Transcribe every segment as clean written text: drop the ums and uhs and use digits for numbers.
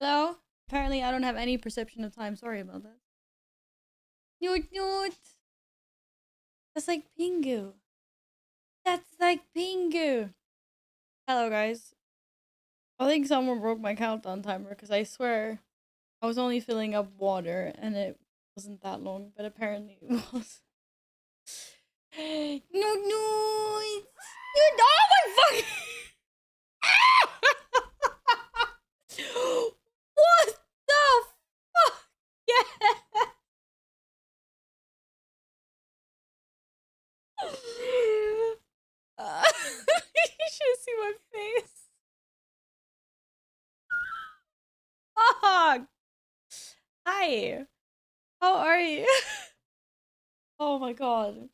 Hello? Apparently I don't have any perception of time. Sorry about that. Newt Newt! That's like Pingu. That's like Pingu! Hello guys. I think someone broke my countdown timer because I swear I was only filling up water and it wasn't that long, but apparently it was. Newt Newt! Newt! Oh my fucking... What the fuck? Yeah! You should see my face. Fuck! Hi! How are you? Oh my god.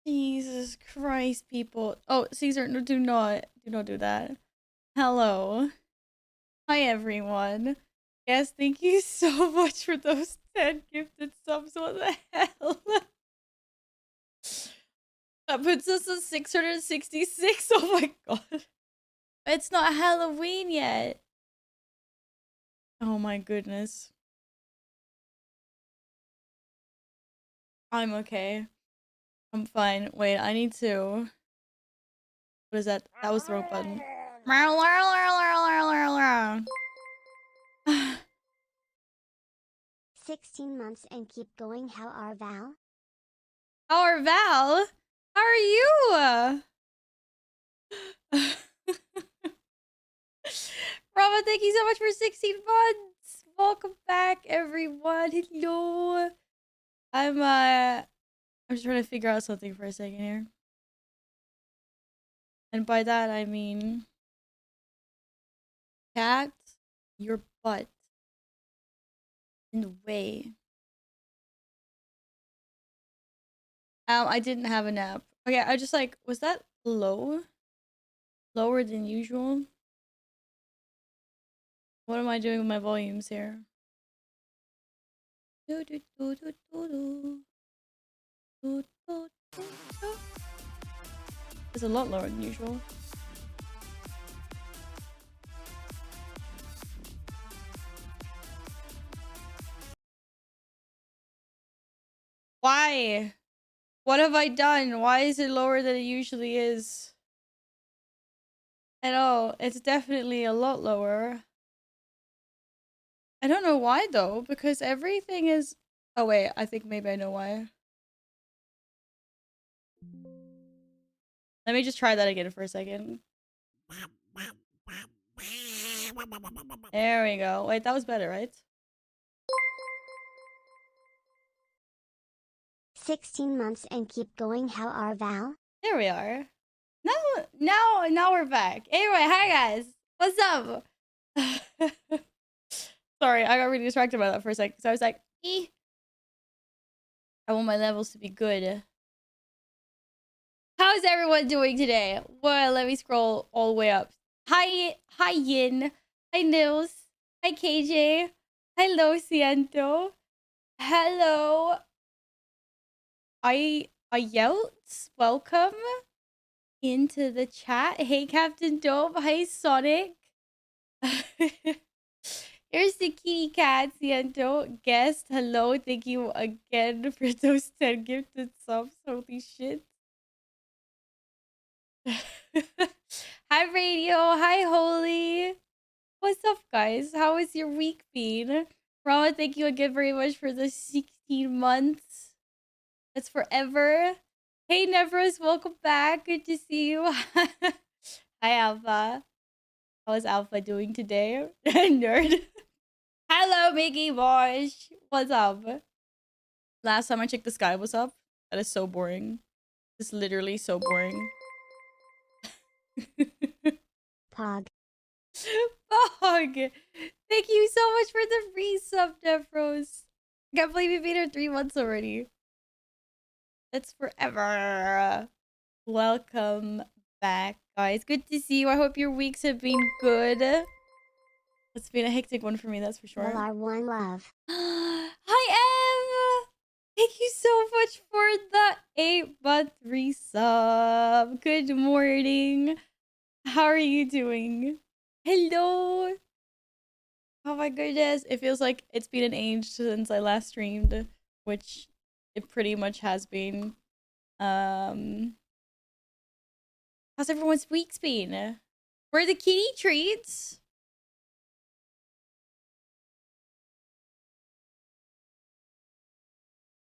Jesus Christ, people. Oh, Caesar, no, do not do that. Hello. Hi, everyone. Yes, thank you so much for those 10 gifted subs. What the hell? That puts us at 666. Oh my god. It's not Halloween yet. Oh my goodness. I'm okay. I'm fine. Wait, I need to... What is that? That was the wrong button. 16 months and keep going. How are Val? Our Val? How are you? Bravo, thank you so much for 16 months. Welcome back, everyone. Hello. I'm just trying to figure out something for a second here. And by that I mean cat, your butt in the way. I didn't have a nap. Okay, I just like, was that low? Lower than usual? What am I doing with my volumes here? It's a lot lower than usual. Why? What have I done? Why is it lower than it usually is? I know, it's definitely a lot lower. I don't know why though, because everything is... Oh wait, I think maybe I know why. Let me just try that again for a second. There we go. Wait, that was better, right? 16 months and keep going. How are Val? There we are. Now we're back. Anyway, hi guys. What's up? Sorry, I got really distracted by that for a second. So I was like, I want my levels to be good. How's everyone doing today? Well, let me scroll all the way up. Hi Yin. Hi Nils. Hi KJ. Hello Ciento. Hello. Ayelt. Welcome into the chat. Hey Captain Dope. Hi Sonic. Here's the kitty cat, Ciento. Guest. Hello. Thank you again for those 10 gifted subs. Holy shit. Hi Radio. Hi Holy. What's up, guys? How has your week been? Rama, thank you again very much for the 16 months. That's forever. Hey Nevros, welcome back. Good to see you. Hi Alpha. How is Alpha doing today? Nerd. Hello Mickey Bosh. What's up? Last time I checked the sky was up. That is so boring. It's literally so boring. Pog. Pog. Thank you so much for the resub, Nevros. I can't believe you've been here 3 months already. That's forever. Welcome back, guys. Good to see you. I hope your weeks have been good. It's been a hectic one for me, that's for sure. Well, our one love. Hi, Em! Thank you so much for the 8-month resub. Good morning. How are you doing? Hello. Oh my goodness. It feels like it's been an age since I last streamed, which it pretty much has been. How's everyone's week's been? Where are the kitty treats?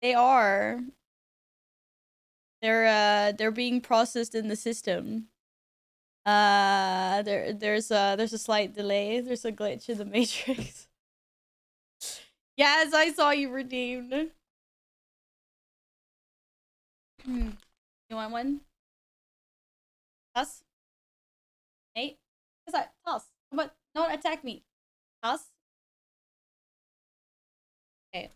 They are. They're being processed in the system. There's a slight delay. There's a glitch in the matrix. Yes, I saw you redeemed. You want one? Toss? Hey? What's that? Toss. Come on. Don't attack me. Toss? Okay.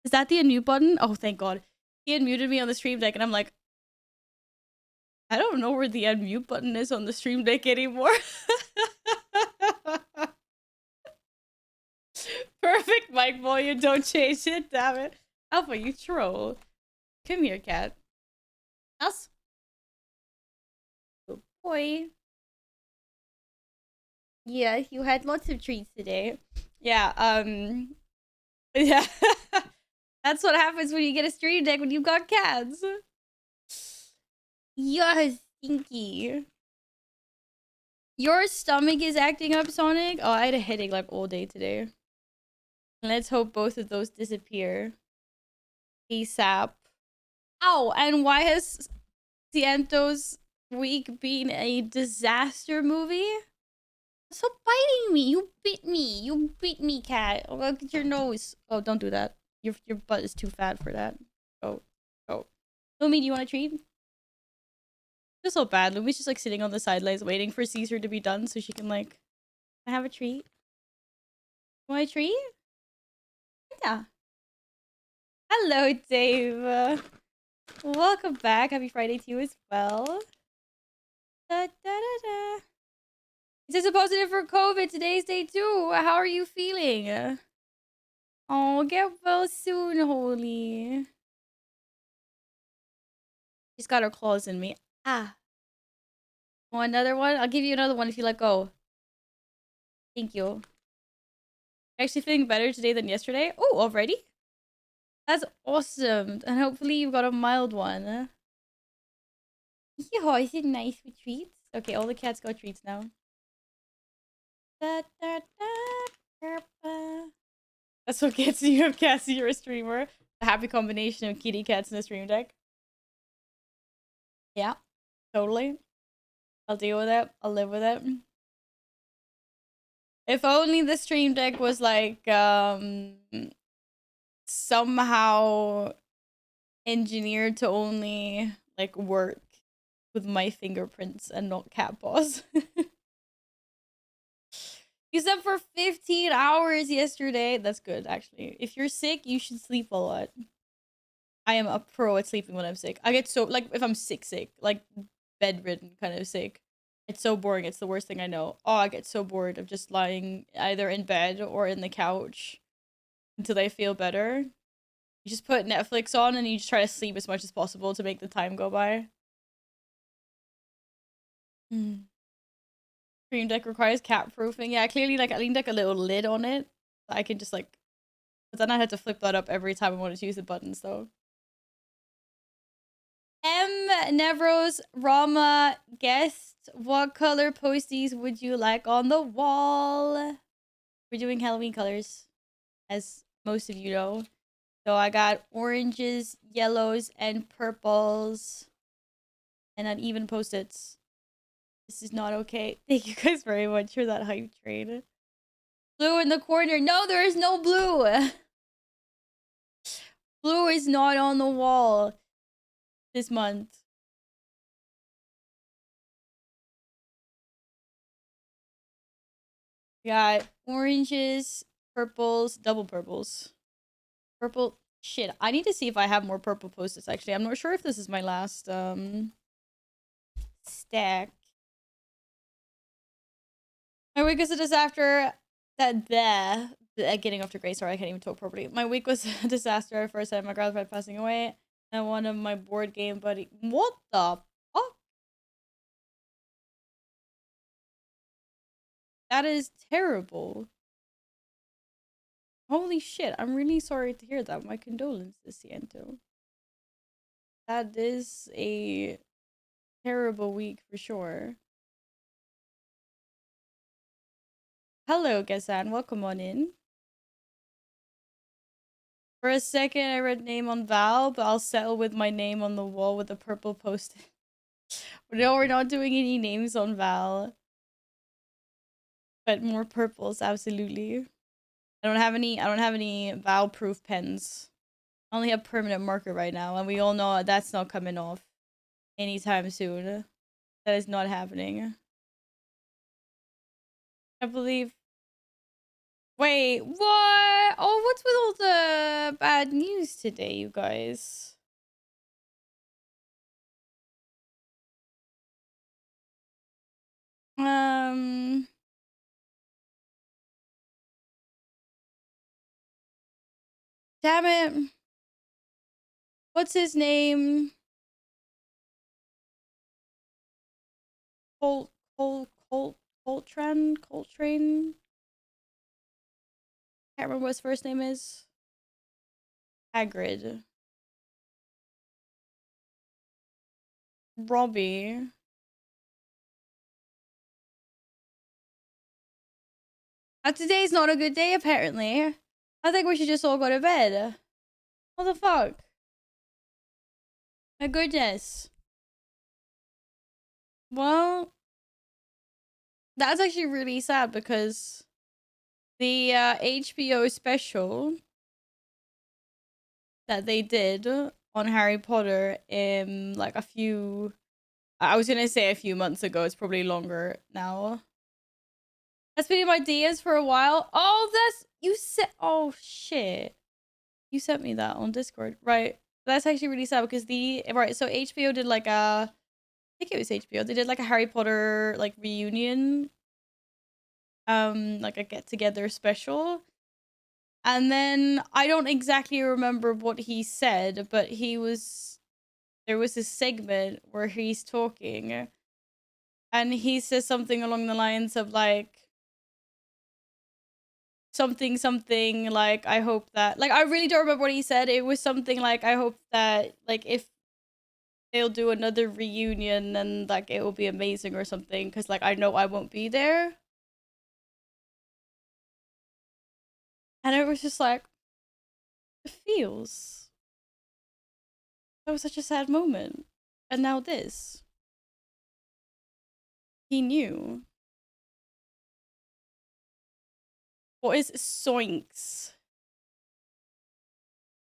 Is that the unmute button? Oh, thank God. He unmuted me on the stream deck, and I'm like, I don't know where the unmute button is on the stream deck anymore. Perfect mic volume. Don't change it, damn it. Alpha, you troll. Come here, cat. Us? Good boy. Yeah, you had lots of treats today. Yeah, yeah. That's what happens when you get a stream deck when you've got cats. Yeah, stinky. Your stomach is acting up, Sonic? Oh, I had a headache like all day today. Let's hope both of those disappear. ASAP. Ow! And why has Ciento's week been a disaster movie? Stop biting me! You bit me! You bit me, cat! Oh, look at your nose! Oh, don't do that. Your butt is too fat for that. Oh. Oh. Lumi, do you want a treat? Feels so bad. Lumi's just like sitting on the sidelines waiting for Caesar to be done so she can like have a treat. Want a treat? Yeah. Hello, Dave. Welcome back. Happy Friday to you as well. Da, da, da, da. It says a positive for COVID. Today's day 2. How are you feeling? Oh, get well soon, Holy. She's got her claws in me. Ah. Want another one? I'll give you another one if you let go. Thank you. Actually feeling better today than yesterday. Oh, already? That's awesome. And hopefully you got a mild one. Yeah, is it nice with treats? Okay, all the cats got treats now. Da, da, da, that's what gets you if Cassie, you're a streamer. A happy combination of kitty cats in the stream deck. Yeah, totally. I'll deal with it. I'll live with it. If only the stream deck was like somehow engineered to only like work with my fingerprints and not cat paws. You slept for 15 hours yesterday. That's good, actually. If you're sick, you should sleep a lot. I am a pro at sleeping when I'm sick. I get so, like, if I'm sick, like, bedridden kind of sick. It's so boring. It's the worst thing I know. Oh, I get so bored of just lying either in bed or in the couch until I feel better. You just put Netflix on and you just try to sleep as much as possible to make the time go by. Stream deck requires cat proofing. Yeah, clearly, like, I leaned like a little lid on it. So I can just, like, but then I had to flip that up every time I wanted to use the buttons, though. Nevros Rama guest, what color posties would you like on the wall? We're doing Halloween colors, as most of you know. So I got oranges, yellows, and purples. And uneven post-its. This is not okay. Thank you guys very much for that hype train. Blue in the corner. No, there is no blue. Blue is not on the wall this month. We got oranges, purples, double purples. Purple. Shit, I need to see if I have more purple post-its, actually. I'm not sure if this is my last, stack. My week was a disaster. Getting off to great. Sorry, I can't even talk properly. My week was a disaster. First time my grandfather passing away, and one of my board game buddy. What the fuck? That is terrible. Holy shit! I'm really sorry to hear that. My condolences, Siento. That is a terrible week for sure. Hello, Gesan. Welcome on in. For a second, I read name on Val, but I'll settle with my name on the wall with a purple post-it. No, we're not doing any names on Val. But more purples, absolutely. I don't have any Val-proof pens. I only have permanent marker right now, and we all know that's not coming off anytime soon. That is not happening. I believe. Wait, what? Oh, what's with all the bad news today, you guys? Damn it. What's his name? Coltrane? Coltrane? Can't remember what his first name is. Hagrid. Robbie. Today's not a good day, apparently. I think we should just all go to bed. What the fuck? My goodness. Well, that's actually really sad because the HBO special that they did on Harry Potter in like I was gonna say a few months ago, it's probably longer now. That's been in my DMs for a while. Oh, you said, oh shit. You sent me that on Discord. Right. That's actually really sad because so HBO did like I think it was HBO. They did like a Harry Potter like reunion, like a get together special. And then I don't exactly remember what he said, but there was a segment where he's talking and he says something along the lines of like something like I hope that, like, I really don't remember what he said. It was something like I hope that like if they'll do another reunion and like it will be amazing or something, because like I know I won't be there. And it was just like, it feels, that was such a sad moment. And now this, he knew. What is Soinks?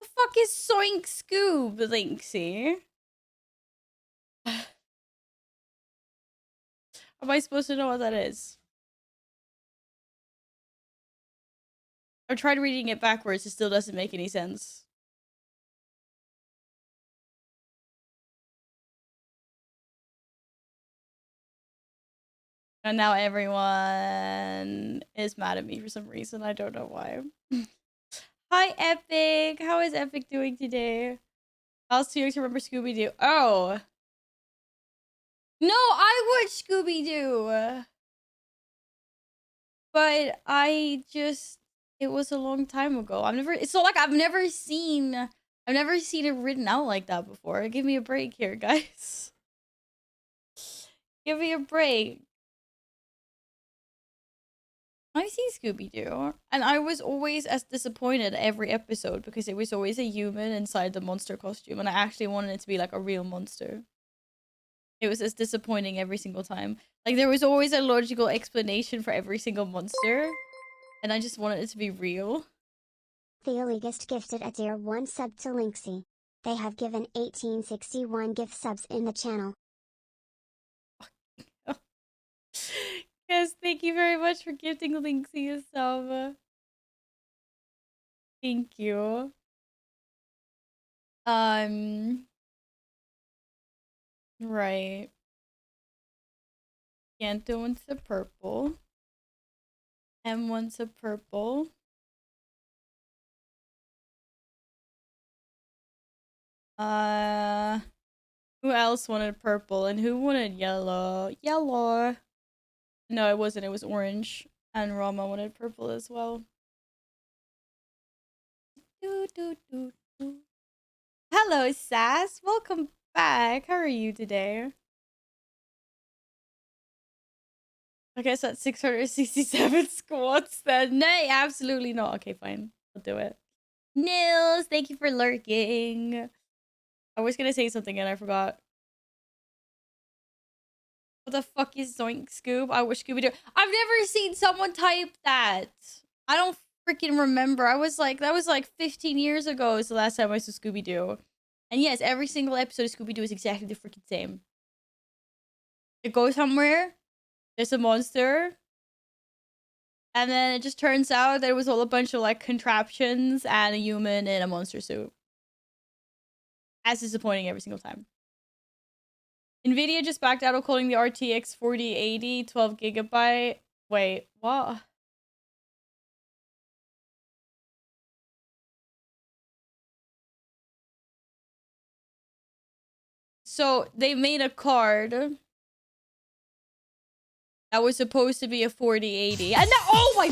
The fuck is Soink Scoob, Linksy? Am I supposed to know what that is? I've tried reading it backwards, it still doesn't make any sense. And now everyone is mad at me for some reason. I don't know why. Hi, Epic. How is Epic doing today? I was too young to remember Scooby-Doo. Oh. No, I watched Scooby-Doo. But it was a long time ago. It's not like I've never seen it written out like that before. Give me a break here, guys. Give me a break. I've seen Scooby-Doo, and I was always as disappointed every episode because it was always a human inside the monster costume, and I actually wanted it to be like a real monster. It was as disappointing every single time. Like, there was always a logical explanation for every single monster, and I just wanted it to be real. The Illegist gifted a tier 1 sub to Linksy. They have given 1861 gift subs in the channel. Yes, Thank you very much for gifting Linksy a sub. Thank you. Right. Kanto wants the purple. M wants a purple. Who else wanted purple and who wanted yellow? Yellow. No, it wasn't. It was orange. And Rama wanted purple as well. Do, do, do, do. Hello, Sass. Welcome back. How are you today? I guess that's 667 squats then. Nay, absolutely not. Okay, fine. I'll do it. Nils, thank you for lurking. I was gonna say something and I forgot. What the fuck is Zoink Scoob? I wish Scooby Doo. I've never seen someone type that. I don't freaking remember. I was like, that was like 15 years ago is the last time I saw Scooby Doo. And yes, every single episode of Scooby Doo is exactly the freaking same. It goes somewhere, there's a monster, and then it just turns out that it was all a bunch of like contraptions and a human in a monster suit. As disappointing every single time. Nvidia just backed out of calling the RTX 4080 12GB. Wait, what? So they made a card that was supposed to be a 4080. And now, oh my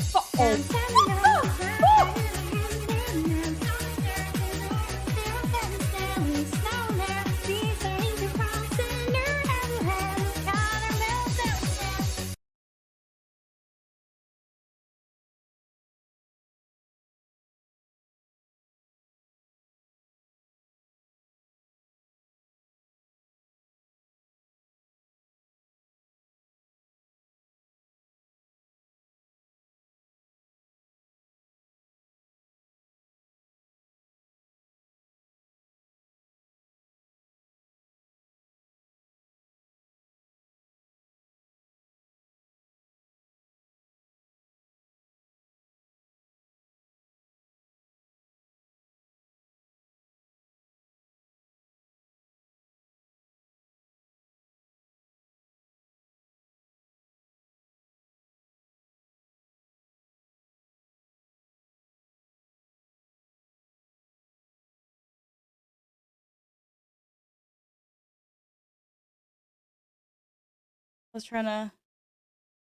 I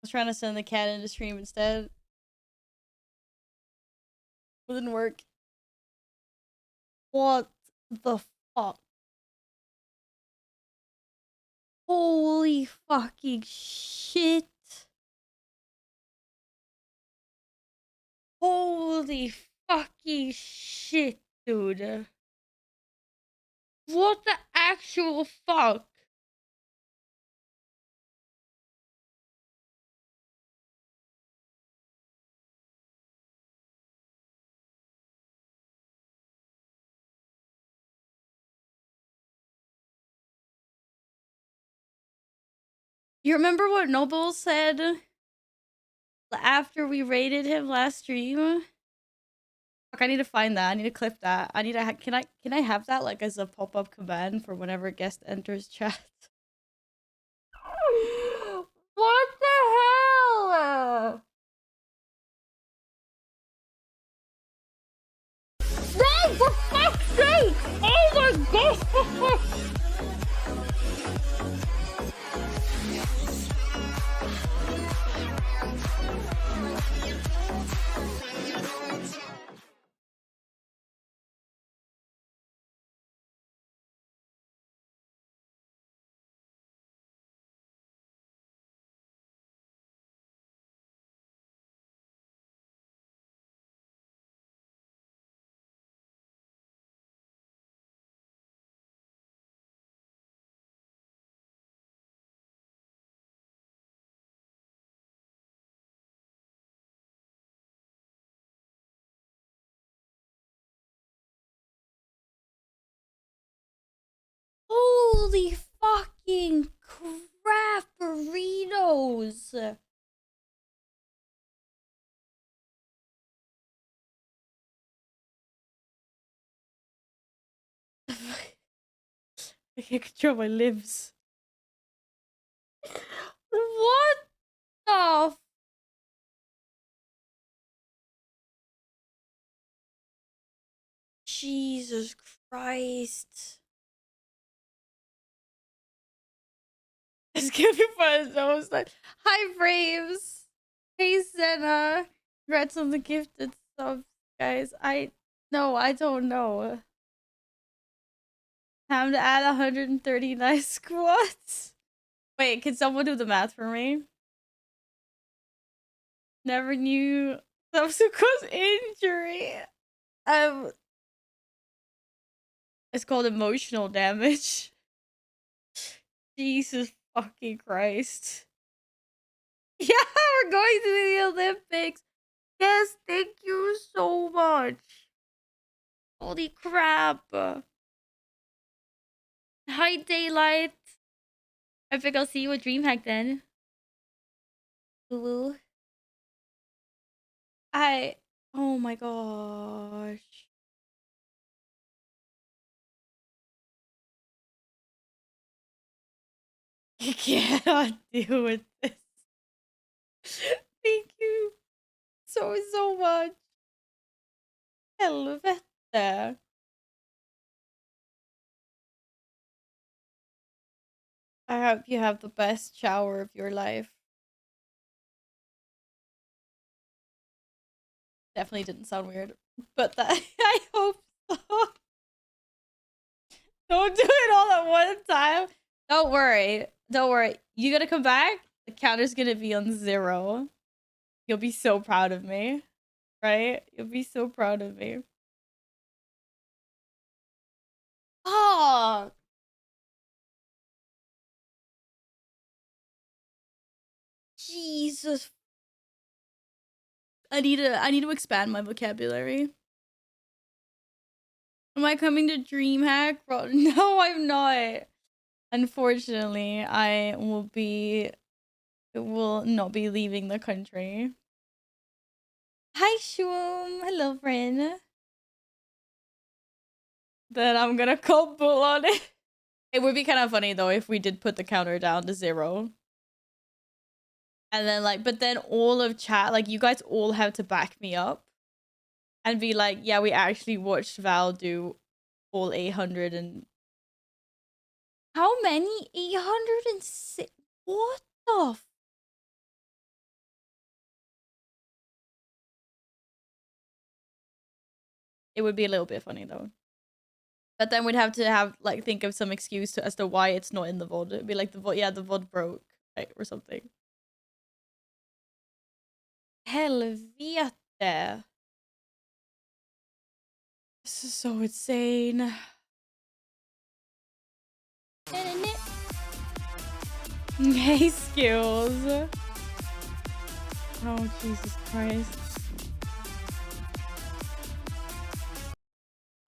was trying to send the cat into stream instead. It didn't work. What the fuck? Holy fucking shit. Holy fucking shit, dude. What the actual fuck? You remember what Noble said after we raided him last stream? Fuck, I need to find that. I need to clip that. I need to. Can I have that like as a pop up command for whenever a guest enters chat? What the hell? No, for fuck's sake! Oh my god! Holy fucking crap, burritos! I can't control my limbs. What the Jesus Christ. It's giving fun. I was like, hi, Braves. Hey, Senna. Congrats on the gifted subs, guys. I don't know. Time to add 139 squats. Wait, can someone do the math for me? Never knew subsequent injury. It's called emotional damage. Jesus fucking Christ. Yeah, we're going to the Olympics. Yes, thank you so much. Holy crap. Hi, Daylight. I think I'll see you at DreamHack then. Ooh. Oh my gosh. I cannot deal with this. Thank you so much. Helvete. I hope you have the best shower of your life. Definitely didn't sound weird, but that I hope so. Don't do it all at one time. Don't worry. Don't worry. You gotta come back. The counter's gonna be on 0. You'll be so proud of me. Right? You'll be so proud of me. Oh, Jesus. I need to expand my vocabulary. Am I coming to DreamHack? Bro, no, I'm not. Unfortunately, I will not be leaving the country. Hi, Shwoom. Hello, friend. Then I'm gonna call bull on it. It would be kind of funny though if we did put the counter down to 0. And then but then all of chat, you guys all have to back me up. And be like, yeah, we actually watched Val do all 800 and... How many? 806? What the f... It would be a little bit funny though. But then we'd have to think of some excuse as to why it's not in the VOD. It'd be like the VOD broke, right, or something. Helvete. This is so insane. Hey, skills. Oh, Jesus Christ.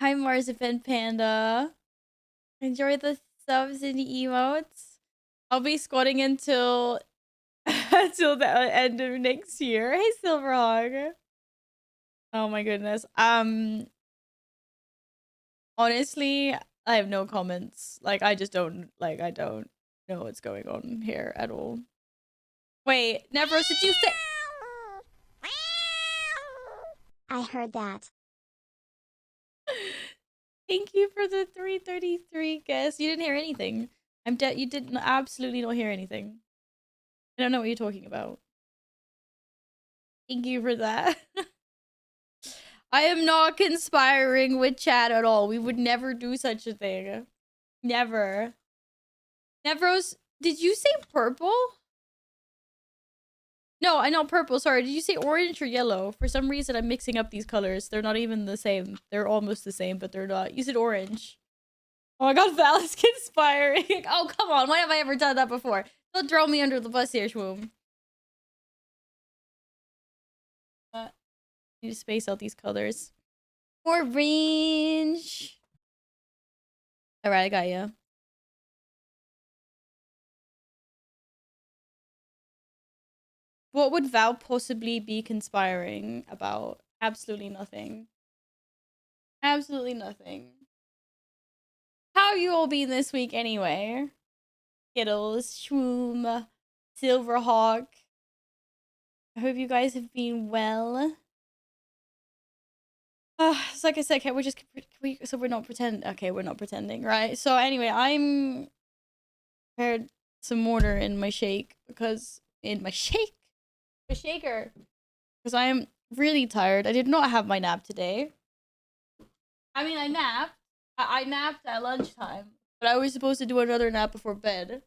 Hi, Marzipan Panda. Enjoy the subs and the emotes. I'll be squatting until until the end of next year. Hey, Silverhog. Oh my goodness. Honestly, I have no comments. I just don't I don't know what's going on here at all. Wait, Nevros, did you say? I heard that. Thank you for the 333 guess. You didn't hear anything. You did absolutely not hear anything. I don't know what you're talking about. Thank you for that. I am not conspiring with chat at all. We would never do such a thing. Never. Nevros, did you say purple? No, I know purple. Sorry, did you say orange or yellow? For some reason, I'm mixing up these colors. They're not even the same. They're almost the same, but they're not. You said orange. Oh my god, Val is conspiring. Oh, come on. Why have I ever done that before? Don't throw me under the bus here, Shwoom. Need to space out these colors. Orange. Alright, I got you. What would Val possibly be conspiring about? Absolutely nothing. Absolutely nothing. How you all been this week anyway? Skittles, Shroom, Silverhawk. I hope you guys have been well. So like I said, can we so we're not pretend. Okay, we're not pretending, right? So anyway, I'm prepared some water in my shake because my shaker, because I am really tired. I did not have my nap today. I mean, I napped. I napped at lunchtime, but I was supposed to do another nap before bed.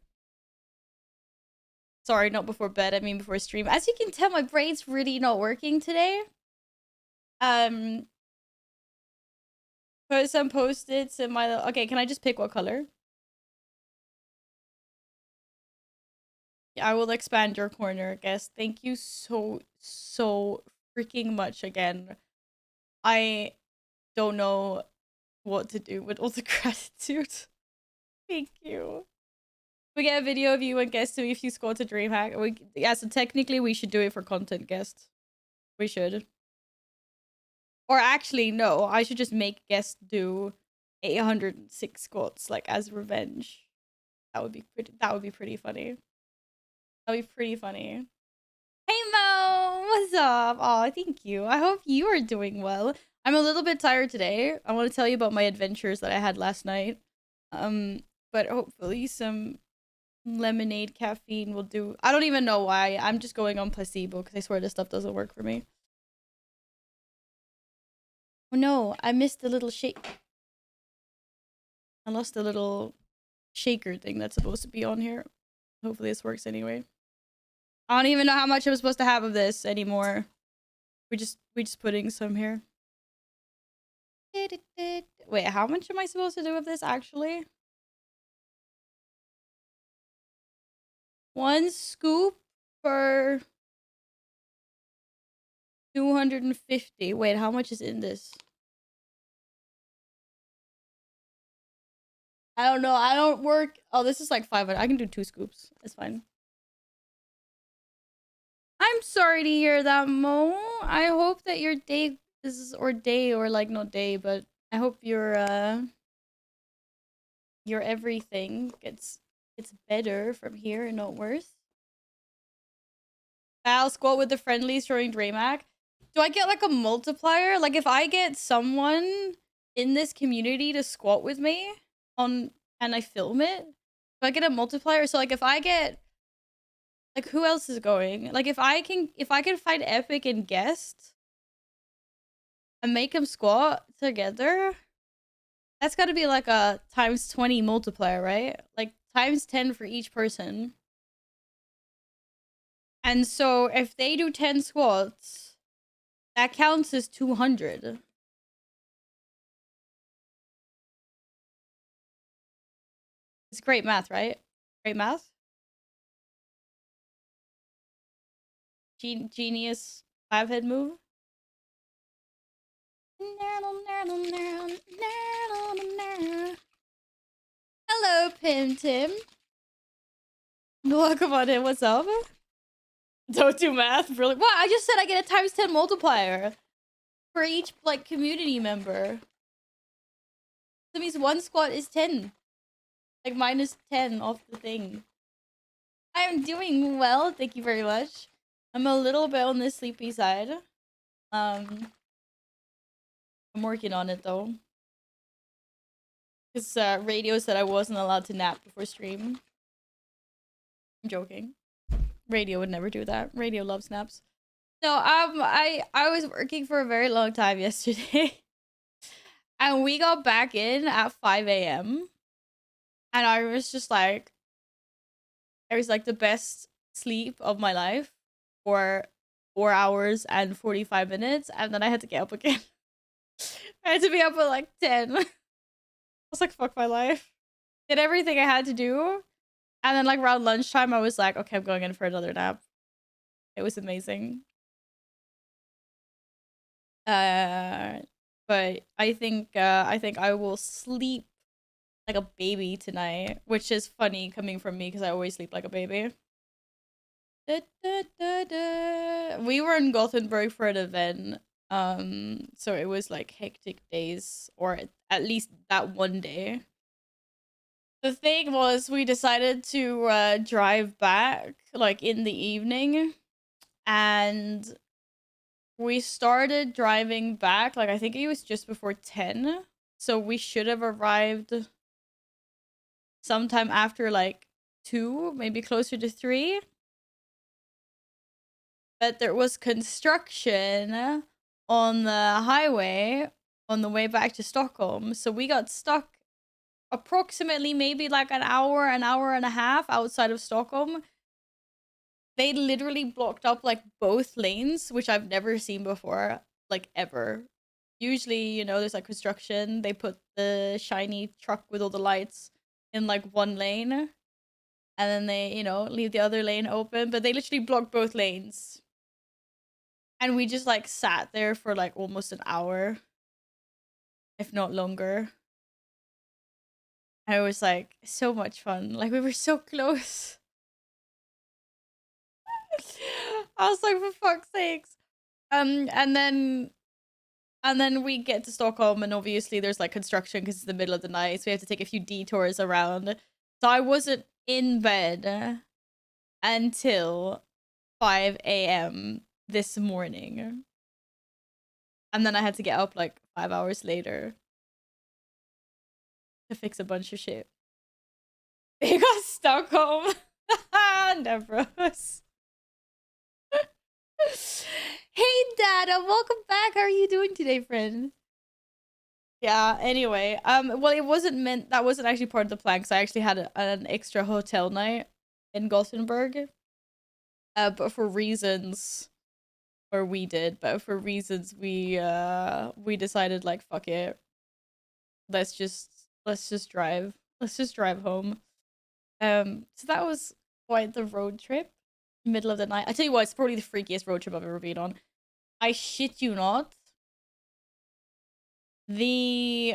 Sorry, not before bed. I mean before stream. As you can tell, my brain's really not working today. Put some post-its in my. Okay, can I just pick what color? I will expand your corner, guest. Thank you so freaking much again. I don't know what to do with all the gratitude. Thank you. We get a video of you and guest doing a few squats to DreamHack. Yeah, so technically we should do it for content, guest. We should. Or actually, no, I should just make guest do 806 squats, like, as revenge. That would be pretty funny. That'd be pretty funny. Hey Mo, what's up? Oh, thank you. I hope you are doing well. I'm a little bit tired today. I want to tell you about my adventures that I had last night. But hopefully some lemonade caffeine will do. I don't even know why. I'm just going on placebo because I swear this stuff doesn't work for me. Oh no, I missed the little shake. I lost the little shaker thing that's supposed to be on here. Hopefully this works anyway. I don't even know how much I'm supposed to have of this anymore. We just putting some here. Wait, how much am I supposed to do of this actually? 1 scoop for 250. Wait, how much is in this? I don't know. I don't work. Oh, this is like 500. I can do 2 scoops. It's fine. I'm sorry to hear that, Mo. I hope that your day is or like not day, but I hope your everything gets better from here and not worse. I'll squat with the friendlies during DreamHack. Do I get like a multiplier? Like if I get someone in this community to squat with me on and I film it, do I get a multiplier? So like if I get like who else is going? Like if I can find Epic and Guest and make them squat together, that's got to be like a times 20 multiplier, right? Like times 10 for each person. And so if they do 10 squats, that counts as 200. It's great math, right? Great math. Genius 5-head move. Hello, Pim Tim. Welcome on in. What's up? Don't do math. Really? What? I just said I get a times 10 multiplier for each like community member. That means 1 squat is 10. Like minus 10 off the thing. I am doing well. Thank you very much. I'm a little bit on the sleepy side. I'm working on it though. Because Radio said I wasn't allowed to nap before stream. I'm joking. Radio would never do that. Radio loves naps. No, I was working for a very long time yesterday. And we got back in at 5 a.m. And I was just like, it was like the best sleep of my life for 4 hours and 45 minutes. And then I had to get up again. I had to be up at like 10. I was like, fuck my life. Did everything I had to do. And then like around lunchtime, I was like, okay, I'm going in for another nap. It was amazing. But I think I will sleep like a baby tonight, which is funny coming from me because I always sleep like a baby. We were in Gothenburg for an event, so it was like hectic days, or at least that one day. The thing was, we decided to drive back like in the evening, and we started driving back like I think it was just before 10, so we should have arrived sometime after like 2, maybe closer to 3. But there was construction on the highway on the way back to Stockholm, so we got stuck approximately maybe like an hour and a half outside of Stockholm. They literally blocked up like both lanes, which I've never seen before, like ever. Usually, you know, there's like construction, they put the shiny truck with all the lights in like one lane, and then they, you know, leave the other lane open, but they literally blocked both lanes. And we just like sat there for like almost an hour, if not longer. And it was like so much fun. Like we were so close. I was like, for fuck's sakes. And then we get to Stockholm, and obviously there's like construction because it's the middle of the night, so we have to take a few detours around. So I wasn't in bed until 5 a.m. this morning. And then I had to get up like 5 hours later to fix a bunch of shit. Because Stockholm. Nevros. Hey Dada, welcome back. How are you doing today, friend? Yeah, anyway. Well, it wasn't meant, that wasn't actually part of the plan, because I actually had an extra hotel night in Gothenburg. But for reasons, or we did, but for reasons we decided like fuck it. Let's just drive. Let's just drive home. So that was quite the road trip. Middle of the night. I tell you what, it's probably the freakiest road trip I've ever been on. I shit you not. The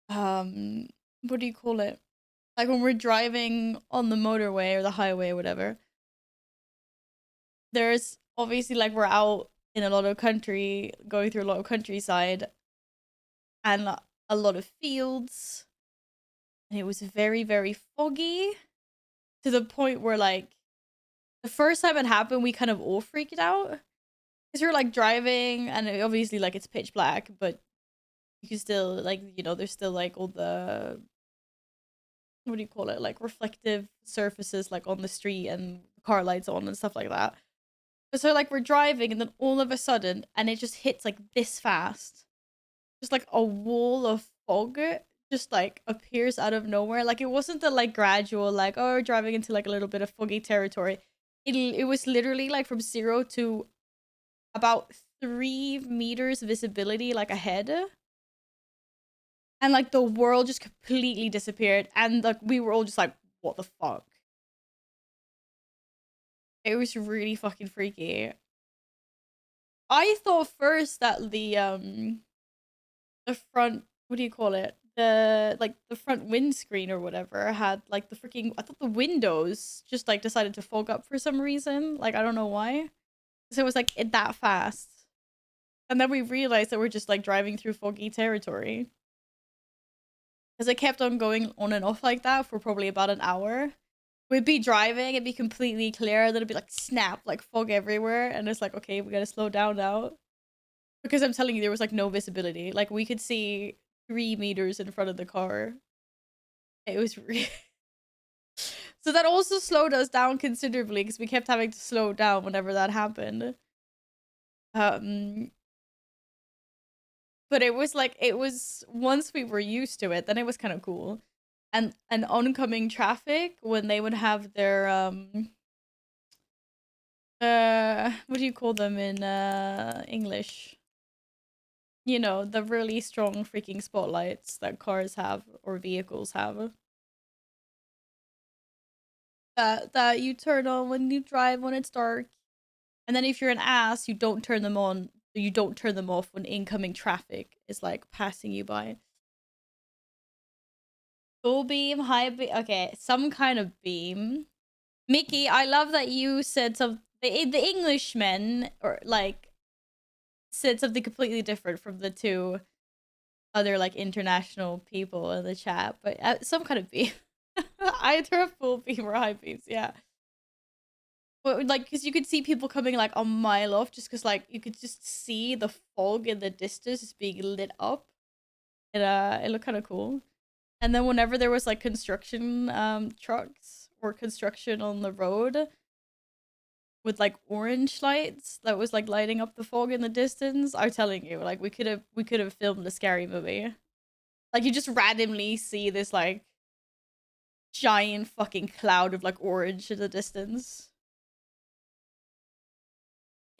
what do you call it? Like when we're driving on the motorway or the highway or whatever. There's obviously like we're out in a lot of country, going through a lot of countryside and a lot of fields. And it was very, very foggy to the point where like the first time it happened, we kind of all freaked out. Because you're like driving and obviously like it's pitch black, but you can still like, you know, there's still like all the, what do you call it? Like reflective surfaces like on the street and car lights on and stuff like that. So like we're driving and then all of a sudden, and it just hits like this fast. Just like a wall of fog just like appears out of nowhere. Like it wasn't the like gradual like, oh, we're driving into like a little bit of foggy territory. It was literally like from 0 to about 3 meters visibility like ahead. And like the world just completely disappeared, and like we were all just like, what the fuck? It was really fucking freaky. I thought first that the front, what do you call it? The front windscreen or whatever had like the freaking, I thought the windows just like decided to fog up for some reason. Like I don't know why. So it was like that fast. And then we realized that we're just like driving through foggy territory. Because it kept on going on and off like that for probably about an hour. We'd be driving, it'd be completely clear, then it'd be like snap, like fog everywhere, and it's like, okay, we gotta slow down now. Because I'm telling you, there was like no visibility. Like we could see 3 meters in front of the car. It was really... So that also slowed us down considerably, because we kept having to slow down whenever that happened. But it was like, it was, once we were used to it, then it was kind of cool. And oncoming traffic, when they would have their what do you call them in English? You know, the really strong freaking spotlights that cars have or vehicles have. That you turn on when you drive when it's dark. And then if you're an ass, you don't turn them on. You don't turn them off when incoming traffic is like passing you by. Full beam, high beam. Okay, some kind of beam. Mickey, I love that you said something. The Englishmen or like said something completely different from the two other like international people in the chat, but some kind of beam. Either a full beam or high beams, yeah. But like, because you could see people coming like a mile off, just because like you could just see the fog in the distance just being lit up. It looked kind of cool. And then whenever there was like construction trucks or construction on the road with like orange lights that was like lighting up the fog in the distance, I'm telling you, like we could have filmed a scary movie. Like you just randomly see this like giant fucking cloud of like orange in the distance.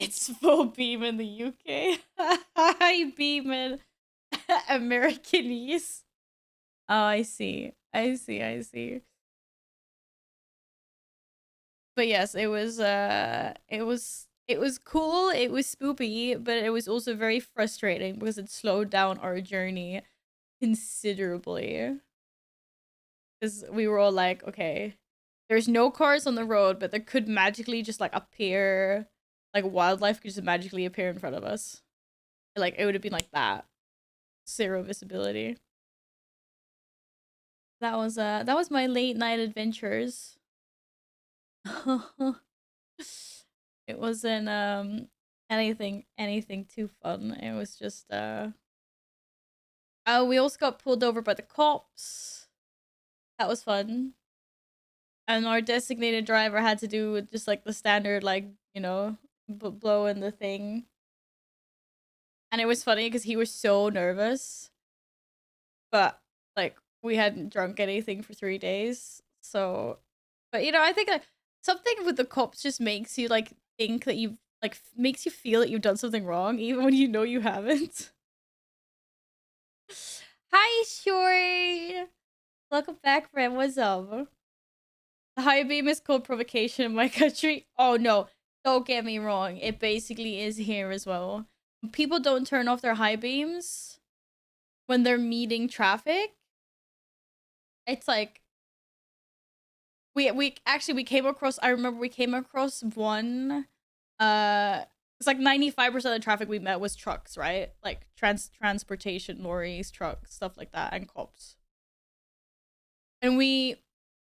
It's full beam in the UK. High beam in Americanese. Oh, I see. I see. I see. But yes, it was cool, it was spoopy, but it was also very frustrating because it slowed down our journey considerably. Because we were all like, okay, there's no cars on the road, but there could magically just like appear, like wildlife could just magically appear in front of us. Like it would have been like that. Zero visibility. That was my late night adventures. It wasn't anything too fun. It was just oh, we also got pulled over by the cops. That was fun. And our designated driver had to do just like the standard, like, you know, blow in the thing. And it was funny because he was so nervous. But like we hadn't drunk anything for 3 days. So, but you know, I think like something with the cops just makes you like think that you've like makes you feel that you've done something wrong even when you know you haven't. Hi, Short. Welcome back, friend. What's up? The high beam is called provocation in my country. Oh no, don't get me wrong. It basically is here as well. People don't turn off their high beams when they're meeting traffic. It's like we came across, I remember we came across one it's like 95% of the traffic we met was trucks, right? Like transportation, lorries, trucks, stuff like that, and cops. And we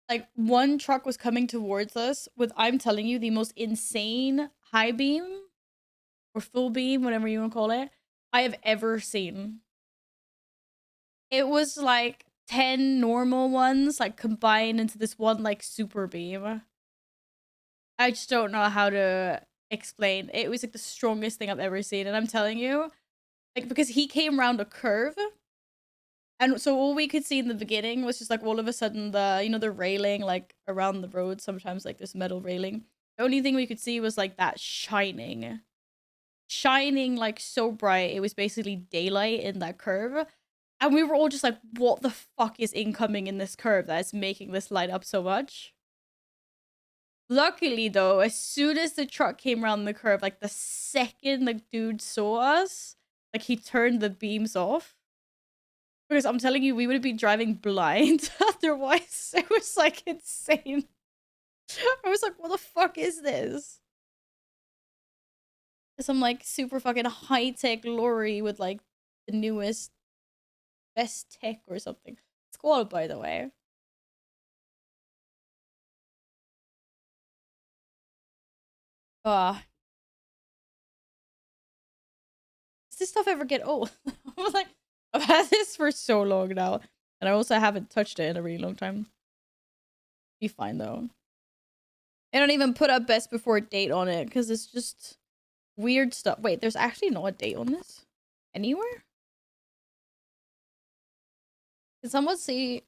like one truck was coming towards us with, I'm telling you, the most insane high beam or full beam, whatever you want to call it, I have ever seen. It was like 10 normal ones like combined into this one like super beam. I just don't know how to explain. It was like the strongest thing I've ever seen, and I'm telling you, like, because he came around a curve, and so all we could see in the beginning was just like all of a sudden the, you know, the railing like around the road, sometimes like this metal railing. The only thing we could see was like that shining like so bright. It was basically daylight in that curve. And we were all just like, what the fuck is incoming in this curve that is making this light up so much? Luckily, though, as soon as the truck came around the curve, like the second the dude saw us, like he turned the beams off. Because I'm telling you, we would have been driving blind otherwise. It was like insane. I was like, what the fuck is this? Some like super fucking high-tech lorry with like the newest, best tech or something. It's cool, by the way. Does this stuff ever get old? I was like, I've had this for so long now, and I also haven't touched it in a really long time. Be fine though. I don't even put a best before date on it because it's just weird stuff. Wait, there's actually not a date on this anywhere? Can someone see?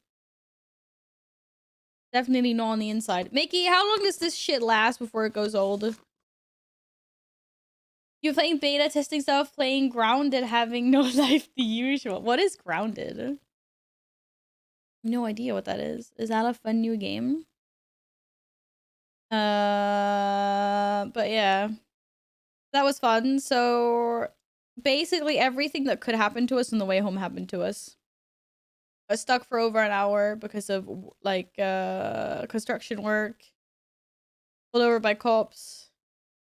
Definitely not on the inside. Mickey, how long does this shit last before it goes old? You playing beta testing stuff, playing grounded, having no life, the usual. What is grounded? No idea what that is. Is that a fun new game? But yeah, that was fun. So basically everything that could happen to us on the way home happened to us. I was stuck for over an hour because of like construction work. Pulled over by cops.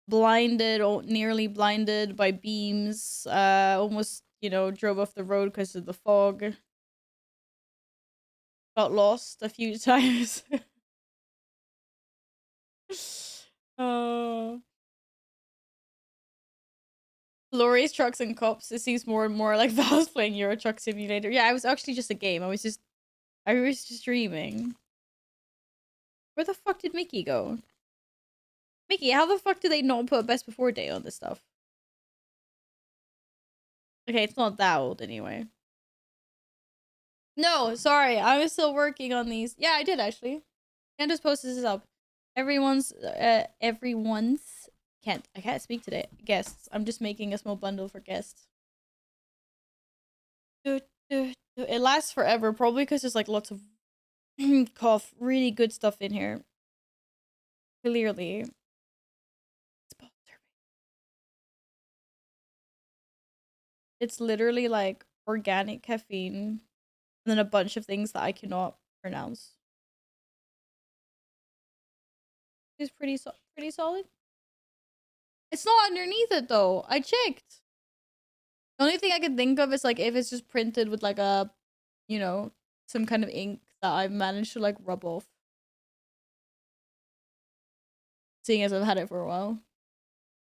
Blinded or nearly blinded by beams. Almost, you know, drove off the road because of the fog. Got lost a few times. Oh. Lorries, trucks, and cops. It seems more and more like Valve's playing Euro Truck Simulator. Yeah, it was actually just a game. I was just dreaming. Where the fuck did Mickey go? Mickey, how the fuck do they not put a best before date on this stuff? Okay, it's not that old anyway. No, sorry. I was still working on these. Yeah, I did actually. Candace posted this up. Everyone's I can't speak today. Guests. I'm just making a small bundle for guests. It lasts forever, probably because there's like lots of cough, really good stuff in here. Clearly. It's literally like organic caffeine and then a bunch of things that I cannot pronounce. It's pretty solid. It's not underneath it though. I checked. The only thing I can think of is like if it's just printed with like a, you know, some kind of ink that I've managed to like rub off. Seeing as I've had it for a while.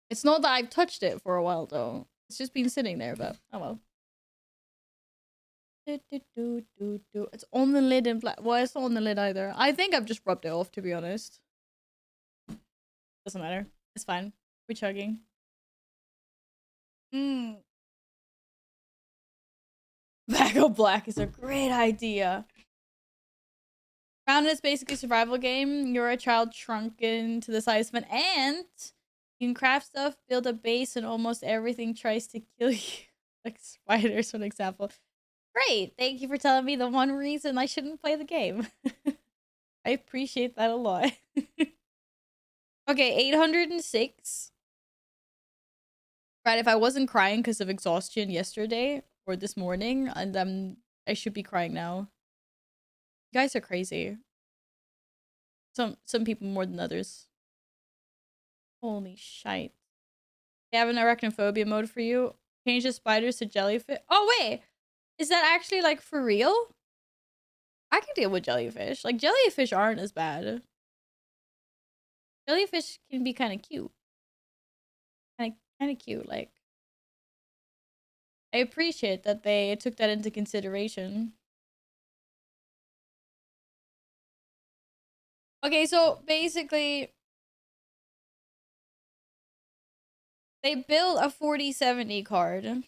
It's not that I've touched it for a while though. It's just been sitting there, but oh well. It's on the lid in black. Well, it's not on the lid either. I think I've just rubbed it off, to be honest. Doesn't matter. It's fine. We're chugging. Bag of Black is a great idea. Crown is basically a survival game. You're a child shrunken to the size of an ant. You can craft stuff, build a base, and almost everything tries to kill you. Like spiders, for an example. Great! Thank you for telling me the one reason I shouldn't play the game. I appreciate that a lot. Okay, 806. Right, if I wasn't crying because of exhaustion yesterday or this morning, and I should be crying now. You guys are crazy. Some people more than others. Holy shite. I have an arachnophobia mode for you. Change the spiders to jellyfish. Oh wait! Is that actually like for real? I can deal with jellyfish. Like jellyfish aren't as bad. Jellyfish can be kind of cute. Kind of cute. Like I appreciate that they took that into consideration. Okay, so basically they built a 4070 card.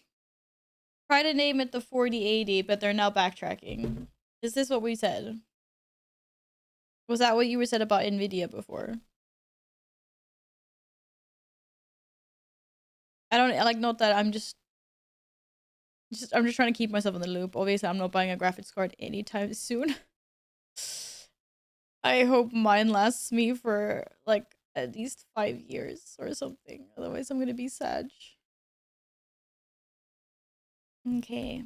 Try to name it the 4080, but they're now backtracking. Is this what we said? Was that what you were said about Nvidia before? I don't like, not that I'm just trying to keep myself in the loop. Obviously, I'm not buying a graphics card anytime soon. I hope mine lasts me for like at least 5 years or something. Otherwise, I'm gonna be sad. Okay.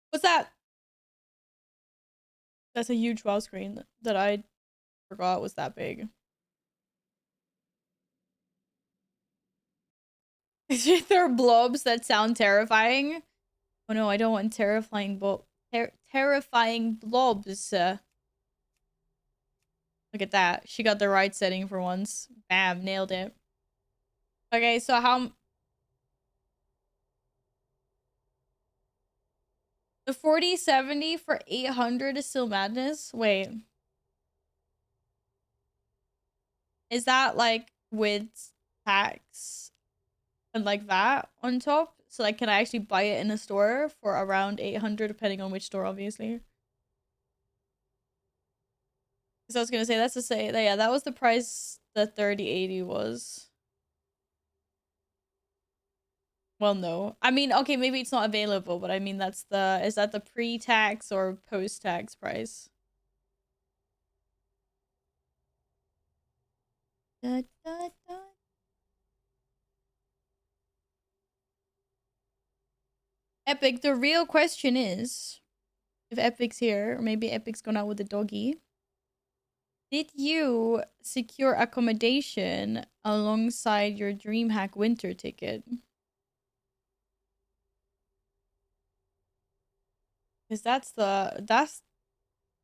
What's that? That's a huge WoW screen that I forgot was that big. There are blobs that sound terrifying. Oh no, I don't want terrifying terrifying blobs. Look at that. She got the right setting for once. Bam, nailed it. Okay, so how... The 4070 for 800 is still madness? Wait. Is that like with tax and like that on top? So like, can I actually buy it in a store for around 800 depending on which store, obviously? Because I was gonna say, that's to say that, yeah, that was the price the 3080 was. Well, no. I mean, okay, maybe it's not available, but I mean, that's the... Is that the pre-tax or post-tax price? Da, da, da. Epic, the real question is... If Epic's here, or maybe Epic's gone out with the doggy. Did you secure accommodation alongside your DreamHack winter ticket? Because that's the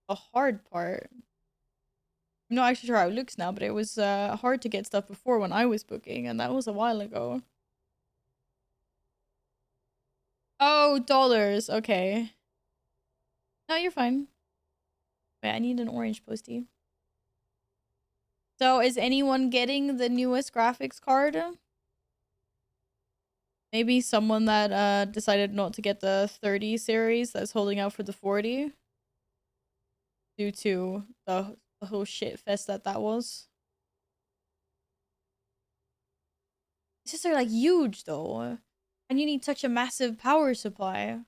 hard part. I'm not actually sure how it looks now, but it was hard to get stuff before when I was booking, and that was a while ago. Oh, dollars. Okay. No, you're fine. Wait, I need an orange postie. So, is anyone getting the newest graphics card? Maybe someone that decided not to get the 30 series that's holding out for the 40 due to the whole shit fest that was. These are like huge though, and you need such a massive power supply.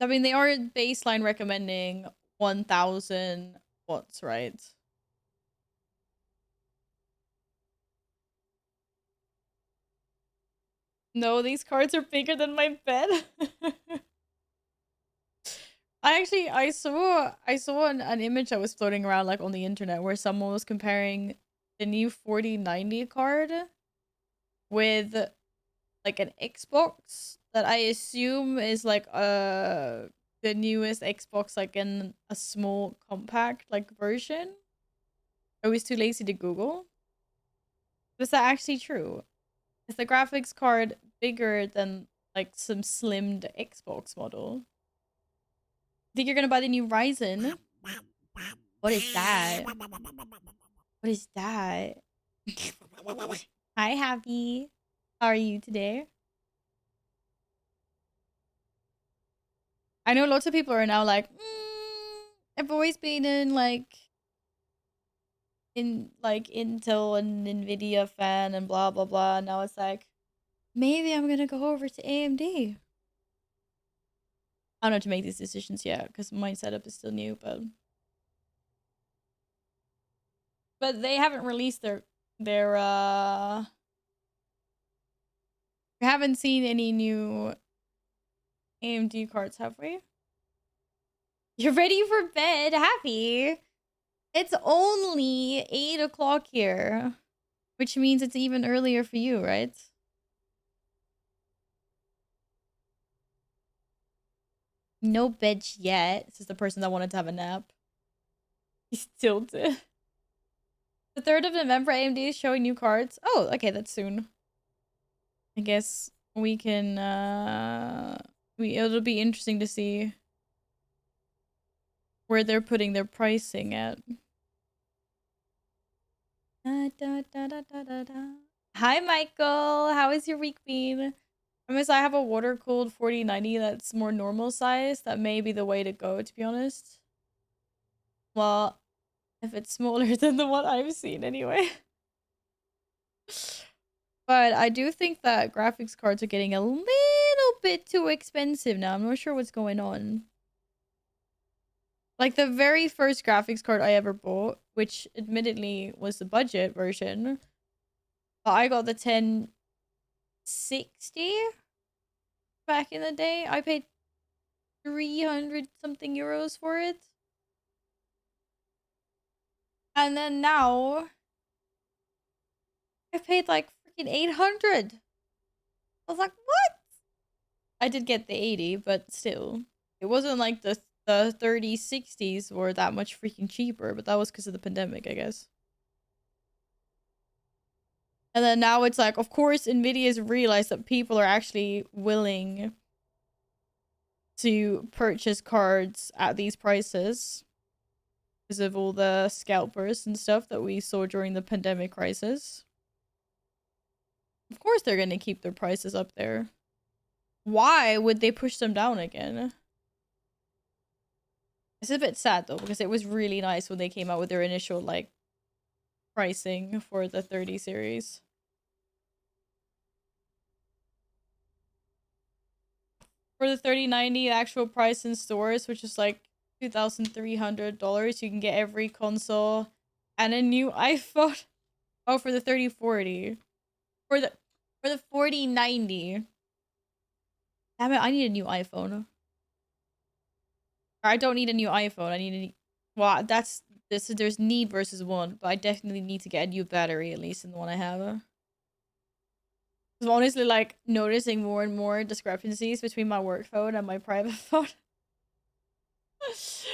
I mean, they are baseline recommending 1000 watts, right? No, these cards are bigger than my bed. I saw an image that was floating around like on the internet where someone was comparing the new 4090 card with like an Xbox that I assume is like the newest Xbox, like in a small compact like version. I was too lazy to Google. Was that actually true? Is the graphics card bigger than like some slimmed Xbox model? Think you're gonna buy the new Ryzen? What is that? What is that? Hi, Happy. How are you today? I know lots of people are now like, I've always been in Intel and Nvidia fan and blah blah blah. Now it's like, maybe I'm gonna go over to AMD. I don't know to make these decisions yet because my setup is still new, but they haven't released their we haven't seen any new AMD cards, have we? You're ready for bed, Happy. It's only 8 o'clock here, which means it's even earlier for you, right? No bed yet. This is the person that wanted to have a nap. He's tilted. The 3rd of November, AMD is showing new cards. Oh, okay, that's soon. I guess we can, it'll be interesting to see where they're putting their pricing at. Hi, Michael. How is your week been? Unless I have a water cooled 4090 that's more normal size, that may be the way to go, to be honest. Well, if it's smaller than the one I've seen, anyway. But I do think that graphics cards are getting a little bit too expensive now. I'm not sure what's going on. Like the very first graphics card I ever bought, which admittedly was the budget version, but I got the 1060 back in the day. I paid 300 something euros for it. And then now I paid like freaking 800. I was like, what? I did get the 80, but still. It wasn't like the 3060s were that much freaking cheaper, but that was because of the pandemic, I guess. And then now it's like, of course, Nvidia's realized that people are actually willing to purchase cards at these prices because of all the scalpers and stuff that we saw during the pandemic crisis. Of course they're going to keep their prices up there. Why would they push them down again? It's a bit sad though, because it was really nice when they came out with their initial like pricing for the 30 series. For the 3090, the actual price in stores, which is like $2,300, you can get every console and a new iPhone. Oh, for the 3040. For the 4090. Damn it, I need a new iPhone. I don't need a new iPhone. I need a well, that's this. There's need versus want, but I definitely need to get a new battery at least in the one I have. I'm honestly like noticing more and more discrepancies between my work phone and my private phone. It's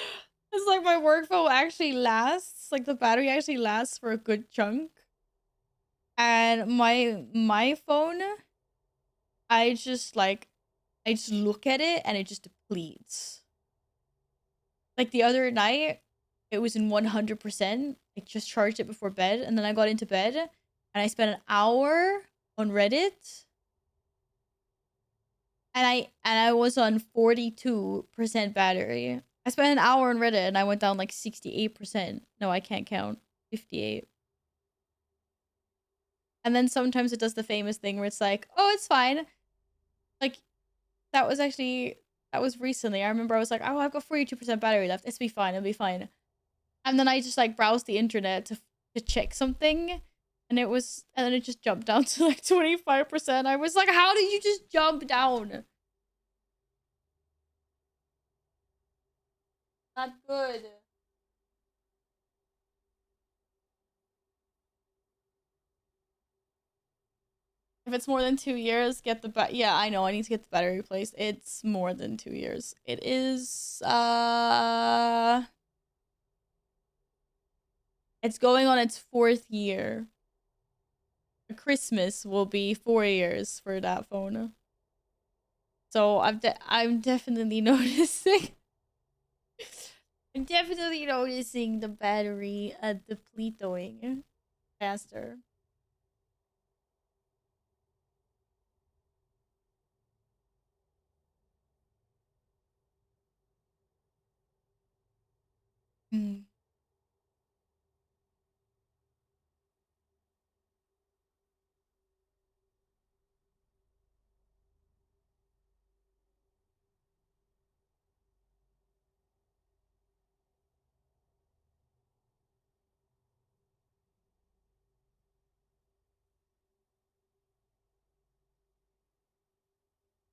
like my work phone actually lasts, like the battery actually lasts for a good chunk. And my phone, I just like I just look at it and it just depletes. Like the other night, it was in 100%. I just charged it before bed and then I got into bed and I spent an hour on Reddit and I was on 42% battery. I spent an hour on Reddit and I went down like 68%. No, I can't count. 58. And then sometimes it does the famous thing where it's like, "Oh, it's fine." Like that was recently. I remember I was like, "Oh, I've got 42% battery left. It'll be fine. It'll be fine." And then I just like browsed the internet to check something and then it just jumped down to like 25%. I was like, "How did you just jump down?" Not good. If it's more than 2 years, get the yeah, I know I need to get the battery replaced. It's more than 2 years. It is it's going on its 4th year. Christmas will be 4 years for that phone. So I'm definitely noticing. I'm definitely noticing the battery depleting faster. Mm.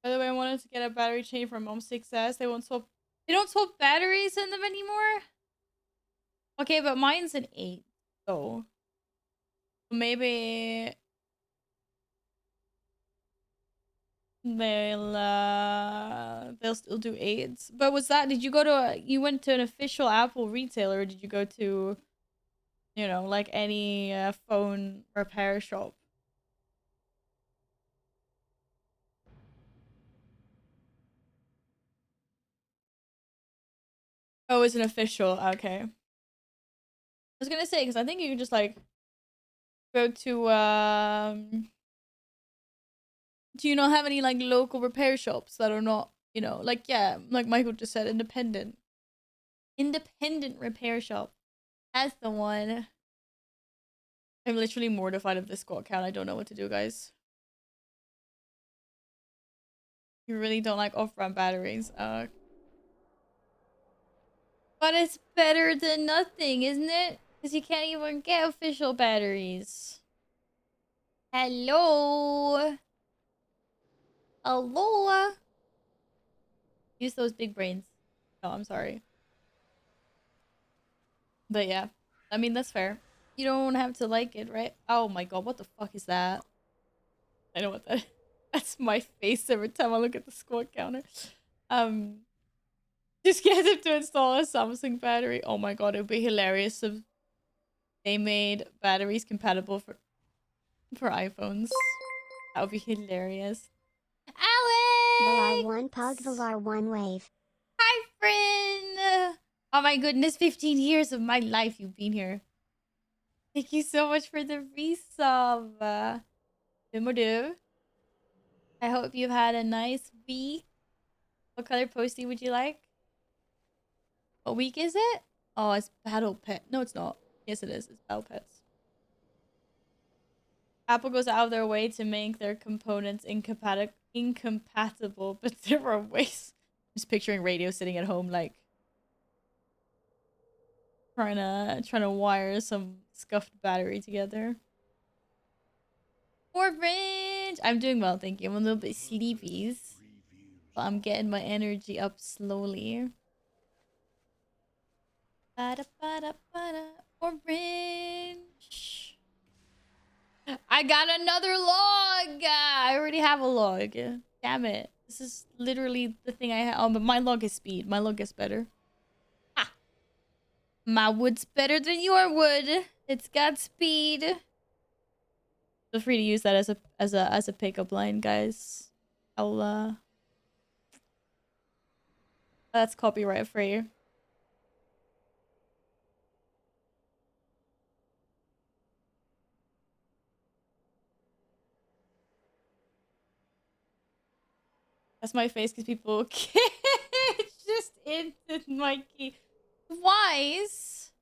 By the way, I wanted to get a battery chain for Mom 6S. They don't swap batteries in them anymore. Okay, but mine's an 8, so maybe they'll still do 8s. But was that did you go to you went to an official Apple retailer or did you go to, like any phone repair shop? Oh, it's an official. Okay. I was gonna say because I think you can just like go to do you not have any like local repair shops that are not, like, yeah, like Michael just said, independent repair shop. That's the one. I'm literally mortified of this squad count. I don't know what to do, guys. You really don't like off-brand batteries. But it's better than nothing, isn't it? Because you can't even get official batteries. Hello. Hello. Use those big brains. No, I'm sorry. But yeah, I mean, that's fair. You don't have to like it, right? Oh my god, what the fuck is that? I know what that is. That's my face every time I look at the squad counter. Um, just get him to install a Samsung battery. Oh my god, it would be hilarious if they made batteries compatible for iPhones. That would be hilarious. Valar Alex! 1 Pug Valar 1 Wave. Hi, friend! Oh my goodness, 15 years of my life you've been here. Thank you so much for the resub. Dimodu. I hope you've had a nice week. What color postie would you like? What week is it? Oh, it's Battle Pet. No, it's not. Yes, it is. It's Battle Pets. Apple goes out of their way to make their components incompatible, but there are ways. Just picturing Radio sitting at home, like trying to wire some scuffed battery together. Orange! I'm doing well, thank you. I'm a little bit sleepy, but I'm getting my energy up slowly. Orange. I got another log. I already have a log. Damn it. This is literally the thing I have. Oh, but my log is speed. My log is better. Ah. My wood's better than your wood. It's got speed. Feel free to use that as a pickup line, guys. I'll that's copyright free. That's my face because people it's just into my key. Wise.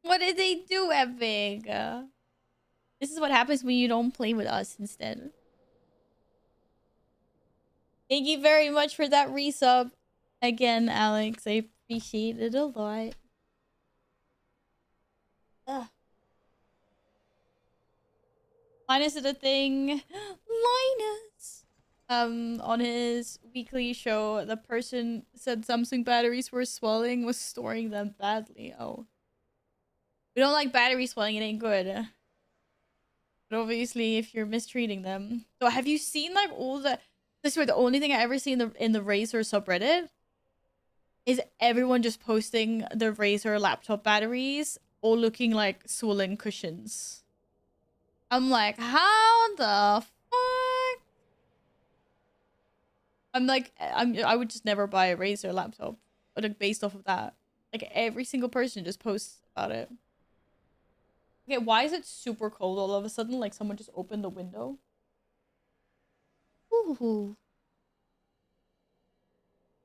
What did they do, Epic? This is what happens when you don't play with us instead. Thank you very much for that resub. Again, Alex, I appreciate it a lot. Ugh. Linus did a thing. Linus! On his weekly show, the person said Samsung batteries were swelling, was storing them badly. Oh. We don't like battery swelling, it ain't good. But obviously, if you're mistreating them. So have you seen like all the... This is the only thing I ever see in the Razer subreddit is everyone just posting the Razer laptop batteries all looking like swollen cushions. I'm like, how the fuck? I'm like, I would just never buy a Razer laptop, but like based off of that, like every single person just posts about it. Okay, why is it super cold all of a sudden? Like someone just opened the window. Ooh.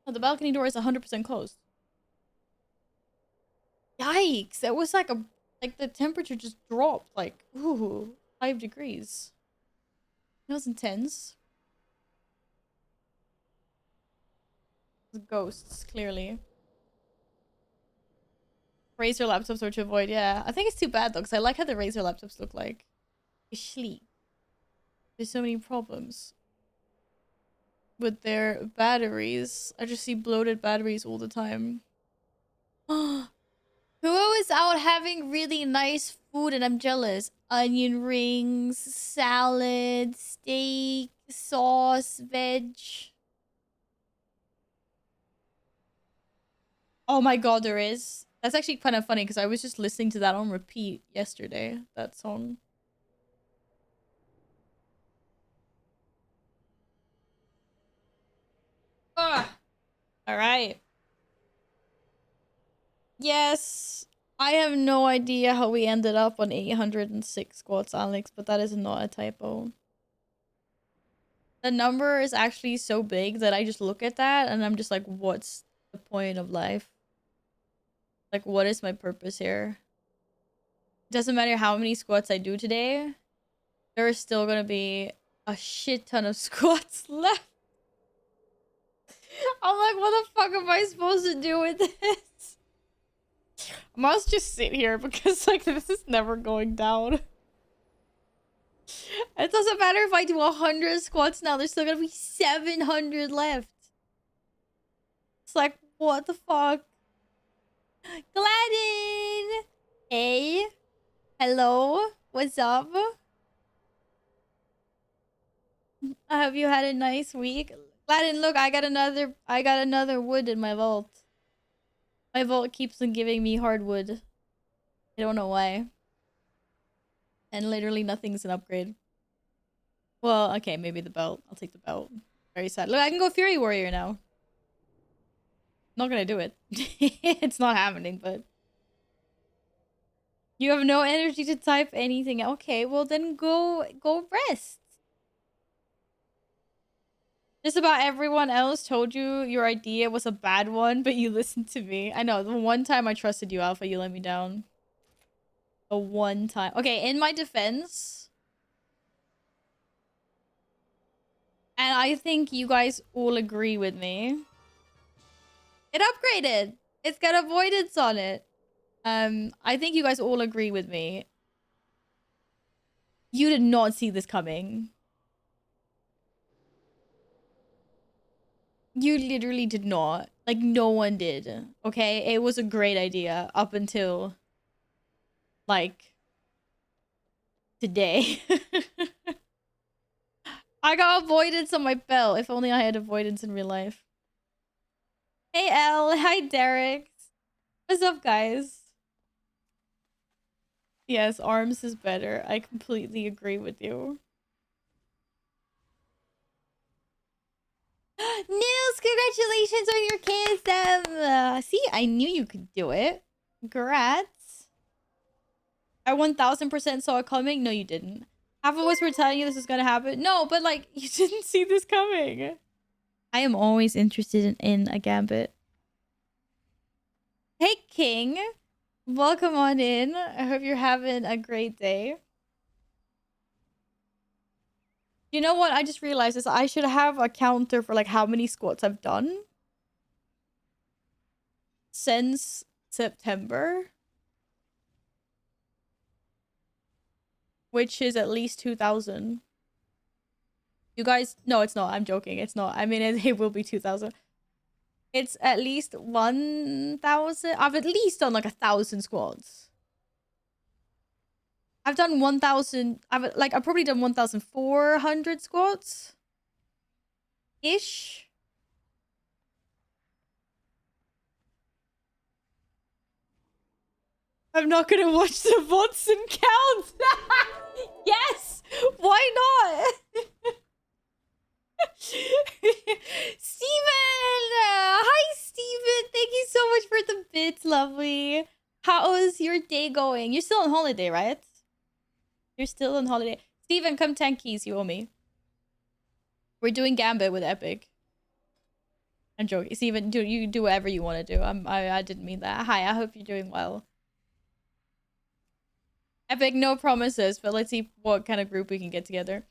Oh, the balcony door is 100% closed. Yikes! That was like the temperature just dropped like 5 degrees. That was intense. Ghosts, clearly. Razer laptops are to avoid, yeah. I think it's too bad though, because I like how the Razer laptops look like. Sleep. There's so many problems with their batteries. I just see bloated batteries all the time. Who is out having really nice food and I'm jealous? Onion rings, salad, steak, sauce, veg. Oh my god, there is. That's actually kind of funny because I was just listening to that on repeat yesterday. That song. Ugh. All right. Yes. I have no idea how we ended up on 806 squats, Alex, but that is not a typo. The number is actually so big that I just look at that and I'm just like, what's the point of life? Like, what is my purpose here? Doesn't matter how many squats I do today, there is still gonna be a shit ton of squats left. I'm like, what the fuck am I supposed to do with this? I must just sit here because like this is never going down. It doesn't matter if I do 100 squats now, there's still gonna be 700 left. It's like, what the fuck? Gladden! Hey? Hello? What's up? I hope you had a nice week. Gladden, look, I got another wood in my vault. My vault keeps on giving me hardwood. I don't know why. And literally nothing's an upgrade. Well, okay, maybe the belt. I'll take the belt. Very sad. Look, I can go Fury Warrior now. Not gonna do it. It's not happening, but... You have no energy to type anything. Okay, well then go rest. Just about everyone else told you your idea was a bad one, but you listened to me. I know, the one time I trusted you, Alpha, you let me down. The one time. Okay, in my defense... And I think you guys all agree with me. It upgraded. It's got avoidance on it. I think you guys all agree with me. You did not see this coming. You literally did not. Like, no one did. Okay? It was a great idea up until, like, today. I got avoidance on my belt. If only I had avoidance in real life. Hey, Elle. Hi, Derek. What's up, guys? Yes, arms is better. I completely agree with you. Nils, congratulations on your KSM. See, I knew you could do it. Congrats. I 1000% saw it coming. No, you didn't. Half of us were telling you this was gonna happen. No, but like, you didn't see this coming. I am always interested in a Gambit. Hey, King. Welcome on in. I hope you're having a great day. You know what? I just realized is I should have a counter for like how many squats I've done since September, which is at least 2,000. You guys, no, it's not. I'm joking. It's not. I mean, it will be 2,000. It's at least 1,000. I've at least done like 1,000 squats. I've done 1,000. I've probably done 1,400 squats ish. I'm not gonna watch the VODs and count. Yes, why not? Steven! Hi, Steven! Thank you so much for the bits, lovely. How is your day going? You're still on holiday, right? You're still on holiday. Steven, come 10 keys, you owe me. We're doing Gambit with Epic. I'm joking. Steven, you do whatever you want to do. I didn't mean that. Hi, I hope you're doing well. Epic, no promises, but let's see what kind of group we can get together.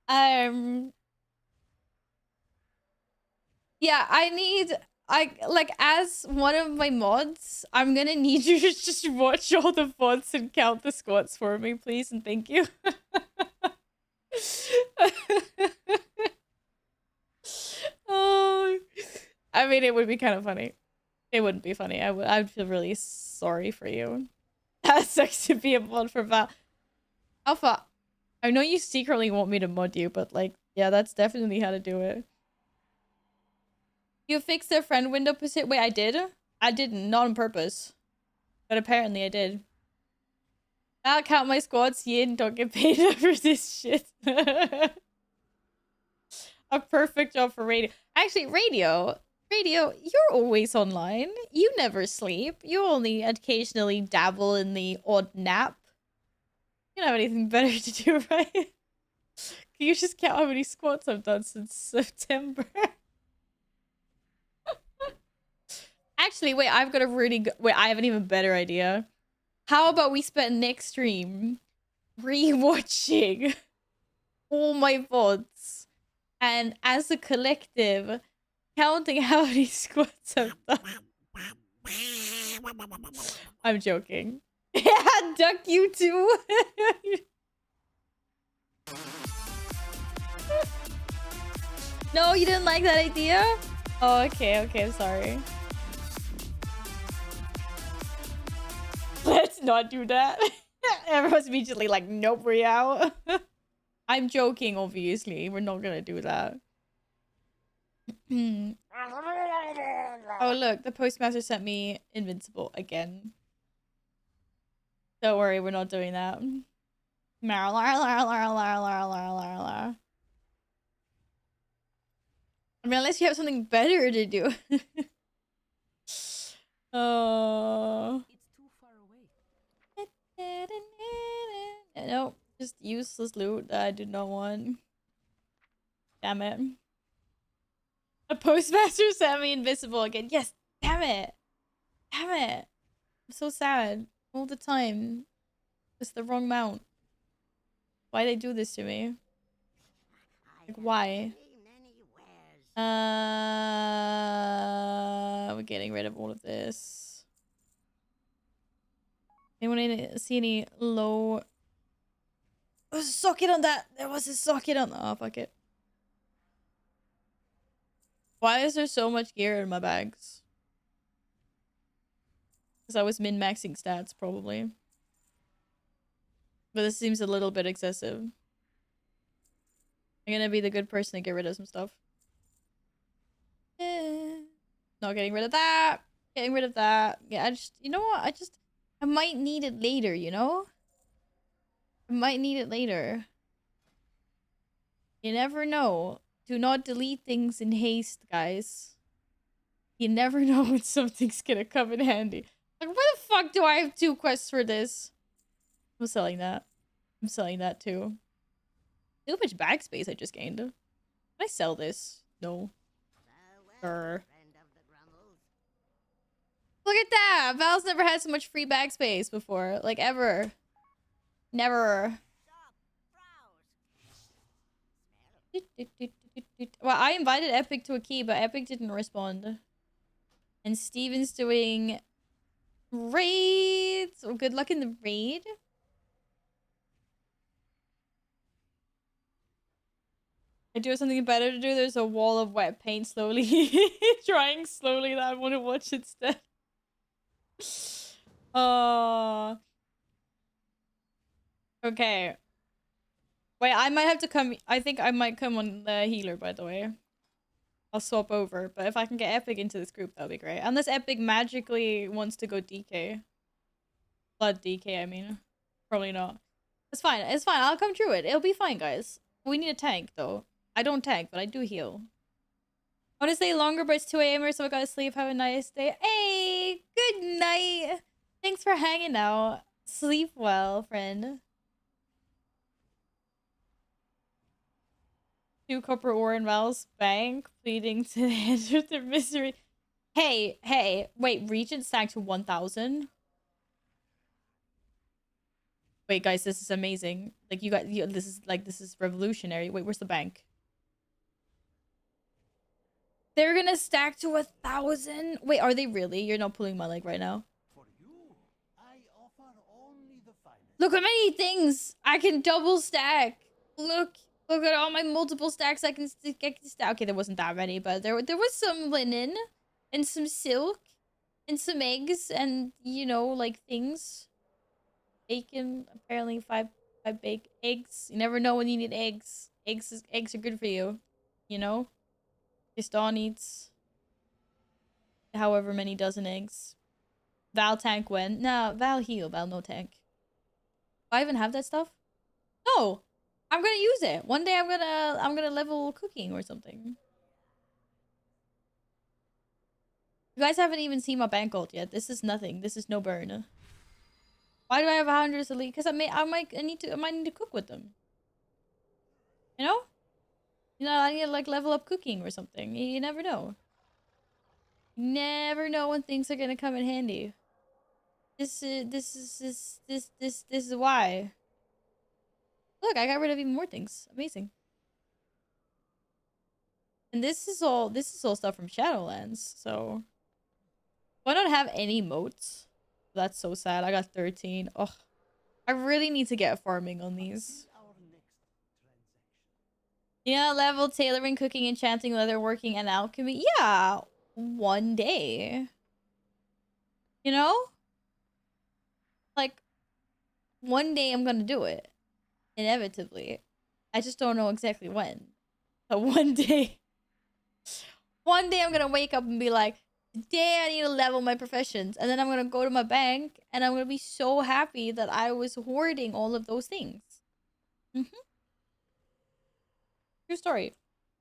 Yeah, as one of my mods, I'm gonna need you to just watch all the VODs and count the squats for me, please, and thank you. Oh, I mean, it would be kind of funny. It wouldn't be funny. I'd feel really sorry for you. That sucks to be a mod for Val. Alpha, I know you secretly want me to mod you, but like, yeah, that's definitely how to do it. You fixed the friend window position. Wait, I did? I didn't, not on purpose. But apparently I did. I'll count my squats, Yin, don't get paid for this shit. A perfect job for radio. Actually, radio, you're always online. You never sleep. You only occasionally dabble in the odd nap. You don't have anything better to do, right? Can you just count how many squats I've done since September? Actually, wait, I've got a really good... Wait, I have an even better idea. How about we spend next stream rewatching all my VODs and as a collective counting how many squats I've done. I'm joking. Yeah, duck you too. No, you didn't like that idea? Oh, okay, I'm sorry. Let's not do that. Everyone's immediately like, nope, we're out. I'm joking, obviously. We're not gonna do that. Oh, look, the postmaster sent me Invincible again. Don't worry, we're not doing that. I mean, unless you have something better to do. Oh. It's too far away. Nope, just useless loot that I do not want. Damn it. A postmaster sent me invisible again. Yes, damn it. Damn it. I'm so sad. All the time. It's the wrong mount. Why they do this to me? Like, why? We're getting rid of all of this. Anyone see any low... There was a socket on that! There was a socket on... Oh, fuck it. Why is there so much gear in my bags? Because I was min-maxing stats, probably. But this seems a little bit excessive. I'm gonna be the good person to get rid of some stuff. Not getting rid of that. Getting rid of that. Yeah, you know what? I might need it later, you know? I might need it later. You never know. Do not delete things in haste, guys. You never know when something's gonna come in handy. Like, where the fuck do I have 2 quests for this? I'm selling that. I'm selling that too. Look how much bag space I just gained. Can I sell this? No. Look at that! Val's never had so much free bag space before. Like, ever. Never. Well, I invited Epic to a key, but Epic didn't respond. And Steven's doing raids. Oh, good luck in the raid. I do have something better to do. There's a wall of wet paint slowly. Drying slowly that I want to watch instead. Oh. Okay. Wait, I might have to come. I think I might come on the healer, by the way. I'll swap over. But if I can get Epic into this group, that'll be great. Unless Epic magically wants to go DK. Blood DK, I mean. Probably not. It's fine. It's fine. I'll come through it. It'll be fine, guys. We need a tank, though. I don't tank, but I do heal. I want to stay longer, but it's 2 a.m. so I gotta sleep. Have a nice day. Hey! Good night! Thanks for hanging out. Sleep well, friend. 2 copper ore in Val's bank, pleading to the end of their misery. Hey, hey, wait, Regent stacked to 1,000? Wait, guys, this is amazing. Like, this is revolutionary. Wait, where's the bank? They're gonna stack to 1,000? Wait, are they really? You're not pulling my leg right now. For you, I offer only the finest. Look how many things I can double stack. Look at all my multiple stacks I can stack. Okay, there wasn't that many, but there was some linen and some silk and some eggs and, you know, like things. Bacon, apparently 5 baked eggs. You never know when you need eggs. Eggs are good for you, you know? Gaston eats however many dozen eggs. Val tank when? Nah, Val heal. Val no tank. Do I even have that stuff? No! I'm gonna use it. One day I'm gonna level cooking or something. You guys haven't even seen my bank ult yet. This is nothing. This is no burn. Why do I have 100 elite? Because I might need to cook with them. You know? You know, I need to like level up cooking or something. You never know. You never know when things are gonna come in handy. This is why. Look, I got rid of even more things. Amazing. And this is all stuff from Shadowlands, so why not have any moats? That's so sad. I got 13. Oh, I really need to get farming on these. Yeah, level tailoring, cooking, enchanting, leatherworking, and alchemy. Yeah, one day. You know? Like, one day I'm gonna do it. Inevitably. I just don't know exactly when. But one day I'm gonna wake up and be like, today I need to level my professions. And then I'm gonna go to my bank and I'm gonna be so happy that I was hoarding all of those things. True story.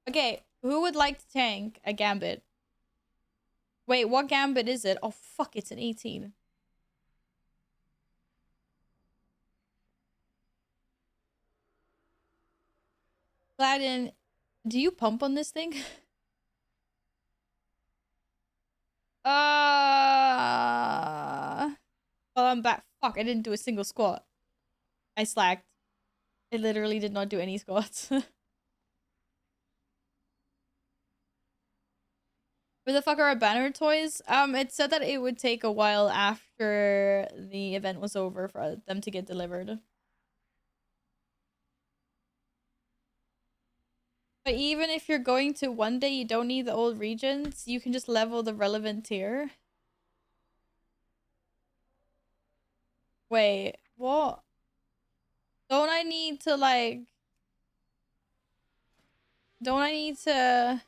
Okay, who would like to tank a Gambit? Wait, what Gambit is it? Oh, fuck, it's an 18. Gladden, do you pump on this thing? Well, I'm back. Fuck, I didn't do a single squat. I slacked. I literally did not do any squats. Where the fuck are our banner toys? It said that it would take a while after the event was over for them to get delivered. But even if you're going to one day, you don't need the old regions. You can just level the relevant tier. Wait, what? Don't I need to like... Don't I need to...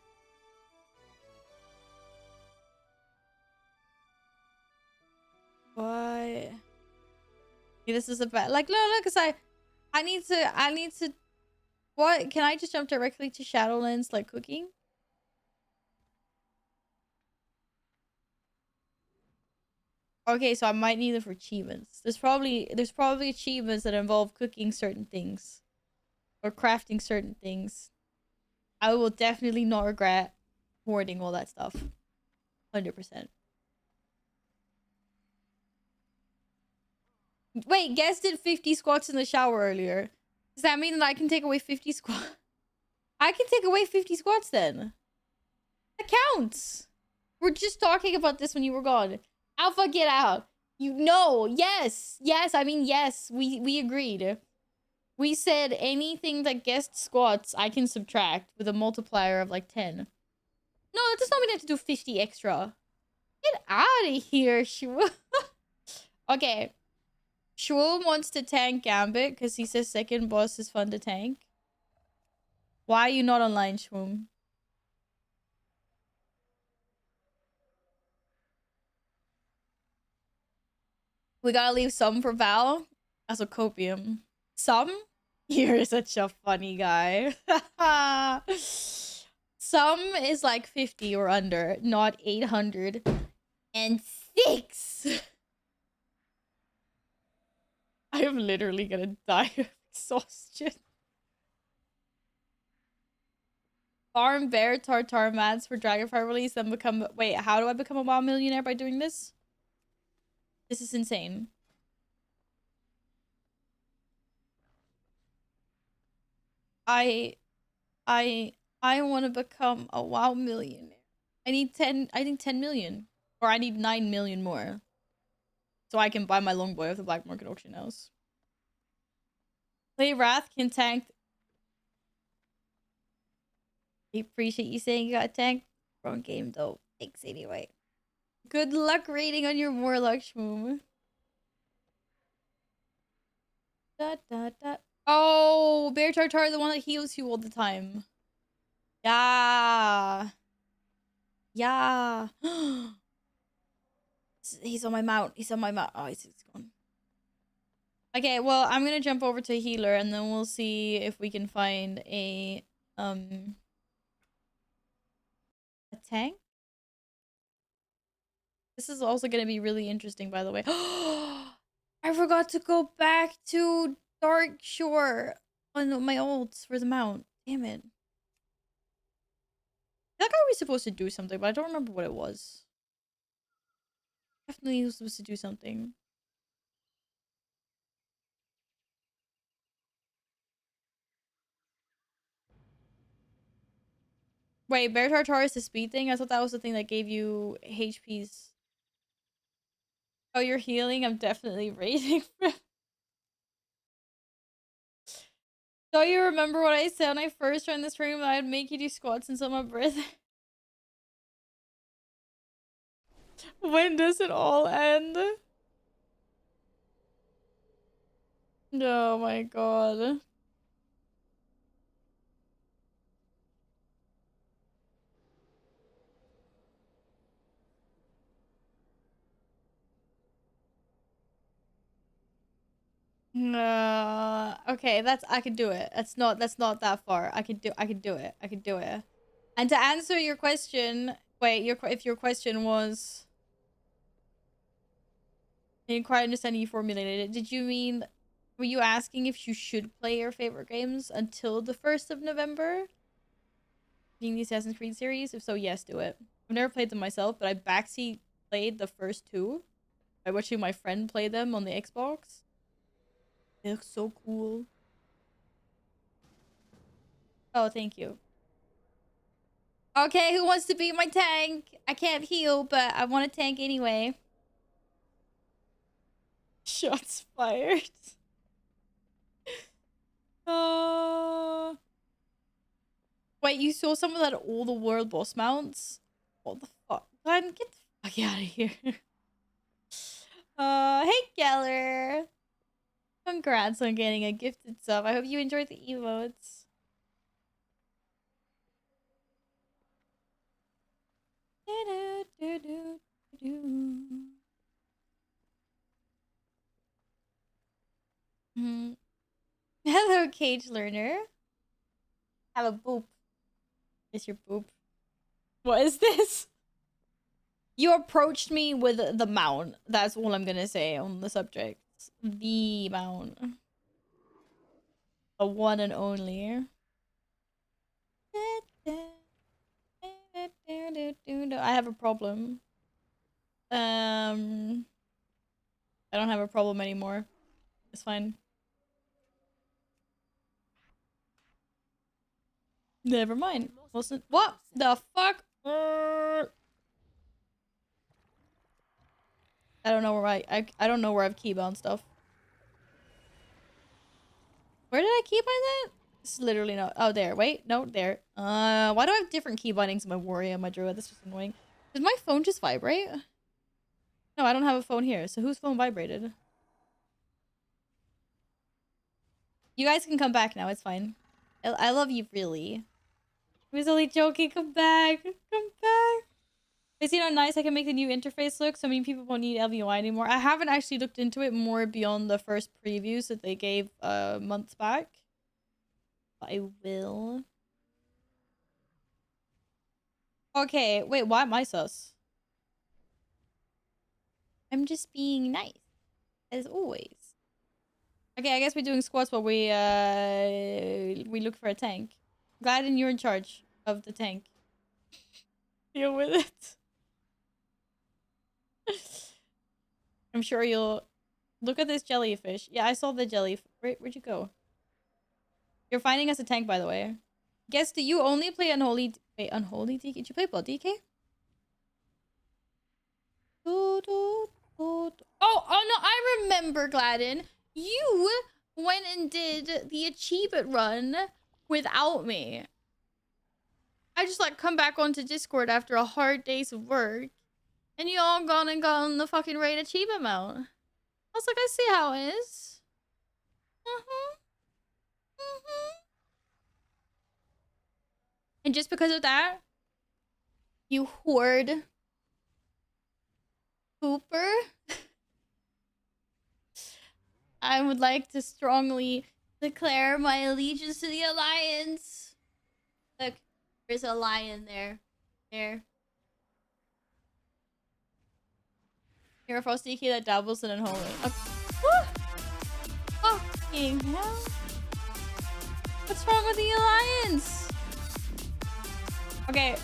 What? This is a bad... Like, look, cause I need to... What? Can I just jump directly to Shadowlands, like cooking? Okay, so I might need it for achievements. There's probably achievements that involve cooking certain things. Or crafting certain things. I will definitely not regret hoarding all that stuff. 100%. Wait, Guess did 50 squats in the shower earlier. Does that mean that I can take away 50 squats? I can take away 50 squats then. That counts. We're just talking about this when you were gone. Alpha, get out. You know, yes. Yes, I mean, yes. We agreed. We said anything that guessed squats, I can subtract with a multiplier of like 10. No, that does not mean I have to do 50 extra. Get out of here, Shwoom. Okay. Shwoom wants to tank Gambit because he says second boss is fun to tank. Why are you not online, Shwoom? We gotta leave some for Val as a copium. Some? You're such a funny guy. Some is like 50 or under, not 806. I am literally gonna die of exhaustion. Farm bear tartar mats for Dragonfire release, then become... Wait, how do I become a WoW millionaire by doing this? This is insane. I want to become a WoW millionaire. I need 10 million. Or I need 9 million more. So I can buy my longboy off the black market auction house. Play Wrath can tank. I appreciate you saying you got tanked. Wrong game though. Thanks anyway. Good luck rating on your Warlock, Shmoom. Da, da, da. Oh, Bear Tartar, the one that heals you all the time. Yeah. Yeah. He's on my mount. He's on my mount. Oh, he's gone. Okay, well, I'm gonna jump over to healer and then we'll see if we can find a tank. This is also gonna be really interesting, by the way. I forgot to go back to Dark Shore on my ults for the mount. Damn it. I feel like I was supposed to do something, but I don't remember what it was. Definitely was supposed to do something. Wait, Bear Tartar is the speed thing? I thought that was the thing that gave you HPs. Oh, you're healing? I'm definitely raiding. So you remember what I said when I first joined this stream? I'd make you do squats until my breath. When does it all end? Oh my god. Okay, I could do it. That's not that far. I could do it. I could do it. And to answer your question, wait, if your question was, I didn't quite understand how you formulated it. Did you mean, were you asking if you should play your favorite games until the 1st of November? Being the Assassin's Creed series? If so, yes, do it. I've never played them myself, but I backseat played the first two by watching my friend play them on the Xbox. They look so cool. Oh, thank you. Okay, who wants to be my tank? I can't heal, but I want to tank anyway. Shots fired. Wait, you saw some of that all the world boss mounts? What the fuck? Glenn, get the fuck out of here. Hey Geller. Congrats on getting a gifted sub. I hope you enjoyed the emotes. Hello, Cage Learner. Have a boop. Is your boop? What is this? You approached me with the mount. That's all I'm gonna say on the subject. The mount. The one and only. I have a problem. I don't have a problem anymore. It's fine. Never mind. Wasn't what the fuck? I don't know where I don't know where I've keybound stuff. Where did I keybind that? It's literally not. Oh, there. Wait, no, there. Why do I have different key bindings in my warrior and my druid? That's just annoying. Did my phone just vibrate? No, I don't have a phone here. So whose phone vibrated? You guys can come back now. It's fine. I love you, really. I was only joking. Come back. Come back. Is it not nice I can make the new interface look? So many people won't need LVI anymore. I haven't actually looked into it more beyond the first previews that they gave months back. But I will. Okay, wait, why am I sus? I'm just being nice. As always. Okay, I guess we're doing squats while we look for a tank. Gladden, you're in charge of the tank. Deal with it. I'm sure you'll look at this jellyfish. Yeah, I saw the jelly. Where'd you go? You're finding us a tank, by the way. Guess, do you only play Unholy? Wait, Unholy DK? Did you play Blood DK? Oh, no, I remember, Gladden. You went and did the achievement run without me. I just like come back onto Discord after a hard day's of work, and you all gone and gotten the fucking raid achievement mount. I was like, I see how it is. And just because of that, you hoard pooper. I would like to strongly declare my allegiance to the Alliance. Look, there's a lion there. There. You're a frosty key that dabbles in unholy. Fucking hell. What's wrong with the Alliance? Okay.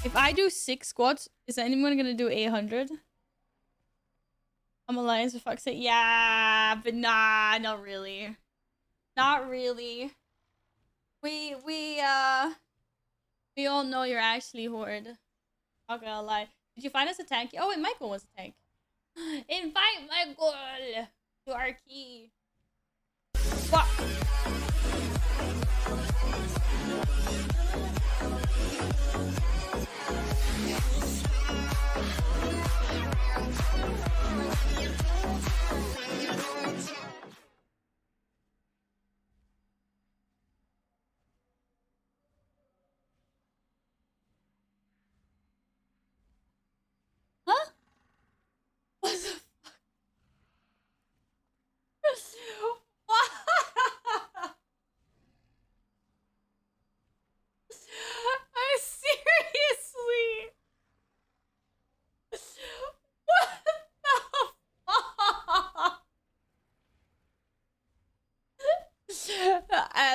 If I do 6 squats, is anyone gonna do 800? I'm Alliance for fuck's sake. Yeah, but nah, not really. Not really. We all know you're actually horde. Not gonna lie. Did you find us a tank? Oh, wait, Michael was a tank. Invite Michael to our key. What? Huh? What the fuck? What? I seriously. What the fuck?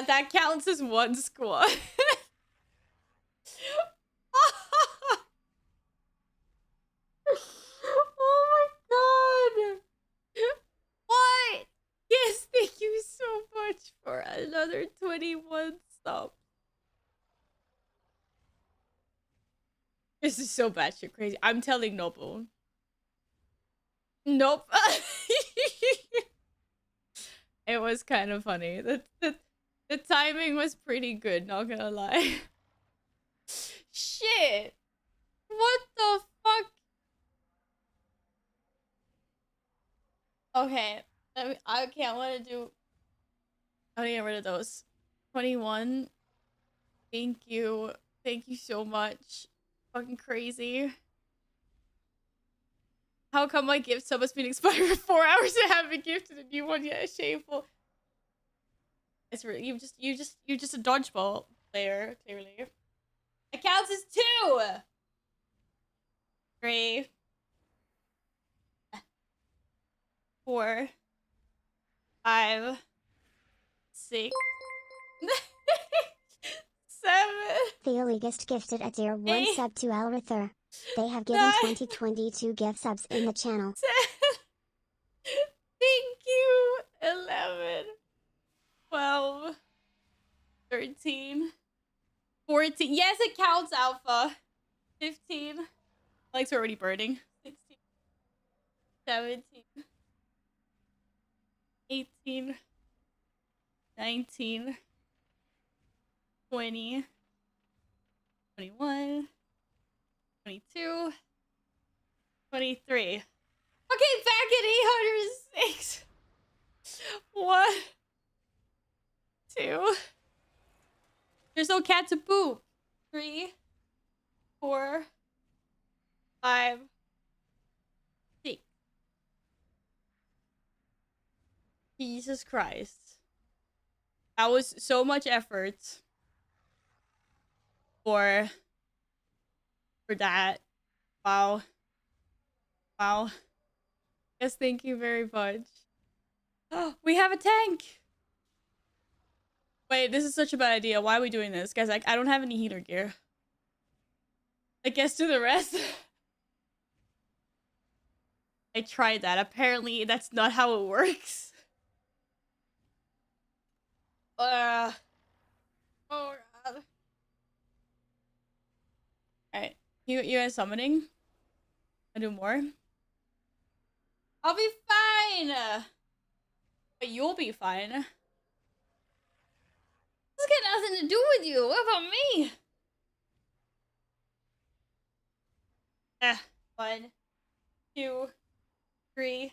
That counts as one squad. Oh my god. What? Yes, thank you so much for another 21 subs. This is so batshit crazy. I'm telling Noble. Nope. It was kind of funny. The The timing was pretty good, not gonna lie. Shit! What the fuck? Okay. Okay, I wanna do... I'm gonna get rid of those. 21. Thank you. Thank you so much. Fucking crazy. How come my gift sub has been expired for 4 hours and haven't gifted a new one yet? Shameful. It's really you're just a dodgeball player, clearly. It counts as 2! 3. 4. 5. 6. 7. The Illegist gifted a tier 1 8, sub to Elrither. They have given 9, 2022 gift subs in the channel. 10. Thank you. 11. 12. 13. 14. Yes, it counts, Alpha. 15. Legs are already burning. 16. 17. 18. 19. 20. 21. 22. 23. Okay, back at 806. 1. 2. There's no cat to poop. 3. 4. 5. 6. Jesus Christ. That was so much effort for that. Wow. Wow. Yes, thank you very much. Oh, we have a tank. Wait, this is such a bad idea. Why are we doing this? Guys, I don't have any healer gear. I guess do the rest. I tried that. Apparently, that's not how it works. Oh, God. Alright. You guys summoning? I'll do more. I'll be fine! But you'll be fine. This got nothing to do with you. What about me? 1, 2, 3,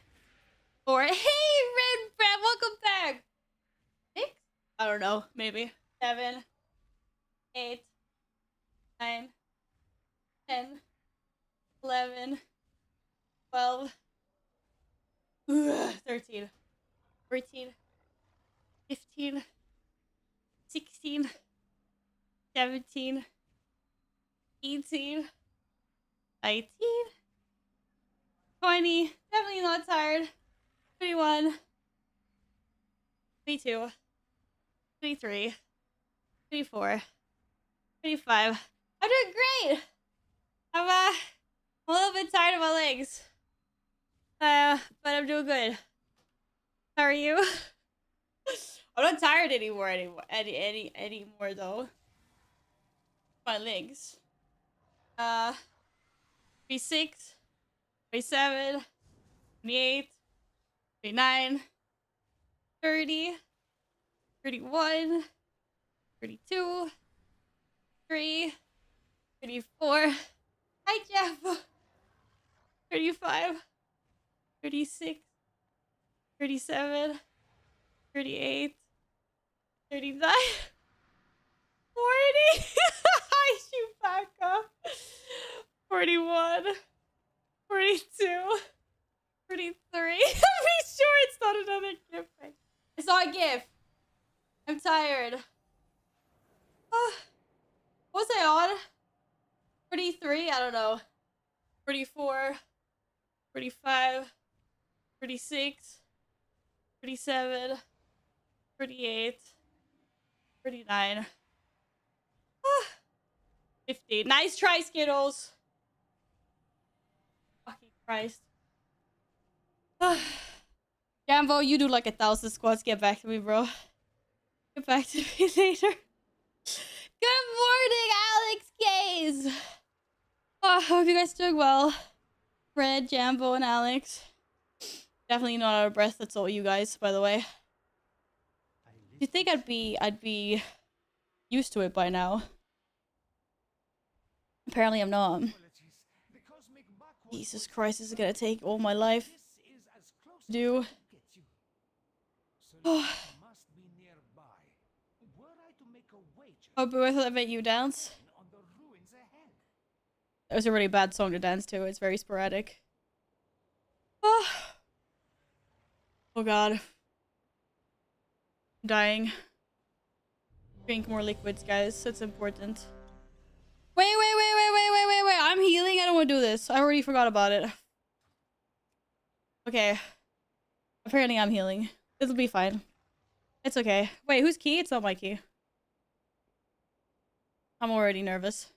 4. Hey, Red Brad, welcome back. 6? I don't know, maybe. 7, 8, 9, 10, 11, 12, 13, 14, 15, 16, 17, 18, 19, 20, definitely not tired, 21, 22, 23, 24, 25. I'm doing great! I'm a little bit tired of my legs. But I'm doing good. How are you? I'm not tired anymore though. My legs. 26, 27, 28, 29, 30, 31, 32, 3, 34. Hi, Jeff. 35, 36, 37, 38, 39, 40. Hi, Chewbacca. 41, 42, 43. Be sure it's not another gift. It's not a gift. I'm tired. What was I on? 43? I don't know. 44, 45, 46, 47, 48, 49, 50. Nice try, Skittles. Fucking Christ. Gambo, you do like 1,000 squats. Get back to me, bro. Get back to me later. Good morning, Alex Gaze. Oh, I hope you guys doing well. Fred, Jambo, and Alex. Definitely not out of breath. That's all you guys, by the way. You'd think I'd be used to it by now. Apparently I'm not. Jesus Christ, this is gonna take all my life to do. Oh, but I thought I bet you dance. It was a really bad song to dance to. It's very sporadic. Oh, oh god. I'm dying. Drink more liquids, guys. It's important. Wait. I'm healing. I don't want to do this. I already forgot about it. Okay. Apparently I'm healing. It'll be fine. It's okay. Wait, whose key? It's not my key. I'm already nervous.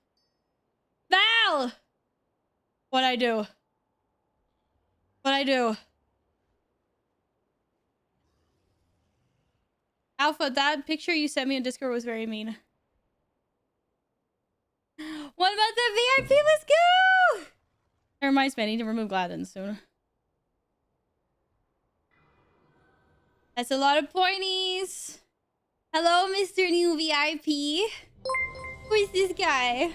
Val! What'd I do? What'd I do? Alpha, that picture you sent me in Discord was very mean. 1 month of VIP, let's go! That reminds me, I need to remove Gladden soon. That's a lot of pointies. Hello, Mr. New VIP. Who is this guy?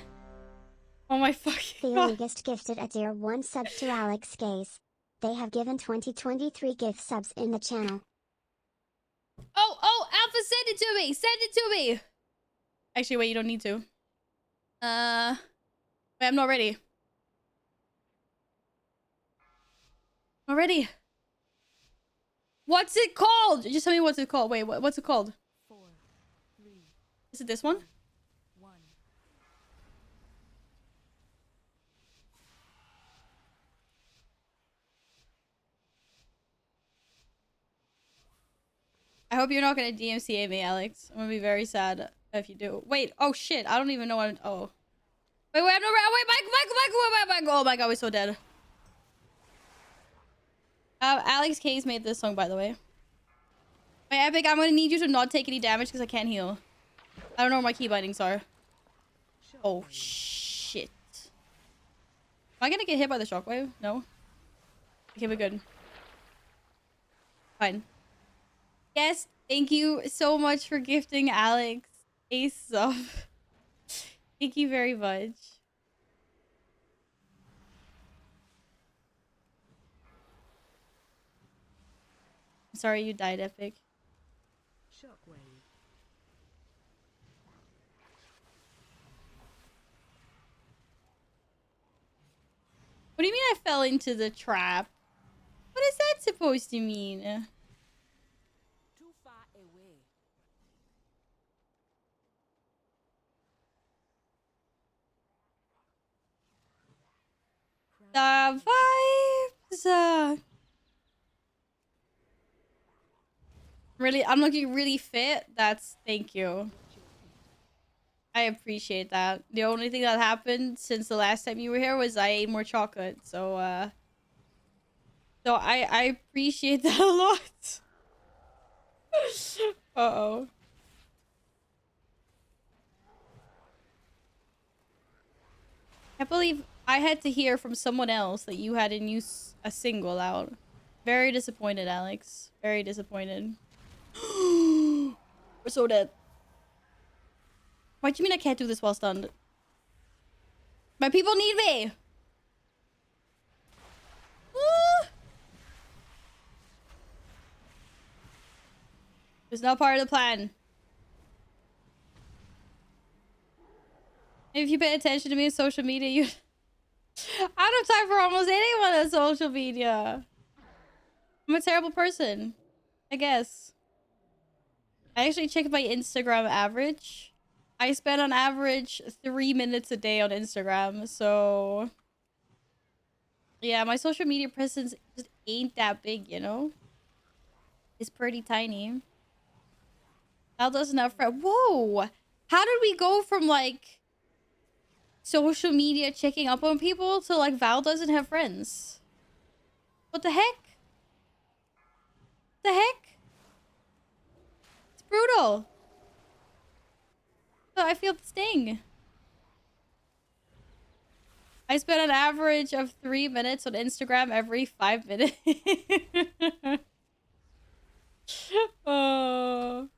Oh my fucking god. The Elitist gifted a tier 1 sub to Alex Gaze. They have given 2023 gift subs in the channel. Oh, Alpha, send it to me. Send it to me. Actually, wait, you don't need to. Wait, I'm not ready. Not ready. What's it called? Just tell me what's it called. Wait, what's it called? 4, 3. Is it this one? 1. I hope you're not gonna DMCA me, Alex. I'm gonna be very sad if you do. Wait, oh shit, I don't even know what I'm... Oh. Wait, I'm not... Wait, Michael! Oh my god, we're so dead. Alex K's made this song, by the way. Wait, Epic, I'm gonna need you to not take any damage because I can't heal. I don't know where my key bindings are. Oh, shit. Am I gonna get hit by the shockwave? No? Okay, we're good. Fine. Yes, thank you so much for gifting Alex a sub. Thank you very much. I'm sorry you died, Epic. Shockwave. What do you mean I fell into the trap? What is that supposed to mean? Too far away. The vibes. Really, I'm looking really fit. Thank you. I appreciate that. The only thing that happened since the last time you were here was I ate more chocolate. So I appreciate that a lot. Uh-oh. I believe I had to hear from someone else that you had a single out. Very disappointed, Alex. Very disappointed. We're so dead. What do you mean I can't do this while stunned? My people need me! It's not part of the plan. If you pay attention to me on social media, you... I don't have time for almost anyone on social media. I'm a terrible person. I guess. I actually checked my Instagram average. I spend on average 3 minutes a day on Instagram, so... Yeah, my social media presence just ain't that big, you know? It's pretty tiny. Val doesn't have friends. Whoa! How did we go from, like, social media checking up on people to, like, Val doesn't have friends? What the heck? What the heck? It's brutal. Oh, I feel the sting. I spend an average of 3 minutes on Instagram every 5 minutes. Oh.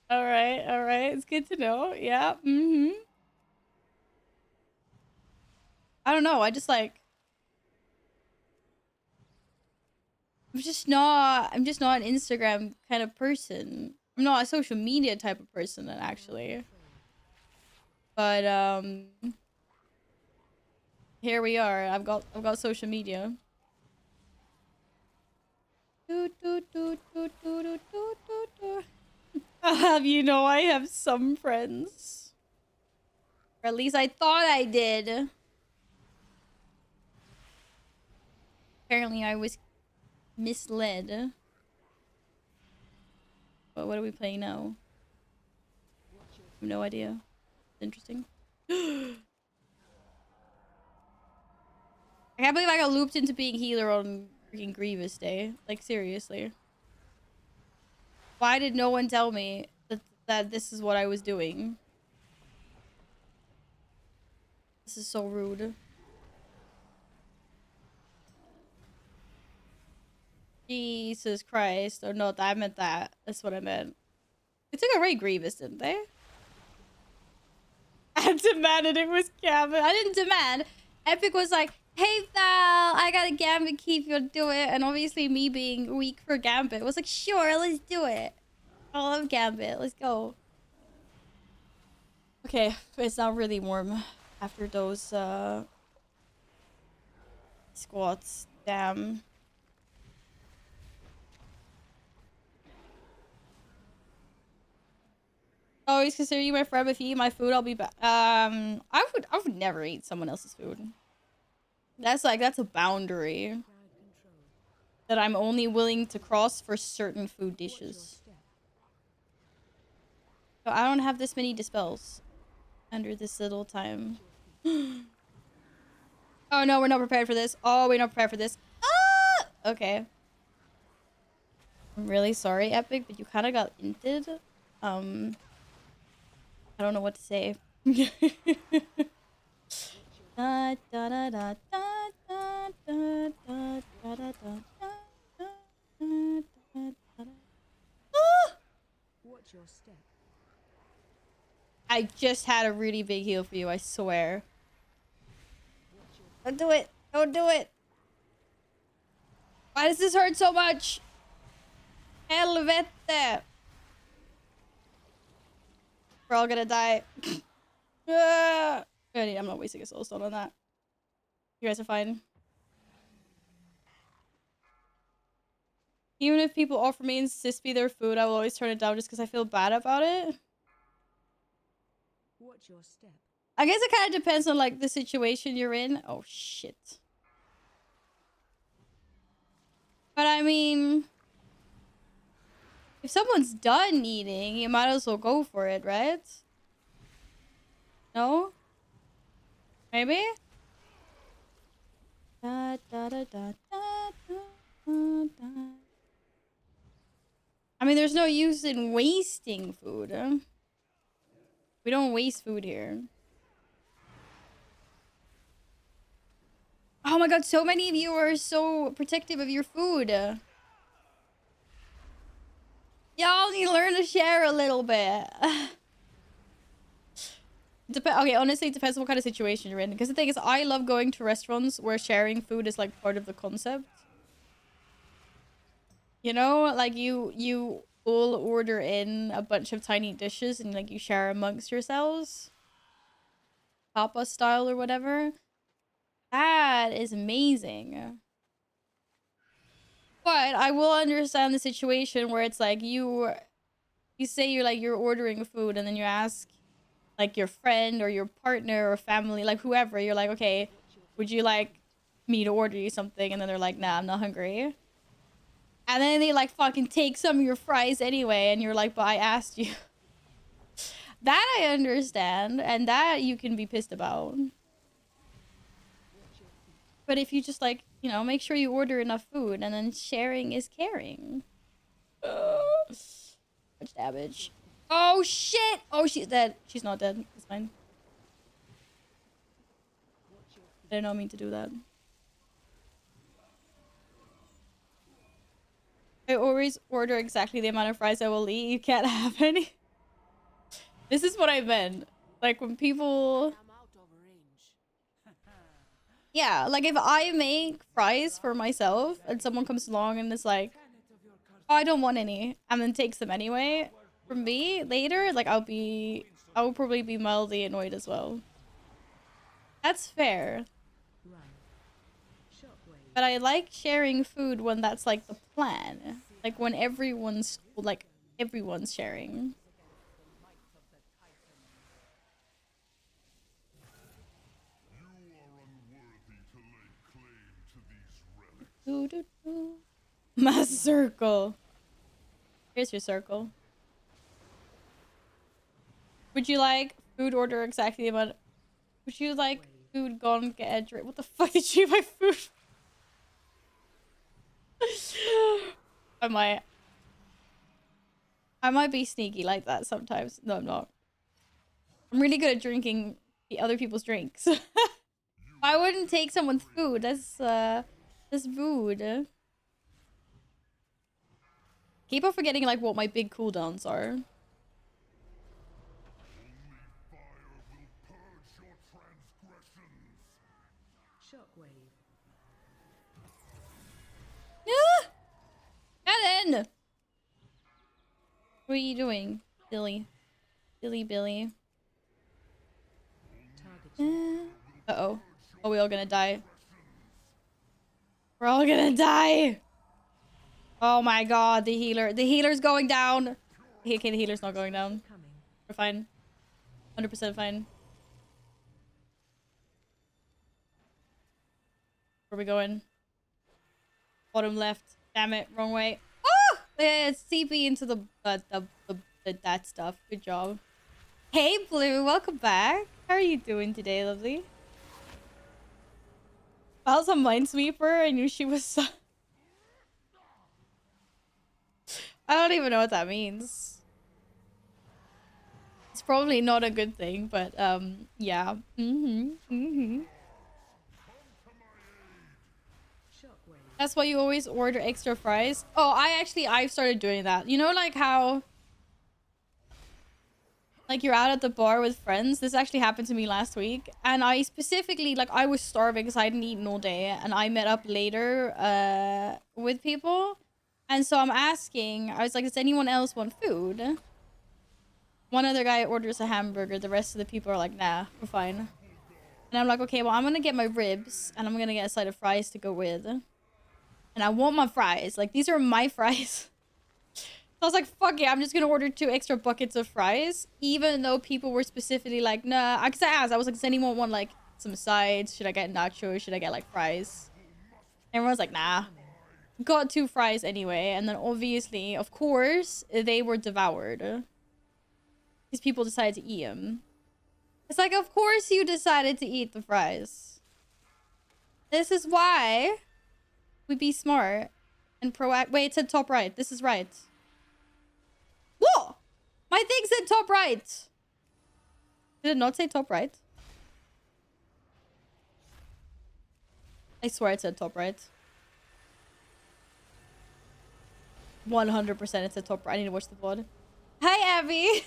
All right, all right. It's good to know. Yeah. Mm-hmm. I don't know. I just like I'm just not an Instagram kind of person. I'm not a social media type of person actually. But here we are. I've got social media. I'll have you know I have some friends. Or at least I thought I did. Apparently I was misled. But what are we playing now? I have no idea. Interesting. I can't believe I got looped into being healer on freaking Grievous Day. Like, seriously. Why did no one tell me that this is what I was doing? This is so rude. Jesus Christ. Oh, no, I meant that. That's what I meant. They took away Grievous, didn't they? I demanded it was Gambit. I didn't demand. Epic was like, hey, Val, I got a Gambit key if you'll do it. And obviously me being weak for Gambit was like, sure, let's do it. I love Gambit. Let's go. Okay, it's now really warm after those squats. Damn. Always consider you my friend. If you eat my food, I'll be back. I would never eat someone else's food. That's a boundary that I'm only willing to cross for certain food dishes. So I don't have this many dispels under this little time. Oh no, we're not prepared for this. Oh, we're not prepared for this. Ah! Okay. I'm really sorry, Epic, but you kind of got inted. I don't know what to say. Watch your step. I just had a really big heal for you, I swear. Don't do it. Don't do it. Why does this hurt so much? Helvete. We're all gonna die. I'm not wasting a soul stone on that. You guys are fine. Even if people offer me insist be their food, I will always turn it down just because I feel bad about it. Watch your step. I guess it kind of depends on like the situation you're in. Oh shit. But I mean, if someone's done eating, you might as well go for it, right? No? Maybe? Da, da, da, da, da, da, da. I mean, there's no use in wasting food. We don't waste food here. Oh my god, so many of you are so protective of your food. Y'all need to learn to share a little bit. Okay, honestly, it depends on what kind of situation you're in. Because the thing is, I love going to restaurants where sharing food is like part of the concept. You know, like you all order in a bunch of tiny dishes and like you share amongst yourselves. Papa style or whatever. That is amazing. But I will understand the situation where it's like you say you're ordering food and then you ask like your friend or your partner or family, like whoever, you're like, okay, would you like me to order you something? And then they're like, nah, I'm not hungry. And then they like fucking take some of your fries anyway, and you're like, but I asked you. That I understand, and that you can be pissed about. But if you just like, you know, make sure you order enough food, and then sharing is caring. Much damage. Oh shit! Oh, she's dead. She's not dead. It's fine. I did not mean to do that. I always order exactly the amount of fries I will eat. You can't have any. This is what I meant. Like when people, yeah, like if I make fries for myself and someone comes along and is like, oh, I don't want any, and then takes them anyway, for me later, like I will probably be mildly annoyed as well. That's fair. Run. Shockwave. But I like sharing food when that's like the plan. Like when everyone's sharing. Doo -doo -doo. My circle. Here's your circle. Would you like food order exactly the amount? Would you like food gone get a drink? What the fuck did you eat my food? I might be sneaky like that sometimes. No, I'm not. I'm really good at drinking the other people's drinks. I wouldn't take someone's food. That's rude. Keep on forgetting like what my big cooldowns are. Shockwave. Ah! Get in! What are you doing, Billy? Billy. Target. Uh-oh. Are we all gonna die? We're all gonna die! Oh my god, the healer. The healer's going down! Okay, the healer's not going down. Coming. We're fine. 100% fine. Where are we going? Bottom left. Damn it, wrong way. Oh! Yeah, it's CP into the that stuff. Good job. Hey, Blue, welcome back. How are you doing today, lovely? I was a minesweeper. I knew she was. I don't even know what that means. It's probably not a good thing, but yeah. Shockwave. That's why you always order extra fries. Oh, I've started doing that. You know, like how like you're out at the bar with friends. This actually happened to me last week, and I specifically like I was starving because I hadn't eaten all day, and I met up later with people, and so I'm asking. I was like, does anyone else want food? One other guy orders a hamburger. The rest of the people are like, nah, we're fine. And I'm like, okay, well, I'm gonna get my ribs, and I'm gonna get a side of fries to go with. And I want my fries. Like, these are my fries. So I was like, fuck yeah, I'm just gonna order 2 extra buckets of fries. Even though people were specifically like, nah. Because I asked, I was like, does anyone want, like, some sides? Should I get nachos? Should I get, like, fries? Everyone's like, nah. Got 2 fries anyway. And then obviously, of course, they were devoured. These people decided to eat them. It's like, of course you decided to eat the fries. This is why we be smart and proact. Wait, it said top right. This is right. Whoa! My thing said top right. Did it not say top right? I swear it said top right. 100% it said top right. I need to watch the VOD. Hi, Abby.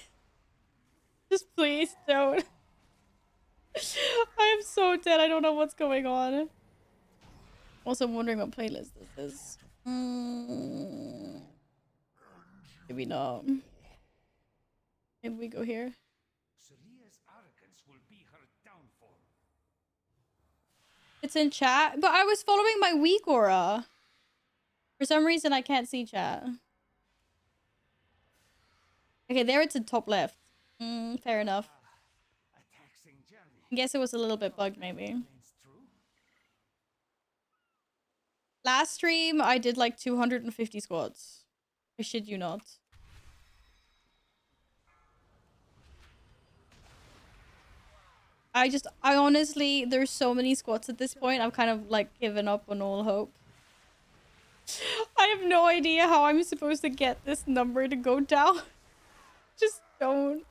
Just please don't. I am so dead. I don't know what's going on. Also, I'm wondering what playlist this is. Maybe not. Maybe we go here. It's in chat, but I was following my weak aura. For some reason, I can't see chat. Okay, there it's in top left. Fair enough. I guess it was a little bit bugged, maybe. Last stream, I did like 250 squats. I shit you not. I honestly, there's so many squats at this point, I've kind of like given up on all hope. I have no idea how I'm supposed to get this number to go down. Just don't.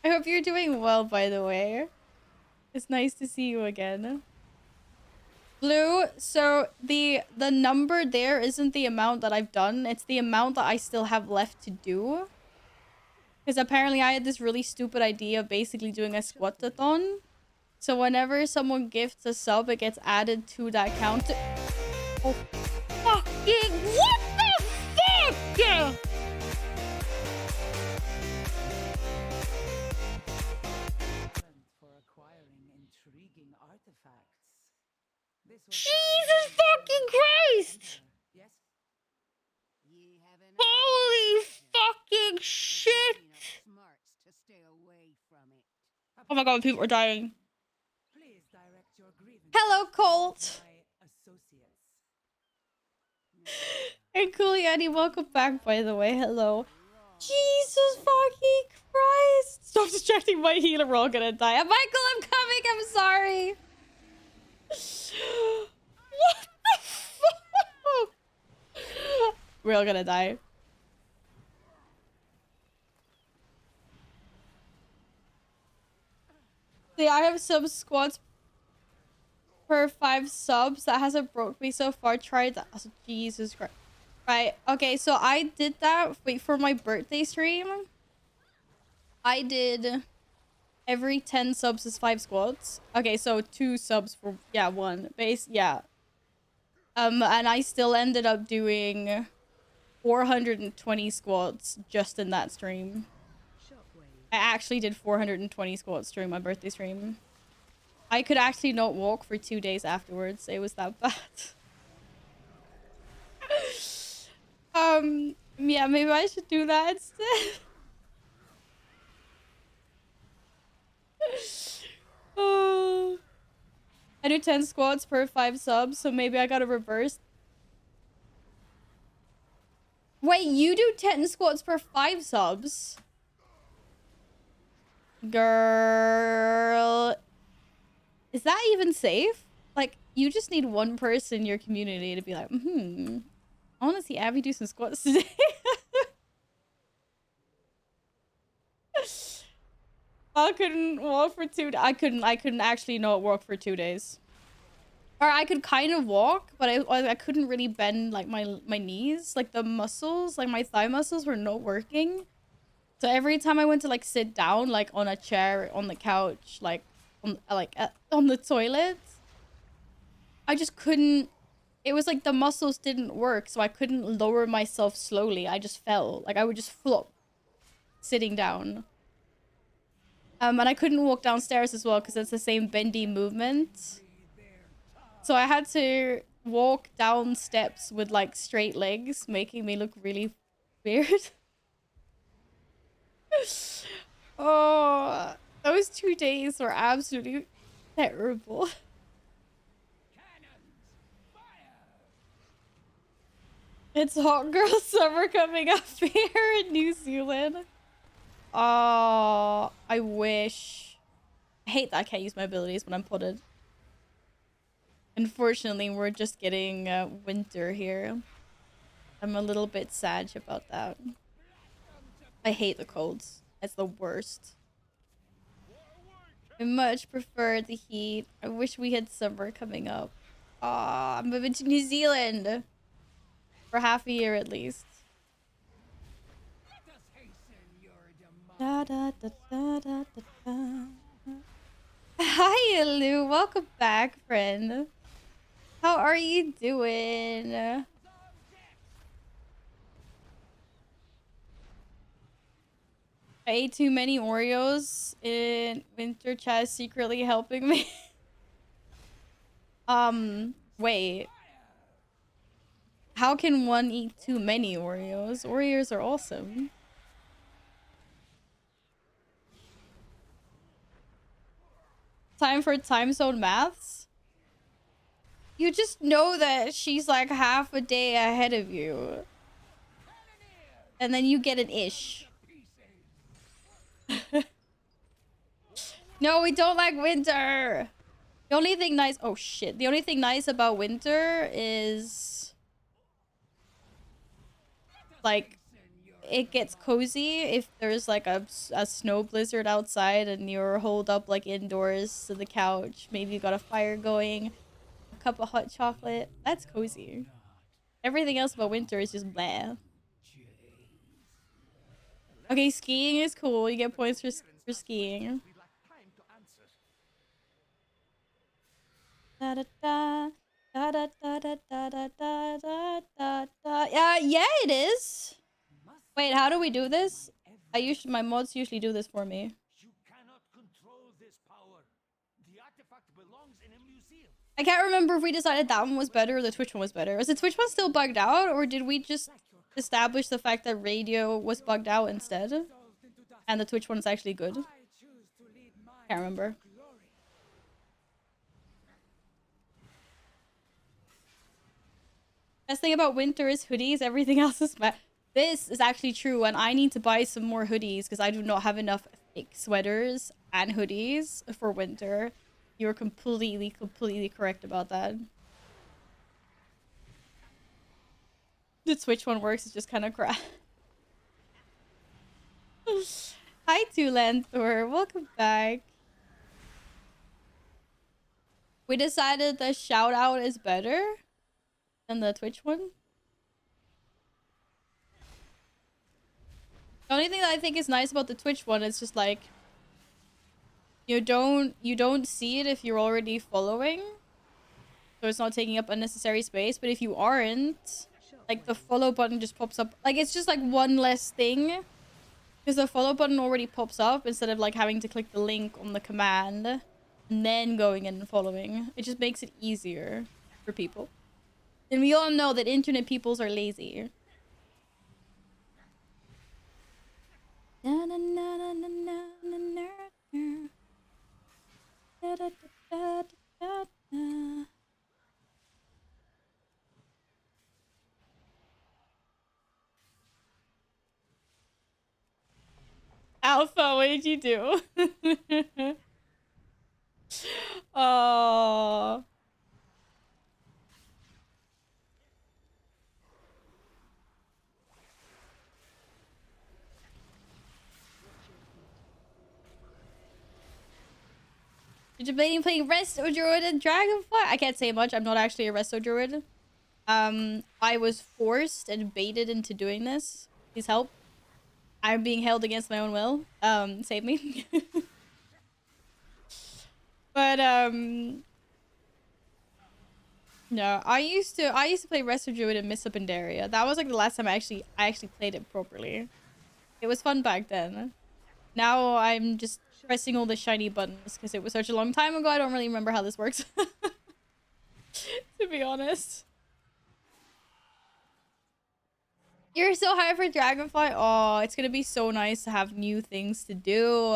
I hope you're doing well, by the way. It's nice to see you again. Blue, so the number there isn't the amount that I've done. It's the amount that I still have left to do. Because apparently I had this really stupid idea of basically doing a squat-a-thon. So whenever someone gifts a sub, it gets added to that count. Oh, fucking... What the fuck? For acquiring intriguing artifacts. This was Jesus fucking Christ! yes. Holy fucking shit! Oh my god, people are dying. Please direct your grievance Hello, Colt! to my associates. And Cooliani, welcome back, by the way. Hello. Jesus fucking Christ! Stop distracting my healer, we're all gonna die. Michael, I'm coming, I'm sorry! What the fuck? We're all gonna die. See, I have some squads per 5 subs. That hasn't broke me so far. Try that. Oh, Jesus Christ. Right. Okay, so I did that. Wait, for my birthday stream. I did every 10 subs is 5 squads. Okay, so 2 subs for, yeah, 1 base. Yeah. And I still ended up doing 420 squads just in that stream. I actually did 420 squats during my birthday stream. I could actually not walk for 2 days afterwards. It was that bad. Yeah, maybe I should do that instead. I do 10 squats per 5 subs, so maybe I gotta reverse. Wait, you do 10 squats per 5 subs? Girl. Is that even safe? Like, you just need one person in your community to be like, I want to see Abby do some squats today. I couldn't walk for 2 days. I couldn't actually not walk for 2 days. Or I could kind of walk, but I couldn't really bend like my knees, like the muscles, like my thigh muscles were not working. So every time I went to like sit down, like on a chair, on the couch, like on the toilet, I just couldn't. It was like the muscles didn't work, so I couldn't lower myself slowly. I just fell. Like I would just flop sitting down. And I couldn't walk downstairs as well because it's the same bendy movement. So I had to walk down steps with like straight legs, making me look really weird. Oh, those 2 days were absolutely terrible. It's hot girl summer coming up here in New Zealand. Oh, I wish. I hate that I can't use my abilities when I'm potted. Unfortunately, we're just getting winter here. I'm a little bit sad about that. I hate the colds. It's the worst. I much prefer the heat. I wish we had summer coming up. Aw, I'm moving to New Zealand. For half a year at least. Da, da, da, da, da, da, da. Hi, Lou. Welcome back, friend. How are you doing? I ate too many Oreos in winter. Chat is secretly helping me. Wait. How can one eat too many Oreos? Oreos are awesome. Time for time zone maths? You just know that she's like half a day ahead of you. And then you get an ish. No, we don't like winter. The only thing nice... Oh, shit. The only thing nice about winter is... like, it gets cozy if there's like a snow blizzard outside and you're holed up like indoors to the couch. Maybe you got a fire going, a cup of hot chocolate. That's cozy. Everything else about winter is just blah. Okay, skiing is cool. You get points for skiing. We lack time to answer. Da da da. Da da da da da da da da da da. Yeah, it is. Wait, how do we do this? My mods usually do this for me. You cannot control this power. The artifact belongs in a museum. I can't remember if we decided that one was better or the Twitch one was better. Was the Twitch one still bugged out, or did we just establish the fact that radio was bugged out instead? And the Twitch one's actually good? Can't remember. Best thing about winter is hoodies. Everything else is bad. This is actually true, and I need to buy some more hoodies because I do not have enough thick sweaters and hoodies for winter. You're completely correct about that. The Twitch one works, it's just kind of crap. Hi, Tulanthor. Welcome back. We decided the shout out is better than the Twitch one. The only thing that I think is nice about the Twitch one is just like you don't see it if you're already following. So it's not taking up unnecessary space, but if you aren't, like the follow button just pops up. Like it's just like one less thing. Because the follow button already pops up instead of like having to click the link on the command and then going in and following. It just makes it easier for people. And we all know that internet peoples are lazy. Alpha, what did you do? Oh. You're debating playing Resto Druid and Dragonfly? I can't say much. I'm not actually a Resto Druid. I was forced and baited into doing this. Please help. I'm being held against my own will. Save me. But no, I used to play Resto Druid and Miss Up in Daria. That was like the last time I actually played it properly. It was fun back then. Now I'm just pressing all the shiny buttons because it was such a long time ago. I don't really remember how this works. To be honest. You're so high for Dragonfly? Oh, it's gonna be so nice to have new things to do.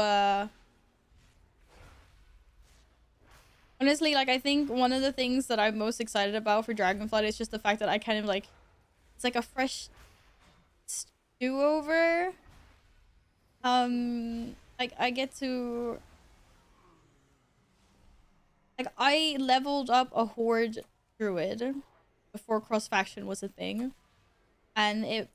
Honestly, like I think one of the things that I'm most excited about for Dragonfly is just the fact that I kind of like it's like a fresh do-over. Like I get to like I leveled up a horde druid before cross faction was a thing, and it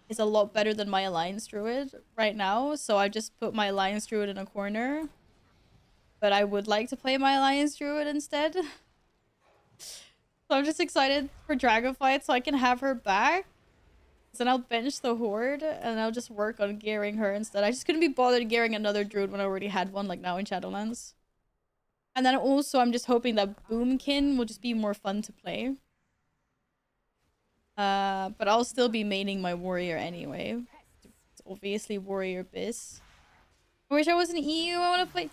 is a lot better than my alliance druid right now. So I just put my alliance druid in a corner, but I would like to play my alliance druid instead. So I'm just excited for Dragonflight so I can have her back. Then I'll bench the horde and I'll just work on gearing her instead. I just couldn't be bothered gearing another druid when I already had one, like now in Shadowlands. And then also I'm just hoping that Boomkin will just be more fun to play. But I'll still be maining my warrior anyway. It's obviously warrior biz. I wish I was an EU. I want to play.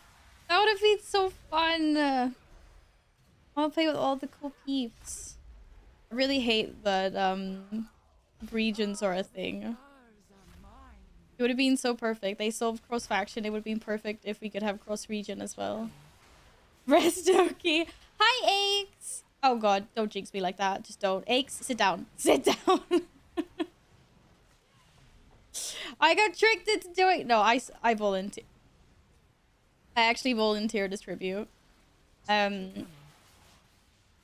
That would have been so fun. I want to play with all the cool peeps. I really hate that regions are a thing. It would have been so perfect. They solved cross faction. It would have been perfect if we could have cross region as well. Restoki. Hi, Aches. Oh god, don't jinx me like that. Just don't. Aches, sit down. Sit down. I got tricked into doing. No, I volunteer. I actually volunteered as tribute. It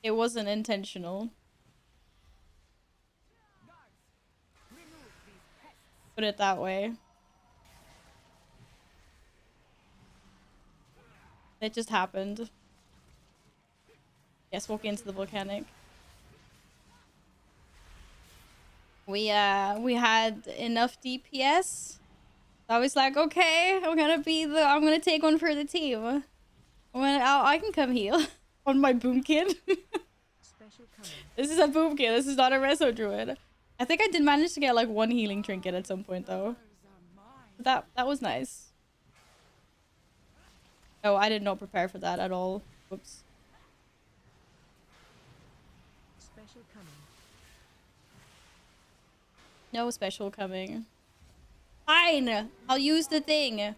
wasn't intentional. Put it that way. It just happened. Yes, walk into the volcanic. We had enough DPS I was like, okay, I'm gonna take one for the team. I can come heal on my boomkin. This is a boomkin. This is not a reso druid. I think I did manage to get like one healing trinket at some point though. That was nice. Oh, I did not prepare for that at all. Whoops. Special coming. No special coming. Fine! I'll use the thing.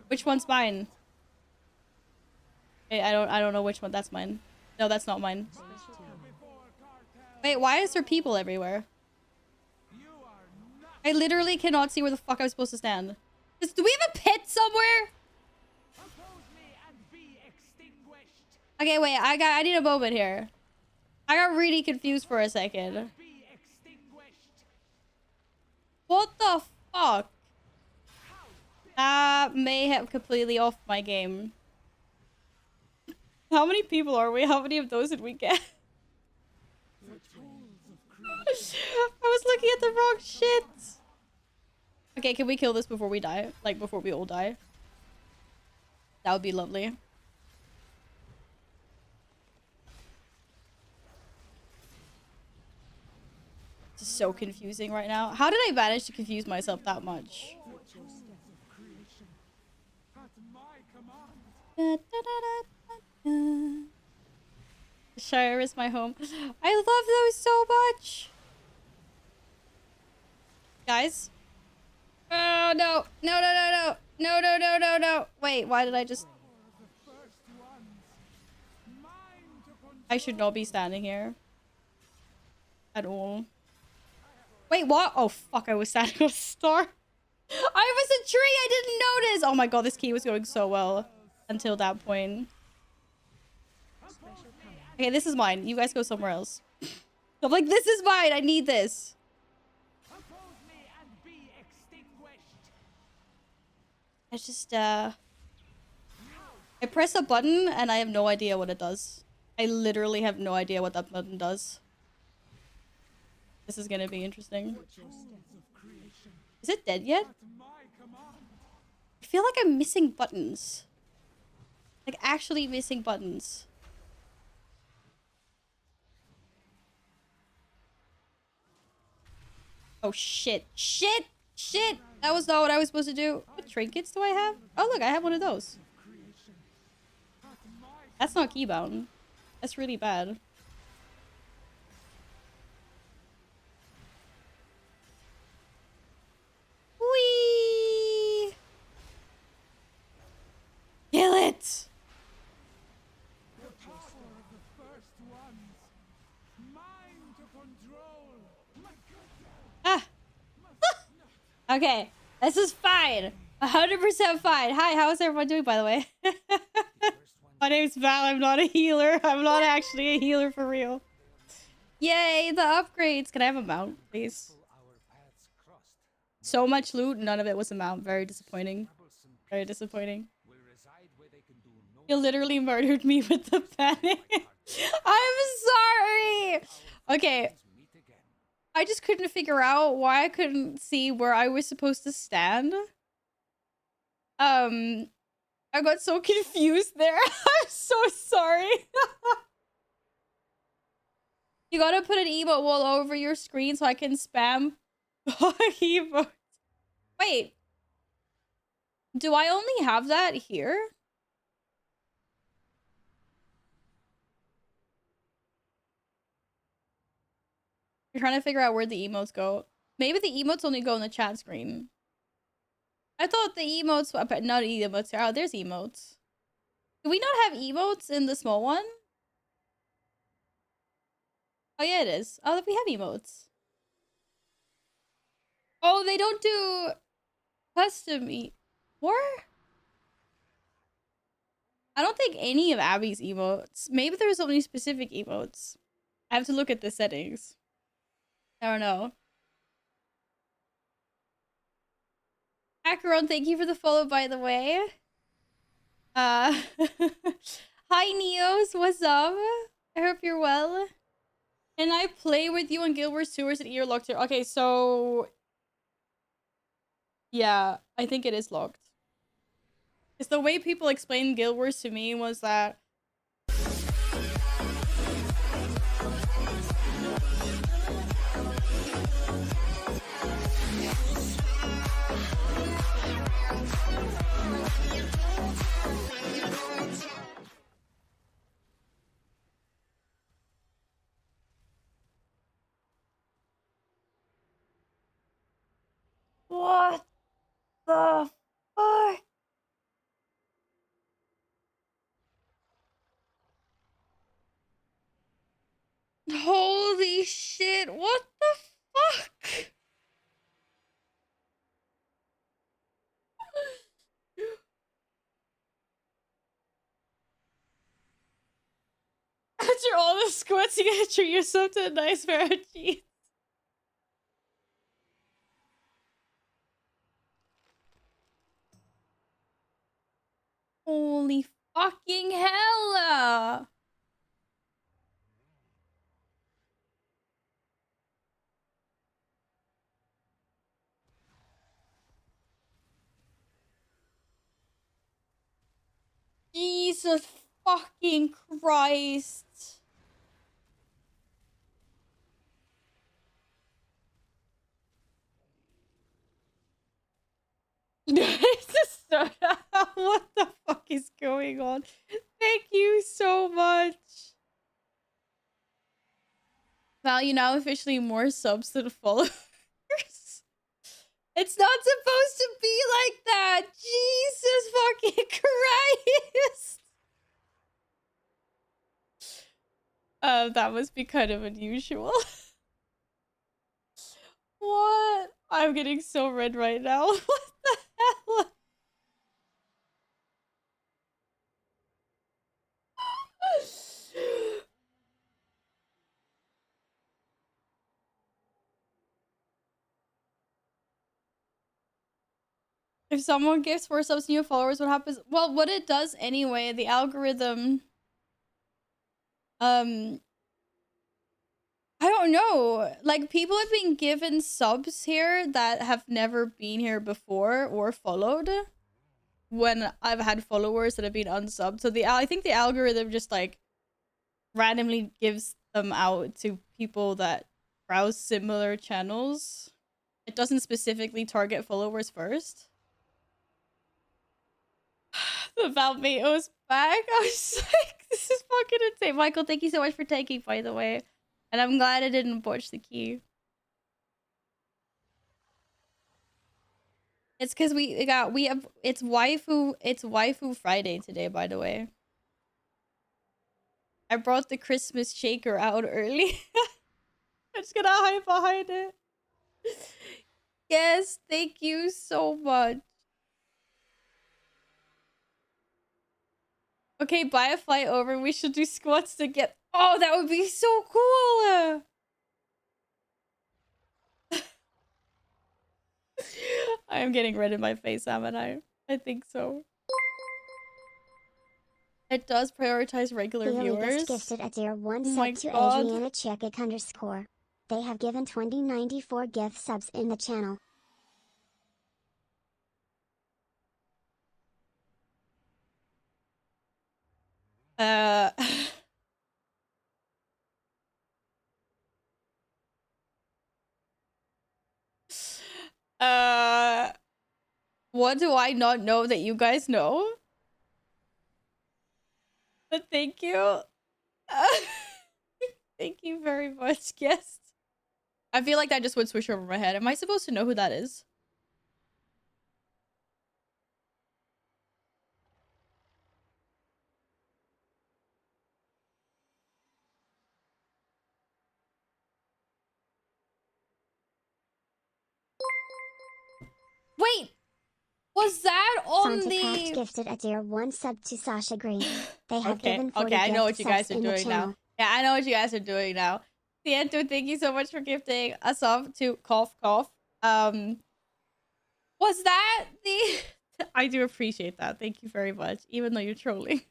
Which one's mine? Okay, I don't know which one. That's mine. No, that's not mine. Wait, why is there people everywhere? I literally cannot see where the fuck I'm supposed to stand. Do we have a pit somewhere? Okay, wait, I need a moment here. I got really confused for a second. What the fuck? That may have completely off my game. How many people are we? How many of those did we get? I was looking at the wrong shit. Okay, can we kill this before we die? Like, before we all die? That would be lovely. This is so confusing right now. How did I manage to confuse myself that much? The Shire is my home. I love those so much. Guys. Oh, no. No, no, no, no. No, no, no, no, no. Wait, why did I just... I should not be standing here. At all. Wait, what? Oh, fuck, I was standing on a star. I was a tree, I didn't notice. Oh my god, this key was going so well. Until that point. Okay, this is mine. You guys go somewhere else. I'm like, this is mine. I need this. I just, I press a button and I have no idea what it does. I literally have no idea what that button does. This is gonna be interesting. Is it dead yet? I feel like I'm missing buttons. Like, actually missing buttons. Oh, shit. Shit! Shit! That was not what I was supposed to do. What trinkets do I have? Oh, look, I have one of those. That's not keybound. That's really bad. Whee! Kill it! Ah! Okay, this is fine. 100% fine. Hi, how is everyone doing, by the way? My name's Val. I'm not a healer. I'm not actually a healer for real. Yay, the upgrades. Can I have a mount, please? So much loot, none of it was a mount. Very disappointing. Very disappointing. You literally murdered me with the panic. I'm sorry. Okay. I just couldn't figure out why I couldn't see where I was supposed to stand. I got so confused there. I'm so sorry. You gotta put an emote wall over your screen so I can spam emotes. Wait. Do I only have that here? You're trying to figure out where the emotes go. Maybe the emotes only go in the chat screen. I thought the emotes... But not emotes. Oh, there's emotes. Do we not have emotes in the small one? Oh, yeah, it is. Oh, we have emotes. Oh, they don't do custom What? I don't think any of Abby's emotes. Maybe there's only specific emotes. I have to look at the settings. I don't know. Acheron, thank you for the follow, by the way. Hi, Neos. What's up? I hope you're well. Can I play with you on Guild Wars 2 or is it earlocked here? Okay, so... Yeah, I think it is locked. Because the way people explained Guild Wars to me was that what the fuck? Holy shit, what the fuck? After all the squats, you gotta treat yourself to a nice pair of jeans. Holy fucking hell! Jesus fucking Christ. This is so what the fuck is going on? Thank you so much. Val, you now officially more subs than followers. It's not supposed to be like that. Jesus fucking Christ. That must be kind of unusual. What? I'm getting so red right now. What the hell? If someone gifts 4 subs to new followers, what happens? Well, what it does anyway, the algorithm, I don't know. Like, people have been given subs here that have never been here before or followed when I've had followers that have been unsubbed. So I think the algorithm just like randomly gives them out to people that browse similar channels. It doesn't specifically target followers first. The Valmeo's back. I was like, this is fucking insane. Michael, thank you so much for taking, by the way. And I'm glad I didn't botch the key. It's because it's waifu Friday today, by the way. I brought the Christmas shaker out early. I'm just gonna hide behind it. Yes, thank you so much. Okay, buy a flight over. We should do squats to get. Oh, that would be so cool. I am getting red in my face, haven't I? I think so. It does prioritize regular viewers. Gifted a tier 1 Oh sub my to God. Adriana Chekic_. They have given 2094 gift subs in the channel. What do I not know that you guys know? But thank you. Thank you very much, guest. I feel like that just would switch over my head. Am I supposed to know who that is? Wait! Was that on Santa the... Craft gifted a tier 1 sub to Sasha Green. They have given 40 Okay, I know what gift you guys subs are in the doing now. channel. Yeah, I know what you guys are doing now. Siento, thank you so much for gifting a sub to Cough Cough. Was that the... I do appreciate that. Thank you very much, even though you're trolling.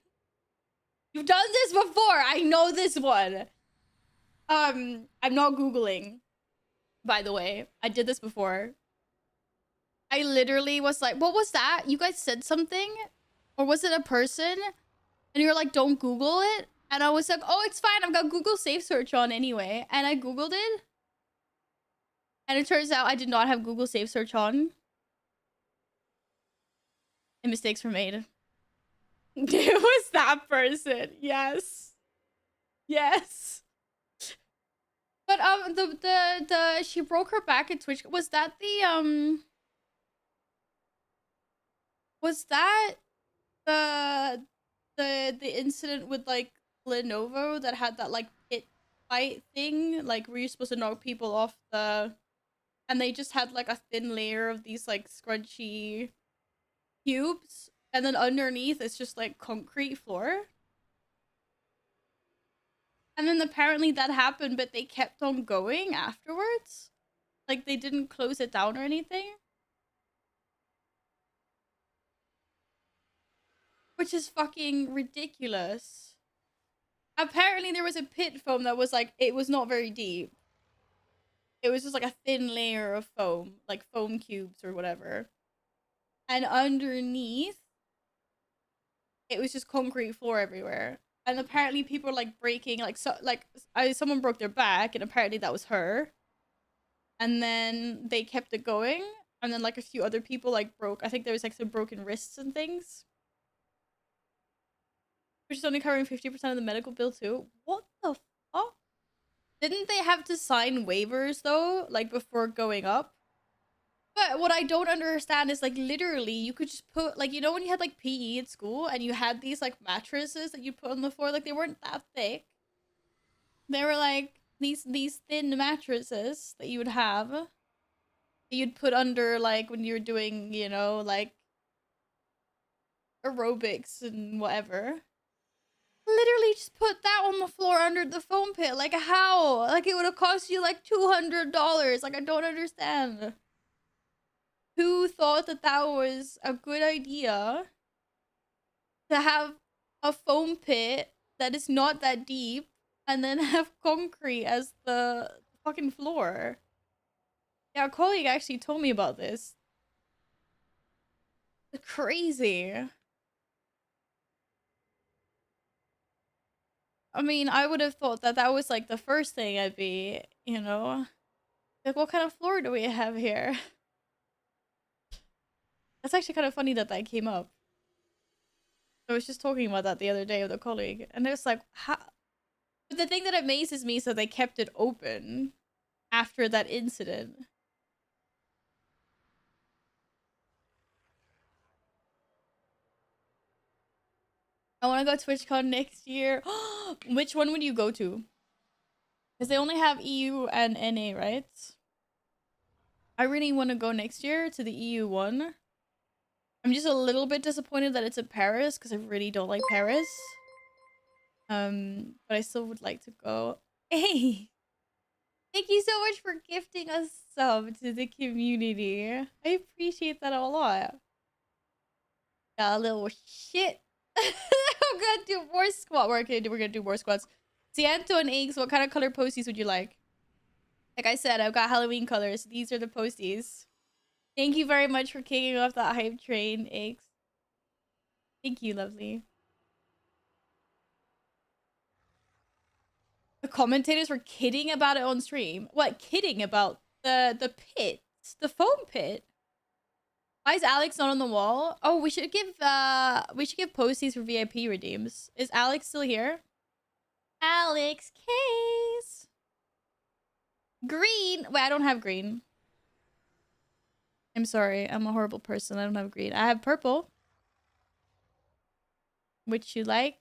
You've done this before. I know this one. I'm not Googling, by the way. I did this before. I literally was like, what was that? You guys said something? Or was it a person? And you were like, don't Google it. And I was like, oh, it's fine. I've got Google Safe Search on anyway. And I Googled it. And it turns out I did not have Google Safe Search on. And mistakes were made. It was that person. Yes. Yes. But the she broke her back at Twitch. Was that the was that the incident with like Lenovo that had that like pit fight thing, like where you're supposed to knock people off and they just had like a thin layer of these like scrunchy cubes, and then underneath it's just like concrete floor. And then apparently that happened, but they kept on going afterwards. Like they didn't close it down or anything. Which is fucking ridiculous. Apparently there was a pit foam that was like, it was not very deep. It was just like a thin layer of foam, like foam cubes or whatever. And underneath, it was just concrete floor everywhere. And apparently people were like breaking, like, so, like someone broke their back, and apparently that was her. And then they kept it going. And then like a few other people like broke, I think there was like some broken wrists and things. Which is only covering 50% of the medical bill too. What the fuck? Didn't they have to sign waivers though, like before going up? But what I don't understand is like literally you could just put like, you know when you had like PE at school and you had these like mattresses that you put on the floor, like they weren't that thick. They were like these thin mattresses that you would have. That you'd put under like when you're doing, you know, like aerobics and whatever. Literally just put that on the floor under the foam pit. Like how? Like it would have cost you like $200. Like I don't understand. Who thought that that was a good idea to have a foam pit that is not that deep and then have concrete as the fucking floor? Yeah, a colleague actually told me about this. It's crazy. I mean, I would have thought that that was like the first thing I'd be, you know, like what kind of floor do we have here? That's actually kind of funny that that came up. I was just talking about that the other day with a colleague, and it's like, how? But the thing that amazes me is that they kept it open after that incident. I want to go TwitchCon next year. Which one would you go to? Because they only have EU and NA, right? I really want to go next year to the EU one. I'm just a little bit disappointed that it's in Paris because I really don't like Paris. But I still would like to go. Hey! Thank you so much for gifting a sub to the community. I appreciate that a lot. Yeah, a little shit. I'm gonna do more squat. We're gonna do more squats. Ciento and eggs, what kind of color posties would you like? Like I said, I've got Halloween colors. These are the posties. Thank you very much for kicking off that hype train, eggs. Thank you, lovely. The commentators were kidding about it on stream. What? Kidding about the pit? The foam pit? Why is Alex not on the wall? Oh, we should give posties for VIP redeems. Is Alex still here? Alex Case. Green. Wait, I don't have green. I'm sorry. I'm a horrible person. I don't have green. I have purple. Which you like?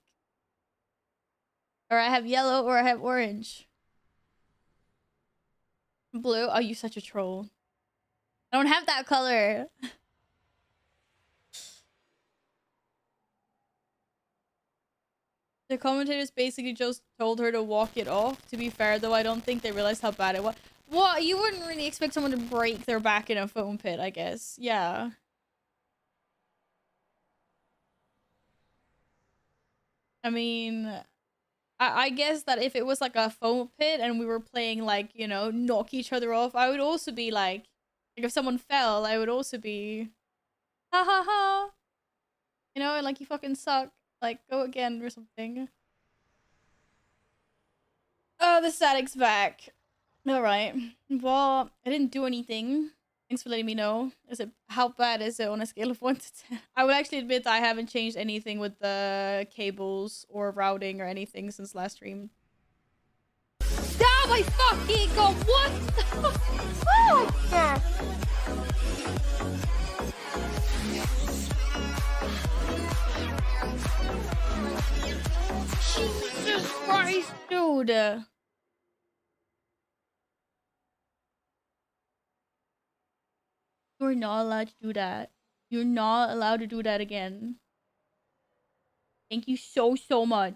Or I have yellow or I have orange. Blue. Oh, you're such a troll. I don't have that color. The commentators basically just told her to walk it off. To be fair, though, I don't think they realized how bad it was. What? You wouldn't really expect someone to break their back in a foam pit, I guess. Yeah. I mean, I guess that if it was like a foam pit and we were playing like, you know, knock each other off, I would also be like, Like if someone fell, I would also be ha ha ha. You know, like you fucking suck. Like go again or something. Oh, the static's back. Alright. Well, I didn't do anything. Thanks for letting me know. How bad is it on a scale of 1 to 10? I would actually admit that I haven't changed anything with the cables or routing or anything since last stream. Oh my fucking god, what the fuck? Jesus Christ, dude. You're not allowed to do that. You're not allowed to do that again. Thank you so much.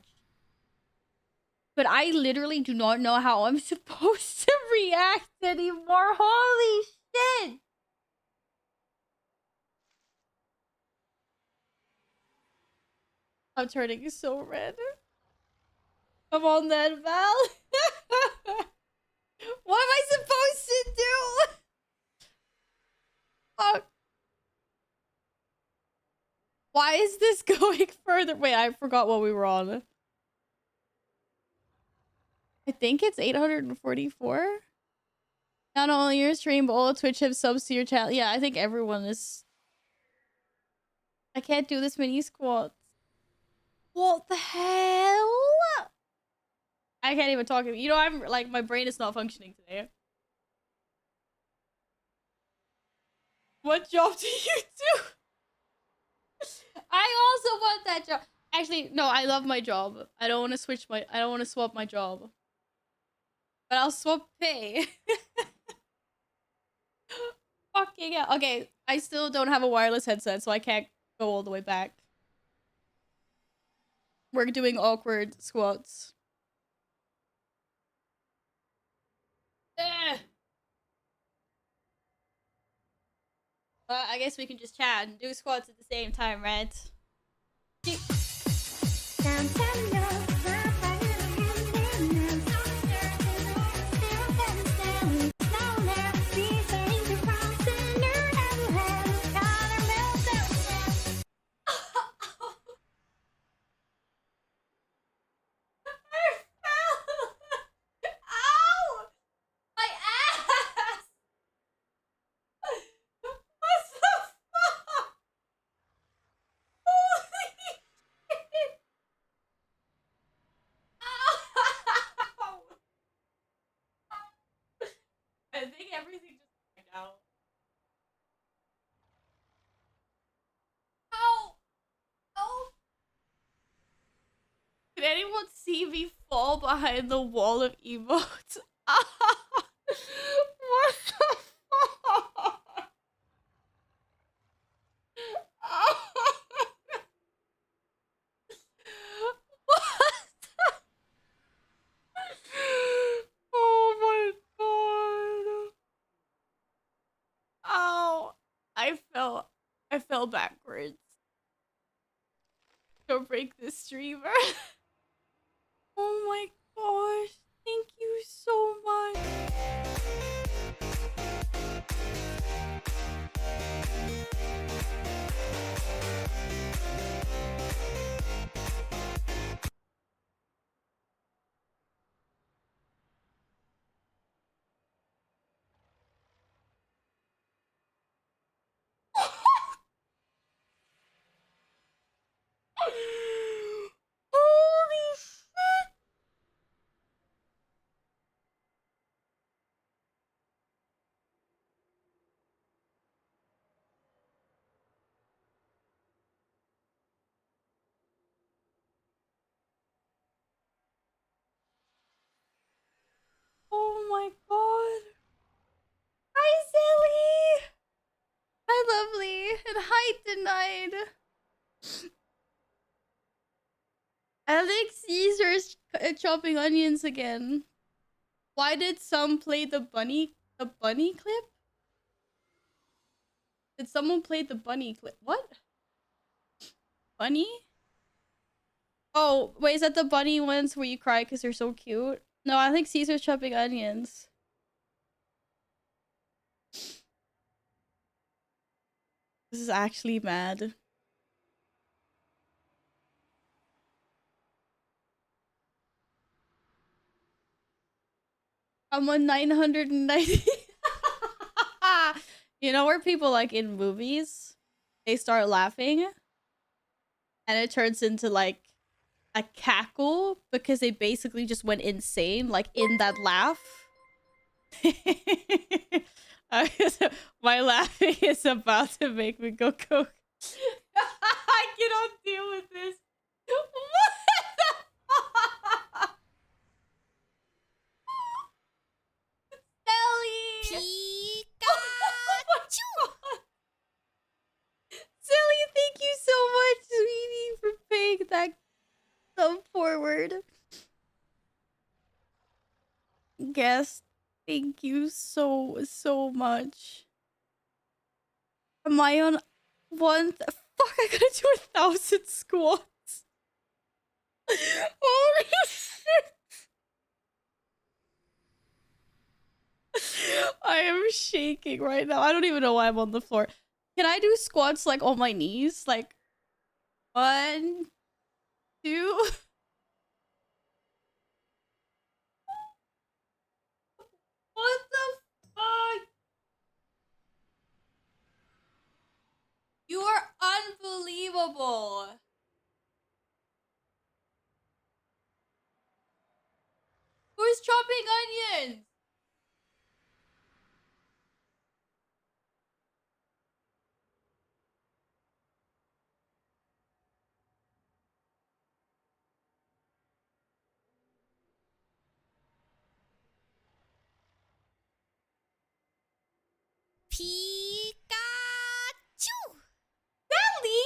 But I literally do not know how I'm supposed to react anymore. Holy shit! I'm turning so red. Come on then, Val. What am I supposed to do? Fuck. Why is this going further? Wait, I forgot what we were on. I think it's 844. Not only your stream, but all Twitch have subs to your channel. Yeah, I think everyone is. I can't do this many squats. What the hell? I can't even talk. You know, I'm like, my brain is not functioning today. What job do you do? I also want that job. Actually, no, I love my job. I don't want to swap my job. But I'll swap pay. Fucking hell. Okay, I still don't have a wireless headset, so I can't go all the way back. We're doing awkward squats. Well, I guess we can just chat and do squats at the same time, right? I think everything just went out. Ow! Oh! Can anyone see me fall behind the wall of emotes? What the fuck? What? Oh my god. Ow. I fell backwards. Don't break this streamer. Oh my gosh. Thank you so much. Holy shit! Oh my god. Hi, Silly! Hi, Lovely! And hi, Denied! Alex Caesar's chopping onions again. Why did some play the bunny clip? Did someone play the bunny clip? What? Bunny? Oh, wait, is that the bunny ones where you cry because they're so cute? No, I think Caesar's chopping onions. This is actually mad. I'm on 990. You know where people like in movies, they start laughing and it turns into like a cackle because they basically just went insane, like in that laugh. My laughing is about to make me go coke. I cannot deal with this. What the fuck? Ellie! Pikachu! Silly, thank you so much, sweetie, for paying that thumb forward. Guest, thank you so much. Am I on one? Fuck, I gotta do 1,000 squats. Holy shit! I am shaking right now. I don't even know why I'm on the floor. Can I do squats like on my knees? Like 1, 2. What the fuck? You are unbelievable. Who's chopping onions? Pikachu! Sally!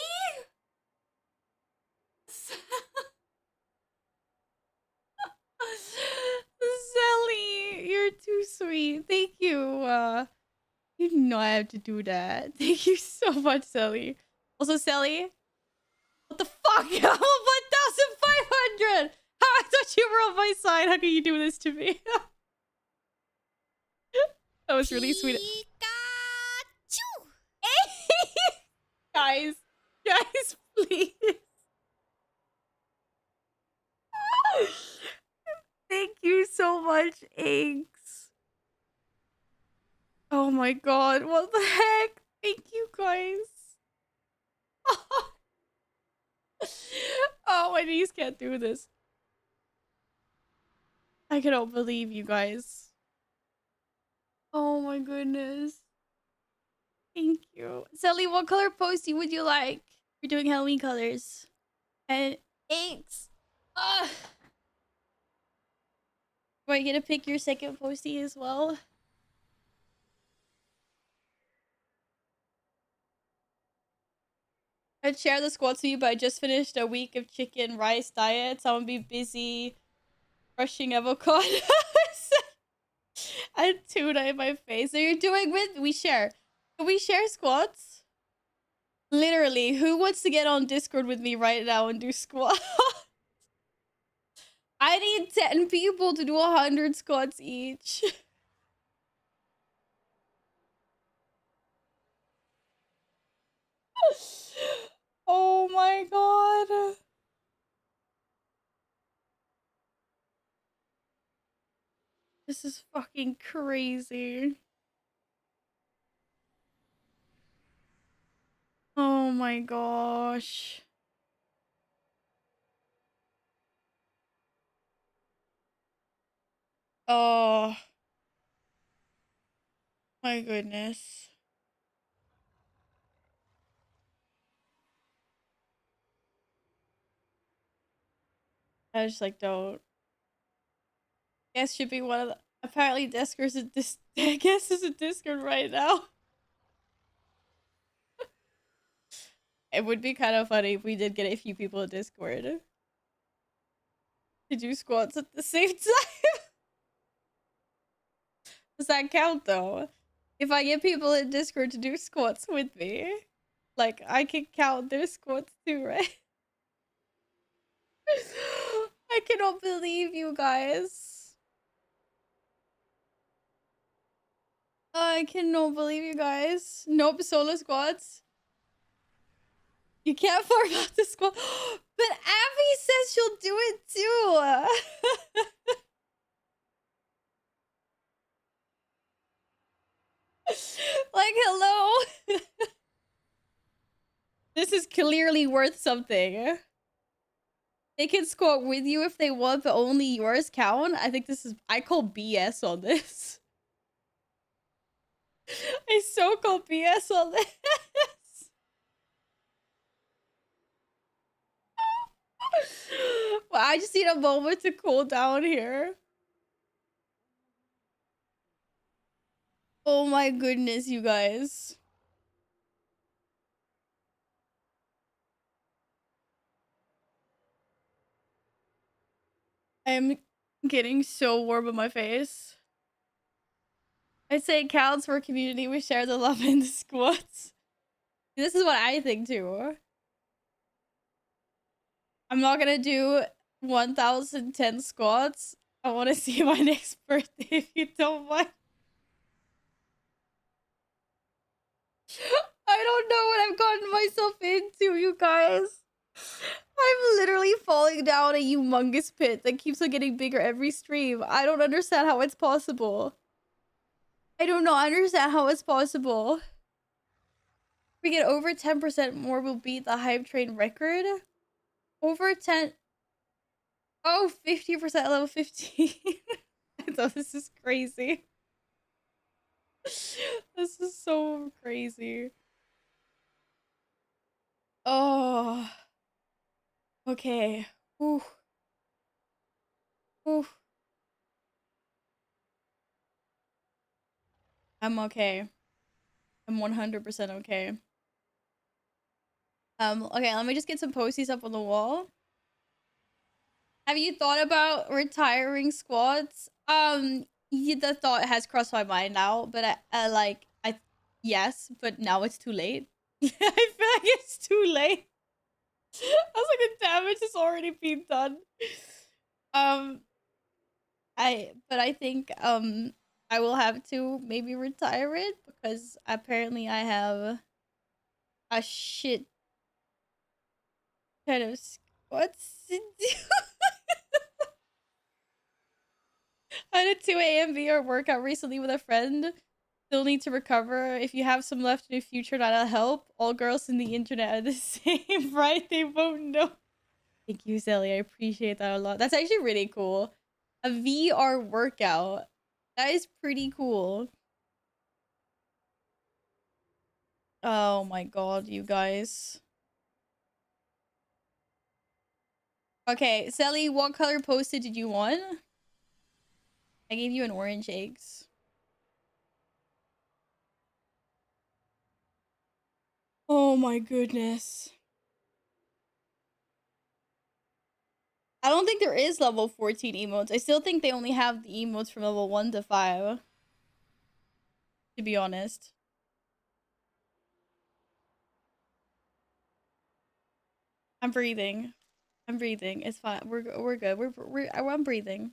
Sally, you're too sweet. Thank you. You didn't know I have to do that. Thank you so much, Sally. Also, Sally, what the fuck? I'm 1,500! How I thought you were on my side. How can you do this to me? That was really sweet. Pikachu! Guys, please. Thank you so much, Inks. Oh my god, what the heck? Thank you, guys. Oh, my knees can't do this. I cannot believe you guys. Oh my goodness. Thank you. Sally, what color postie would you like? We're doing Halloween colors. And Inks. Are you gonna pick your second postie as well? I'd share the squats with you, but I just finished a week of chicken rice diet, so I'm gonna be busy brushing avocado. I had tuna in my face. So you're doing with we share. Can we share squats? Literally, who wants to get on Discord with me right now and do squats? I need 10 people to do 100 squats each. Oh my god. This is fucking crazy. Oh my gosh. Oh my goodness. I just like don't. Guess should be one of the apparently Discord's a I guess is a Discord right now. It would be kind of funny if we did get a few people in Discord to do squats at the same time. Does that count though? If I get people in Discord to do squats with me, like I can count their squats too, right? I cannot believe you guys. I cannot believe you guys. Nope, solo squats. You can't farm out the squad. But Abby says she'll do it too. Like, hello. This is clearly worth something. They can squat with you if they want, but only yours count. I think this is... I call BS on this. I so call BS on this. Well, I just need a moment to cool down here. Oh my goodness, you guys. I'm getting so warm in my face. I'd say it counts for a community. We share the love in the squats. This is what I think too. I'm not gonna do 1010 squats. I want to see my next birthday if you don't mind. I don't know what I've gotten myself into, you guys. I'm literally falling down a humongous pit that keeps on getting bigger every stream. I don't understand how it's possible. I do not understand how it's possible. We get over 10% more, we'll beat the hype train record. Over 10... Oh, 50% level 15. I thought this is crazy. This is so crazy. Oh. Okay. Ooh. Ooh. I'm okay. I'm 100% okay. Okay, let me just get some posties up on the wall. Have you thought about retiring squads? The thought has crossed my mind now, but yes, but now it's too late. I feel like it's too late. I was like, the damage has already been done. I think I will have to maybe retire it because apparently I have a shit kind of squats to do. I did 2 a.m. VR workout recently with a friend. Still need to recover. If you have some left in the future, that'll help. All girls in the internet are the same, right? They won't know. Thank you, Sally. I appreciate that a lot. That's actually really cool. A VR workout. That is pretty cool. Oh my god, you guys. Okay, Sally, what color post-it did you want? I gave you an orange eggs. Oh my goodness. I don't think there is level 14 emotes. I still think they only have the emotes from level 1 to 5. To be honest. I'm breathing. I'm breathing. It's fine. We're good. I'm breathing.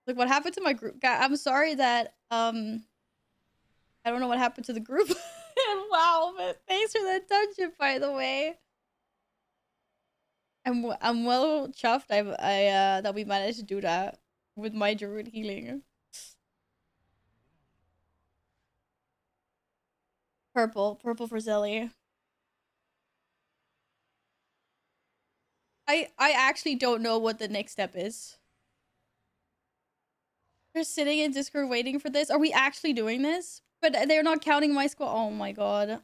Like, what happened to my group? God, I'm sorry that I don't know what happened to the group. Wow, but thanks for that dungeon, by the way. I'm well chuffed. That we managed to do that with my druid healing. Purple for Zelly. I actually don't know what the next step is. They're sitting in Discord waiting for this. Are we actually doing this? But they're not counting my squad. Oh my god.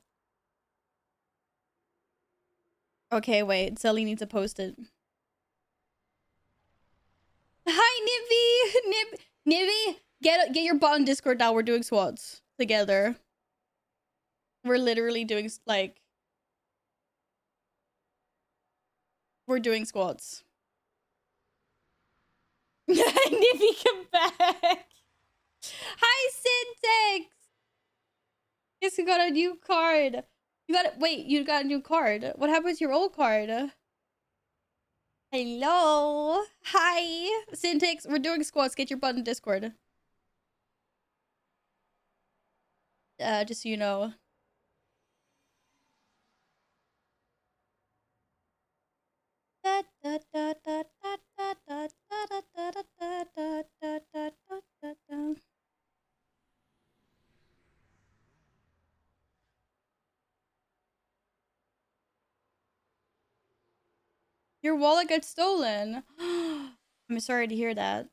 Okay, wait. Zelly needs to post it. Hi, Nibby! Nibby! Get your bot on Discord now. We're doing squads together. We're literally doing, like... We're doing squads. Nibby, come back! Hi, Syntax! Yes, you got a new card. Wait, you got a new card. What happened to your old card? Hello. Hi. Syntax, we're doing squats. Get your butt in Discord. Just so you know. Your wallet got stolen. I'm sorry to hear that.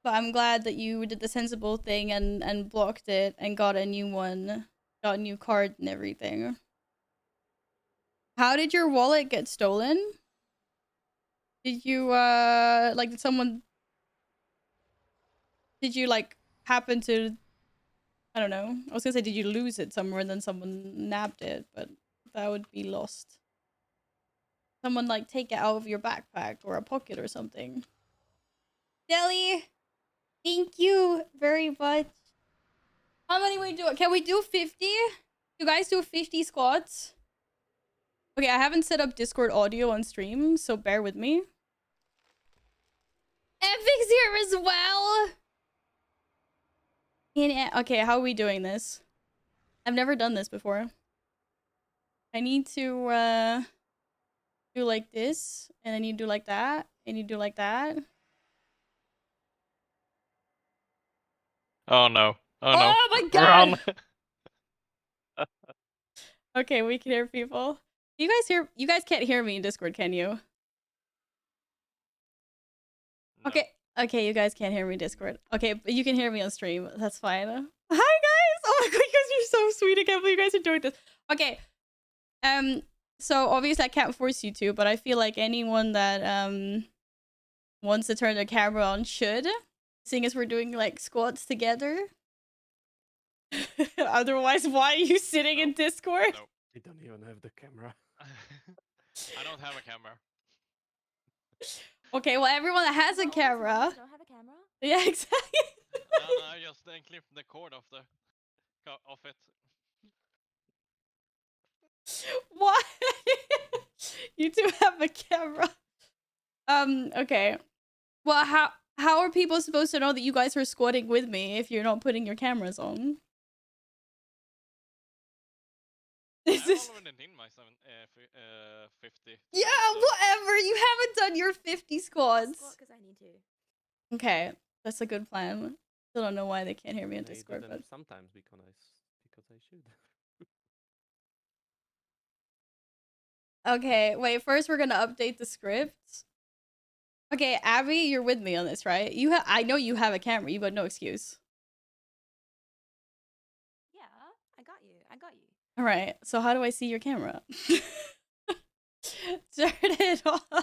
But I'm glad that you did the sensible thing and blocked it and got a new one. Got a new card and everything. How did your wallet get stolen? Did you like did you like happen to, I don't know. I was gonna say, did you lose it somewhere and then someone nabbed it, but that would be lost. Someone like take it out of your backpack or a pocket or something. Deli, thank you very much. How many we do? Can we do 50? You guys do 50 squats? Okay, I haven't set up Discord audio on stream, so bear with me. Epic's here as well. Okay, how are we doing this? I've never done this before. I need to do like this, and then you do like that, and you do like that. Oh no. Oh no. Oh my god! Run! Okay, we can hear people. You guys hear? You guys can't hear me in Discord, can you? No. Okay. Okay, you guys can't hear me in Discord. Okay, but you can hear me on stream. That's fine. Hi guys! Oh my god, you guys are so sweet. I can't believe you guys are doing this. Okay. So obviously I can't force you to, but I feel like anyone that wants to turn their camera on should. Seeing as we're doing like squats together. Otherwise, why are you sitting in Discord? No. I don't even have the camera. I don't have a camera. Okay, well everyone that has a camera. Don't have a camera? Yeah, exactly. No, I just clip the cord off it. Why? You do have a camera. Okay. Well, how are people supposed to know that you guys are squatting with me if you're not putting your cameras on? I've already done my 50. Yeah, whatever. You haven't done your 50 squats. Squat because I need to. Okay, that's a good plan. Still don't know why they can't hear me on I do Discord, them but sometimes because I should. okay. Wait, first we're gonna update the script. Okay, Abby, you're with me on this, right? I know you have a camera. You got no excuse. Yeah, I got you. I got you. All right. So how do I see your camera? Turn it off. Oh,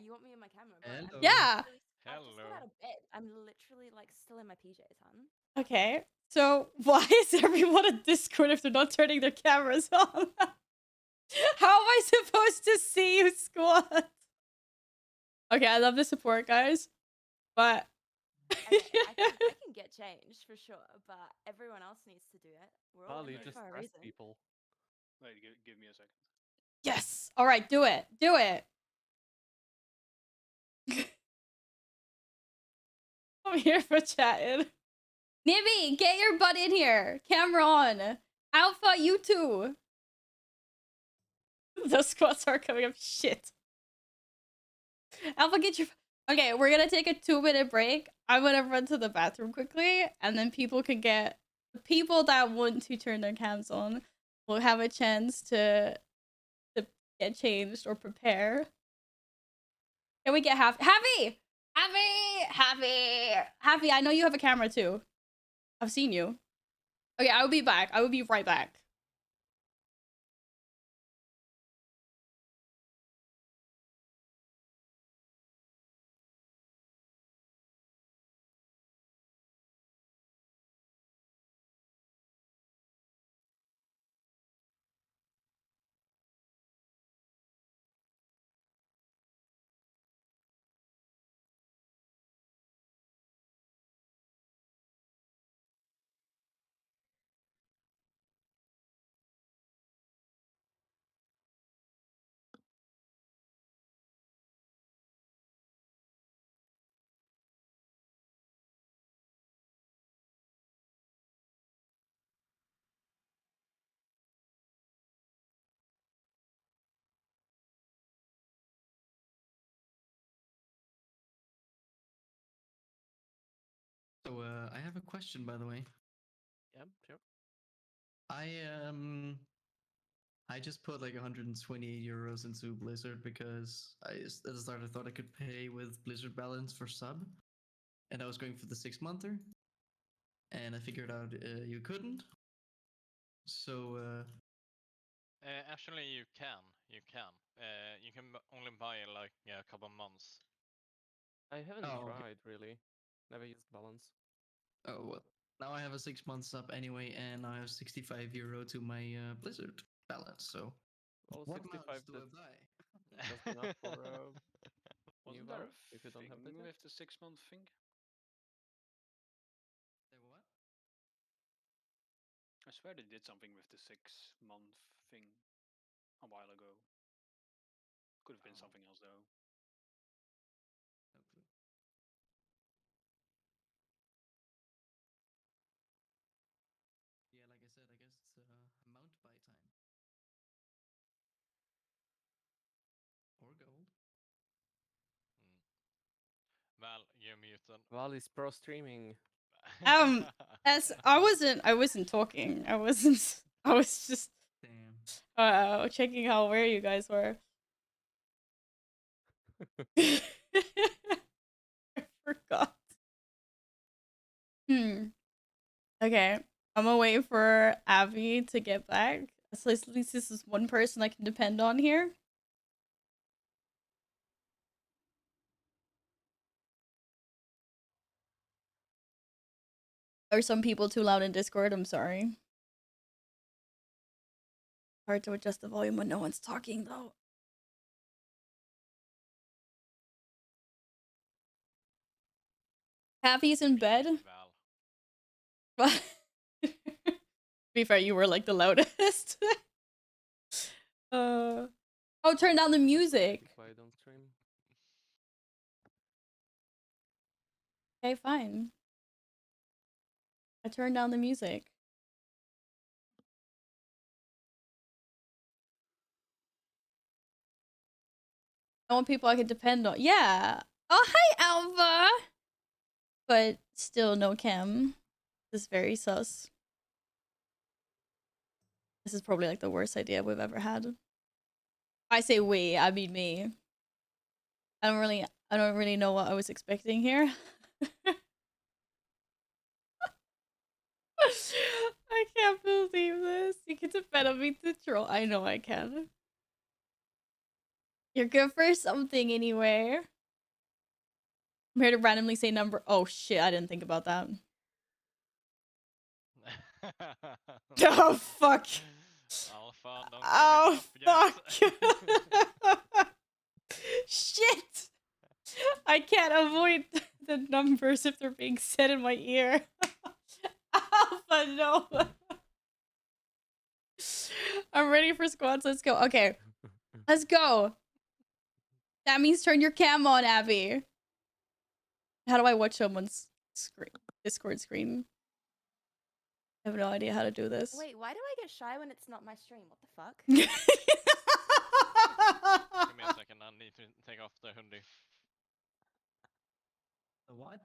you want me in my camera? But I'm Hello. Yeah. literally- I just got out of bed. I'm literally like still in my PJs, hun. Okay. So why is everyone on Discord if they're not turning their cameras on? How am I supposed to see you squat? Okay, I love the support, guys. But Okay, I can get changed for sure, but everyone else needs to do it. We're all Probably in here just for a trust reason. people. Wait, give me a second. yes. All right, do it. Do it. I'm here for chatting. Nibby, get your butt in here. Camera on. Alpha, you too. Those squats are coming up. Shit. Alpha, get your... Okay, we're gonna take a 2-minute break. I'm gonna run to the bathroom quickly, and then people can get... The people that want to turn their cams on will have a chance to get changed or prepare. Can we get Happy? Happy, I know you have a camera too. I've seen you. Okay, I will be back. I will be right back. So I have a question, by the way. Yeah, sure. I just put like 128 euros into Blizzard because at the start I thought I could pay with Blizzard balance for sub, and I was going for the 6-monther, and I figured out you couldn't. So Actually, you can. You can. You can only buy like a couple months. I haven't Oh, okay. tried really. Never used balance. Oh well. Now I have a 6-month sub anyway, and I have 65 euro to my Blizzard balance. So Well, what 65. mounts do I buy? Just enough for new Wasn't there balance a if you don't have thing that. with the 6-month thing? Say what? I swear they did something with the 6-month thing a while ago. Could have been Oh. something else though. No clue. Yeah, like I said, I guess it's mount buy time. Or gold. Well, you're muted. Val is pro streaming. As I wasn't talking. I was just Damn. checking how aware you guys were. I forgot. Okay. I'm gonna wait for Abby to get back. So at least this is one person I can depend on here. Are some people too loud in Discord? I'm sorry. Hard to adjust the volume when no one's talking, though. Abby's in bed. Val. To be fair, you were like the loudest. Oh, turn down the music. Why I don't stream? Okay, fine. I turned down the music. I want people I can depend on. Yeah. Oh, hi, Alva. But still no chem. This is very sus. This is probably like the worst idea we've ever had. I say we, I mean me. I don't really know what I was expecting here. I can't believe this. You can depend on me to troll. I know I can. You're good for something anyway. I'm here to randomly say number. Oh shit, I didn't think about that. Oh fuck. Alpha, don't Oh give it up fuck. Shit. I can't avoid the numbers if they're being said in my ear. Alpha, no. I'm ready for squads. Let's go. Okay. Let's go. That means turn your cam on, Abby. How do I watch someone's screen? Discord screen? I have no idea how to do this. Wait, why do I get shy when it's not my stream? What the fuck? Give me a second, I need to take off the hoodie. The what?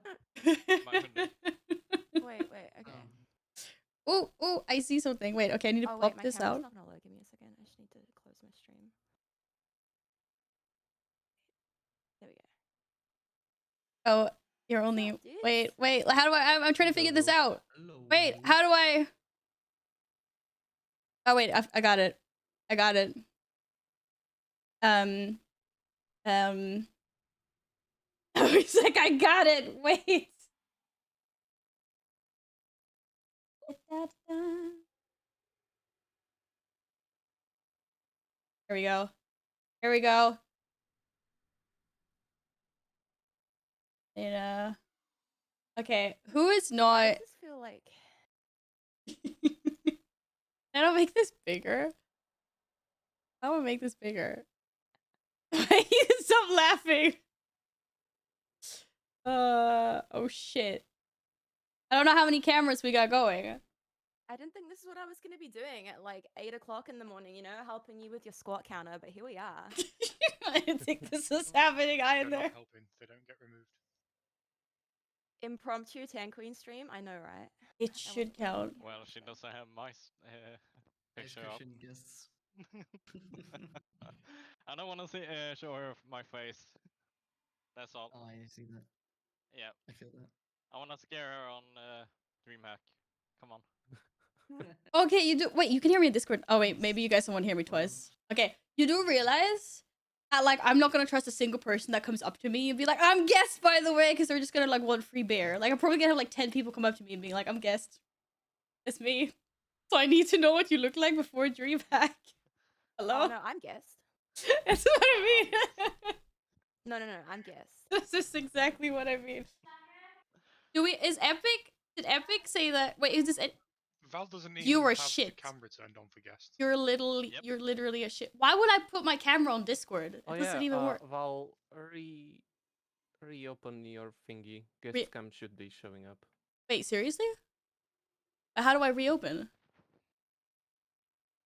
My hoodie. Wait, okay. Oh, I see something. Wait, okay, I need to Oh, pop wait, my this camera's out. not gonna load. Give me a second. I just need to close my stream. There we go. Oh, you're only. What's up, dudes? Wait. How do I'm trying to figure this out. Wait, how do I? Oh wait, I got it. I got it. He's like, I got it. Wait. Here we go. Here we go. And okay, who is Why not? does this feel like? I don't make this bigger. I will make this bigger. Stop laughing. Oh shit. I don't know how many cameras we got going. I didn't think this is what I was gonna be doing at like 8 o'clock in the morning. You know, helping you with your squat counter. But here we are. I didn't think this was happening either. They're not helping. They don't get removed. Impromptu Tan Queen stream. I know, right? It I should wasn't thinking. count. Well, she doesn't have my Ice picture up. Christian guests. I don't want to see show her my face. That's all. Oh, I see that. Yeah, I feel that. I want to scare her on DreamHack. Come on. Okay, you do. Wait, you can hear me in Discord. Oh wait, maybe you guys don't want to hear me twice. Okay, you do realize that like I'm not gonna trust a single person that comes up to me and be like, "I'm guest, by the way," because they're just gonna like want free bear. Like I'm probably gonna have like 10 people come up to me and be like, "I'm guest." It's me. So I need to know what you look like before DreamHack. Hello? Oh no, I'm guest. That's what I mean. No, I'm guest. This is exactly what I mean. Is Epic? Did Epic say that? Wait, is this? Val doesn't even You are have shit. the camera turned on for guests. You're literally a shit. Why would I put my camera on Discord? It doesn't even work. Val, reopen your thingy. Guest cam should be showing up. Wait, seriously? How do I reopen?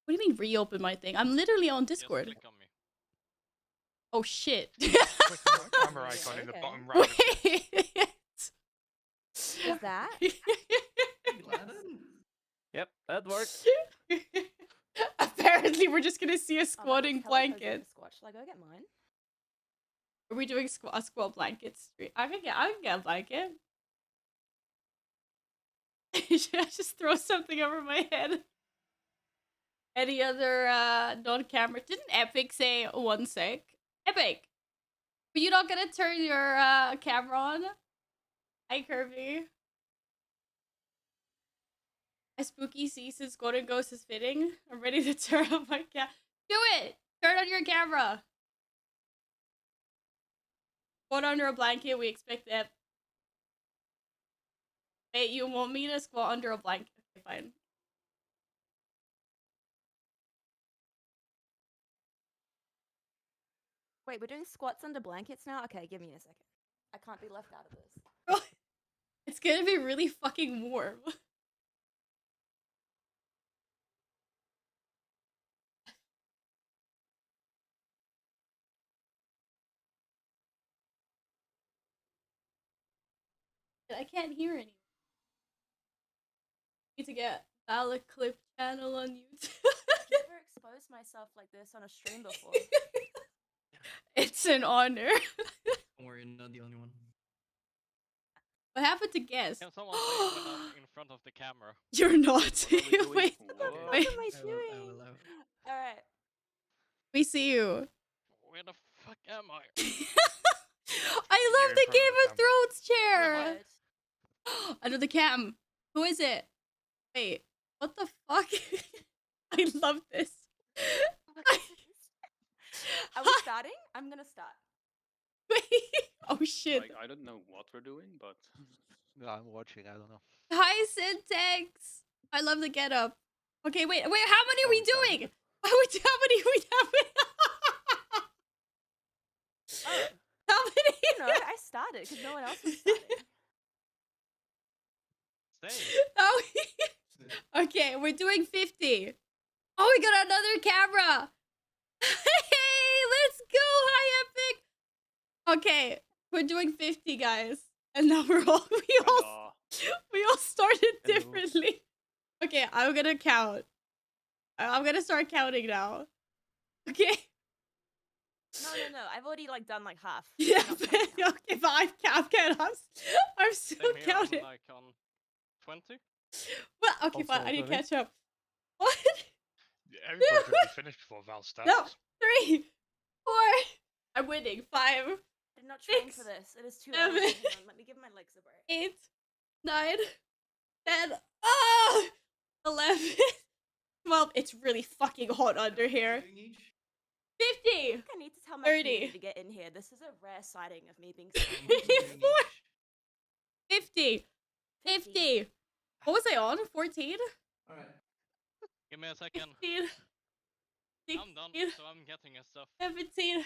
What do you mean reopen my thing? I'm literally on Discord. Just click on me. Oh shit. Click on the camera icon in the bottom right. Wait. Is that? Yep, that works. Apparently, we're just gonna see a Oh, squatting blanket. Shall I go get mine? Are we doing a squat blanket stream? I can get a blanket. Should I just throw something over my head? Any other non-camera? Didn't Epic say 1 sec? Epic! But you not gonna turn your camera on? Hi, Kirby. My spooky season Golden Ghost is fitting. I'm ready to turn on my camera. Do it! Turn on your camera! Squat under a blanket, we expect that. Wait, you want me to squat under a blanket? Okay, fine. Wait, we're doing squats under blankets now? Okay, give me a second. I can't be left out of this. It's gonna be really fucking warm. I can't hear anyone. Need to get Valid Clip channel on YouTube. I've never exposed myself like this on a stream before. It's an honor. Don't worry, you're not the only one. What happened to guess? Can someone say when I'm in front of the camera? You're not. Wait. What Wait. am I doing? Alright. We see you. Where the fuck am I? I love the Game of Thrones chair. What? Under the cam. Who is it? Wait. What the fuck? I love this. Are we starting? I'm gonna start. Wait. Oh shit. Like, I don't know what we're doing, but No, I'm watching. I don't know. Hi, Syntax. I love the getup. Okay, wait. How many are we doing? How many are we having? How many? No, I started because no one else was starting. Stay. Oh, okay, we're doing 50. Oh, we got another camera. Hey, let's go. Hi, Epic. Okay, we're doing 50, guys. And now we all started differently. Okay, I'm gonna count. I'm gonna start counting now. Okay. No. I've already like done like half. Yeah, okay, but I'm still Same here, counting. I'm like on 20. Well, okay, fine. Also I need to doing- catch up. What? Everybody's gonna be finished before Val starts. No. 3, 4. I'm winning. 5, I did not train 6, for this. It is too 7, early. Hang on, let me give my legs a break. 8, 9, 10. Oh! 11, 12. It's really fucking hot under here. 50. I think I need to tell my 30. community to get in here. This is a rare sighting of me being 54. 50. 50. What was I on? 14? Alright. Give me a second. 15. 16. I'm done, so I'm getting a stuff. 17.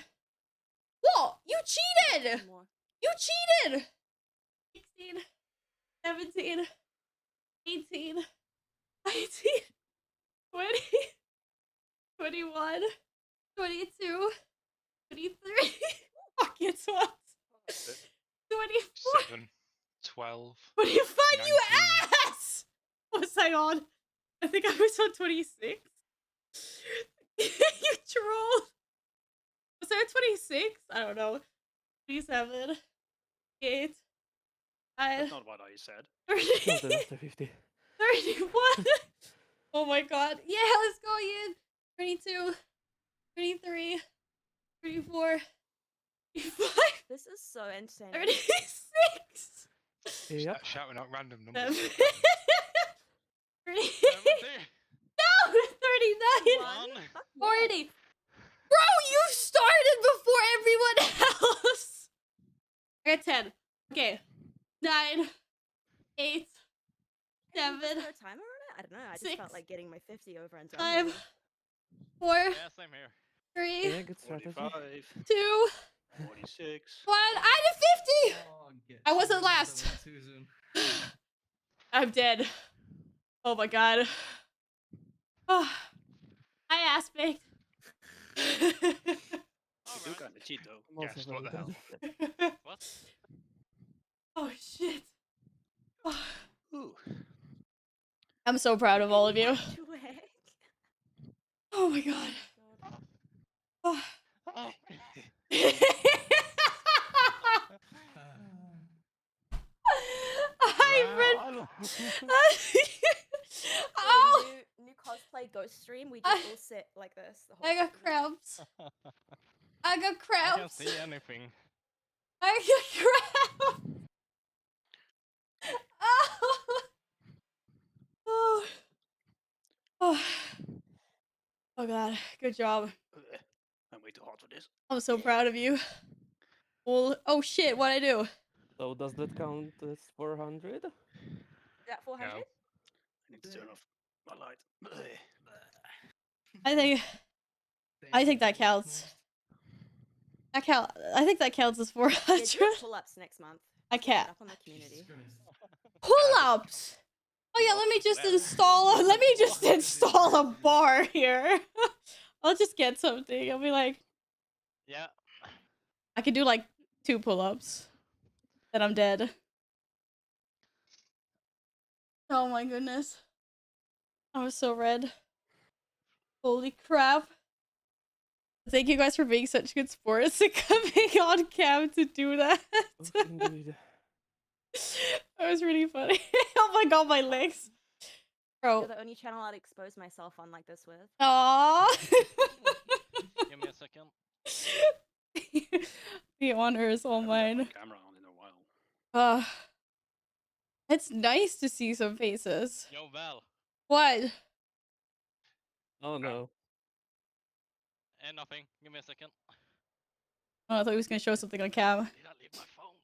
What? You cheated! more. You cheated! 16. 17. 18. 19. 20. 21. 22. 23. Fuck it, what? 24. 7. 12. 25, you 19. ass! What was I on? I think I was on 26. You troll. Was I 26? I don't know. 27. 8. That's not what I said. 30. After 50. 31. Oh my god. Yeah, let's go, Ian. 22. 23. 34. 35. This is so entertaining. 36. Yep. Shouting out random numbers. 7. 70. No! 39. 40. Bro, you started before everyone else. I got 10. Okay. 9. 8. 7. Was there a timer on it? I don't know. I just 6. felt like getting my 50 over and done. 5. with. 4. Yeah, same here. 3. Yeah, good strategy. 45, 2. 46. 1. I did 50. Oh, get I wasn't shit, last. that went too soon. I'm dead. Oh my god. Oh, I ass baked. You do kind of cheat though. I'm also Yes, what the very hell? dead. What? Oh shit. Oh, Ooh. I'm so proud of all of you. Swag. Oh my god. Oh. Oh. Hi, Wow. Oh, New cosplay ghost stream. We just all sit like this. The whole I got stream. cramps. I got I can't cramps. see anything. I got cramps. Oh. Oh. Oh. Oh god, good job. I'm way too hot for this. I'm so proud of you. Well, oh shit, what'd I do? So does that count as 400? Is that 400? No. I need to turn off my light. I think that counts. That count. I think that counts as Yeah, 400. do pull-ups next month. I can't. Up on the community. Pull-ups. Oh yeah, let me just install. Let me just install a bar here. I'll just get something. I'll be like, Yeah. I could do like 2 pull-ups. Then I'm dead. Oh my goodness. I was so red. Holy crap. Thank you guys for being such good sports and coming on cam to do that. Indeed. That was really funny. Oh my god, my legs. You're Bro. the only channel I'd expose myself on like this with. Aww. Give me a second. The honor is all I haven't had mine. my camera on in a while. It's nice to see some faces. Yo, Val. What? Oh no. Nothing. Give me a second. Oh, I thought he was gonna show something on cam. Did I leave my phone?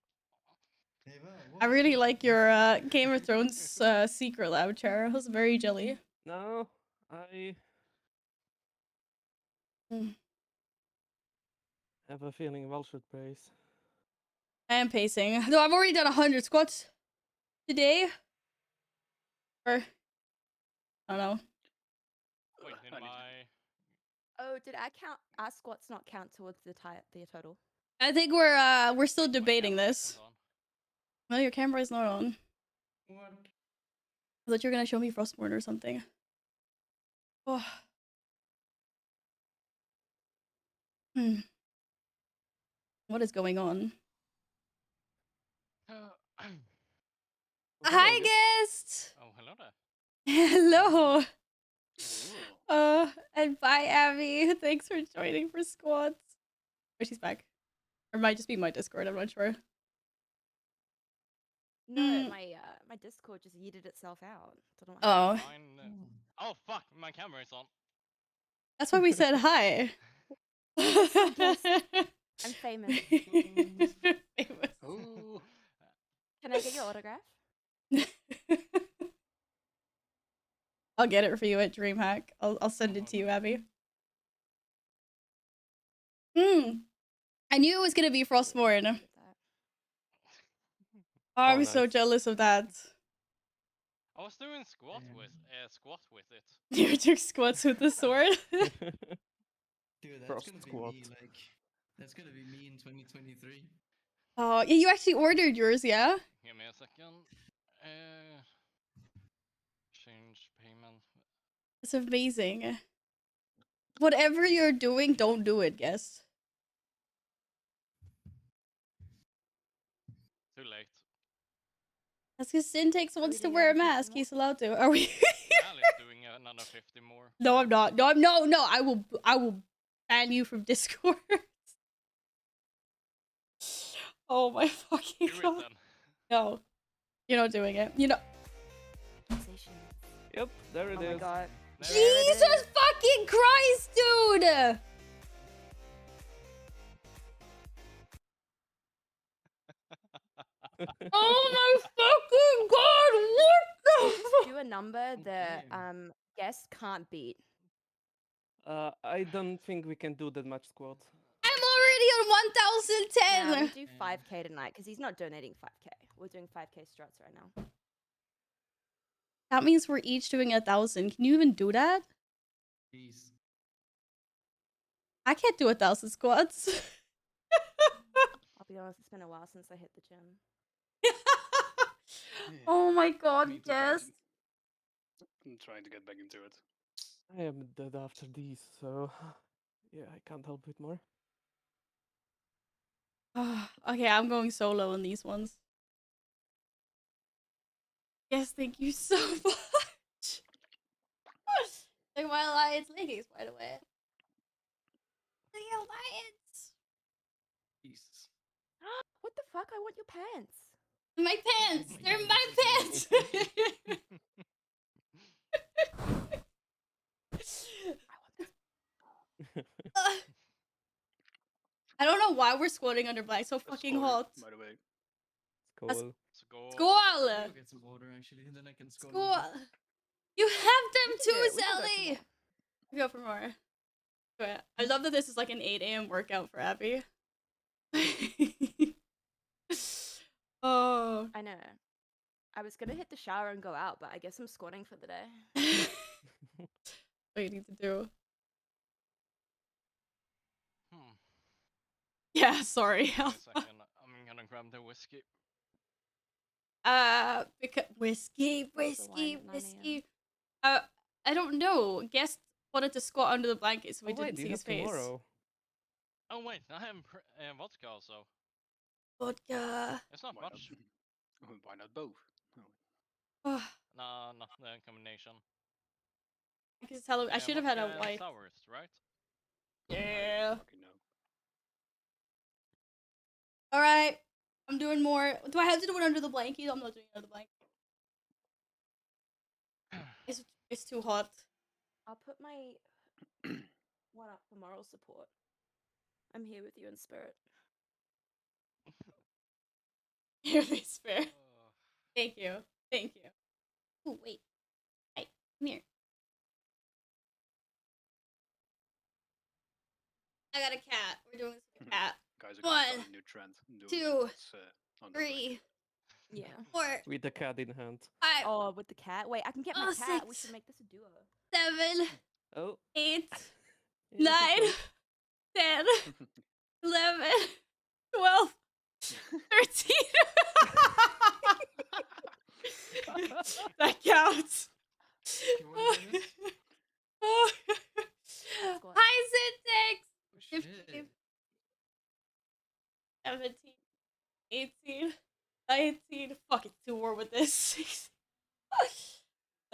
Hey, Val, I what? really like your Game of Thrones secret lab chair. It was very jelly. No, I Mm. have a feeling Val should praise. I am pacing. No, I've already done 100 squats today. Or I don't know. Wait, in I need to- my... Oh, did our squats not count towards the total? I think we're still my debating camera this. is on. No, your camera is not on. What? I thought you were gonna show me Frostborn or something. Oh. What is going on? Hi, guest. Oh, hello there. Hello. Ooh. And bye, Abby. Thanks for joining for squats. Oh, she's back. Or it might just be my Discord. I'm not sure. No, Mm. my Discord just yeeted itself out. Don't know what Oh, Mine, oh, fuck. My camera is on. that's why we said hi. I'm famous. Famous. Ooh. Can I get your autograph? I'll get it for you at DreamHack. I'll send it to you, Abby. I knew it was gonna be Frostborn. Oh, I Oh, was so nice. jealous of that. I was doing squat with it. You took squats with the sword. Dude, that's Frost gonna be squat. me, like, that's gonna be me in 2023. Oh, yeah, you actually ordered yours, yeah? Give me a second. Change payment. It's amazing. Whatever you're doing, don't do it, guess. Too late. That's because Syntax Are we wants to doing wear a another 50 mask. more? He's allowed to. Are we? Mal is doing another 50 more. No, I'm not. No, no. I will ban you from Discord. Oh my fucking Do it god. then. No. You're not doing it. You know. Yep, there it Oh my is. god. Jesus fucking Christ, dude! Oh my fucking god! What the fuck? Do a number that guest can't beat. I don't think we can do that much squad. I'm already on Nah, 1010! we do 5k tonight because he's not donating 5k. We're doing 5k struts right now. That means we're each doing 1,000. Can you even do that? Jeez. I can't do 1,000 squats. I'll be honest, it's been a while since I hit the gym. Oh my god, Me too, yes. I'm trying to get back into it. I am dead after these, so yeah, I can't help it more. Okay, I'm going solo on these ones. Yes, thank you so much. Look at my alliance leggings, by the way. Look at alliance. Jesus. What the fuck? I want your pants. My pants! my They're God, my this pants! I don't know why we're squatting under black. So fucking Spoiler, hot. by the way. Cool. Score. Squall! I'll get some water actually, and then I can score. Squall! You have them We can too, do it. We can go for Sally! more. We go for more. But I love that this is like an 8 a.m. workout for Abby. Oh. I know. I was gonna hit the shower and go out, but I guess I'm squatting for the day. What you need to do. Hmm. Yeah, sorry. Give me a second. I'm gonna grab the whiskey. Because whiskey. at 9 I don't know. Guest wanted to squat under the blanket so we Oh, wait, didn't you see his have face. tomorrow. Oh wait, I have vodka also. Vodka. It's not Why much. Not? Why not both? Oh. Oh, Nah, not the combination. I can tell. I should have had a vodka and white. sours, right? I Yeah. don't fucking know. All right. I'm doing more. Do I have to do it under the blanket? I'm not doing it under the blanket. It's too hot. I'll put my one up for moral support. I'm here with you in spirit. Here, it's fair. Thank you. Thank you. Oh wait. Hey, come here. I got a cat. We're doing this with a cat. Guys are gonna start a new trend. Doing on the 3, Yeah. 4, With the cat in hand. 5, Oh, with the cat? Wait, I can get my Oh, cat. We 6. should make this a duo. 7, Oh. 8, Yeah, 9, 10, 11, 12, 13. That counts. Hi, Syntax. Oh, shit. 15, 17, 18, 19. Fuck, it's too warm with this. Stay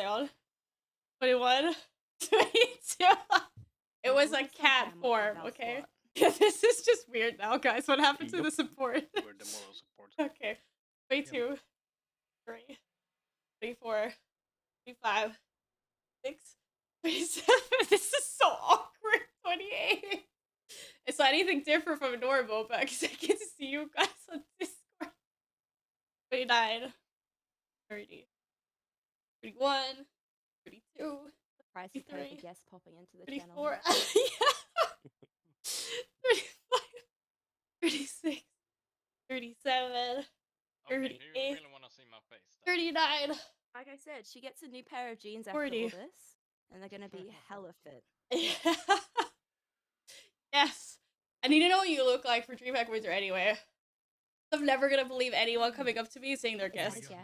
on. 21, 22. It was We'll a do some cat time form, without okay? squat. Yeah, this is just weird now, guys. What happened to Yep. the support? We're the moral support. Okay. 22, 3, 24, 25, 6, 27. This is so awkward. 28. It's not anything different from a normal, but because I get to see you guys on Discord. 29, 30, 31, 32, Price you pay 33, for guests popping into the channel. 34. Yeah. 35, 36, 37, Okay, do you 38, really want to see my face? then? 39. Like I said, she gets a new pair of jeans after 40. all this, and they're gonna be hella fit. Yes. I need to know what you look like for Dreamhack Wizard anyway. I'm never gonna believe anyone coming up to me saying they're Is that a guest. guess?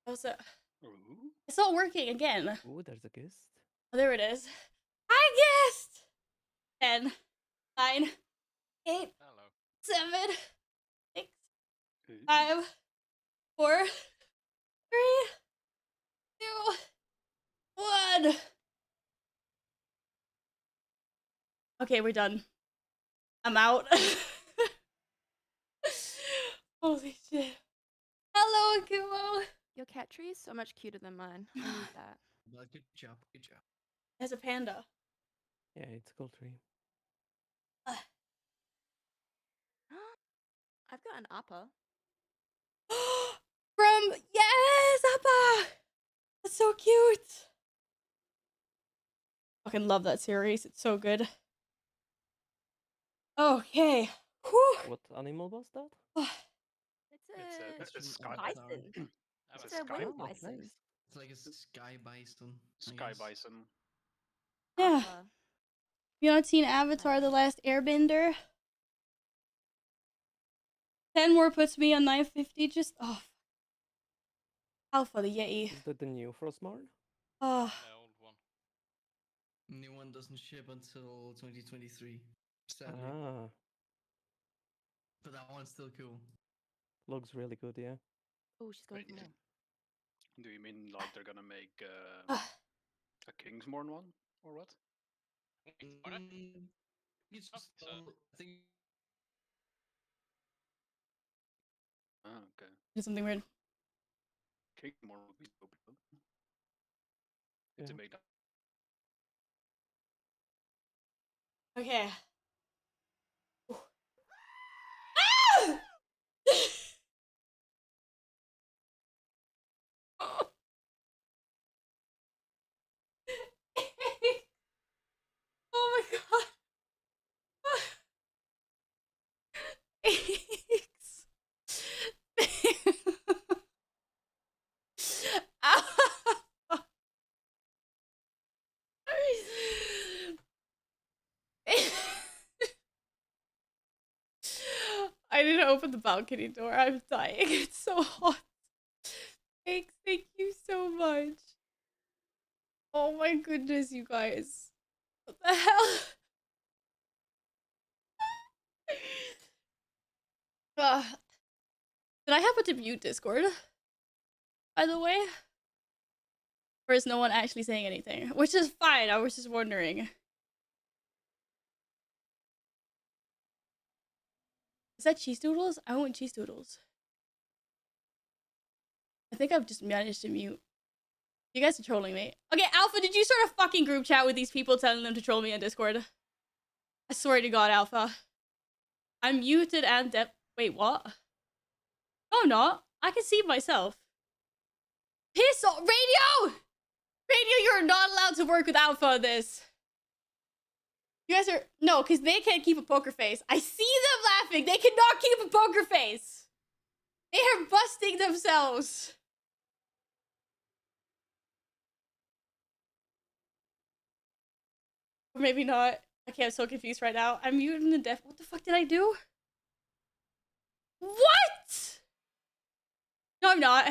Also, Ooh. it's not working again. Oh, there's a guest. Oh, there it is. Hi, guest! 10, 9, 8, Hello. 7, 6, Ooh. 5, 4, 3, 2, 1. Okay, we're done. I'm out. Holy shit. Hello, Kumo. Your cat tree is so much cuter than mine. I need that. Well, good job, good job. There's a panda. Yeah, it's a cool tree. I've got an upper. From yes, Appa. That's so cute. Fucking love that series. It's so good. Okay. Whew. What animal was that? It's a sky bison. That It's was a sky. wind Oh, bison. nice. It's like a sky bison. I Sky guess. bison. Yeah. Upper. You not seen Avatar: The Last Airbender? 10 more puts me on 950. Just Alpha the Yeti. Is that the new Frostmourne? Oh, The old one. New one doesn't ship until 2023. Sadly. Ah, But that one's still cool. looks really good, yeah. Oh, she's going Wait. for more. Do you mean like they're gonna make a Kingsmorn one or what? What? It's Oh, just so- I think Ah, okay. did something weird. Kingsmorn would be dope. If they Yeah. make that. Okay. Oh my god. I didn't open the balcony door. I'm dying. It's so hot. Thanks. Thank you so much. Oh my goodness, you guys. What the hell? Did I happen to mute Discord? By the way? Or is no one actually saying anything? Which is fine, I was just wondering. Is that cheese doodles? I want cheese doodles. I think I've just managed to mute. You guys are trolling me. Okay, Alpha, did you start a fucking group chat with these people telling them to troll me on Discord? I swear to God, Alpha. I'm muted and wait, what? No, I'm not. I can see myself. Piss off! Radio! Radio, you're not allowed to work with Alpha on this. You guys are... No, because they can't keep a poker face. I see them laughing. They cannot keep a poker face. They are busting themselves. Or maybe not. Okay, I'm so confused right now. I'm muting the deaf. What the fuck did I do? What? No, I'm not.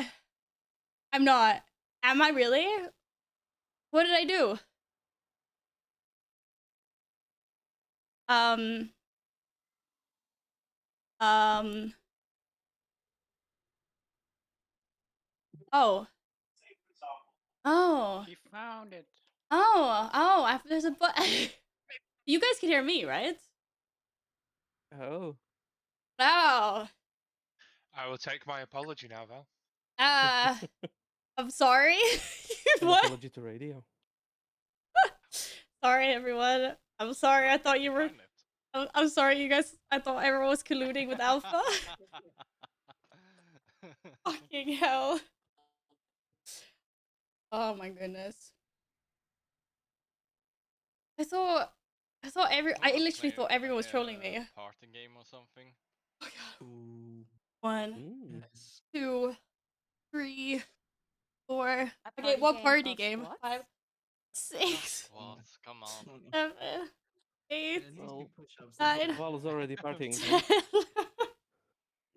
I'm not. Am I really? What did I do? Oh. Oh. He found it. Oh, there's a You guys can hear me, right? Oh. Wow. I will take my apology now, Val. I'm sorry. An What? apology to radio. Sorry, everyone. I'm sorry. I thought you were. I'm sorry, you guys. I thought everyone was colluding with Alpha. Fucking hell. Oh my goodness. I literally thought everyone was trolling me. Party game or something. Ooh. 1, 2, 3, 4. Okay, party what game party of game? squats? 5, 6, What? Come on. 7, 8, Well, 9, Val's already partying. 10.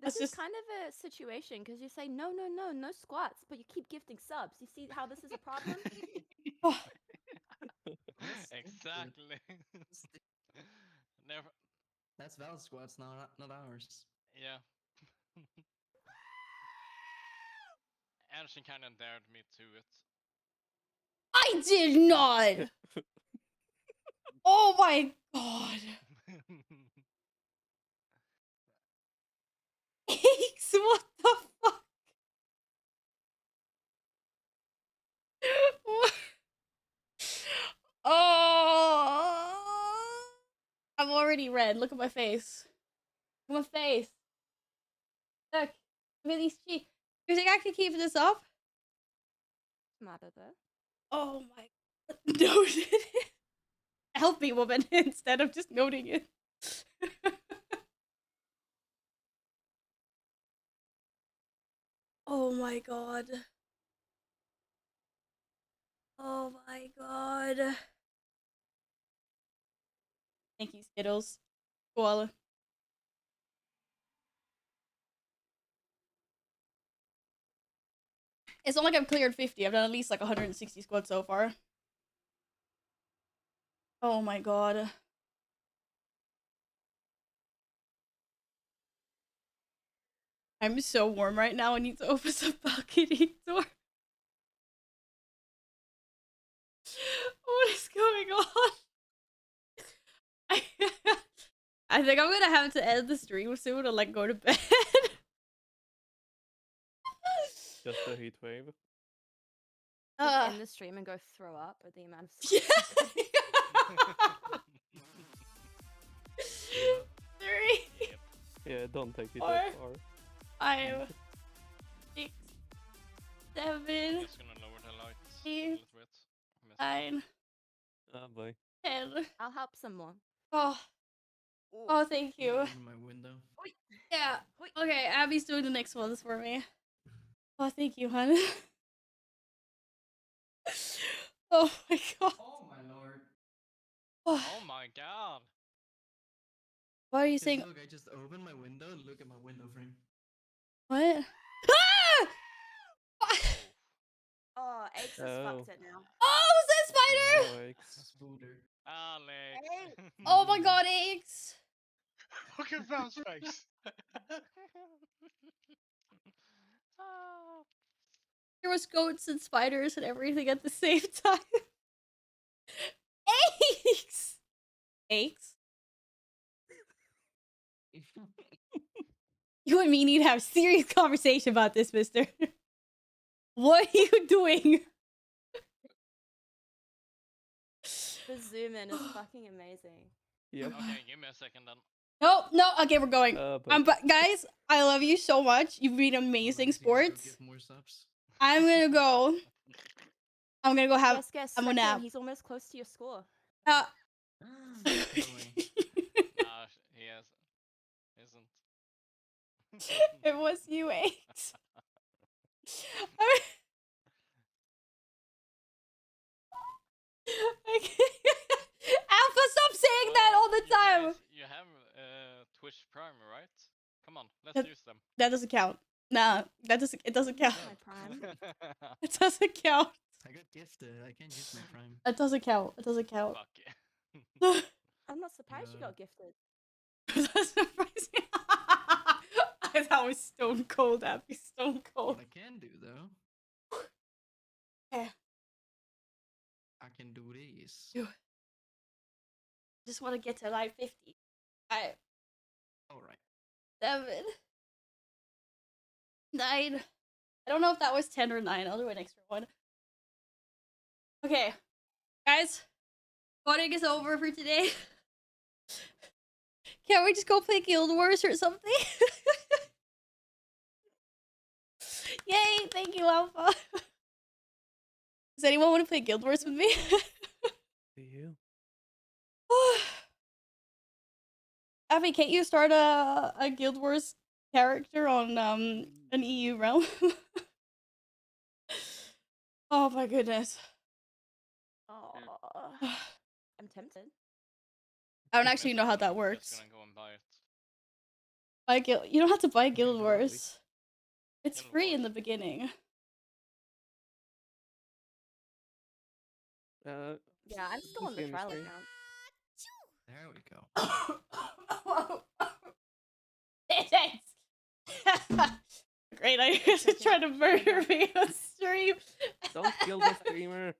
This That's is kind of a situation because you say no, no, no, no squats, but you keep gifting subs. You see how this is a problem? Oh, Exactly. Never. That's Val's squats, not ours. Yeah. And she kind of dared me to it. I did not. Oh my god. Aches, what the fuck? What? Oh, I'm already red. Look at my face. Look at my face. Look. Look at these cheeks. You think I can keep this up? Matter though. Oh my god. Noted it. Help me, woman, instead of just noting it. Oh my god. Oh my god. Thank you, Skittles. Koala. It's not like I've cleared 50. I've done at least like 160 squads so far. Oh my god. I'm so warm right now. I need to open the balcony door. What is going on? I think I'm gonna have to end the stream soon and like go to bed. Just a heat wave. Just end the stream and go throw up at the amount of. Yeah. 3. Yeah, don't take it 4, that far. 5, 6, 7. Just gonna lower the lights a 8, little bit. 9, Ah, boy. 10. I'll help some more. Oh. Oh, thank you. Open my window. Yeah. Okay, Abby's doing the next ones for me. Oh, thank you, hon. Oh my god. Oh my lord. Oh my god. What are you saying? Look, I just opened my window and look at my window frame. What? Ah! Oh, Aches has fucked it now. Oh, was that spider? Spooder. Alex. Oh my god, Aches. Look at Val's face. There was goats and spiders and everything at the same time. Aches! Aches? You and me need to have a serious conversation about this, mister. What are you doing? The zoom in is fucking amazing. Yep. Okay, give me a second then. No, okay, we're going. But Guys, I love you so much. You've been amazing sports. Give more subs. I'm gonna go. I'm gonna go have. Guess, I'm gonna nap. He's almost close to your score. Nah, he isn't. It was you, Aches. Alpha, stop saying that all the time. You have Twitch Prime, right? Come on, let's use them. That doesn't count. Nah, that doesn't. It doesn't count. My prime. It doesn't count. I got gifted. I can't use my prime. It doesn't count. It doesn't count. Fuck yeah. I'm not surprised you got gifted. That's surprising. That was stone cold, Abby. Stone cold. What I can do though. Yeah. I can do this. Just want to get to line 50. 5, Alright. 7, 9. I don't know if that was 10 or 9. I'll do an extra one. Okay. Guys, voting is over for today. Can't we just go play Guild Wars or something? Yay! Thank you, Alpha. Does anyone want to play Guild Wars with me? Do you? Abby, can't you start a Guild Wars character on an EU realm? Oh my goodness. Oh, I'm tempted. I don't actually know how that I'm works. just gonna go and buy it. Buy guild. You don't have to buy Guild Really? Wars. It's Guild free in Wars. the beginning. Yeah, I'm still on the see trial screen? account. There we go. Great, I just trying to murder me on stream. Don't kill the streamer.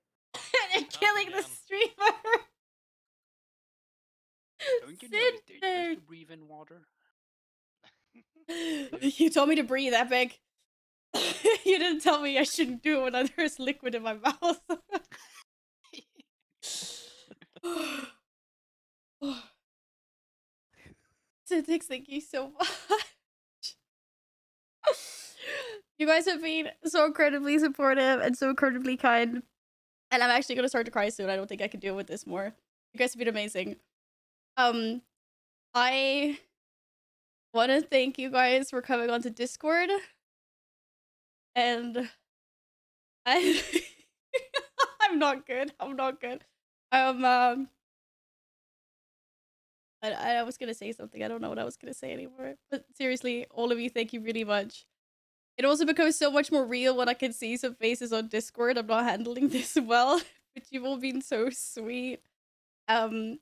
They're killing the again. streamer. Don't you know you're supposed Sit to breathe in water? there. You told me to breathe, Epic. You didn't tell me I shouldn't do it when there's liquid in my mouth. Syntax, thank you so much. You guys have been so incredibly supportive and so incredibly kind. And I'm actually gonna start to cry soon. I don't think I can deal with this more. You guys have been amazing. I want to thank you guys for coming onto Discord. And I I'm not good. I'm not good. I was gonna say something. I don't know what I was gonna say anymore. But seriously, all of you, thank you really much. It also becomes so much more real when I can see some faces on Discord. I'm not handling this well, but you've all been so sweet. And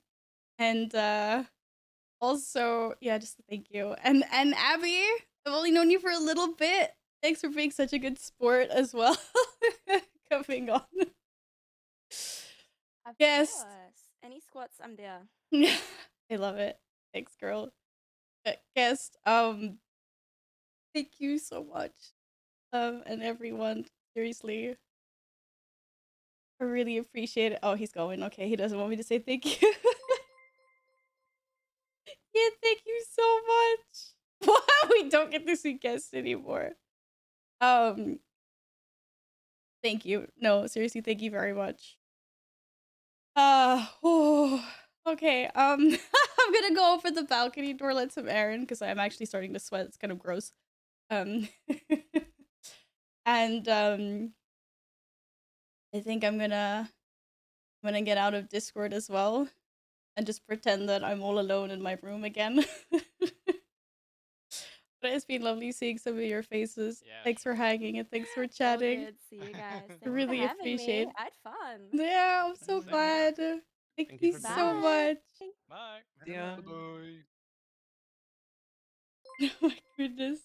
also, yeah, just thank you. And Abby, I've only known you for a little bit. Thanks for being such a good sport as well. Coming on. Of Yes. course. Any squats, I'm there. I love it. Thanks, girl. Guest, thank you so much. And everyone, seriously. I really appreciate it. Oh, he's going. Okay, he doesn't want me to say thank you. Yeah, thank you so much. Wow, we don't get to see guests anymore. Thank you. No, seriously, thank you very much. Oh, okay. I'm gonna go over the balcony door, let some air in, because I'm actually starting to sweat. It's kind of gross. And I think I'm gonna get out of Discord as well, and just pretend that I'm all alone in my room again. But it's been lovely seeing some of your faces. Yeah, Thanks for hanging and thanks for chatting. All good. See you guys. Thanks for Really having appreciate. me. I had fun. Yeah, I'm so Same here. glad. Thank Thank you you for so joining. much. Bye. Yeah. Bye. Oh my goodness.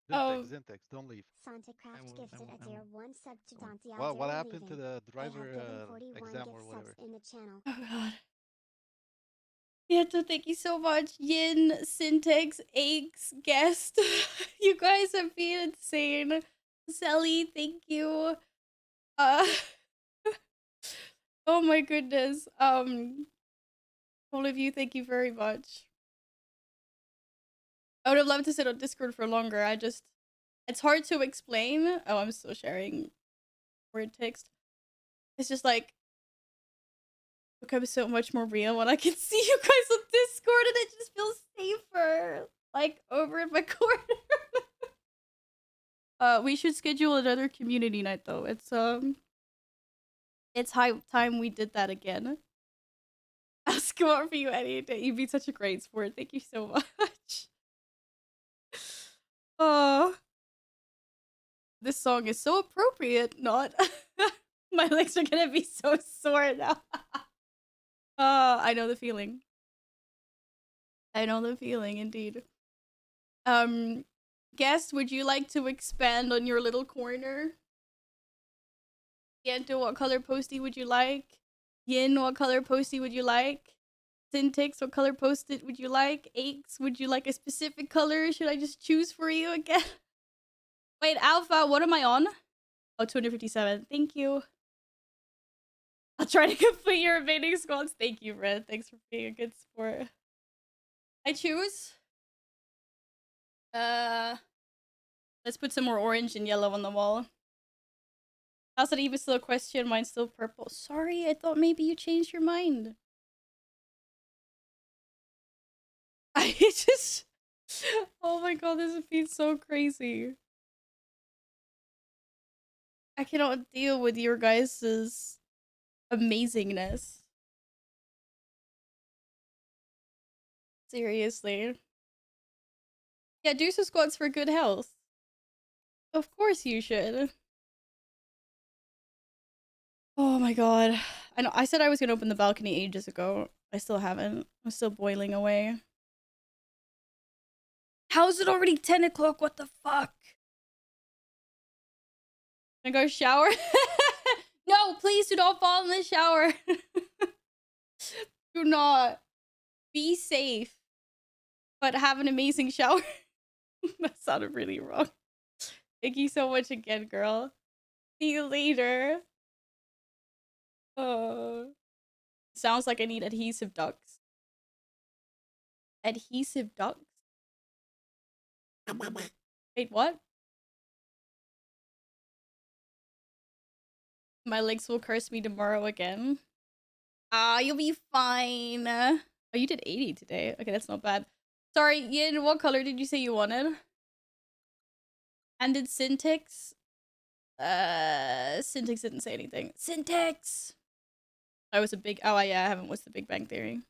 Syntax, don't leave. SantaCraft gifted a tier 1 sub to Dante What happened to the They have driver given 41 exam gift or subs whatever? in the channel. Oh god. Yeah, so thank you so much, Yin, Syntax, Aches, Guest. You guys have been insane. Sally, thank you. Oh my goodness. All of you, thank you very much. I would have loved to sit on Discord for longer. It's hard to explain. Oh, I'm still sharing word text. It's just like becomes so much more real when I can see you guys on Discord, and it just feels safer. Like over in my corner. We should schedule another community night though. It's high time we did that again. Ask more for you any day. You'd be such a great sport. Thank you so much. Oh, this song is so appropriate. Not. My legs are gonna be so sore now. I know the feeling. I know the feeling, indeed. Guest, would you like to expand on your little corner? Gento, what color postie would you like? Yin, what color postie would you like? Syntax, what color post-it would you like? Aches, would you like a specific color? Should I just choose for you again? Wait, Alpha, what am I on? Oh, 257. Thank you. I'll try to complete your remaining squads. Thank you, Red. Thanks for being a good sport. I choose. Let's put some more orange and yellow on the wall. How's that even still a question? Mine's still purple. Sorry, I thought maybe you changed your mind. I just... Oh my god, this has been so crazy. I cannot deal with your guys' amazingness. Seriously. Yeah, do some squats for good health. Of course you should. Oh my god. I know I said I was gonna open the balcony ages ago. I still haven't. I'm still boiling away. How is it already 10 o'clock? What the fuck? Can I go shower? No, please do not fall in the shower. Do not. Be safe. But have an amazing shower. That sounded really wrong. Thank you so much again, girl. See you later. Sounds like I need adhesive ducts. Adhesive ducts? Wait, what? My legs will curse me tomorrow again. Ah, you'll be fine. Oh, you did 80 today. Okay, that's not bad. Sorry, Yin, what color did you say you wanted? And did Syntax? Syntax didn't say anything. Syntax! I was a big... Oh, yeah, I haven't watched The Big Bang Theory.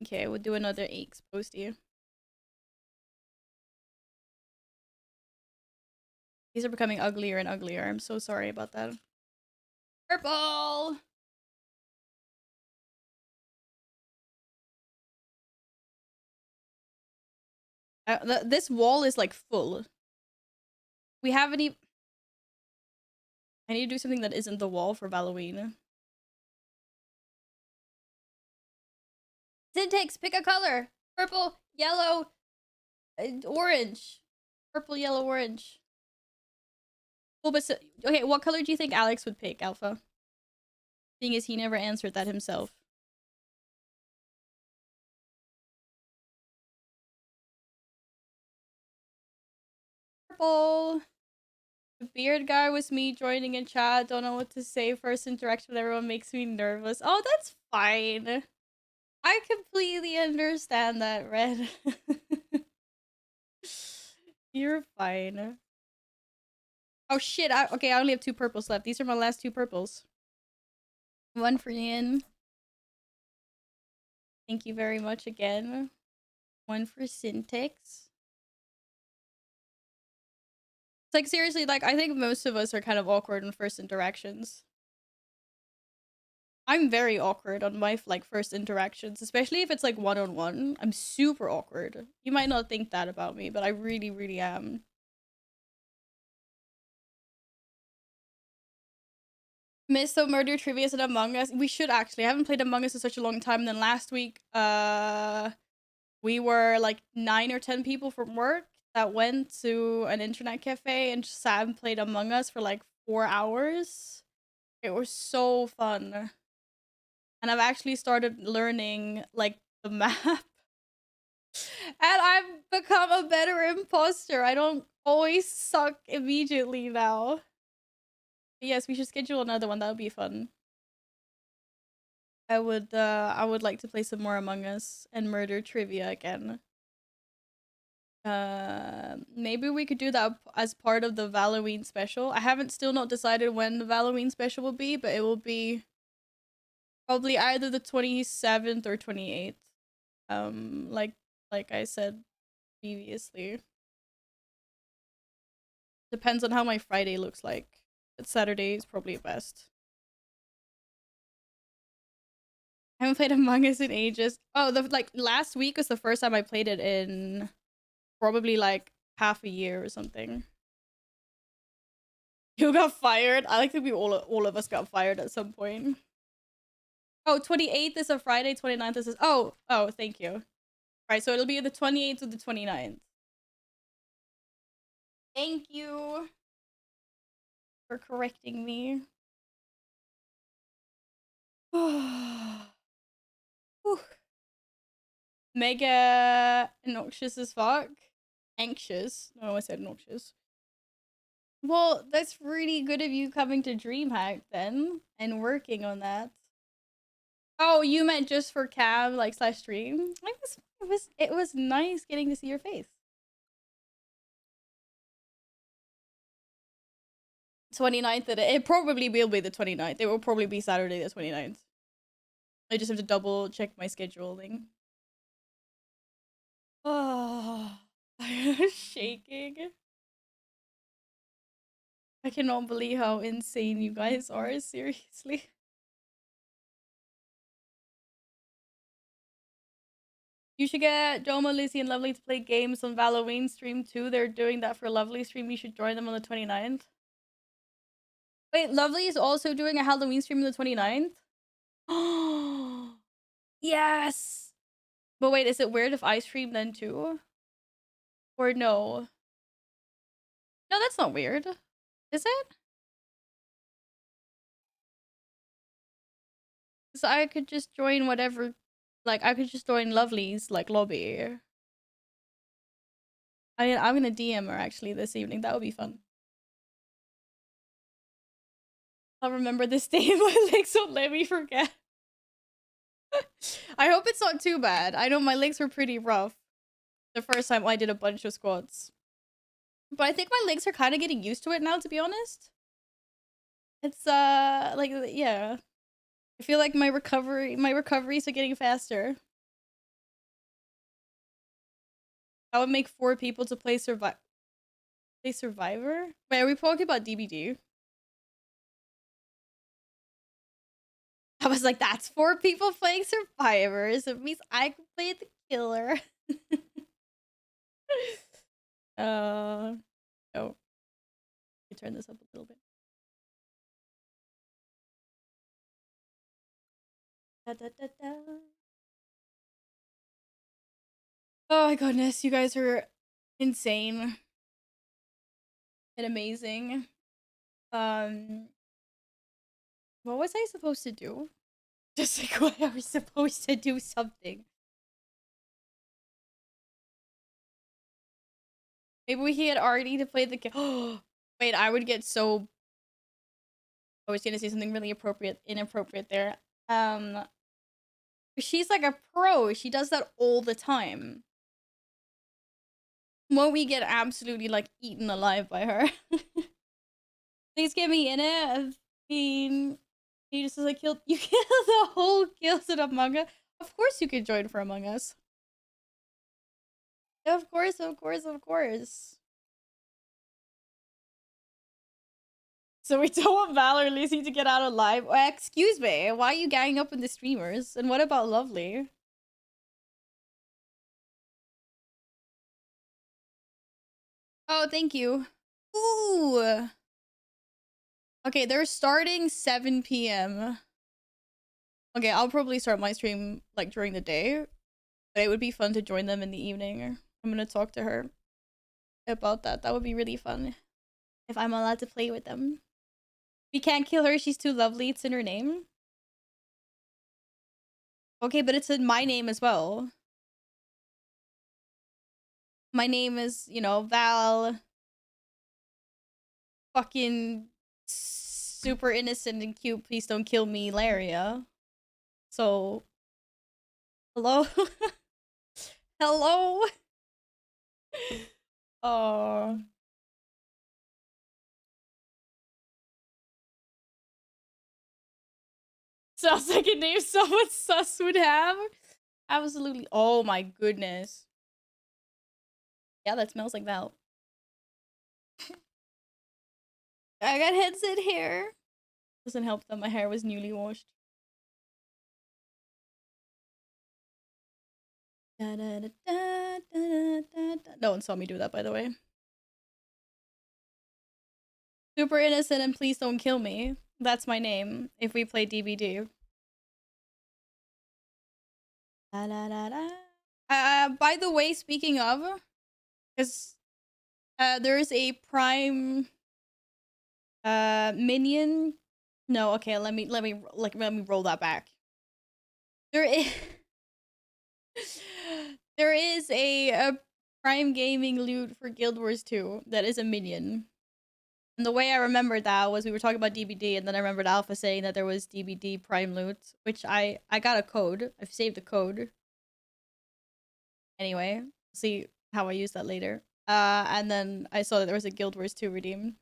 Okay, we'll do another aches posty. These are becoming uglier and uglier. I'm so sorry about that. Purple! This wall is like full. We haven't even... I need to do something that isn't the wall for Halloween. Syntax, pick a color. Purple, yellow, orange. Purple, yellow, orange. Well, but okay, what color do you think Alex would pick, Alpha? Thing is, he never answered that himself. Purple. The beard guy was me joining in chat. Don't know what to say. First interaction with everyone makes me nervous. Oh, that's fine. I completely understand that, Red. You're fine. Oh shit, okay, I only have 2 purples left. These are my last 2 purples. One for Ian. Thank you very much again. One for Syntax. It's like, seriously, like, I think most of us are kind of awkward in first interactions. I'm very awkward on my, like, first interactions, especially if it's, like, one-on-one. I'm super awkward. You might not think that about me, but I really, really am. Miss the murder trivia and Among Us. We should actually. I haven't played Among Us in such a long time. Then last week, we were like 9 or 10 people from work that went to an internet cafe and just sat and played Among Us for like 4 hours. It was so fun. And I've actually started learning like the map. And I've become a better imposter. I don't always suck immediately now. Yes, we should schedule another one. That would be fun. I would like to play some more Among Us and murder trivia again. Maybe we could do that as part of the Halloween special. I haven't still not decided when the Halloween special will be, but it will be probably either the 27th or 28th. Like I said previously. Depends on how my Friday looks like. But Saturday is probably best. I haven't played Among Us in ages. Oh, like last week was the first time I played it in probably like half a year or something. You got fired? I like to be all of us got fired at some point. Oh, 28th is a Friday, 29th is a... Oh, thank you. Right, so it'll be the 28th or the 29th. Thank you for correcting me. Mega noxious as fuck. Anxious. No, I said noxious. Well, that's really good of you coming to DreamHack then and working on that. Oh, you meant just for cam, like / stream? It was nice getting to see your face. 29th, it probably will be the 29th. It will probably be Saturday the 29th. I just have to double check my scheduling. Oh, I'm shaking. I cannot believe how insane you guys are, seriously. You should get Doma, Lizzie, and Lovely to play games on Halloween stream too. They're doing that for Lovely stream. You should join them on the 29th. Wait, Lovely is also doing a Halloween stream on the 29th? Oh, yes! But wait, is it weird if I stream then too? Or no? No, that's not weird. Is it? So I could just join whatever, like I could just join Lovely's like lobby. I'm gonna DM her actually this evening. That would be fun. I'll remember this day. My legs won't let me forget. I hope it's not too bad. I know my legs were pretty rough the first time I did a bunch of squats. But I think my legs are kind of getting used to it now, to be honest. It's like yeah. I feel like my recoveries are getting faster. I would make 4 people to play Survivor. Wait, are we talking about DBD? I was like, that's 4 people playing Survivors. It means I can play the killer. Oh. Let me turn this up a little bit. Da, da, da, da. Oh my goodness, you guys are insane and amazing. What was I supposed to do? Just like what I was supposed to do something. Maybe we could get Artie to play the game. Wait, I would get so. I was gonna say something really inappropriate there. She's like a pro. She does that all the time. Won't we get absolutely like eaten alive by her? Please get me in it. I've been. He just says I killed. You killed the whole kills in Among Us. Of course you could join for Among Us. Of course, of course, of course. So we don't want Valor and Lizzie to get out alive. Excuse me, why are you ganging up on the streamers? And what about Lovely? Oh, thank you. Ooh. Okay, they're starting 7 p.m. Okay, I'll probably start my stream like during the day. But it would be fun to join them in the evening. I'm gonna talk to her about that. That would be really fun. If I'm allowed to play with them. We can't kill her, she's too lovely. It's in her name. Okay, but it's in my name as well. My name is, you know, Val. Fucking super innocent and cute. Please don't kill me, Laria. So, hello? Hello? Oh. Sounds like a name someone sus would have. Absolutely. Oh my goodness. Yeah, that smells like Val. I got headset hair. Doesn't help that my hair was newly washed. Da, da, da, da, da, da, da. No one saw me do that, by the way. Super innocent and please don't kill me. That's my name if we play DBD. Da, da, da, da. By the way, speaking of, because there is a Prime minion. No, okay, let me roll that back. There is a Prime Gaming loot for Guild Wars 2 that is a minion. And the way I remembered that was we were talking about DBD, and then I remembered Alpha saying that there was DBD Prime loot, which I got a code. I've saved the code. Anyway, see how I use that later. And then I saw that there was a Guild Wars 2 redeem.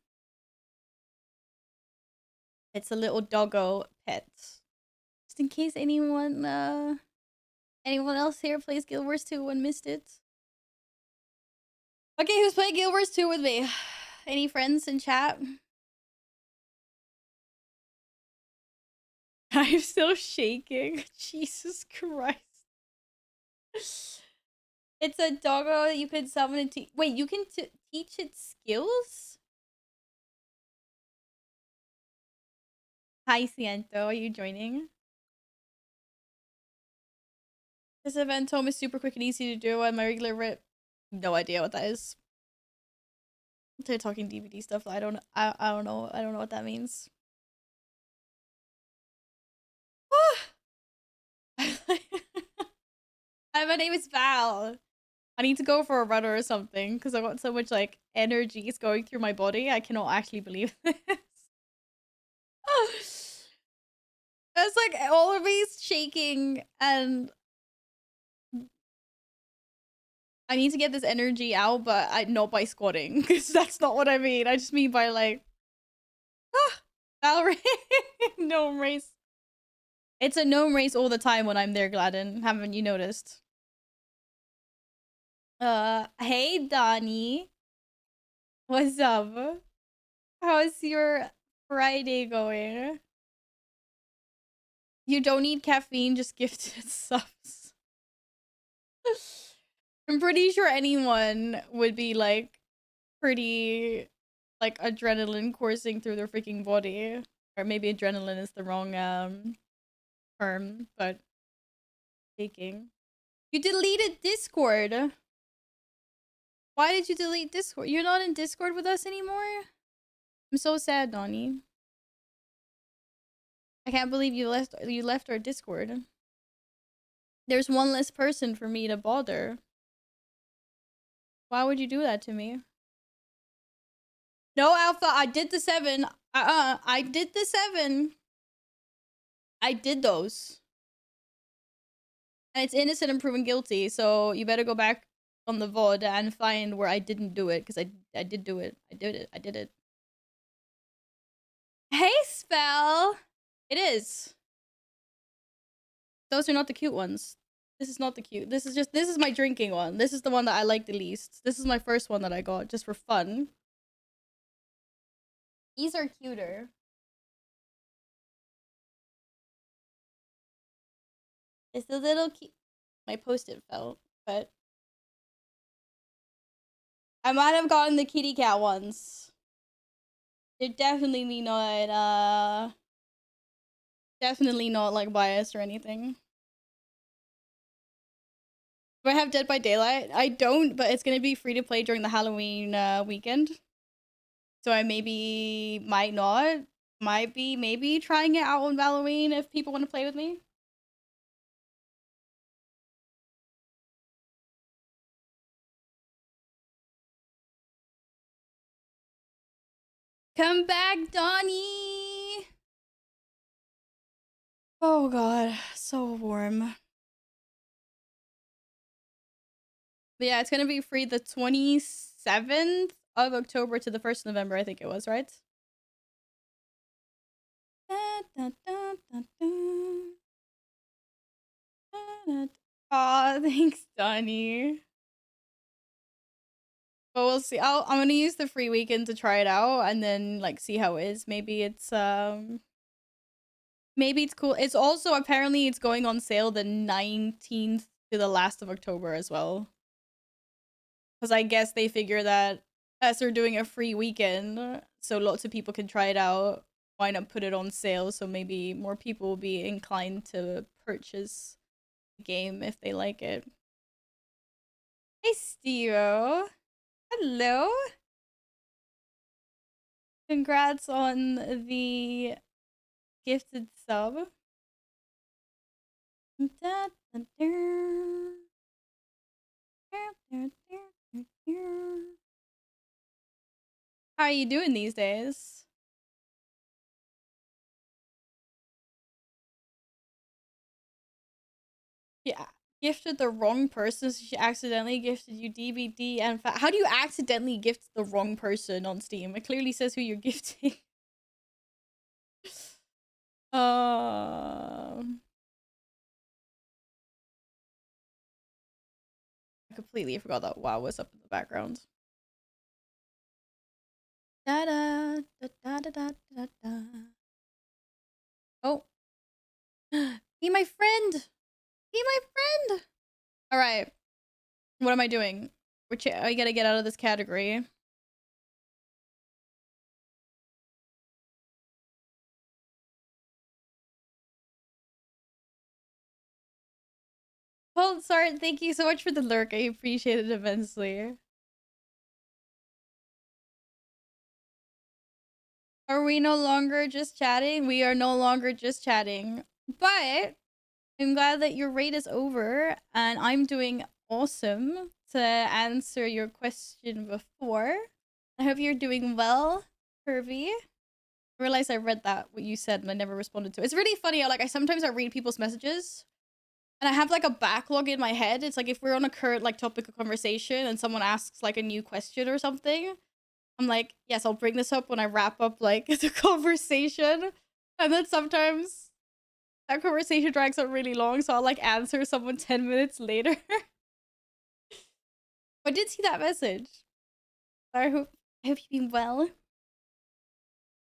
It's a little doggo pet. Just in case anyone else here plays Guild Wars 2 and missed it. Okay, who's playing Guild Wars 2 with me? Any friends in chat? I'm still shaking. Jesus Christ. It's a doggo that you can summon and teach. Wait, you can teach it skills? Hi, Ciento. Are you joining? This event home is super quick and easy to do on my regular rip. No idea what that is. They're talking DVD stuff. I don't know. I don't know what that means. Hi, my name is Val. I need to go for a run or something because I got so much like energy is going through my body. I cannot actually believe this. It's like all of me shaking and I need to get this energy out, but not by squatting because that's not what I mean. I just mean by like Valorant gnome race. It's a gnome race all the time when I'm there, Gladden. Haven't you noticed? Hey Donnie. What's up? How's your Friday going? You don't need caffeine, just gifted subs. I'm pretty sure anyone would be like pretty like adrenaline coursing through their freaking body. Or maybe adrenaline is the wrong term, but taking. You deleted Discord. Why did you delete Discord? You're not in Discord with us anymore? I'm so sad, Donnie. I can't believe you left our Discord. There's one less person for me to bother. Why would you do that to me? No, Alpha, I did the 7. I did the 7. I did those. And it's innocent and proven guilty, so you better go back on the VOD and find where I didn't do it, because I did do it. I did it. Hey, Spell! It is. Those are not the cute ones. This is not the cute. This is my drinking one. This is the one that I like the least. This is my first one that I got, just for fun. These are cuter. It's a little cute. My post-it fell, but I might have gotten the kitty cat ones. They're definitely not like biased or anything. Do I have Dead by Daylight? I don't, but it's gonna be free to play during the Halloween weekend. So I might not. Might be maybe trying it out on Halloween if people want to play with me. Come back, Donnie! Oh god, so warm. But yeah, it's gonna be free the 27th of October to the 1st of November, I think it was, right? Aw, thanks, Donnie. But we'll see. I'm gonna use the free weekend to try it out and then like see how it is. Maybe it's cool. It's also apparently it's going on sale the 19th to the last of October as well. Because I guess they figure that as they're doing a free weekend, so lots of people can try it out, why not put it on sale so maybe more people will be inclined to purchase the game if they like it. Hey, Steve. Hello. Congrats on the gifted sub. How are you doing these days? Yeah, gifted the wrong person, so she accidentally gifted you DVD and how do you accidentally gift the wrong person on Steam? It clearly says who you're gifting. I completely forgot that WoW was up in the background. Da da da da da da da da. Oh. Be my friend. Be my friend. All right. What am I doing? I gotta get out of this category. Well, sorry. Thank you so much for the lurk. I appreciate it immensely. Are we no longer just chatting? We are no longer just chatting. But I'm glad that your raid is over and I'm doing awesome to answer your question before. I hope you're doing well, Kirby. I realized I read that, what you said, and I never responded to it. It's really funny how, like, I sometimes read people's messages and I have, like, a backlog in my head. It's like if we're on a current, like, topic of conversation and someone asks, like, a new question or something, I'm like, yes, I'll bring this up when I wrap up, like, the conversation. And then sometimes that conversation drags out really long, so I'll, like, answer someone 10 minutes later. I did see that message. I hope you've been well.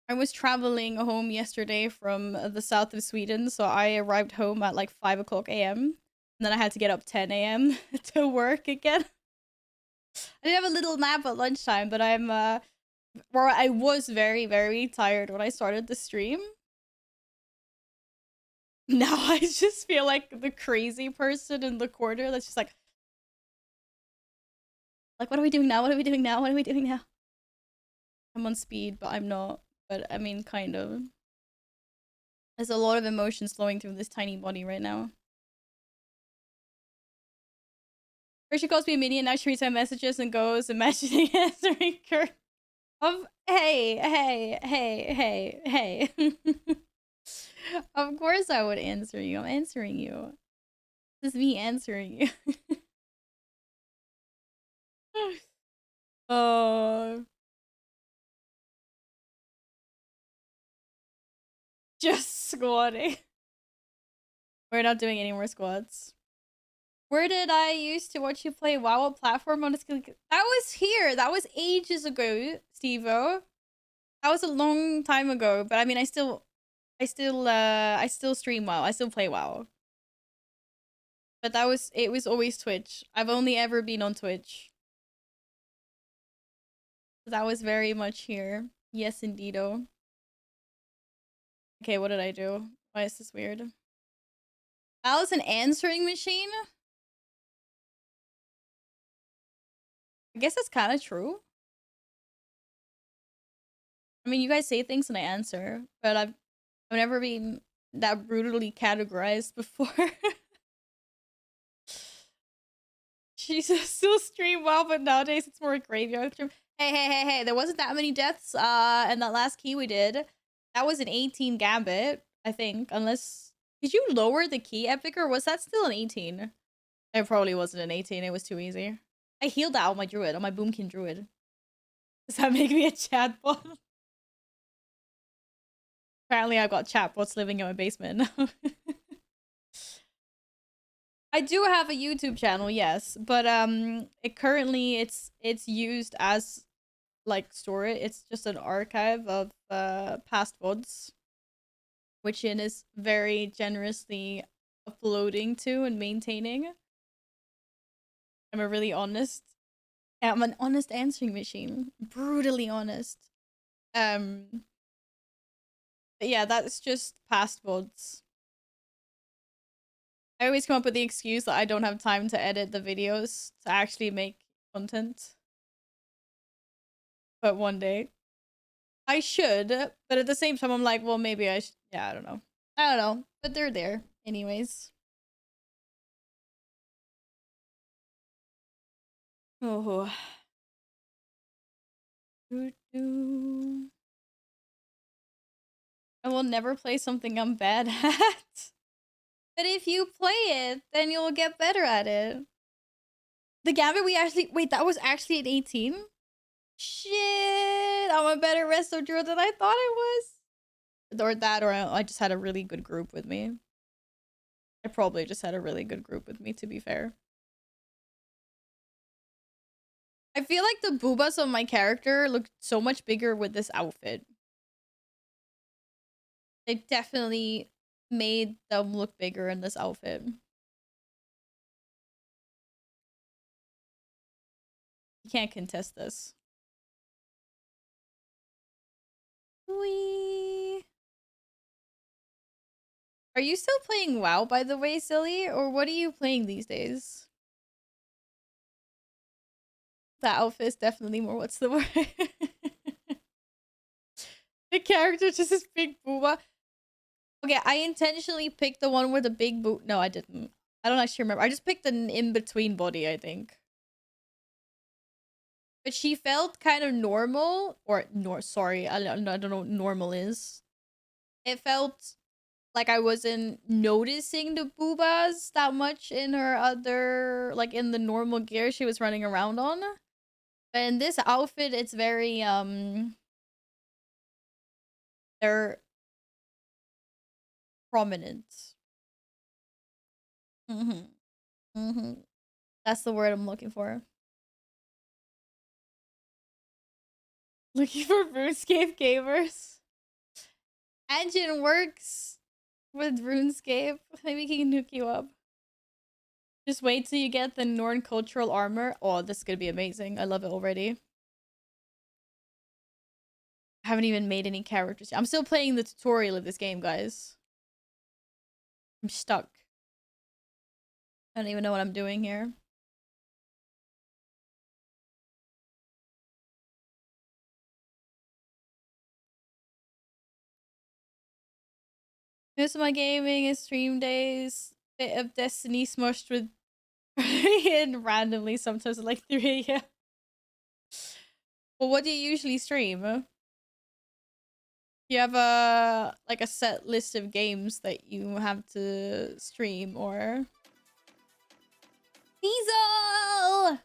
I was traveling home yesterday from the south of Sweden, so I arrived home at like 5 o'clock a.m. And then I had to get up 10 a.m. to work again. I did have a little nap at lunchtime, but I was very, very tired when I started the stream. Now I just feel like the crazy person in the corner that's just like, what are we doing now? What are we doing now? What are we doing now? I'm on speed, but I'm not. But I mean, kind of. There's a lot of emotions flowing through this tiny body right now. First she calls me a minion, now she reads my messages and goes imagining answering her. Hey. Of course I would answer you. I'm answering you. This is me answering you. Oh. Just squatting. We're not doing any more squats. Where did I used to watch you play WoW? What platform on that was here. That was ages ago, Steve-O. That was a long time ago. But I mean, I still stream WoW. I still play WoW. But it was always Twitch. I've only ever been on Twitch. That was very much here. Yes, indeedo. Okay, what did I do? Why is this weird? That was an answering machine? I guess that's kind of true. I mean, you guys say things and I answer, but I've never been that brutally categorized before. She's still stream well, but nowadays it's more graveyard stream. Hey, there wasn't that many deaths in that last key we did. That was an 18 Gambit, I think, unless... Did you lower the key, Epic, or was that still an 18? It probably wasn't an 18, it was too easy. I healed that on my druid, on my Boomkin druid. Does that make me a chatbot? Apparently I've got chatbots living in my basement. I do have a YouTube channel, yes, but it's used as like storage. It's just an archive of past VODs, which it is very generously uploading to and maintaining. I'm an honest answering machine. Brutally honest. But yeah, that's just past VODs. I always come up with the excuse that I don't have time to edit the videos to actually make content. But one day. I should, but at the same time I'm like, well, maybe I should. Yeah, I don't know. But they're there anyways. Oh. I will never play something I'm bad at. But if you play it, then you'll get better at it. The Gambit wait, that was actually an 18? Shit, I'm a better resto druid than I thought I was. Or I just had a really good group with me. I probably just had a really good group with me, to be fair. I feel like the boobas of my character look so much bigger with this outfit. They definitely made them look bigger in this outfit. You can't contest this. Whee! Are you still playing WoW, by the way, silly? Or what are you playing these days? That outfit is definitely more, what's the word? The character just this big booba. Okay, I intentionally picked the one with the big boot. No, I didn't. I don't actually remember. I just picked an in-between body, I think. But she felt kind of normal. Or, sorry, I don't know what normal is. It felt like I wasn't noticing the boobas that much in her other, like in the normal gear she was running around on. But in this outfit, it's very, they're prominent. That's the word I'm looking for. Looking for RuneScape gamers. Engine works with RuneScape. Maybe he can hook you up. Just wait till you get the Norn cultural armor. Oh, this is gonna be amazing. I love it already. I haven't even made any characters yet. I'm still playing the tutorial of this game, guys. I'm stuck. I don't even know what I'm doing here. Most of my gaming is stream days. Bit of Destiny smushed with in randomly, sometimes at like 3 a.m. Well, what do you usually stream? Do you have a like a set list of games that you have to stream or? Diesel!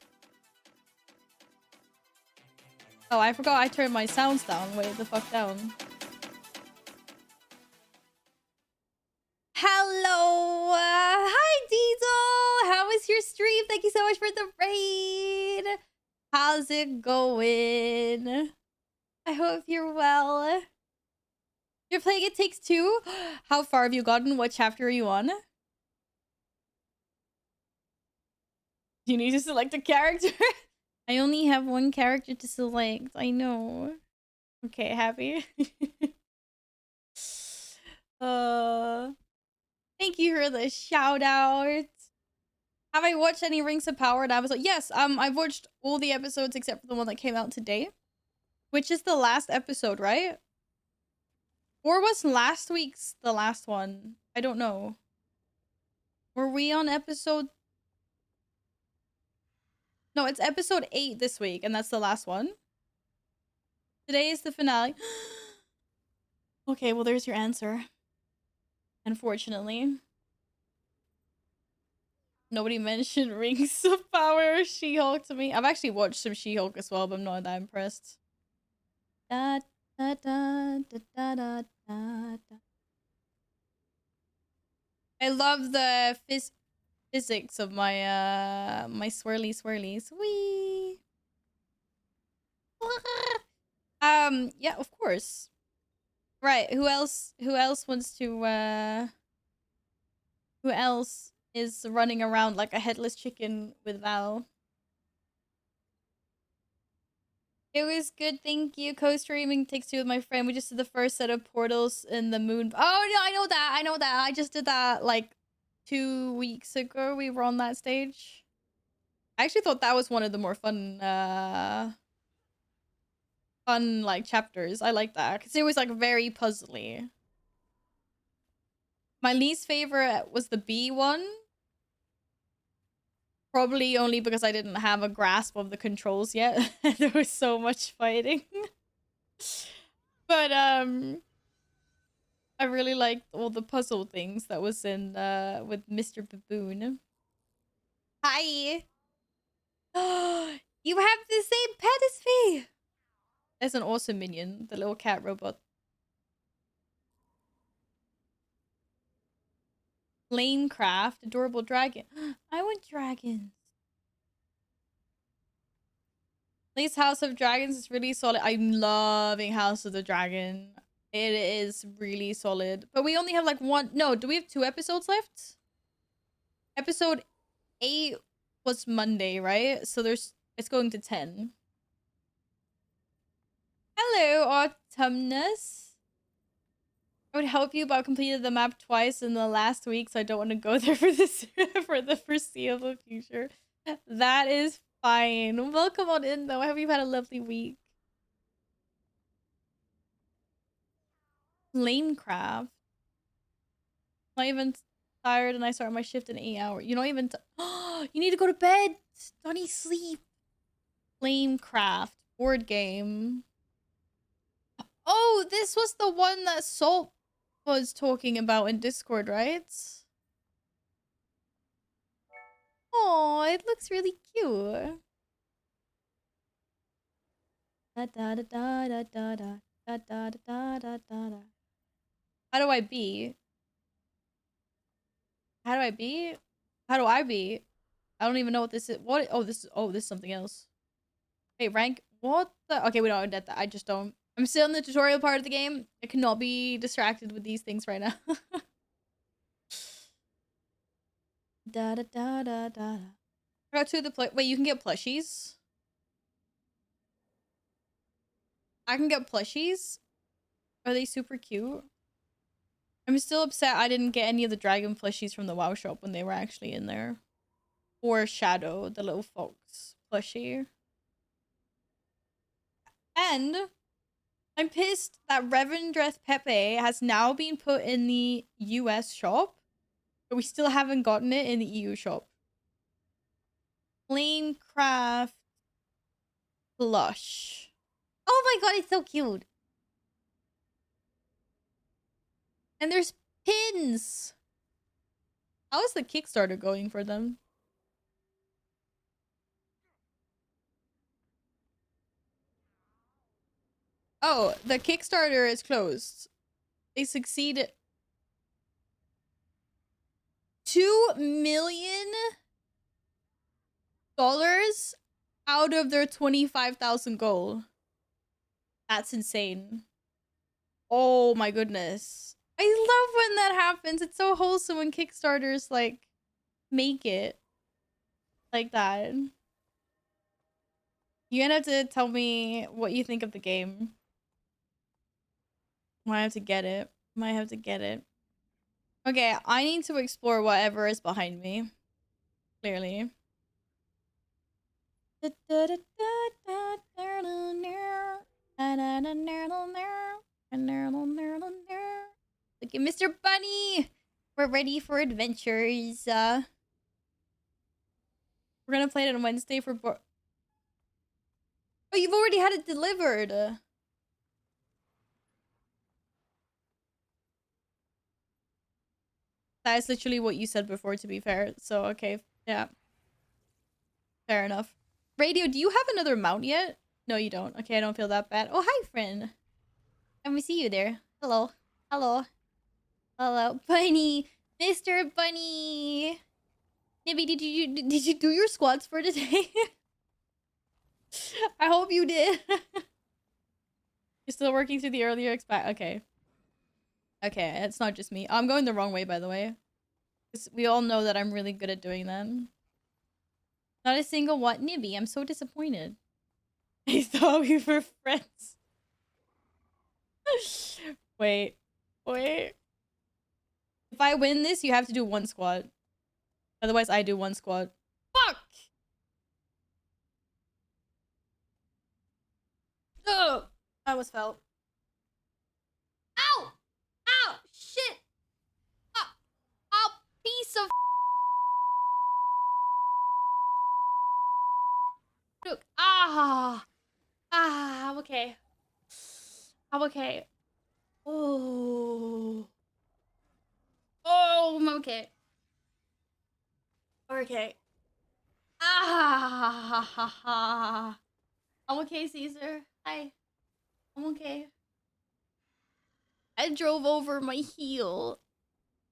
Oh, I forgot I turned my sounds down. Wait the fuck down. Hello! Hi, Diesel! How was your stream? Thank you so much for the raid! How's it going? I hope you're well. You're playing It Takes Two? How far have you gotten? What chapter are you on? You need to select a character? I only have one character to select. I know. Okay, happy? Thank you for the shout out. Have I watched any Rings of Power? And I was like, yes, I've watched all the episodes except for the one that came out today. Which is the last episode, right? Or was last week's the last one? I don't know. Were we on episode... No, it's episode 8 this week, and that's the last one. Today is the finale. Okay, well, there's your answer. Unfortunately. Nobody mentioned Rings of Power or She-Hulk to me. I've actually watched some She-Hulk as well, but I'm not that impressed. Da, da, da, da, da, da, da. I love the physics of my my swirlies. Whee! Yeah, of course. Right, who else wants to who else is running around like a headless chicken with Val? It was good, thank you. Co-streaming Takes Two with my friend. We just did the first set of portals in the moon. Oh no, I know that. I just did that like 2 weeks ago. We were on that stage. I actually thought that was one of the more fun like chapters. I like that because it was like very puzzly. My least favorite was the bee one. Probably only because I didn't have a grasp of the controls yet. There was so much fighting. But I really liked all the puzzle things that was in with Mr. Baboon. Hi. You have the same pet as me. That's an awesome minion, the little cat robot. Flamecraft, adorable dragon. I want dragons. At least House of Dragons is really solid. I'm loving House of the Dragon. It is really solid. But we only have like one. No, do we have 2 episodes left? Episode 8 was Monday, right? So it's going to 10. Hello, Autumnus. I would help you, but I completed the map twice in the last week, so I don't want to go there for this for the foreseeable future. That is fine. Welcome on in, though. I hope you've had a lovely week. Flamecraft. Not even tired, and I start my shift in 8 hours. You're not even. You need to go to bed. Donnie, sleep. Flamecraft board game. Oh, this was the one that Salt was talking about in Discord, right? Oh, it looks really cute. Da da da da da da da da da da da da. How do I be? How do I be? How do I be? I don't even know what this is. What? Oh, this is something else. Hey, rank. What the? Okay, we don't get that. I just don't. I'm still in the tutorial part of the game. I cannot be distracted with these things right now. Da da da da da. Got to the wait, you can get plushies? I can get plushies? Are they super cute? I'm still upset I didn't get any of the dragon plushies from the WoW shop when they were actually in there. Or Shadow, the little fox plushie. And I'm pissed that Revendreth Pepe has now been put in the US shop, but we still haven't gotten it in the EU shop. Flamecraft plush. Oh my god, it's so cute. And there's pins. How is the Kickstarter going for them? Oh, the Kickstarter is closed. They succeeded. $2 million out of their 25,000 goal. That's insane. Oh my goodness. I love when that happens. It's so wholesome when Kickstarters like make it like that. You're gonna have to tell me what you think of the game. Might have to get it. Might have to get it. Okay, I need to explore whatever is behind me. Clearly. Look at Mr. Bunny! We're ready for adventures. We're gonna play it on Wednesday for oh, you've already had it delivered! That is literally what you said before, to be fair. So, okay. Yeah. Fair enough. Radio, do you have another mount yet? No, you don't. Okay, I don't feel that bad. Oh, hi, friend. Let me see you there. Hello. Hello. Hello. Bunny. Mr. Bunny. Nibby, did you do your squats for today? I hope you did. You're still working through the earlier okay. Okay, it's not just me. I'm going the wrong way, by the way. We all know that I'm really good at doing that. Not a single what? Nibby, I'm so disappointed. I thought we were friends. Wait. If I win this, you have to do 1 squat. Otherwise, I do 1 squat. Fuck! Ugh! I almost fell. Ow! Ow! Shit! Oh, piece of look. I'm okay. I'm okay. Oh, I'm okay. Okay. I'm okay, Caesar. Hi. I'm okay. I drove over my heel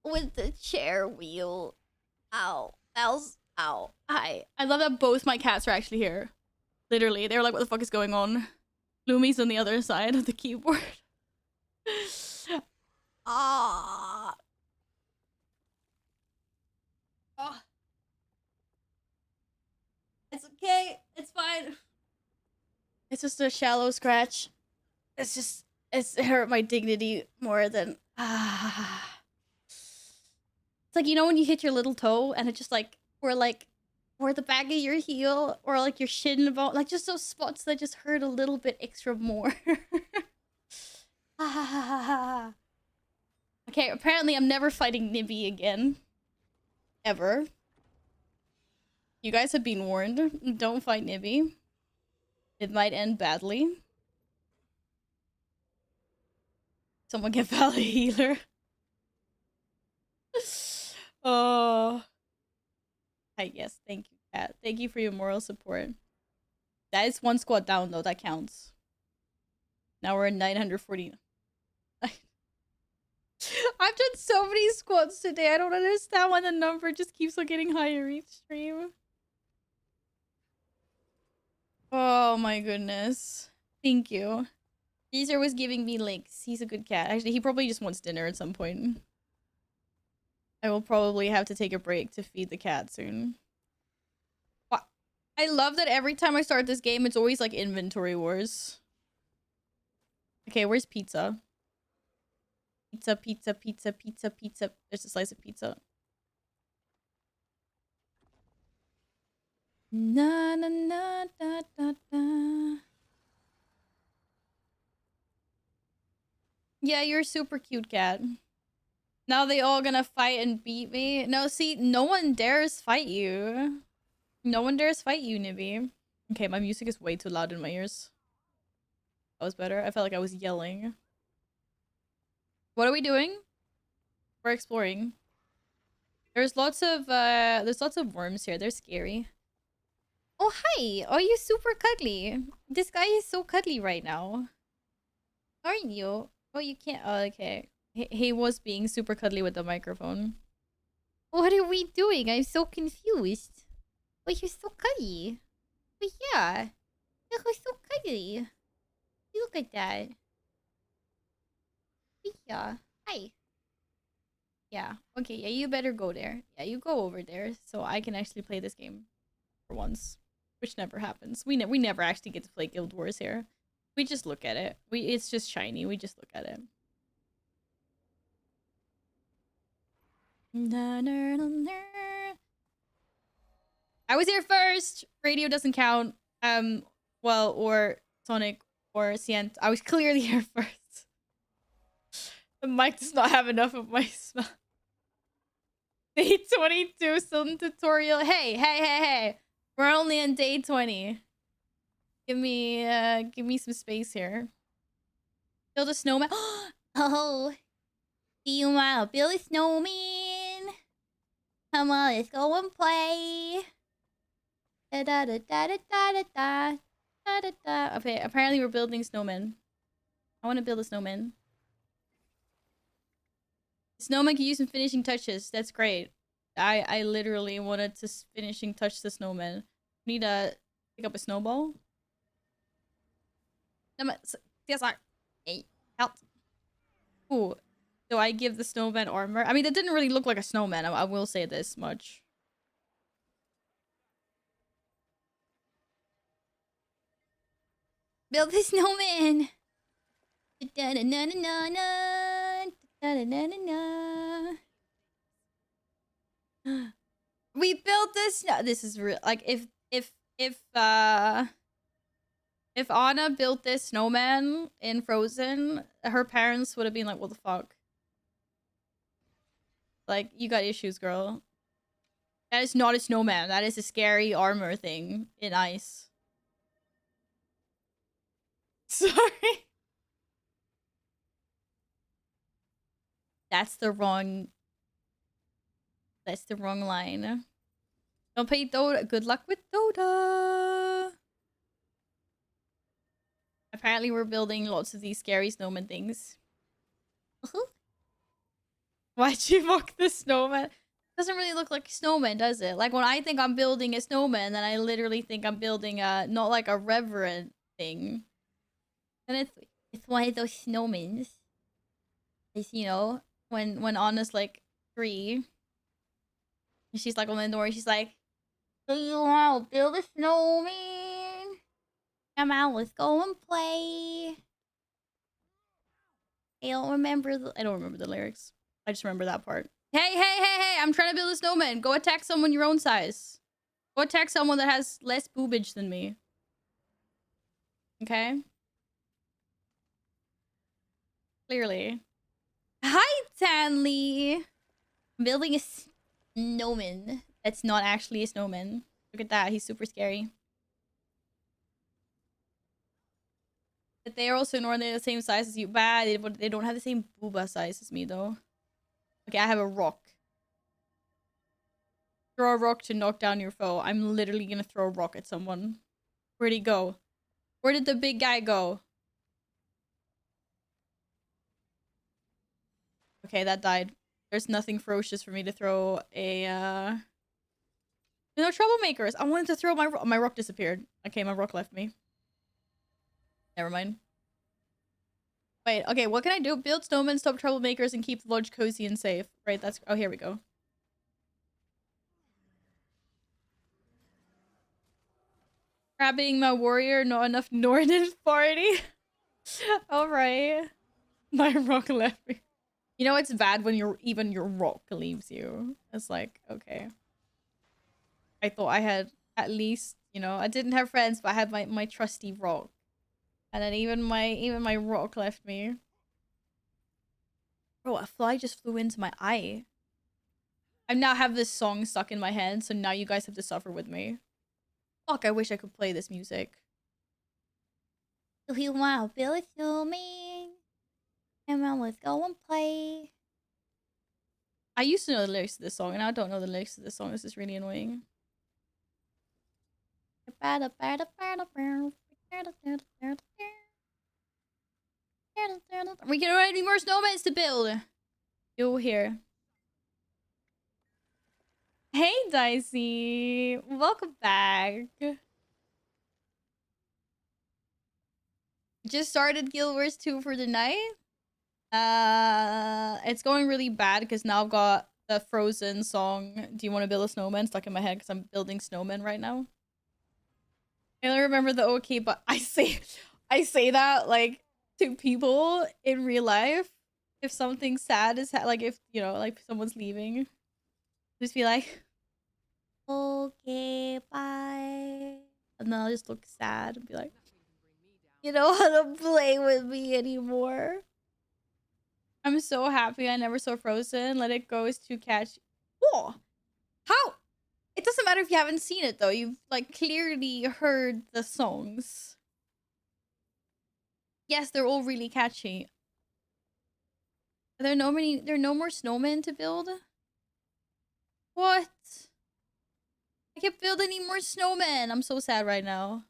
with the chair wheel. Ow. Ow. Hi. I love that both my cats are actually here. Literally, they were like, what the fuck is going on? Lumi's on the other side of the keyboard. Ah. Oh. It's okay. It's fine. It's just a shallow scratch. It's hurt my dignity more than It's like, you know when you hit your little toe and it just like or the back of your heel or like your shin bone, like just those spots that just hurt a little bit extra more. Okay, apparently I'm never fighting Nibby again. Ever. You guys have been warned. Don't fight Nibby. It might end badly. Someone get Valley Healer. Oh. Hi, yes, thank you, Kat. Thank you for your moral support. That is one squad down, though. That counts. Now we're at 940. I've done so many squads today. I don't understand why the number just keeps on getting higher each stream. Oh my goodness. Thank you. Caesar was giving me links. He's a good cat. Actually, he probably just wants dinner at some point. I will probably have to take a break to feed the cat soon. What? I love that every time I start this game, it's always like inventory wars. Okay, where's pizza? Pizza, pizza, pizza, pizza, pizza. There's a slice of pizza. Na na na da da da. Yeah, you're a super cute cat. Now they all gonna fight and beat me. No, see, no one dares fight you. No one dares fight you, Nibby. Okay, my music is way too loud in my ears. That was better. I felt like I was yelling. What are we doing? We're exploring. There's lots of worms here. They're scary. Oh, hi! Oh, you're super cuddly. This guy is so cuddly right now. Aren't you? Oh, you can't. Oh, okay. He was being super cuddly with the microphone. What are we doing? I'm so confused. Oh, you're so cuddly. Oh, yeah. You're so cuddly. Look at that. Oh, yeah. Hi. Yeah. Okay, yeah, you better go there. Yeah, you go over there so I can actually play this game for once. Which never happens. We never actually get to play Guild Wars here. We just look at it. It's just shiny. We just look at it. I was here first. Radio doesn't count. Well, or Sonic or Cient. I was clearly here first. The mic does not have enough of my smell. Day 22 still in tutorial. Hey. We're only on day 20. Give me some space here. Build a snowman. Oh, do you want to build a snowman? Come on, let's go and play. Da da da da da da da da da da. Okay, apparently we're building snowmen. I want to build a snowman. The snowman can use some finishing touches. That's great. I literally wanted to finishing touch the snowman. Need to pick up a snowball. Yes, hey, help. Ooh, do I give the snowman armor? I mean, it didn't really look like a snowman. I will say this much. Build the snowman. We built this. This is real. Like if Anna built this snowman in Frozen, her parents would have been like, "What the fuck? Like, you got issues, girl." That is not a snowman. That is a scary armor thing in ice. Sorry. That's the wrong line. Don't pay Dota. Good luck with Dota. Apparently we're building lots of these scary snowman things. Why'd you mock the snowman? Doesn't really look like a snowman, does it? Like when I think I'm building a snowman, then I literally think I'm building a not like a reverent thing. And it's one of those snowmans. It's, you know, when Anna's like 3, and she's like on the door, she's like, "Do you want to build a snowman? Come on, let's go and play." I don't remember the lyrics. I just remember that part. Hey, hey, hey, hey, I'm trying to build a snowman. Go attack someone your own size. Go attack someone that has less boobage than me. Okay? Clearly. Hi, Tanley. I'm building a snowman. That's not actually a snowman. Look at that. He's super scary. But they are also normally the same size as you. Bad. They don't have the same booba size as me, though. Okay, I have a rock. Throw a rock to knock down your foe. I'm literally gonna throw a rock at someone. Where'd he go? Where did the big guy go? Okay, that died. There's nothing ferocious for me to throw a, No troublemakers! I wanted to throw my rock disappeared. Okay, my rock left me. Never mind. Wait, okay, what can I do? Build snowmen, stop troublemakers, and keep the lodge cozy and safe. Right, that's... Oh, here we go. Grabbing my warrior, not enough Northern party. Alright. My rock left me. You know it's bad when even your rock leaves you. It's like, okay. I thought I had at least, you know, I didn't have friends, but I had my trusty rock. And then even my rock left me. Bro, a fly just flew into my eye. I now have this song stuck in my head, so now you guys have to suffer with me. Fuck, I wish I could play this music. If you want to build a snowman, come on, let's go and play. I used to know the lyrics to this song, and I don't know the lyrics to this song. This is really annoying. We can already more snowmans to build. You here. Hey, Dicey. Welcome back. Just started Guild Wars 2 for the night. It's going really bad because now I've got the Frozen song, "Do You Want to Build a Snowman?" stuck in my head because I'm building snowmen right now. I only remember the okay, but I say that like to people in real life. If something sad is like if you know like someone's leaving, just be like, "Okay, bye," and then I'll just look sad and be like, "You don't want to play with me anymore." I'm so happy I never saw Frozen. Let It Go is to catch. Whoa! How? It doesn't matter if you haven't seen it though. You've like clearly heard the songs. Yes, they're all really catchy. There are no more snowmen to build. What? I can't build any more snowmen. I'm so sad right now.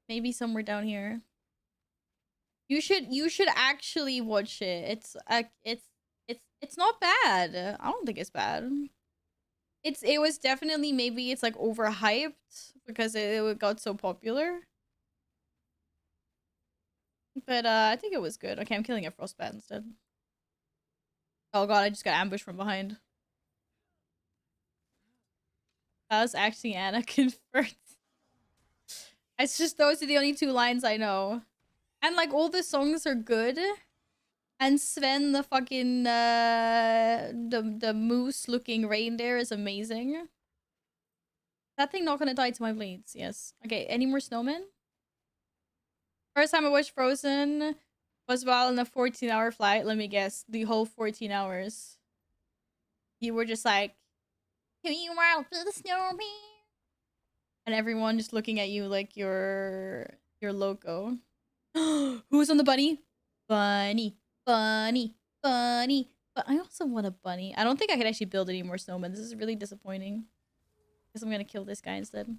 Maybe somewhere down here. You should actually watch it. It's not bad. I don't think it's bad. It was definitely maybe it's like overhyped because it got so popular. But I think it was good. Okay, I'm killing a frostbat instead. Oh god, I just got ambushed from behind. That was actually Anna confirmed. It's just those are the only 2 lines I know. And like all the songs are good. And Sven, the fucking the moose looking reindeer is amazing. That thing not gonna die to my blades, yes. Okay, any more snowmen? First time I watched Frozen was while in a 14-hour flight. Let me guess, the whole 14 hours. You were just like, "Do you want to build a snowman?" And everyone just looking at you like you're loco. Who's on the bunny? Bunny, bunny, bunny. But I also want a bunny. I don't think I could actually build any more snowmen. This is really disappointing. Guess I'm gonna kill this guy instead.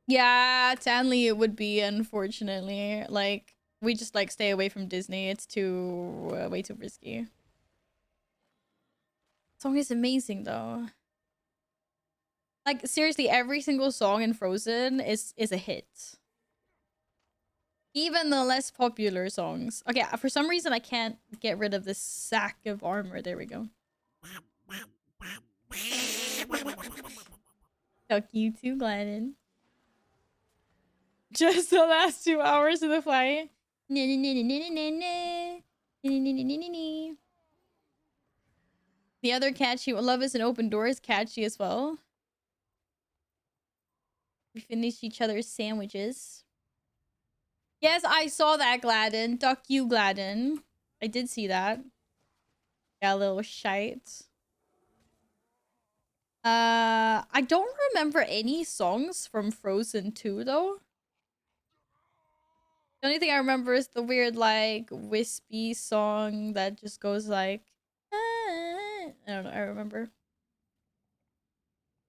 Yeah, Tanley it would be, unfortunately. Like, we just like stay away from Disney. It's too way too risky. Song is amazing though. Like seriously, every single song in Frozen is a hit. Even the less popular songs. Okay, for some reason I can't get rid of this sack of armor. There we go. Fuck you too, Glennon. Just the last 2 hours of the flight. The other catchy Love is an Open Door is catchy as well. We finished each other's sandwiches. Yes, I saw that, Gladden. Duck you, Gladden. I did see that. Yeah, little shite. I don't remember any songs from Frozen 2 though. The only thing I remember is the weird like wispy song that just goes like I don't know, I remember.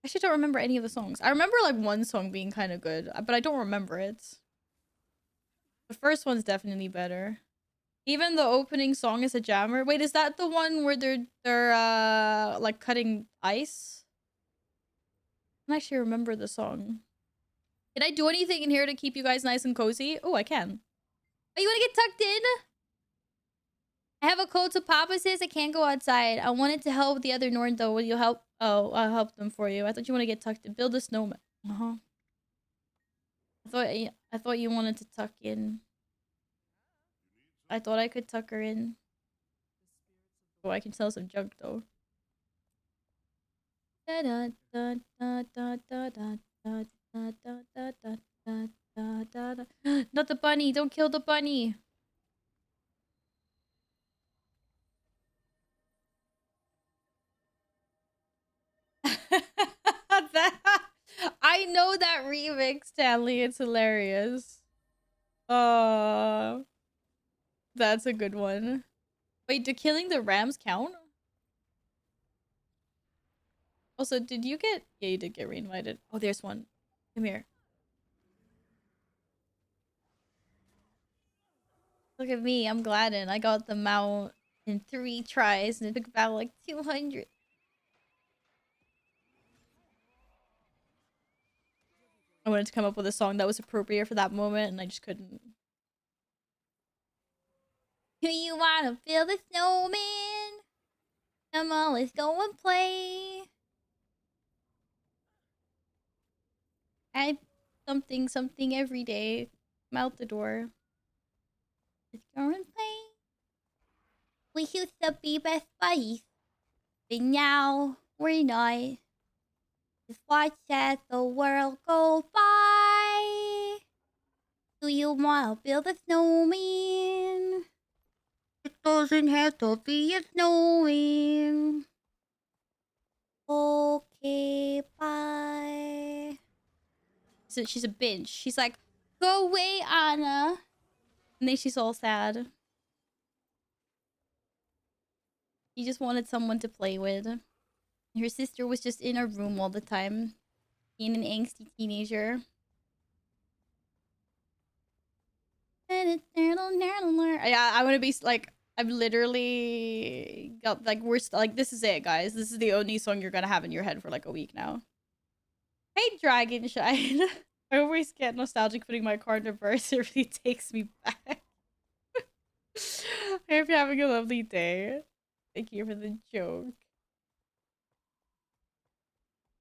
I actually don't remember any of the songs. I remember like one song being kind of good, but I don't remember it. The first one's definitely better. Even the opening song is a jammer. Wait, is that the one where they're like cutting ice? I don't actually remember the song. Can I do anything in here to keep you guys nice and cozy? Oh, I can. Oh, you want to get tucked in? I have a cold, so Papa says I can't go outside. I wanted to help the other Nord, though. Will you help? Oh, I'll help them for you. I thought you want to get tucked in. Build a snowman. Uh-huh. I thought you wanted to tuck in. I thought I could tuck her in. Oh, I can sell some junk, though. Da da da da da da da da da da da da da da. Not the bunny! Don't kill the bunny! I know that remix, Stanley. It's hilarious. That's a good one. Wait, do killing the rams count? Also, did you get... Yeah, you did get reinvited. Oh, there's one. Come here. Look at me. I'm Gladden. I got the mount in 3 tries and it took about like 200. I wanted to come up with a song that was appropriate for that moment and I just couldn't. Who you wanna build a snowman? Come on, let's go and play. I something every day. I'm out the door. Let's go and play. We used to be best buddies, but now we're not. Just watch as the world go by. Do you wanna build a snowman? It doesn't have to be a snowman. Okay, bye. So she's a bitch. She's like, go away, Anna. And then she's all sad. She just wanted someone to play with. Her sister was just in her room all the time. Being an angsty teenager. Yeah, I want to be like, I've literally got like, like, this is it, guys. This is the only song you're gonna have in your head for like a week now. Hey, Dragonshine. I always get nostalgic putting my card in reverse. It really takes me back. I hope you're having a lovely day. Thank you for the joke.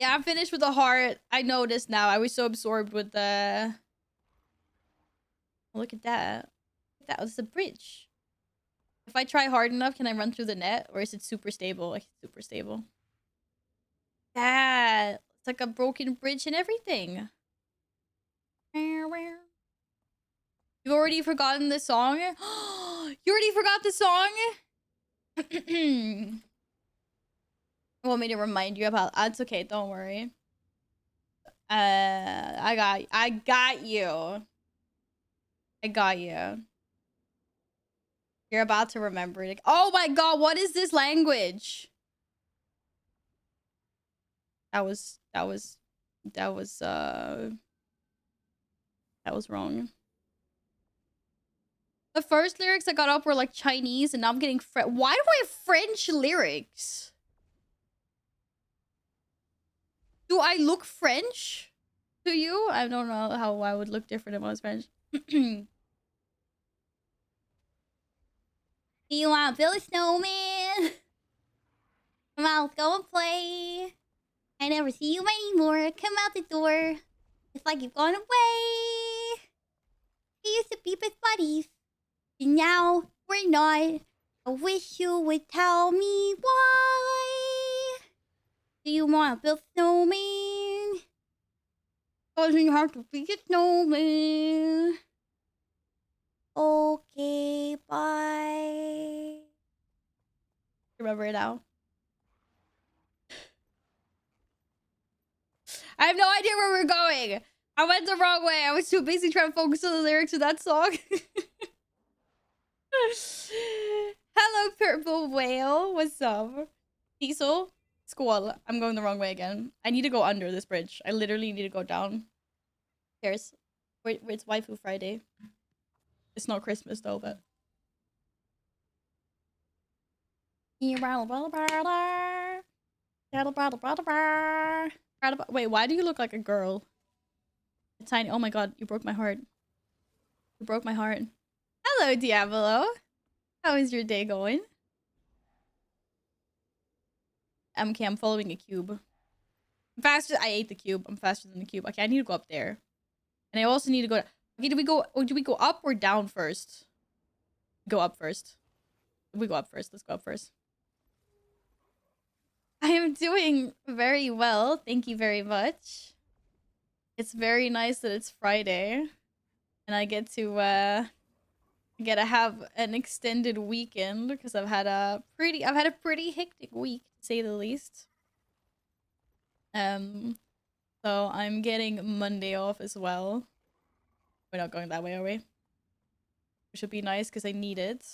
Yeah, I'm finished with the heart. I noticed now. I was so absorbed with the... Oh, look at that. That was the bridge. If I try hard enough, can I run through the net? Or is it super stable? Like, super stable. Yeah. It's like a broken bridge and everything. You've already forgotten the song? You already forgot the song? You want me to remind you about... It's okay, don't worry. I got you. I got you. You're about to remember it. Oh my god, what is this language? That was wrong. The first lyrics I got up were like Chinese, and now I'm getting Why do I have French lyrics? Do I look French to you? I don't know how I would look different if I was French. Do you want to build a snowman? Come on, let's go and play. I never see you anymore. Come out the door. It's like you've gone away. We used to be best buddies. And now we're not. I wish you would tell me why. Do you want to build a snowman? Doesn't have to be a snowman. Okay, bye. Remember it now. I have no idea where we're going. I went the wrong way. I was too busy trying to focus on the lyrics of that song. Hello, Purple Whale. What's up? Diesel? Squall. I'm going the wrong way again. I need to go under this bridge. I literally need to go down. There's... It's Waifu Friday. It's not Christmas though, but... Wait, why do you look like a girl? A tiny... Oh my god, you broke my heart. You broke my heart. Hello, Diablo. How is your day going? Okay, I'm following a cube. I'm faster. I ate the cube. I'm faster than the cube. Okay, I need to go up there. And I also need to go... Okay, do we go up or down first? Go up first. We go up first. Let's go up first. I am doing very well. Thank you very much. It's very nice that it's Friday. And I get to have an extended weekend because I've had a pretty hectic week to say the least. So I'm getting Monday off as well. We're not going that way, are we? Which would be nice because I need it.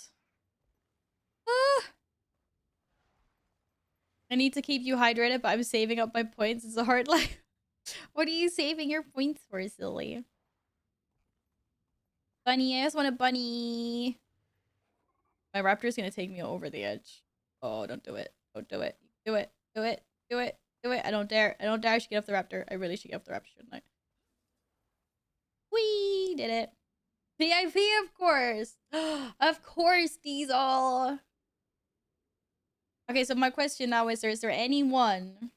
I need to keep you hydrated, but I'm saving up my points. It's a hard life. What are you saving your points for, silly? Bunny, I just want a bunny. My raptor is gonna take me over the edge. Oh, don't do it. Don't do it. Do it. Do it. Do it. Do it. I don't dare. I don't dare. I should get off the raptor. I really should get off the raptor, shouldn't I? Whee! Did it. VIP, of course. Of course, Diesel. Okay, so my question now is there anyone...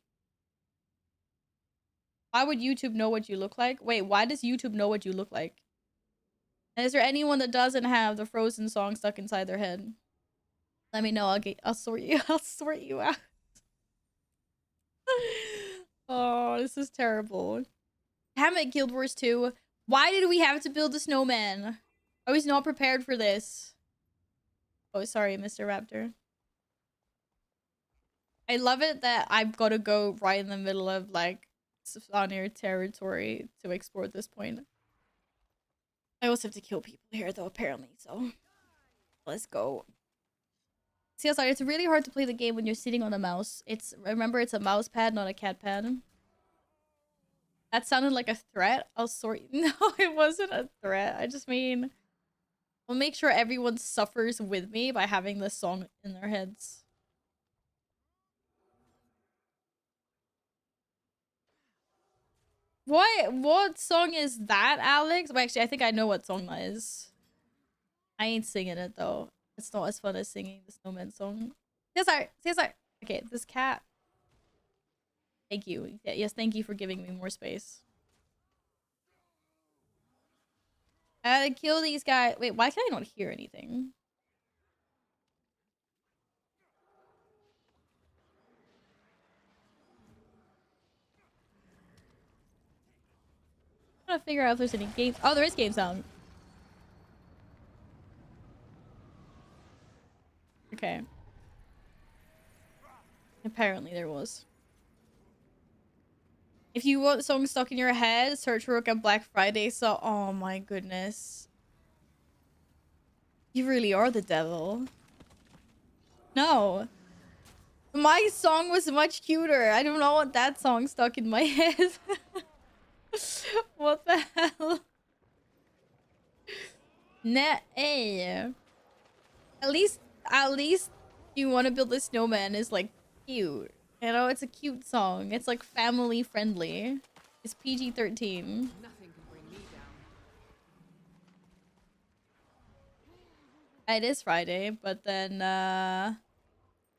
Why would YouTube know what you look like? Wait, why does YouTube know what you look like? And is there anyone that doesn't have the Frozen song stuck inside their head? Let me know. I'll sort you. I'll sort you out. Oh, this is terrible. Damn it, Guild Wars 2. Why did we have to build a snowman? I was not prepared for this. Oh, sorry, Mr. Raptor. I love it that I've got to go right in the middle of, like, Sassanir territory to explore at this point. I also have to kill people here, though, apparently, so... Let's go. See, sorry, it's really hard to play the game when you're sitting on a mouse. Remember, it's a mouse pad, not a cat pad. That sounded like a threat. I'll sort you. No, it wasn't a threat. I just mean... I'll make sure everyone suffers with me by having this song in their heads. What song is that, Alex? Well, actually, I think I know what song that is. I ain't singing it, though. It's not as fun as singing the Snowman song. CSR! CSR! Okay, this cat. Thank you. Yes, thank you for giving me more space. I gotta kill these guys. Wait, why can I not hear anything? I'm trying to figure out if there's any games. Oh, there is game sound. Okay. Apparently there was. If you want songs stuck in your head, search for a Black Friday song. Oh my goodness. You really are the devil. No. My song was much cuter. I don't know what that song stuck in my head. What the hell? Hey. At least You Want to Build a Snowman is like cute. You know, it's a cute song. It's like family friendly. It's PG-13. Nothing can bring me down. It is Friday, but then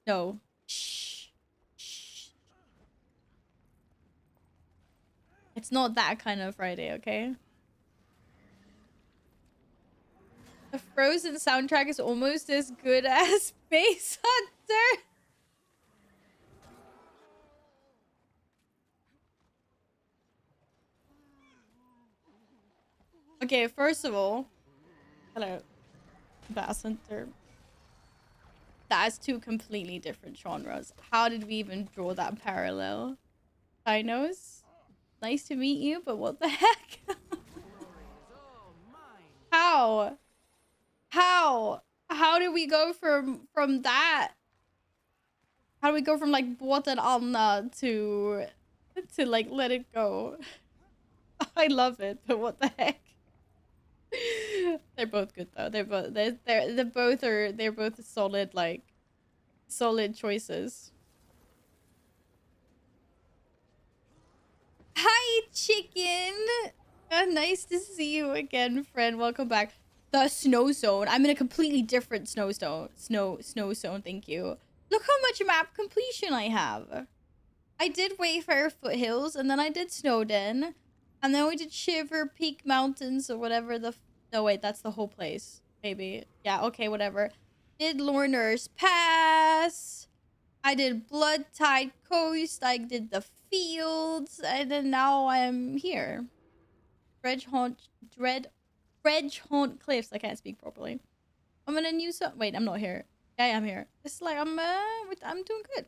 no. Shh. Shh. It's not that kind of Friday, okay? The Frozen soundtrack is almost as good as Space Hunter. Okay, first of all, hello, Bass Hunter. That's two completely different genres. How did we even draw that parallel? Dinos, nice to meet you, but what the heck? How? How did we go from that? How do we go from like Båten Anna to like Let It Go? I love it, but what the heck? They're both good though. They're both solid, like solid choices. Hi, chicken. Nice to see you again, friend. Welcome back. The snow zone. I'm in a completely different snow zone. Snow zone. Thank you. Look how much map completion I have. I did Wayfarer Foothills, and then I did Snowden, and then we did Shiver Peak Mountains or whatever the. No wait, that's the whole place. Maybe. Yeah. Okay. Whatever. Did Lorner's Pass. I did Blood Tide Coast. I did the fields, and then now I'm here. Dredge Haunt Cliffs. I can't speak properly. I'm in a new song. Wait, I'm not here. Yeah, I'm here. It's like I'm doing good.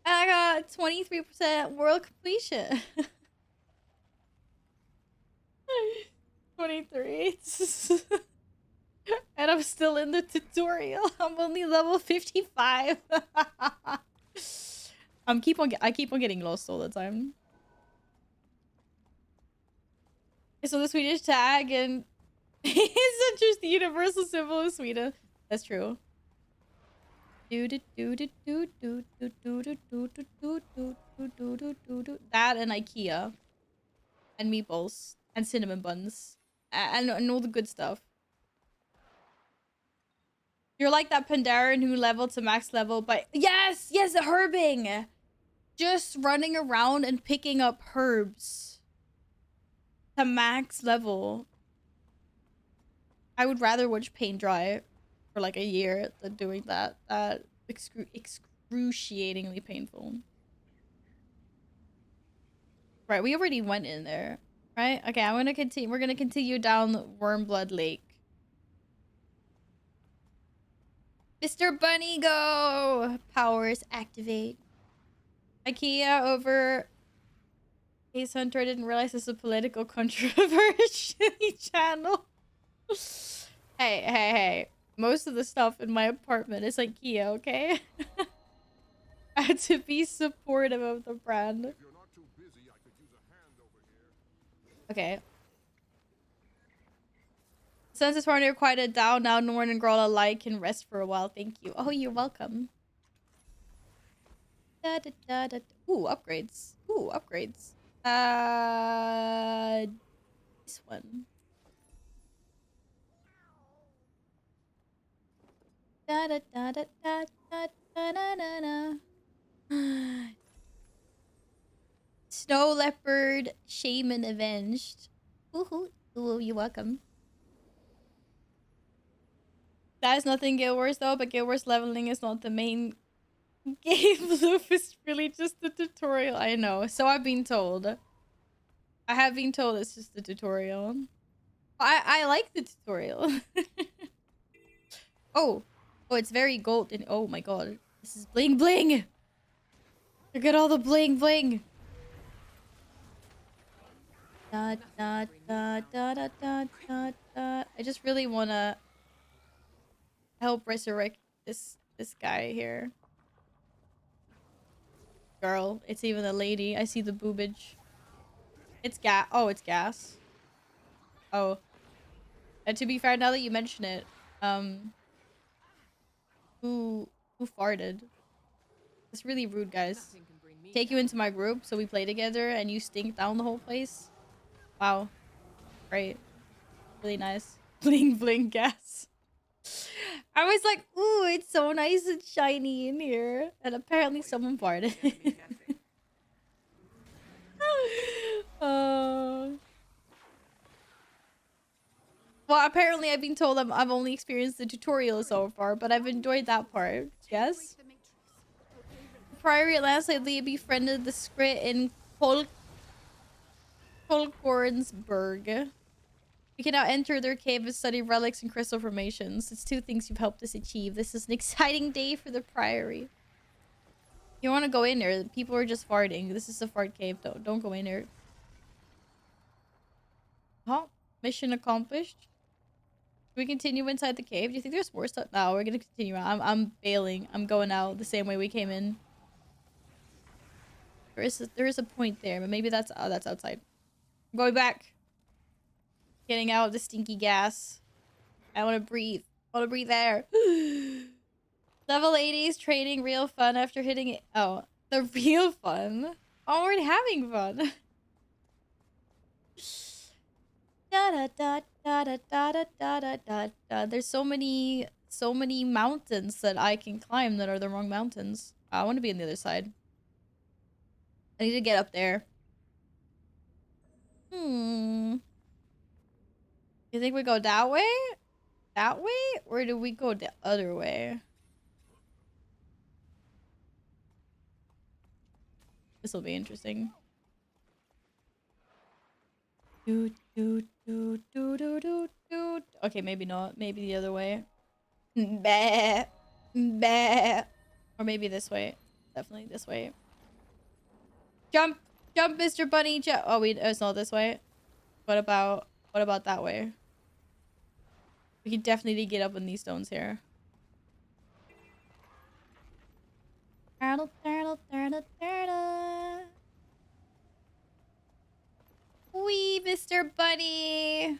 And I got 23% world completion. 23. And I'm still in the tutorial. I'm only level 55. I keep on getting lost all the time. So the Swedish tag and it's just the universal symbol of Sweden. That's true. That and IKEA and meatballs and cinnamon buns and all the good stuff. You're like that Pandaren who leveled to max level, but yes, the herbing. Just running around and picking up herbs to max level. I would rather watch paint dry for like a year than doing that. Excruciatingly painful. Right, we already went in there, right? Okay, I'm gonna continue. We're gonna continue down Wormblood Lake. Mr. Bunny, go! Powers activate. IKEA over Ace Hunter. I didn't realize this is a political controversy channel. Hey. Most of the stuff in my apartment is IKEA, okay? I had to be supportive of the brand. Okay. Since it's partner quieted down, now Norn and Growl alike can rest for a while. Thank you. Oh, you're welcome. Ooh, upgrades. This one. Snow Leopard Shaman Avenged. Ooh, you're welcome. That is nothing Guild Wars though, but Guild Wars leveling is not the main game. Loop is really just the tutorial. I know. So I've been told. I have been told it's just the tutorial. I like the tutorial. Oh, it's very golden. Oh my god. This is bling bling. Look at all the bling bling. I just really want to help resurrect this guy here. Girl, it's even a lady. I see the boobage. It's gas. Oh, it's gas. Oh, And to be fair, now that you mention it, who farted? It's really rude, guys. Take you into my group so we play together and you stink down the whole place. Wow. Great. Really nice. Bling bling gas. I was like, ooh, it's so nice and shiny in here. And apparently someone farted. Well, apparently I've been told I've only experienced the tutorial so far, but I've enjoyed that part. Yes? Priory last lately befriended the Skrit in Kolkornsburg. We can now enter their cave and study relics and crystal formations. It's 2 things you've helped us achieve. This is an exciting day for the Priory. You want to go in there? People are just farting. This is a fart cave, though. Don't go in there. Huh? Mission accomplished. Do we continue inside the cave? Do you think there's more stuff? No, we're gonna continue. I'm bailing. I'm going out the same way we came in. There is a point there, but maybe that's outside. I'm going back. Getting out the stinky gas. I want to breathe. I want to breathe air. Level 80s training, real fun after hitting it. Oh, the real fun. Oh, we're having fun. There's so many mountains that I can climb that are the wrong mountains. I want to be on the other side. I need to get up there. You think we go that way? That way? Or do we go the other way? This will be interesting. Okay, maybe not. Maybe the other way. Bah. Bah. Or maybe this way. Definitely this way. Jump! Jump, Mr. Bunny! Jump! Oh, it's not this way. What about that way? We can definitely get up on these stones here. Turtle, turtle, turtle, turtle. Wee, Mr. Bunny! I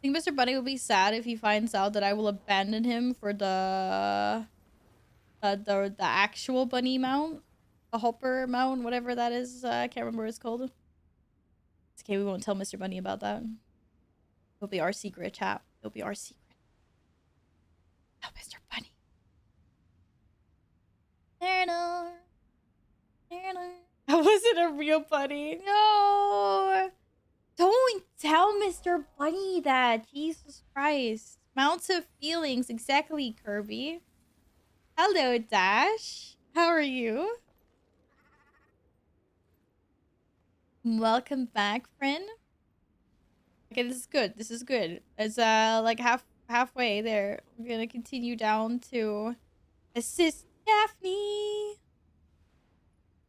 think Mr. Bunny will be sad if he finds out that I will abandon him for the actual bunny mount. The hopper mount, whatever that is. I can't remember what it's called. It's okay, we won't tell Mr. Bunny about that. It'll be our secret, chat. It'll be our secret. Oh, Mr. Bunny. Turtle. Turtle. That wasn't a real bunny. No. Don't tell Mr. Bunny that. Jesus Christ. Mounts of feelings. Exactly, Kirby. Hello, Dash. How are you? Welcome back, friend. Okay, this is good. This is good. It's like halfway there. We're gonna continue down to assist Daphne.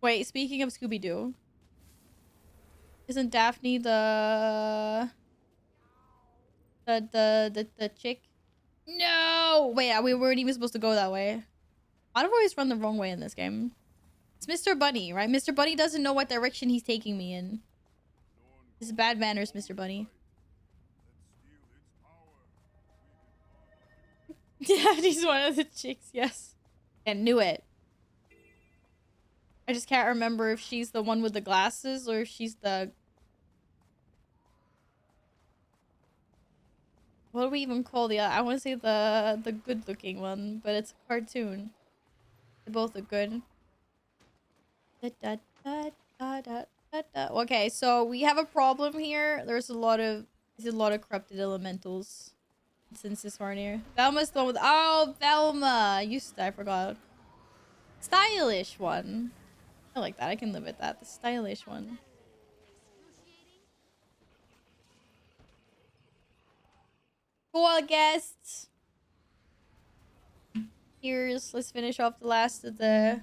Wait, speaking of Scooby-Doo, isn't Daphne the chick? No! Wait, we weren't even supposed to go that way. I've always run the wrong way in this game. It's Mr. Bunny, right? Mr. Bunny doesn't know what direction he's taking me in. This is bad manners, Mr. Bunny. Daphne's one of the chicks, yes. I knew it. I just can't remember if she's the one with the glasses or if she's the... What do we even call the... I want to say the good-looking one, but it's a cartoon. They both look good. Okay, so we have a problem here. There's a lot of corrupted elementals since this far near. Velma's the one with... Oh, Velma! I forgot. Stylish one. I like that. I can live with that. The stylish one. Cool guests. Let's finish off the last of the...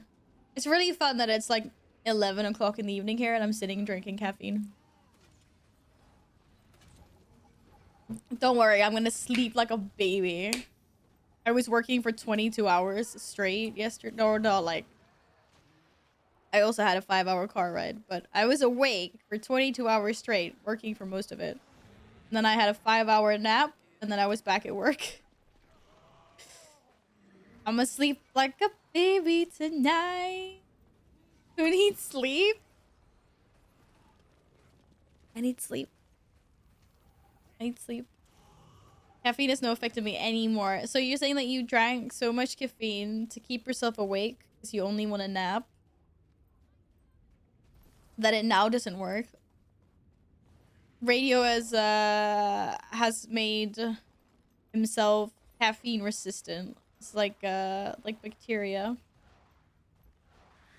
It's really fun that it's like 11 o'clock in the evening here and I'm sitting drinking caffeine. Don't worry, I'm gonna sleep like a baby. I was working for 22 hours straight yesterday. No, like... I also had a 5-hour car ride, but I was awake for 22 hours straight, working for most of it. And then I had a 5-hour nap, and then I was back at work. I'm asleep like a baby tonight. Who needs sleep? I need sleep. I need sleep. Caffeine has no effect on me anymore. So you're saying that you drank so much caffeine to keep yourself awake because you only want to nap? That it now doesn't work? Radio has made himself caffeine resistant. It's like bacteria.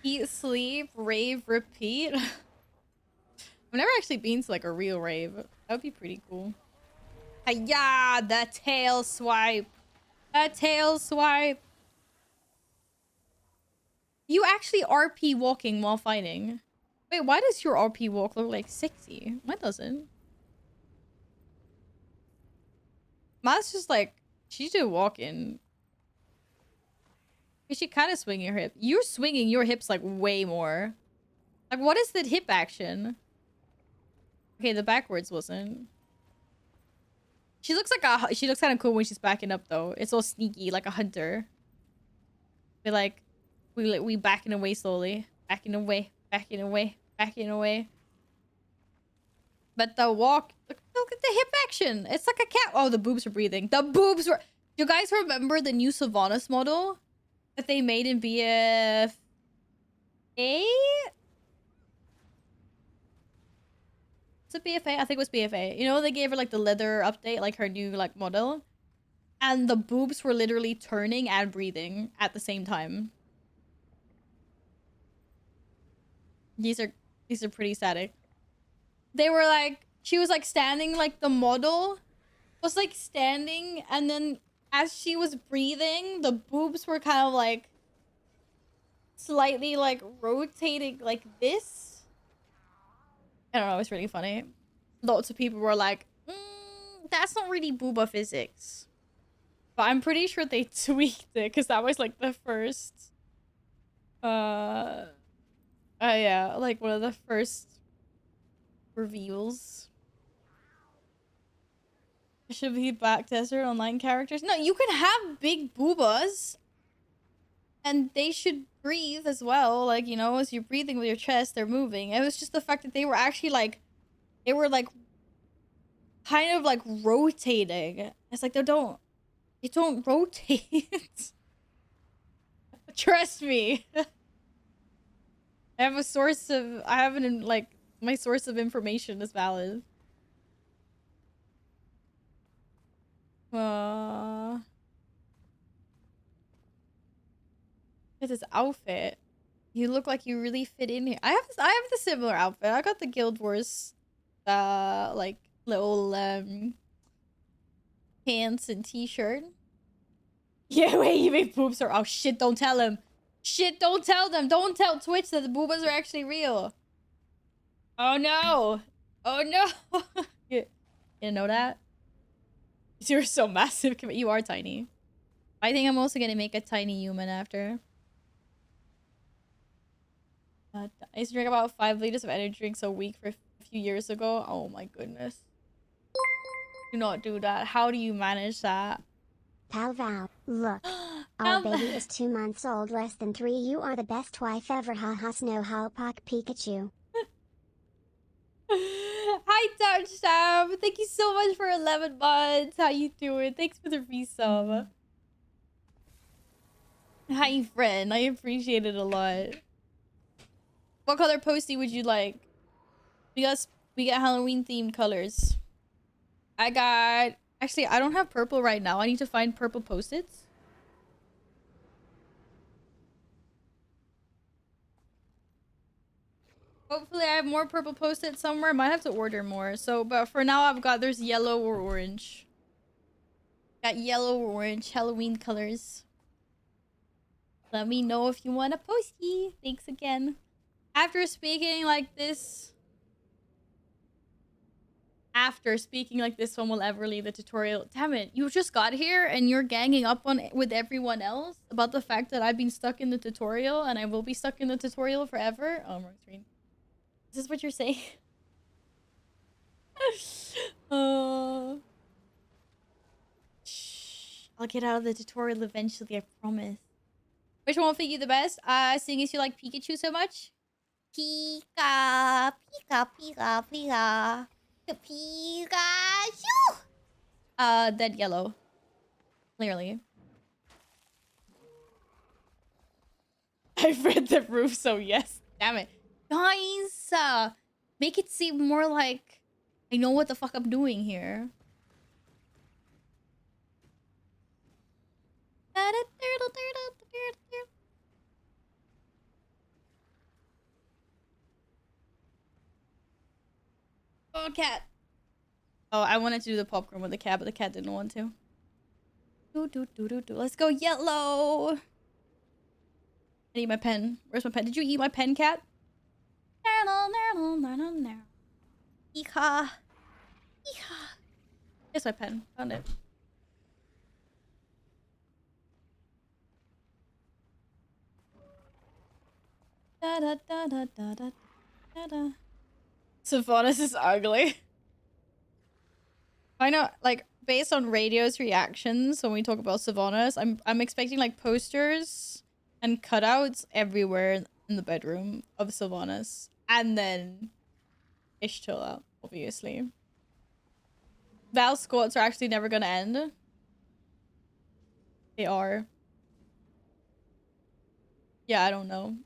Eat, sleep, rave, repeat. I've never actually been to like a real rave. That would be pretty cool. Hiya, the tail swipe. The tail swipe. You actually RP walking while fighting. Wait, why does your RP walk look like 60? Mine doesn't. Mine's just like, she's just walking. She kind of swinging her hip. You're swinging your hips like way more. Like, what is the hip action? Okay, the backwards wasn't. She looks like a. She looks kind of cool when she's backing up though. It's all sneaky, like a hunter. We like, we backing away slowly, backing away, backing away, backing away. But the walk, look at the hip action. It's like a cat. Oh, the boobs are breathing. The boobs were. Do you guys remember the new Sylvanas model that they made in BFA? Is it BFA? I think it was BFA. You know, they gave her like the leather update, like her new like model, and the boobs were literally turning and breathing at the same time. These are pretty static. They were like, she was like standing, like the model was like standing, and then as she was breathing, the boobs were kind of like slightly like rotating like this. I don't know, it's really funny. Lots of people were like, that's not really booba physics. But I'm pretty sure they tweaked it because that was like the first yeah, like one of the first reveals. Should be backtester online characters. No, you can have big boobas and they should breathe as well. Like, you know, as you're breathing with your chest, they're moving. It was just the fact that they were actually like, they were like kind of like rotating. It's like they don't rotate. Trust me. I have a source of, I haven't like, my source of information is valid. It's his outfit. You look like you really fit in here. I have the similar outfit. I got the Guild Wars like little pants and t-shirt. Yeah, wait, you make boobs are, oh shit, don't tell him. Shit, don't tell them. Don't tell Twitch that the boobas are actually real. Oh no. Oh no. You didn't know that? You're so massive. You are tiny. I think I'm also gonna make a tiny human after. I used to drink about 5 liters of energy drinks a week for a few years ago. Oh my goodness. Do not do that. How do you manage that? Pal Val, look. Our baby is 2 months old, less than 3. You are the best wife ever. Haha, snow halpak Pikachu. Hi, Touchdown. Thank you so much for 11 months. How you doing? Thanks for the resub. Hi, friend. I appreciate it a lot. What color postie would you like? We got Halloween themed colors. I got, actually, I don't have purple right now. I need to find purple post-its. Hopefully I have more purple post-its somewhere. Might have to order more. So, but for now I've got, there's yellow or orange. Got yellow or orange Halloween colors. Let me know if you want a postie. Thanks again. After speaking like this, one will ever leave the tutorial. Damn it, you just got here and you're ganging up on with everyone else about the fact that I've been stuck in the tutorial and I will be stuck in the tutorial forever. Oh, wrong screen. Is this what you're saying? Uh, I'll get out of the tutorial eventually, I promise. Which one will fit you the best? Seeing as you like Pikachu so much. Pika, Pika, Pika, Pika. Pikachu! Then yellow. Clearly. I've read the roof, so yes. Damn it. Guys, make it seem more like I know what the fuck I'm doing here. Oh, cat. Oh, I wanted to do the popcorn with the cat, but the cat didn't want to. Let's go yellow. I need my pen. Where's my pen? Did you eat my pen, cat? Ika. Ika. Here's my pen. Found it. Da da da da da da da da. Sylvanas is ugly. I know, like, based on radio's reactions when we talk about Sylvanas, I'm expecting like posters and cutouts everywhere in the bedroom of Sylvanas, and then Ishtila, obviously. Val's squats are actually never gonna end. They are. Yeah, I don't know.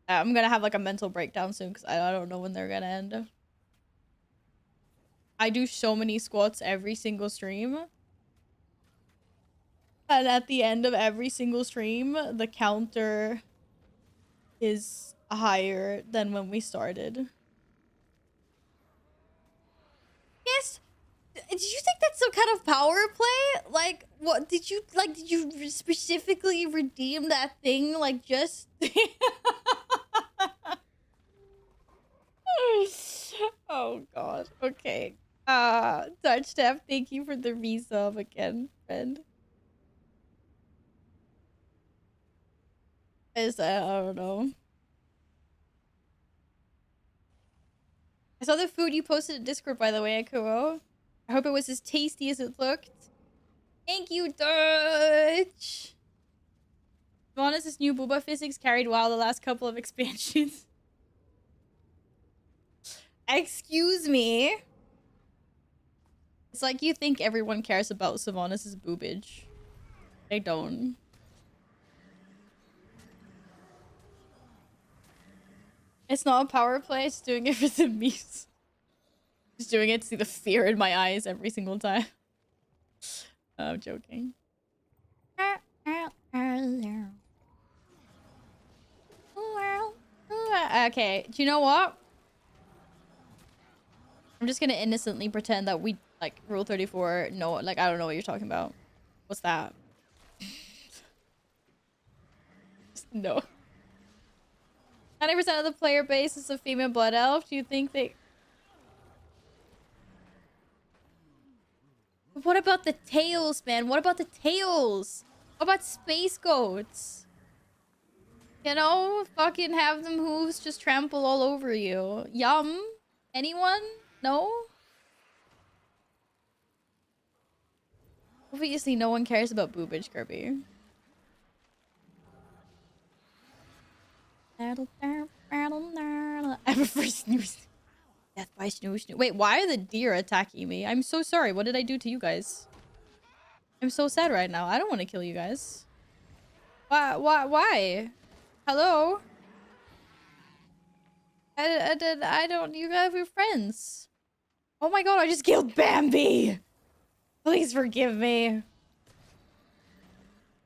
I'm gonna have like a mental breakdown soon because I don't know when they're gonna end. I do so many squats every single stream. And at the end of every single stream, the counter is higher than when we started. Yes. Did you think that's some kind of power play? Like, what did you like? Did you specifically redeem that thing? Like, just. Oh god. Okay. Dutch Steph, thank you for the resub again, friend. I don't know. I saw the food you posted in Discord, by the way, Akuro. I hope it was as tasty as it looked. Thank you, Dutch! To be honest, this new Booba physics carried well the last couple of expansions. Excuse me? It's like you think everyone cares about Sylvanas' boobage. They don't. It's not a power play, it's doing it for the memes. Just doing it to see the fear in my eyes every single time. I'm joking. Okay, do you know what? I'm just gonna innocently pretend that we, like, Rule 34, no, like, I don't know what you're talking about. What's that? No. 90% of the player base is a female blood elf. Do you think they... What about the tails, man? What about the tails? What about space goats? You know, fucking have them hooves just trample all over you. Yum? Anyone? No? Obviously, no one cares about boobage, Kirby. I prefer snooze. Death by snooze. Wait, why are the deer attacking me? I'm so sorry. What did I do to you guys? I'm so sad right now. I don't want to kill you guys. Why? Hello? I don't... You guys are friends. Oh my god, I just killed Bambi! Please forgive me. I'm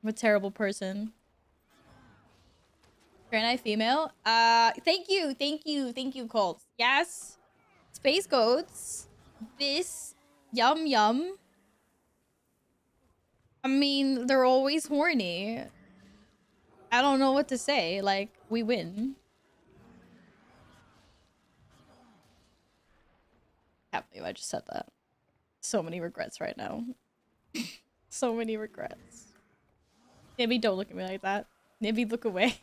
a terrible person. Granite female? Thank you, Colt. Yes. Space goats. This. Yum yum. I mean, they're always horny. I don't know what to say. Like, we win. Can't believe I just said that. So many regrets right now. So many regrets. Maybe don't look at me like that. Maybe look away.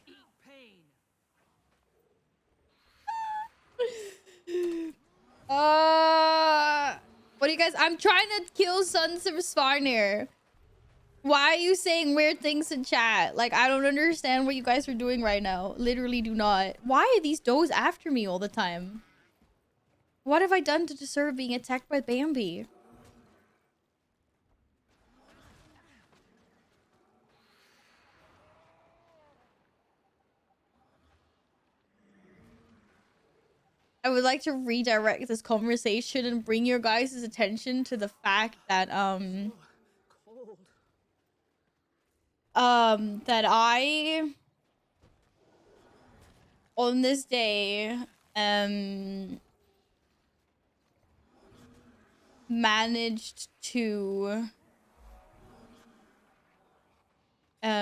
What are you guys? I'm trying to kill Sons of Svarnir. Why are you saying weird things in chat? Like, I don't understand what you guys are doing right now. Literally do not. Why are these does after me all the time? What have I done to deserve being attacked by Bambi? I would like to redirect this conversation and bring your guys' attention to the fact that, that I, on this day, managed to, fuck,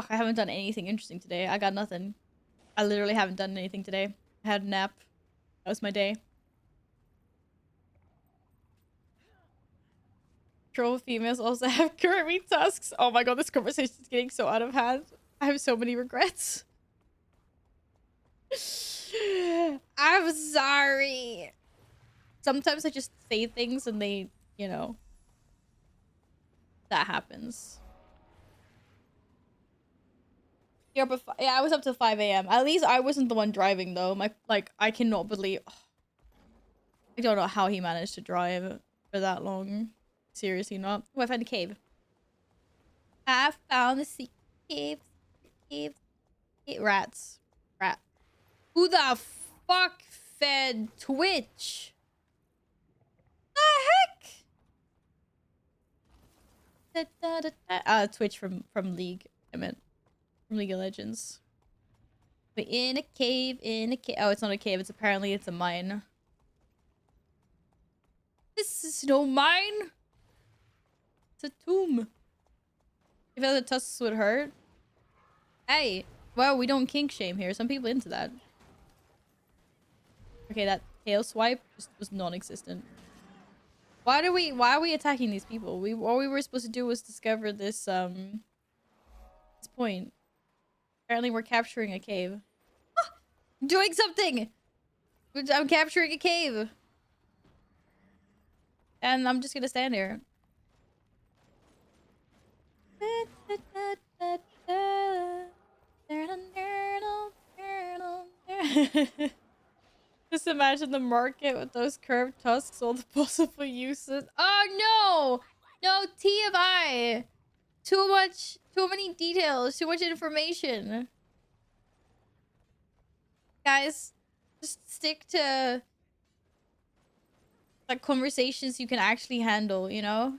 I haven't done anything interesting today. I got nothing. I literally haven't done anything today. I had a nap. That was my day. Troll females also have curvy tusks. Oh my god, this conversation is getting so out of hand. I have so many regrets. I'm sorry. Sometimes I just say things and they, you know, that happens. Yeah, but yeah, I was up till 5 a.m. At least I wasn't the one driving though. I cannot believe. I don't know how he managed to drive for that long. Seriously not. Oh, I found a cave. I found the secret cave. Rats. Rat. Who the fuck fed Twitch? The heck? Twitch from League. I meant from League of Legends. We're in a cave. Oh, it's not a cave. Apparently it's a mine. This is no mine. It's a tomb. If the tusks would hurt. Hey, well, we don't kink shame here. Some people into that. Okay, that tail swipe just was non-existent. Why are we attacking these people? All we were supposed to do was discover this this point. Apparently we're capturing a cave. Ah, I'm doing something! I'm capturing a cave. And I'm just gonna stand here. Just imagine the market with those curved tusks, all the possible uses. Oh no! No TMI! Too many details, too much information. Guys, just stick to like conversations you can actually handle, you know?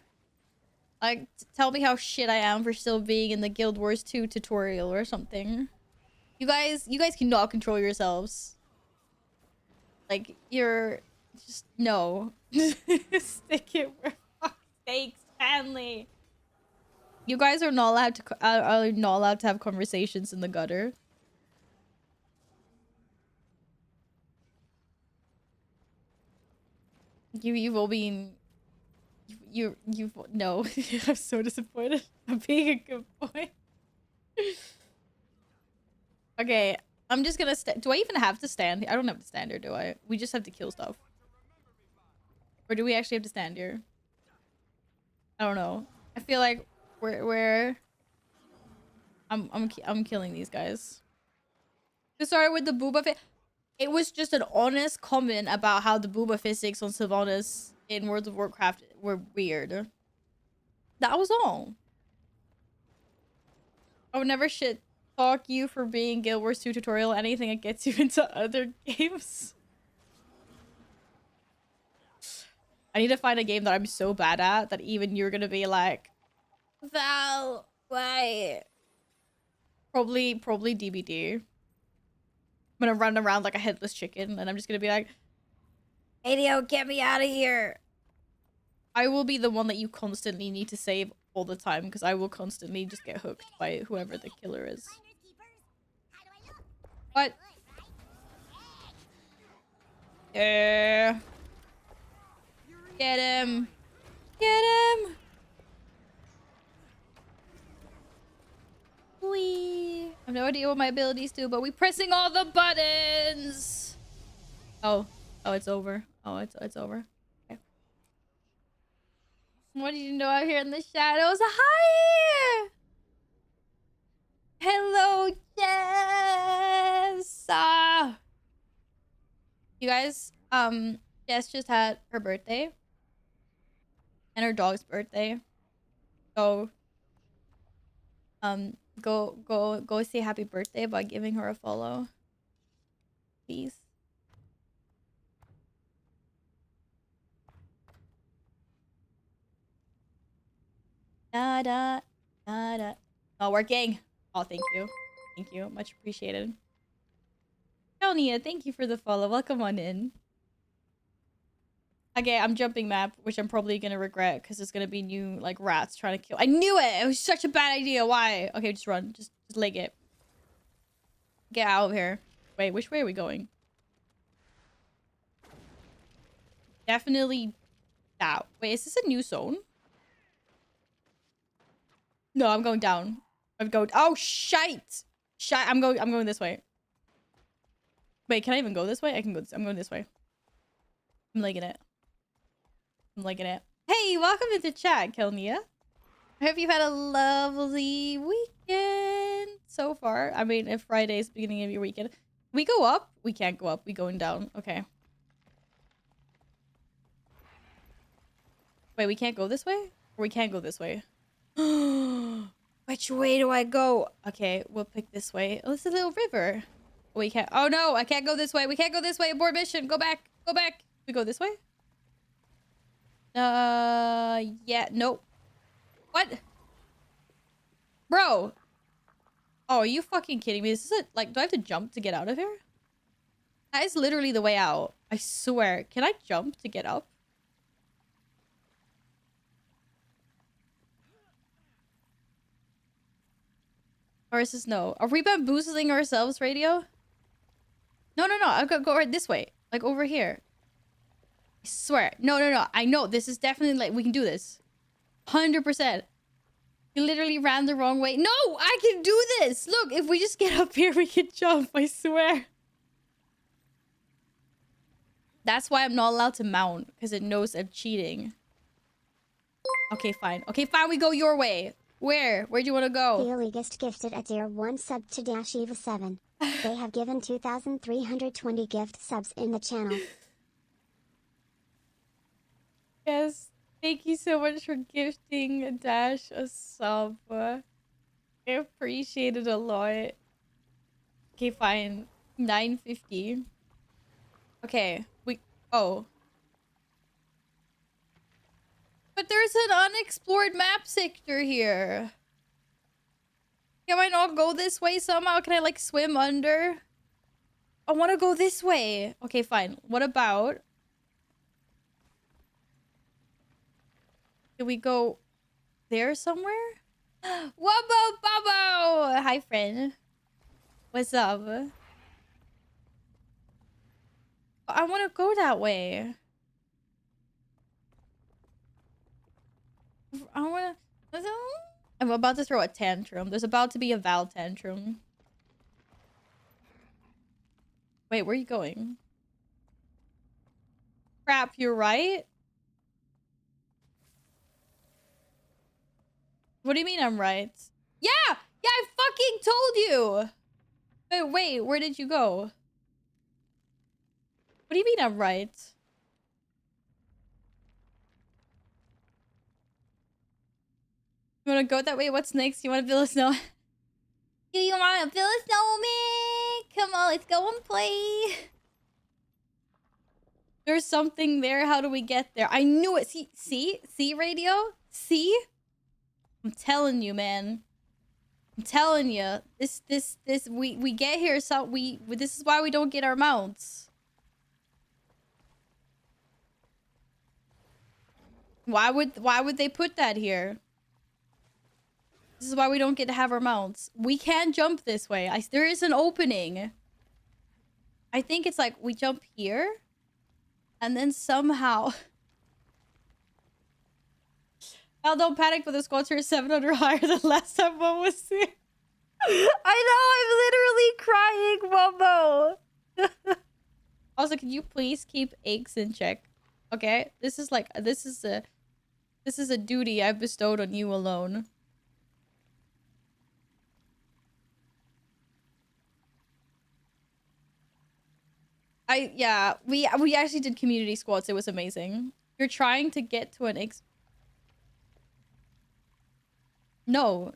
Like, tell me how shit I am for still being in the Guild Wars 2 tutorial or something. You guys cannot control yourselves. Like, you're just no. Stick it for fuck's sakes, Stanley. You guys are not allowed to have conversations in the gutter. You've all been. You've no. I'm so disappointed. I'm being a good boy. Okay, I'm just gonna do I even have to stand? I don't have to stand here, do I? We just have to kill stuff. Or do we actually have to stand here? I don't know. I feel like I'm killing these guys. Just started with the booba It was just an honest comment about how the booba physics on Sylvanas in World of Warcraft were weird. That was all. I would never shit talk you for being Guild Wars 2 tutorial, anything that gets you into other games. I need to find a game that I'm so bad at that even you're gonna be like, Val, why? Probably DBD. I'm gonna run around like a headless chicken and I'm just gonna be like, ADO, get me out of here. I will be the one that you constantly need to save all the time because I will constantly just get hooked by whoever the killer is. What? Yeah. Get him. Get him. Wee. I have no idea what my abilities do, but we pressing all the buttons. Oh, it's over. Oh, it's over. Okay. What do you know out here in the shadows? Hi! Hello, Jess! You guys, Jess just had her birthday. And her dog's birthday. So, go say happy birthday by giving her a follow. Please. Da da da da. Not working. Oh, thank you. Thank you. Much appreciated. Nia, thank you for the follow. Welcome on in. Okay, I'm jumping map, which I'm probably gonna regret because it's gonna be new like rats trying to kill. I knew it! It was such a bad idea. Why? Okay, just run. Just leg it. Get out of here. Wait, which way are we going? Definitely out. Wait, is this a new zone? No, I'm going down. I'm going. Oh shite! Shite! I'm going this way. Wait, can I even go this way? I can go. I'm going this way. I'm legging it. I'm liking it. Hey, welcome into chat, Kelnia. I hope you've had a lovely weekend so far. I mean, if Friday's the beginning of your weekend. We go up? We can't go up. We going down. Okay. Wait, we can't go this way? Or we can't go this way? Which way do I go? Okay, we'll pick this way. Oh, it's a little river. We can't. Oh no, I can't go this way. We can't go this way. Abort mission. Go back. Go back. We go this way? Yeah, nope. What? Bro. Oh, are you fucking kidding me? This is like, do I have to jump to get out of here? That is literally the way out. I swear. Can I jump to get up? Or is this no? Are we bamboozling ourselves, radio? No. I've got to go right this way. Like over here. I swear. No. I know. This is definitely like, we can do this. 100%. You literally ran the wrong way. No, I can do this. Look, if we just get up here, we can jump. I swear. That's why I'm not allowed to mount. Because it knows I'm cheating. Okay, fine. Okay, fine. We go your way. Where? Where do you want to go? The Elitist gifted a tier 1 sub to Dashiva7. They have given 2,320 gift subs in the channel. Yes. Thank you so much for gifting Dash a sub. I appreciate it a lot. Okay, fine. 950. Okay. Oh. But there's an unexplored map sector here. Can I not go this way somehow? Can I like swim under? I want to go this way. Okay, fine. What about... Can we go there somewhere? Wubbo Bubbo! Hi, friend. What's up? I want to go that way. I want to... I'm about to throw a tantrum. There's about to be a Val tantrum. Wait, where are you going? Crap, you're right? What do you mean I'm right? Yeah! Yeah, I fucking told you! Wait, where did you go? What do you mean I'm right? You wanna go that way? What's next? You wanna build a snow? Do you wanna build a snowman? Come on, let's go and play. There's something there. How do we get there? I knew it. See, radio? See? I'm telling you, man. I'm telling you. We get here, so this is why we don't get our mounts. Why would they put that here? This is why we don't get to have our mounts. We can't jump this way. There is an opening. I think it's like we jump here. And then somehow... Well, don't panic, but the squad tier is 700 higher than last time Mom was here. I know, I'm literally crying, Momo. Also, could you please keep eggs in check? Okay, this is a duty I've bestowed on you alone. Yeah, we actually did community squads. It was amazing. You're trying to get to an No.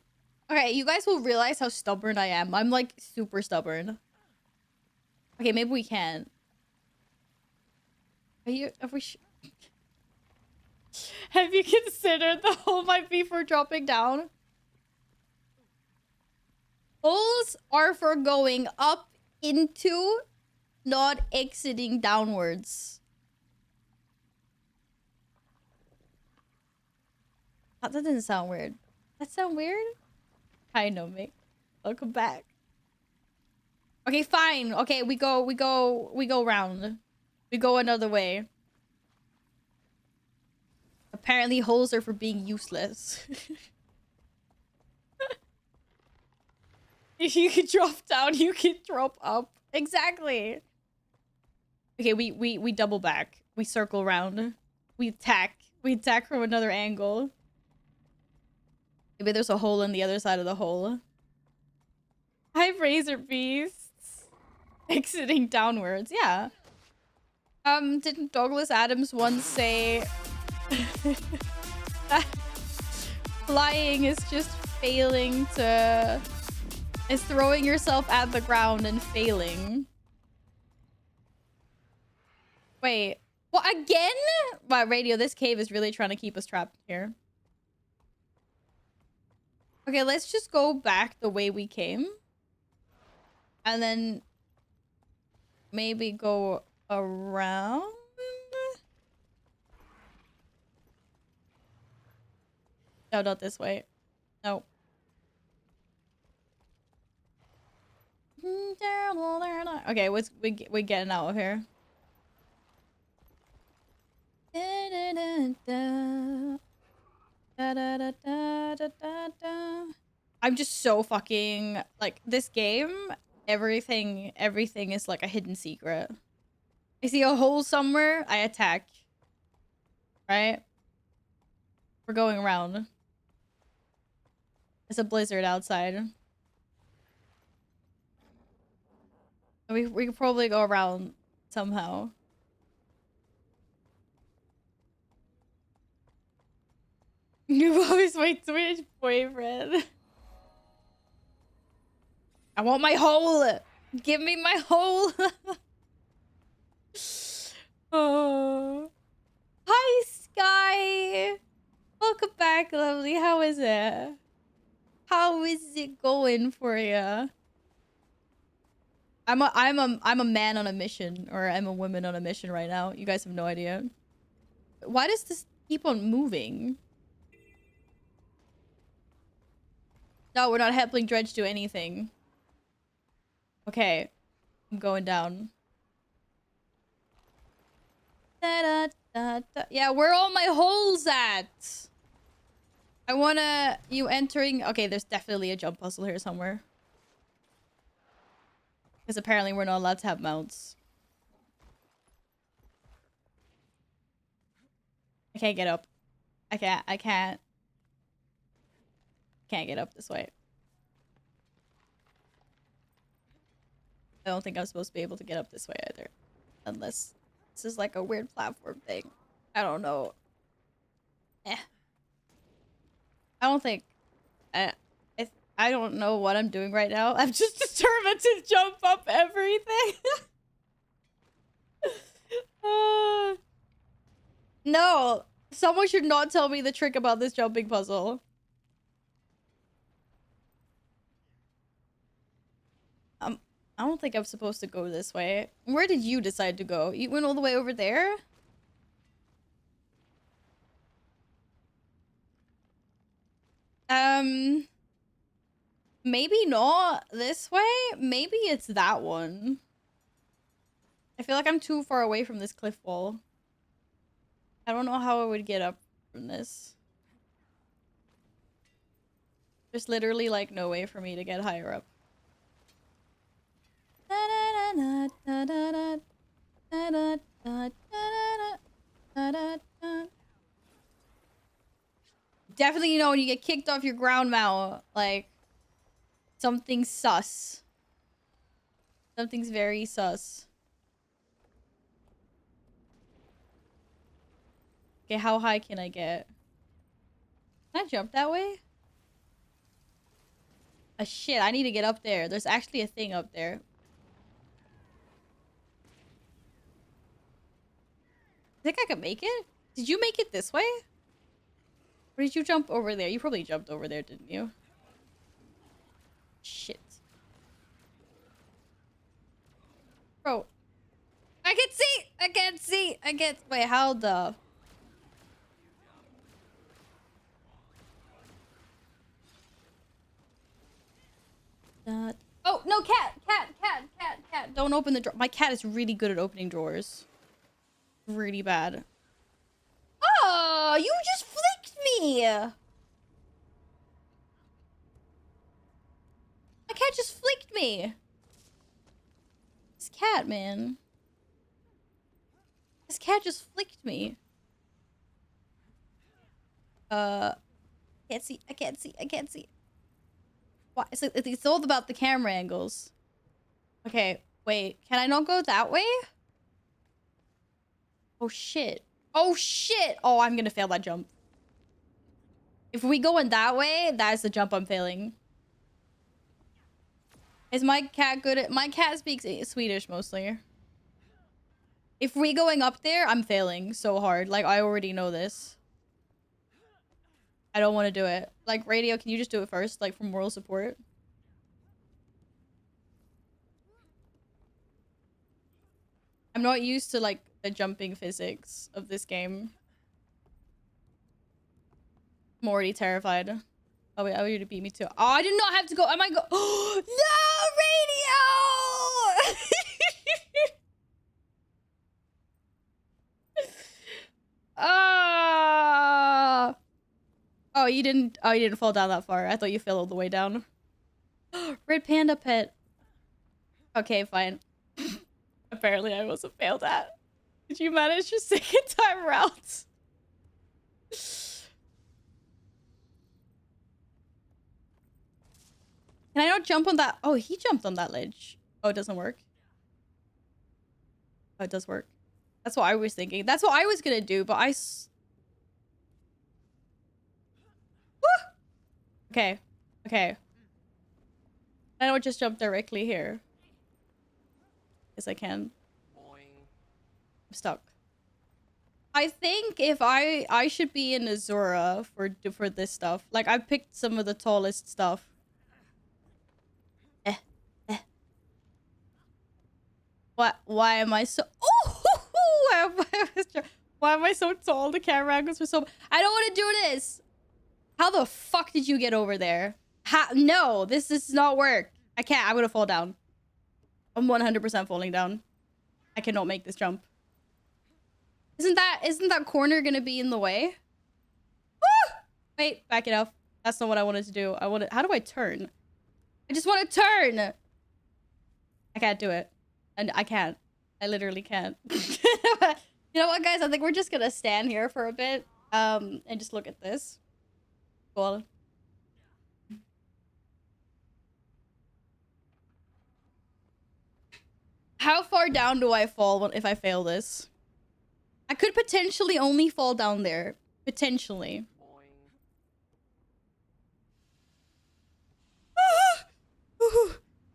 Okay, you guys will realize how stubborn I am. I'm like super stubborn. Okay, maybe we can. Have you considered the hole might be for dropping down? Holes are for going up into, not exiting downwards. Oh, that didn't sound weird. That sound weird? Hi, Nomi. Welcome back. Okay, fine. Okay, we go round. We go another way. Apparently holes are for being useless. If you can drop down, you can drop up. Exactly. Okay, we double back. We circle around. We attack. We attack from another angle. Maybe there's a hole in the other side of the hole. Hi, Razor Beasts. Exiting downwards. Yeah. Didn't Douglas Adams once say that flying is just failing to... is throwing yourself at the ground and failing? Wait. What, again? Wow, Radio, this cave is really trying to keep us trapped here. Okay, let's just go back the way we came. And then maybe go around? No, not this way. No. Okay, we're getting out of here. I'm just so fucking like this game. Everything is like a hidden secret. I see a hole somewhere, I attack. Right? We're going around. There's a blizzard outside. We could probably go around somehow. You've always my Twitch boyfriend. I want my hole. Give me my hole. Oh. Hi, Sky. Welcome back, lovely. How is it? How is it going for you? I'm a man on a mission, or I'm a woman on a mission right now. You guys have no idea. Why does this keep on moving? No, we're not helping Dredge do anything. Okay. I'm going down. Da, da, da, da. Yeah, where are all my holes at? I wanna... You entering... Okay, there's definitely a jump puzzle here somewhere. Because apparently we're not allowed to have mounts. I can't get up. I can't get up this way. I don't think I'm supposed to be able to get up this way either. Unless this is like a weird platform thing. I don't know. I don't think... I don't know what I'm doing right now. I'm just determined to jump up everything. No! Someone should not tell me the trick about this jumping puzzle. I don't think I'm supposed to go this way. Where did you decide to go? You went all the way over there? Maybe not this way? Maybe it's that one. I feel like I'm too far away from this cliff wall. I don't know how I would get up from this. There's literally like no way for me to get higher up. Definitely, you know, when you get kicked off your ground mount, like, something's sus. Something's very sus. Okay, how high can I get? Can I jump that way? Ah, shit, I need to get up there. There's actually a thing up there. I think I can make it? Did you make it this way? Or did you jump over there? You probably jumped over there, didn't you? Shit. Bro. I can see! I can't see! I can't... Wait, how the... Oh, no, cat! Cat! Don't open the door. My cat is really good at opening doors. Really bad. Oh, you just flicked me! My cat just flicked me. This cat, man. This cat just flicked me. I can't see. What? It's all about the camera angles. Okay, wait. Can I not go that way? Oh, shit. Oh, shit! Oh, I'm gonna fail that jump. If we go in that way, that's the jump I'm failing. Is my cat good at... My cat speaks Swedish, mostly. If we going up there, I'm failing so hard. Like, I already know this. I don't want to do it. Like, radio, can you just do it first? Like, for moral support? I'm not used to, like, the jumping physics of this game. I'm already terrified. Oh, wait, you to beat me too. Oh, I did not have to go. Am I go? Oh, no, radio! Oh, you didn't fall down that far. I thought you fell all the way down. Red panda pet. Okay, fine. Apparently I wasn't failed at. Did you manage your second time round? Can I not jump on that? Oh, he jumped on that ledge. Oh, it doesn't work. Oh, it does work. That's what I was thinking. That's what I was gonna do, but Okay. Okay. I don't just jump directly here. Yes, I can. I'm stuck. I think if I should be in Azura for this stuff. Like, I picked some of the tallest stuff. Why am I so... Oh! Why am I so tall? The camera angles were so... I don't want to do this! How the fuck did you get over there? No, this does not work. I can't. I'm gonna fall down. I'm 100% falling down. I cannot make this jump. Isn't that corner gonna be in the way? Woo! Wait, back it up. That's not what I wanted to do. How do I turn? I just want to turn! I can't do it. And I can't. I literally can't. You know what, guys? I think we're just gonna stand here for a bit. And just look at this. Cool. How far down do I fall if I fail this? I could potentially only fall down there. Potentially.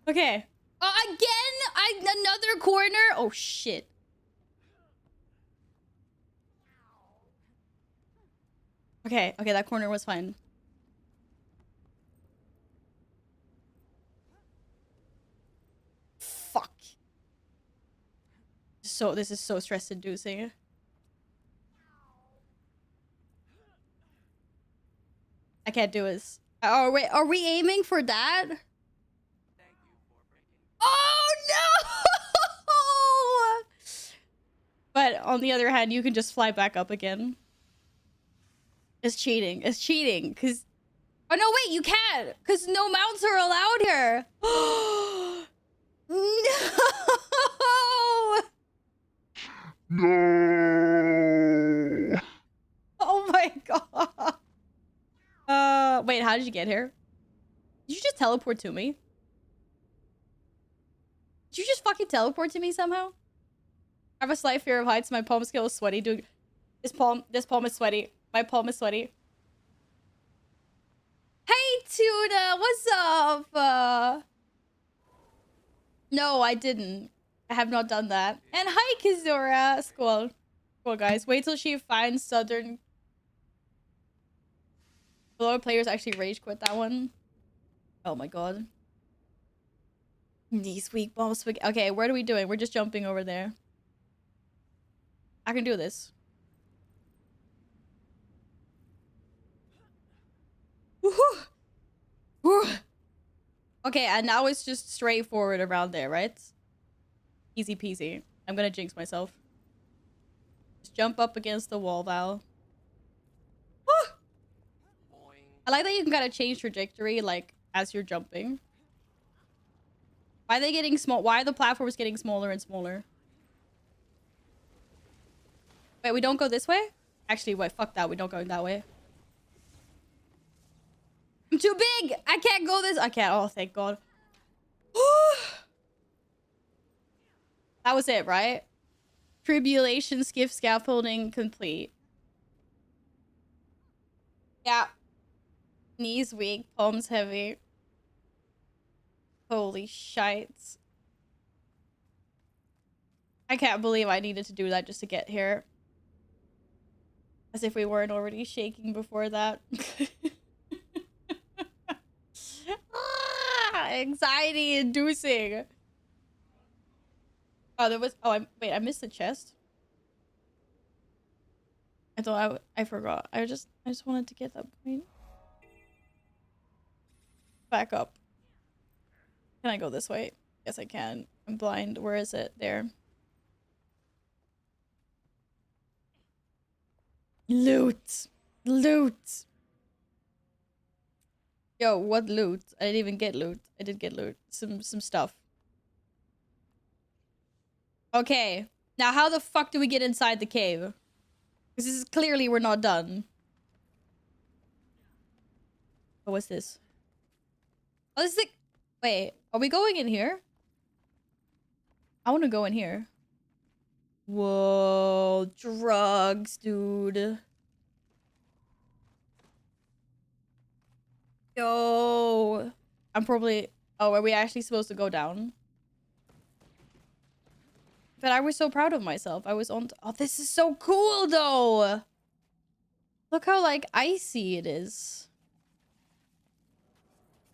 Okay. Again? Another corner? Oh, shit. Okay, that corner was fine. Fuck. This is so stress-inducing. I can't do this. Are we aiming for that? Oh no! But on the other hand, you can just fly back up again. It's cheating. It's cheating. Cause oh no, wait, you can't. Cause no mounts are allowed here. No! How did you get here? Did you just teleport to me? Did you just fucking teleport to me somehow? I have a slight fear of heights. My palm skill is sweaty, dude. This palm is sweaty. My palm is sweaty. Hey, Tuna, what's up? No, I didn't. I have not done that. And hi, Kizura. Squall. Squall, guys. Wait till she finds Southern. A lot of players actually rage quit that one. Oh my god. Knees weak, balls weak. Okay, what are we doing? We're just jumping over there. I can do this. Woohoo! Woo! Okay, and now it's just straightforward around there, right? Easy peasy. I'm gonna jinx myself. Just jump up against the wall, Val. Woo! I like that you can kind of change trajectory, like, as you're jumping. Why are they getting small? Why are the platforms getting smaller and smaller? Wait, we don't go this way? Actually, wait, fuck that. We don't go that way. I'm too big! I can't go this. I can't. Oh, thank God. That was it, right? Tribulation, skiff, scaffolding, complete. Yeah. Knees weak, palms heavy. Holy shites. I can't believe I needed to do that just to get here. As if we weren't already shaking before that. Anxiety inducing. Oh, there was. Oh, wait, I missed the chest. I thought I forgot. I just wanted to get that point. Back up. Can I go this way? Yes, I can. I'm blind. Where is it? There. Loot. Loot. Yo, what loot? I didn't even get loot. I did get loot. Some stuff. Okay. Now how the fuck do we get inside the cave? Because this is clearly we're not done. Oh, what's this? Oh, this is the... Wait, are we going in here? I want to go in here. Whoa, drugs, dude. Yo. I'm probably... Oh, are we actually supposed to go down? But I was so proud of myself. I was on... Oh, this is so cool, though. Look how, like, icy it is.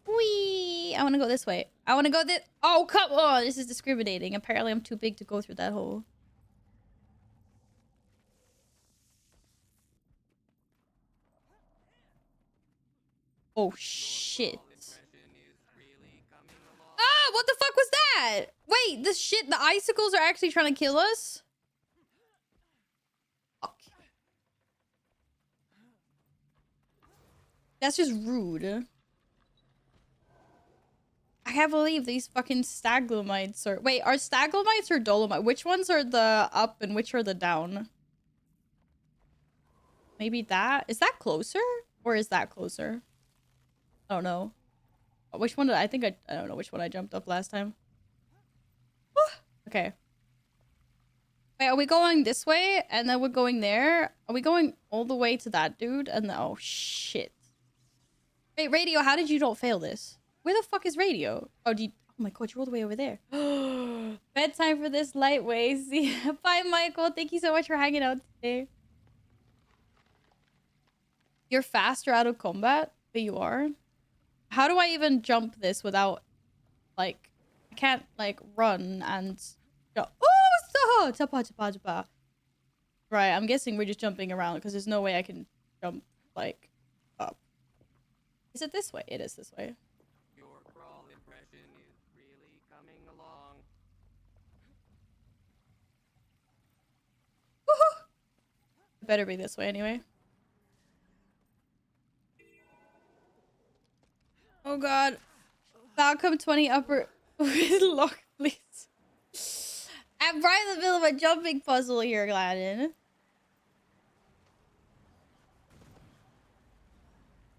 Whee! I want to go this way. I want to go this... Oh, come on! This is discriminating. Apparently, I'm too big to go through that hole. Oh, shit. Ah! What the fuck was that? Wait, this shit... The icicles are actually trying to kill us? Fuck. That's just rude. I can't believe these fucking staglamites are... Wait, are staglamites or dolomite? Which ones are the up and which are the down? Maybe that? Is that closer? Or is that closer? I don't know. Which one did I think I don't know which one I jumped up last time. Okay. Wait, are we going this way? And then we're going there? Are we going all the way to that dude? And then... Oh, shit. Wait, Radio, how did you not fail this? Where the fuck is Radio? Oh, oh my god, you're all the way over there. Bedtime for this lightweight. See, bye, Michael. Thank you so much for hanging out today. You're faster out of combat, but you are. How do I even jump this without, like, I can't, like, run and go. Oh, tapa. Right, I'm guessing we're just jumping around because there's no way I can jump, like, up. Is it this way? It is this way. It better be this way anyway. Oh god. Falcom 20 upper with lock, please. I'm right in the middle of a jumping puzzle here, Gladden.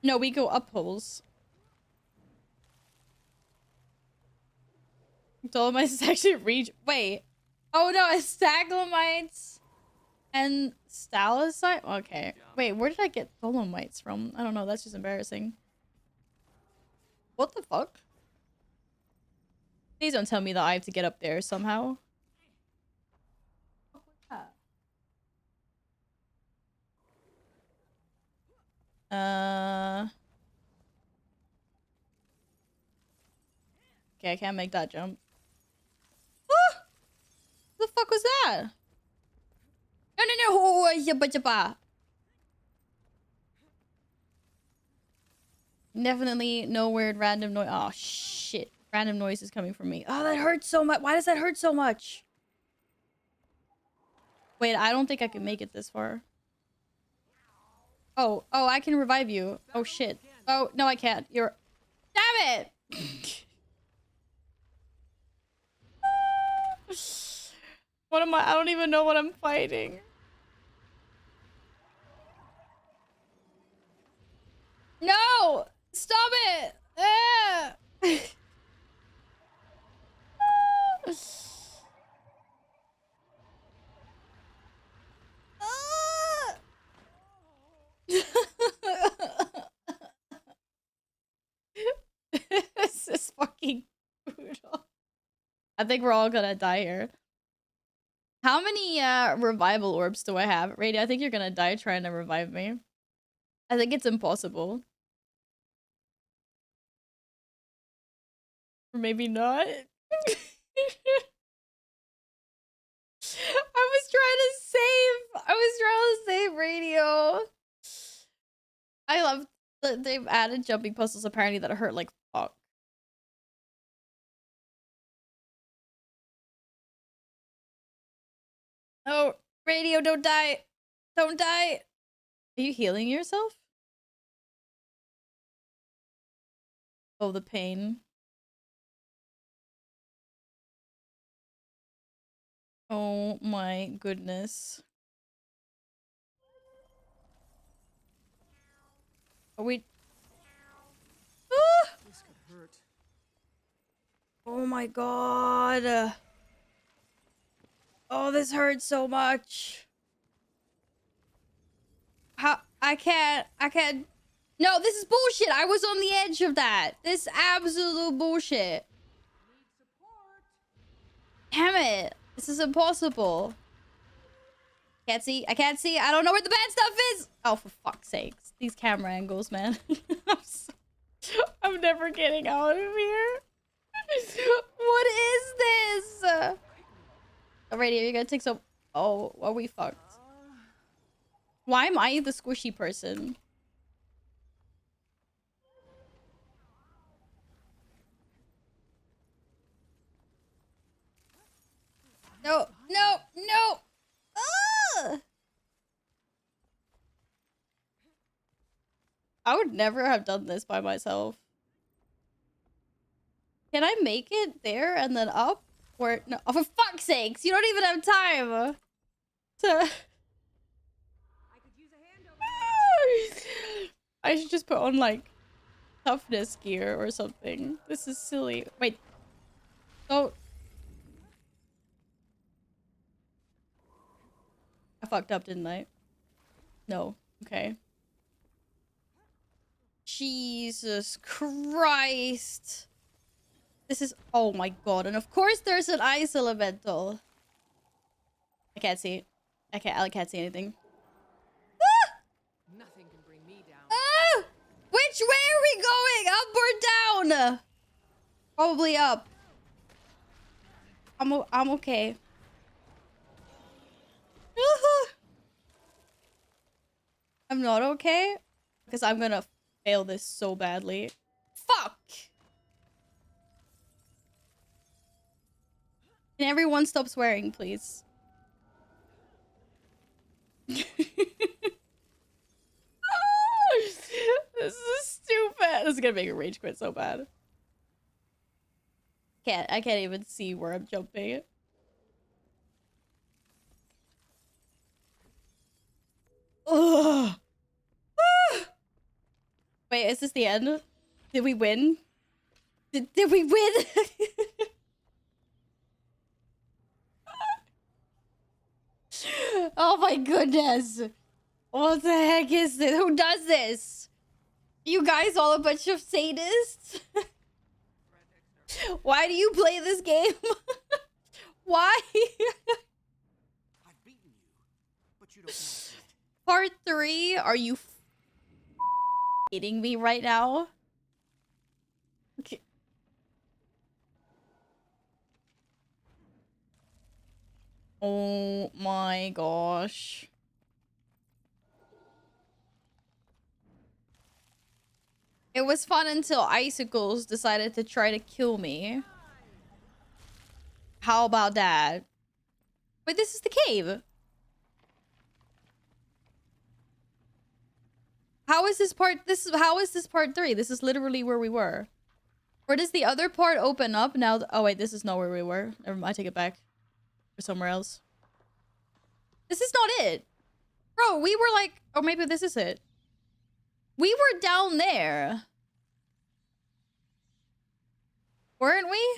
No, we go up holes. Dolomites is actually wait. Oh no, it's stalagmites and stalactite. Okay. Wait, where did I get dolomites from? I don't know. That's just embarrassing. What the fuck? Please don't tell me that I have to get up there somehow. Okay, I can't make that jump. Ah! What the fuck was that? No, no, no! Oh, yabba jabba. Definitely no weird random noise. Oh shit! Random noise is coming from me. Oh, that hurts so much. Why does that hurt so much? Wait, I don't think I can make it this far. Oh, I can revive you. Oh shit. Oh no, I can't. You're. Damn it! What am I? I don't even know what I'm fighting. No! Stop it! Ah! Ah! This is fucking brutal. I think we're all gonna die here. How many revival orbs do I have? Rady, I think you're gonna die trying to revive me. I think it's impossible. Or maybe not. I was trying to save radio. I love that they've added jumping puzzles apparently that hurt like fuck. Oh, radio, don't die. Don't die. Are you healing yourself? Oh, the pain. Oh my goodness. Are we... Ah! This could hurt. Oh my god. Oh, this hurts so much. How... I can't... No, this is bullshit. I was on the edge of that. This absolute bullshit. Damn it. This is impossible. Can't see. I can't see. I don't know where the bad stuff is. Oh, for fuck's sakes. These camera angles, man. I'm never getting out of here. What is this? Alrighty, are you gonna take some... Oh, are we fucked? Why am I the squishy person? No, no, no! Ah! I would never have done this by myself. Can I make it there and then up? Or no? Oh, for fuck's sakes! You don't even have time to. I should just put on like toughness gear or something. This is silly. Wait. Oh. I fucked up, didn't I? No. Okay. Jesus Christ. This is... Oh my god. And of course there's an ice elemental. I can't see. I can't see anything. Ah! Nothing can bring me down. Ah! Which way are we going? Up or down? Probably up. I'm okay. I'm not okay because I'm gonna fail this so badly. Fuck! Can everyone stop swearing, please? This is stupid. This is gonna make a rage quit so bad. I can't even see where I'm jumping. Ugh. Wait, is this the end? Did we win? Did we win? Oh my goodness. What the heck is this? Who does this? You guys all a bunch of sadists? Why do you play this game? Why? I've beaten you, but you don't know. Part 3? Are you kidding me right now? Okay. Oh my gosh. It was fun until icicles decided to try to kill me. How about that? Wait, this is the cave. How is this part? How is this part 3? This is literally where we were. Or does the other part open up now? Oh wait, this is not where we were. Never mind, I take it back. We're somewhere else. This is not it. Bro, we were like... Or maybe this is it. We were down there. Weren't we?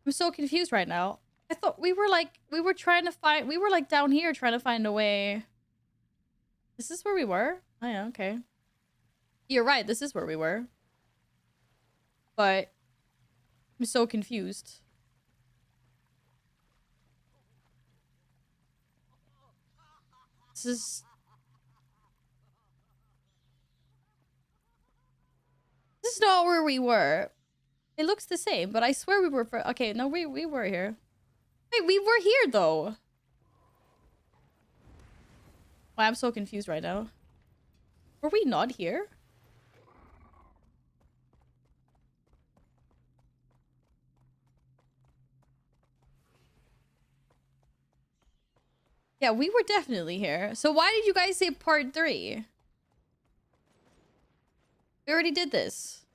I'm so confused right now. I thought we were like... We were trying to find... We were like down here trying to find a way. Is this where we were? Oh yeah, okay. You're right, this is where we were. But... I'm so confused. This is not where we were. It looks the same, but I swear we were for... Okay, no, we were here. Wait, we were here though. Well, I'm so confused right now. Were we not here? Yeah, we were definitely here. So why did you guys say part 3? We already did this.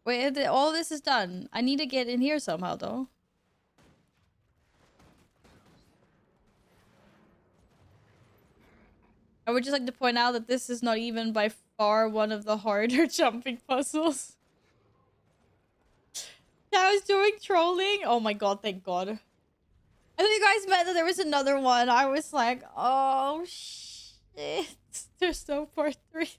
Wait, all this is done. I need to get in here somehow, though. I would just like to point out that this is not even by far one of the harder jumping puzzles. I was doing trolling. Oh my god, thank god. I thought you guys meant that there was another one. I was like, oh shit. There's no part 3.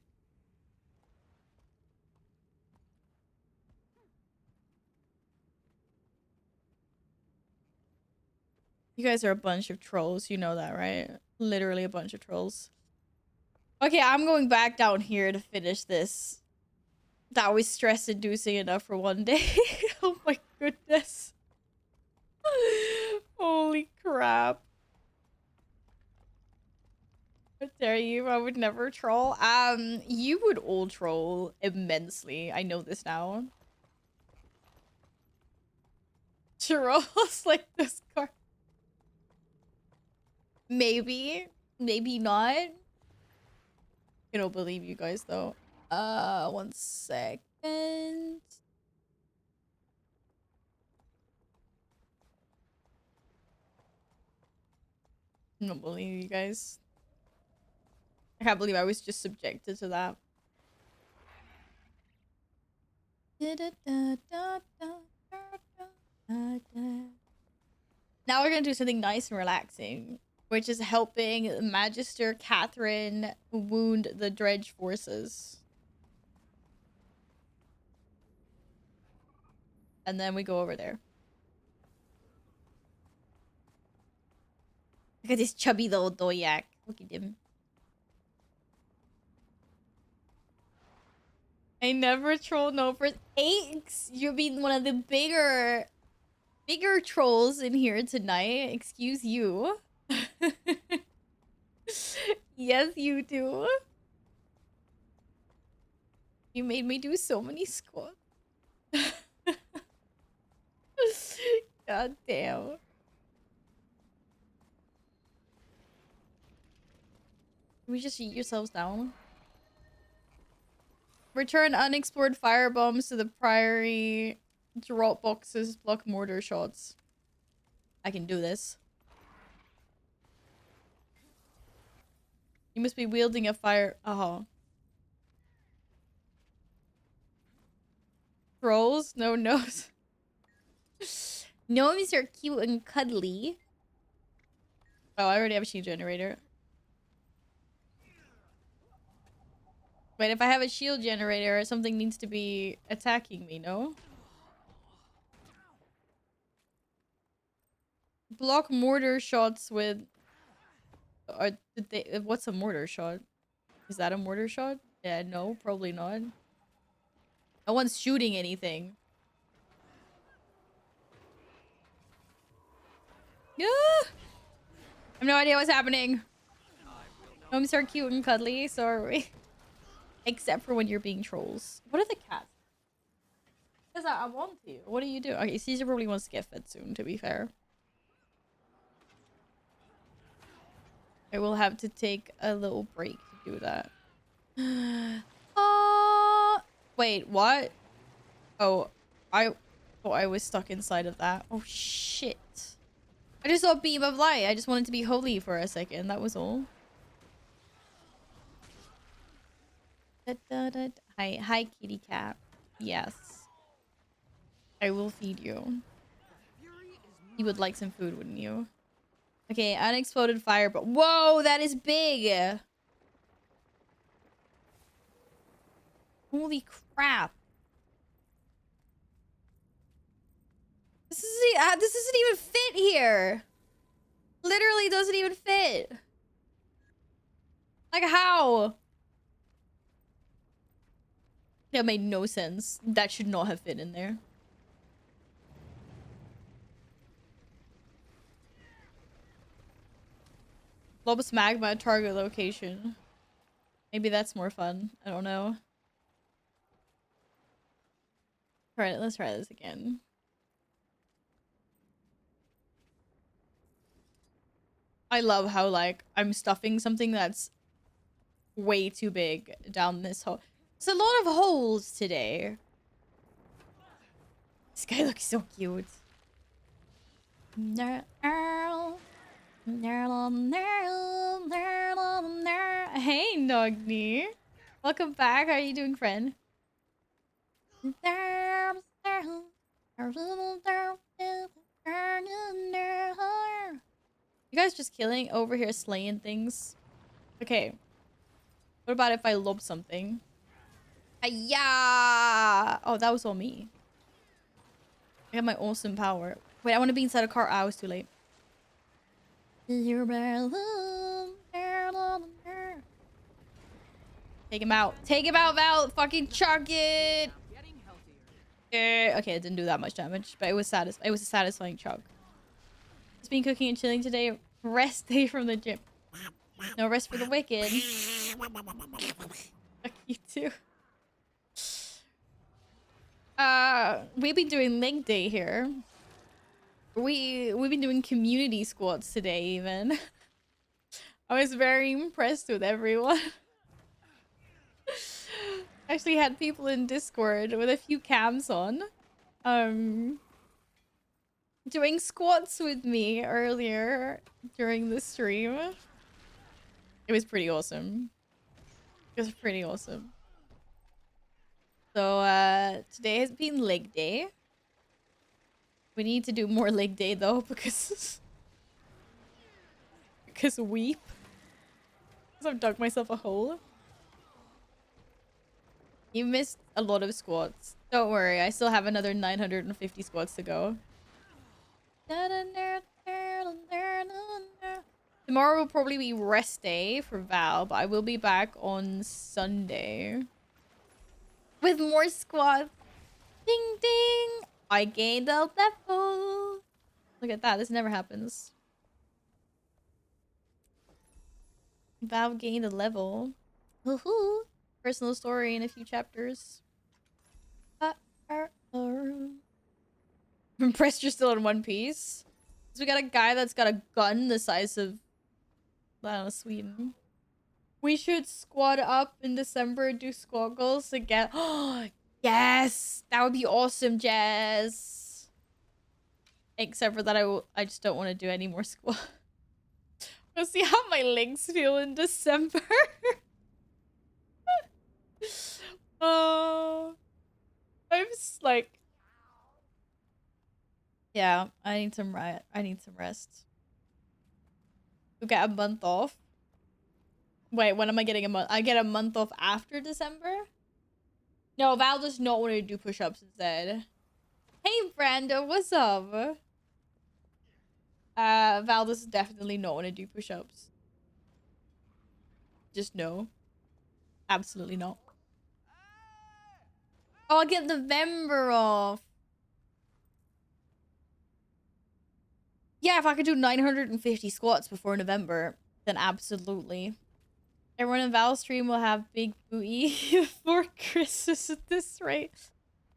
You guys are a bunch of trolls. You know that, right? Literally a bunch of trolls. Okay, I'm going back down here to finish this. That was stress-inducing enough for one day. Oh my goodness. Holy crap. How dare you? I would never troll. You would all troll immensely. I know this now. Trolls like this card. Maybe. Maybe not. I don't believe you guys though. 1 second. I don't believe you guys. I can't believe I was just subjected to that. Now we're gonna do something nice and relaxing, which is helping Magister Catherine wound the Dredge forces. And then we go over there. Look at this chubby little doyak. Look at him. I never troll no for aches. You've been one of the bigger trolls in here tonight. Excuse you. Yes, you do. You made me do so many squats. God damn. Can we just eat yourselves down? Return unexplored firebombs to the priory. Drop boxes, block mortar shots. I can do this. You must be wielding a fire. Oh. Trolls? No nose. Gnomes are cute and cuddly. Oh, I already have a shield generator. Wait, if I have a shield generator, something needs to be attacking me, no? Block mortar shots with... Or did they... What's a mortar shot? Is that a mortar shot? Yeah, no, probably not. No one's shooting anything. Yeah! I have no idea what's happening. Gnomes are cute and cuddly, so are we. Except for when you're being trolls. What are the cats? Because I want to. What do you do? Okay, Caesar probably wants to get fed soon, to be fair. I will have to take a little break to do that. Wait, what? Oh, I thought I was stuck inside of that. Oh, shit. I just saw a beam of light. I just wanted to be holy for a second. That was all. Hi, hi, kitty cat. Yes. I will feed you. You would like some food, wouldn't you? Okay, unexploded fire, but whoa, that is big. Holy crap. This doesn't even fit here. Literally doesn't even fit. Like how? That made no sense. That should not have fit in there. Lobus magma target location. Maybe that's more fun. I don't know. Alright, let's try this again. I love how, like, I'm stuffing something that's way too big down this hole. There's a lot of holes today. This guy looks so cute. Hey, Nogni. Welcome back. How are you doing, friend? You guys just killing over here, slaying things? Okay. What about if I lob something? Yeah. Oh, that was all me. I got my awesome power. Wait, I want to be inside a car. I was too late. Take him out. Take him out, Val. Fucking chuck it. Okay, it didn't do that much damage, but it was It was a satisfying chug. Just been cooking and chilling today. Rest day from the gym. No rest for the wicked. Fuck you too. We've been doing leg day here. We've been doing community squats today even. I was very impressed with everyone. Actually had people in Discord with a few cams on. Doing squats with me earlier during the stream. It was pretty awesome. It was pretty awesome. So today has been leg day. We need to do more leg day though because weep. Because I've dug myself a hole. You missed a lot of squats. Don't worry, I still have another 950 squats to go. Tomorrow will probably be rest day for Val, but I will be back on Sunday. With more squats. Ding ding! I gained a level! Look at that, this never happens. Val gained a level. Woohoo! Personal story in a few chapters. I'm impressed you're still in One Piece. So we got a guy that's got a gun the size of, I don't know, Sweden. We should squad up in December and do squad goals again. Oh, yes! That would be awesome, Jazz. Except for that I just don't want to do any more squad. Let's see how my legs feel in December. I'm just like, yeah, I need some rest. You get a month off. Wait, when am I getting a month? I get a month off after December? No, Val does not want to do push-ups instead. Hey, Brando, what's up? Val does definitely not want to do push-ups. Just no. Absolutely not. Oh, I'll get November off. Yeah, if I could do 950 squats before November, then absolutely. Everyone in Val's stream will have big booty for Christmas at this rate.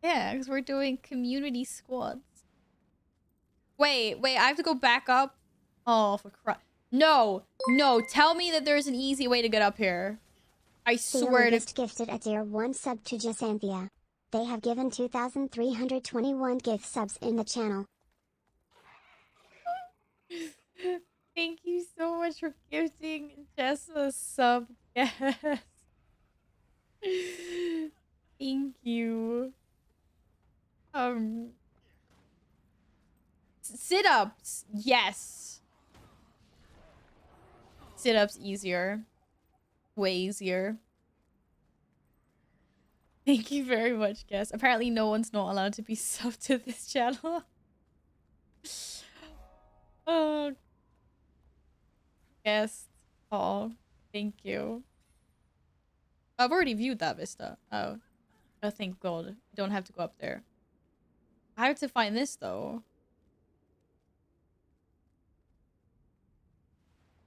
Yeah, because we're doing community squats. Wait, I have to go back up? Oh, for crap. No, tell me that there's an easy way to get up here. I swear to... gifted a tier 1 sub to Jasanthia. They have given 2,321 gift subs in the channel. Thank you so much for gifting Jess a sub. Yes. Thank you. Sit-ups. Yes. Sit-ups easier. Way easier. Thank you very much, guys. Apparently no one's not allowed to be subbed to this channel. Oh. Yes. Oh, thank you. I've already viewed that vista. Oh, thank God. I don't have to go up there. I have to find this, though.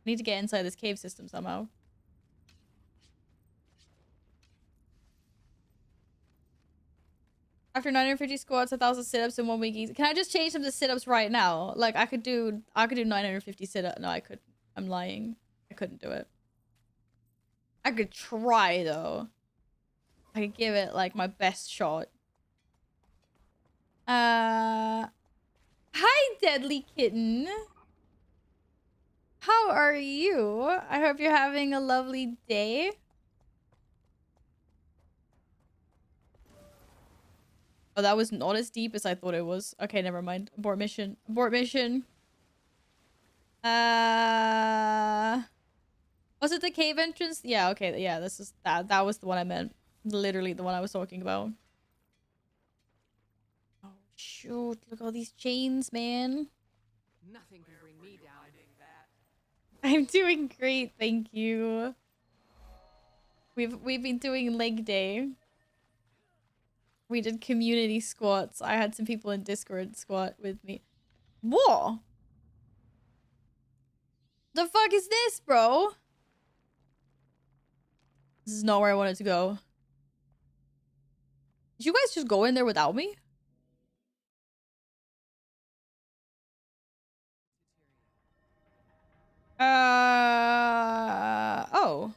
I need to get inside this cave system somehow. After 950 squats, 1,000 sit-ups in 1 week easy. Can I just change them to sit-ups right now? Like, I could do 950 sit-ups. No, I couldn't. I'm lying. I couldn't do it. I could try, though. I could give it, like, my best shot. Hi, Deadly Kitten. How are you? I hope you're having a lovely day. Oh, that was not as deep as I thought it was. Okay, never mind. Abort mission. Abort mission. Was it the cave entrance? Yeah, okay. Yeah, this is that was the one I meant. Literally the one I was talking about. Oh, shoot. Look at all these chains, man. Nothing can bring me down. I'm doing great, thank you. We've been doing leg day. We did community squats. I had some people in Discord squat with me. Whoa! The fuck is this, bro? This is not where I wanted to go. Did you guys just go in there without me? Oh.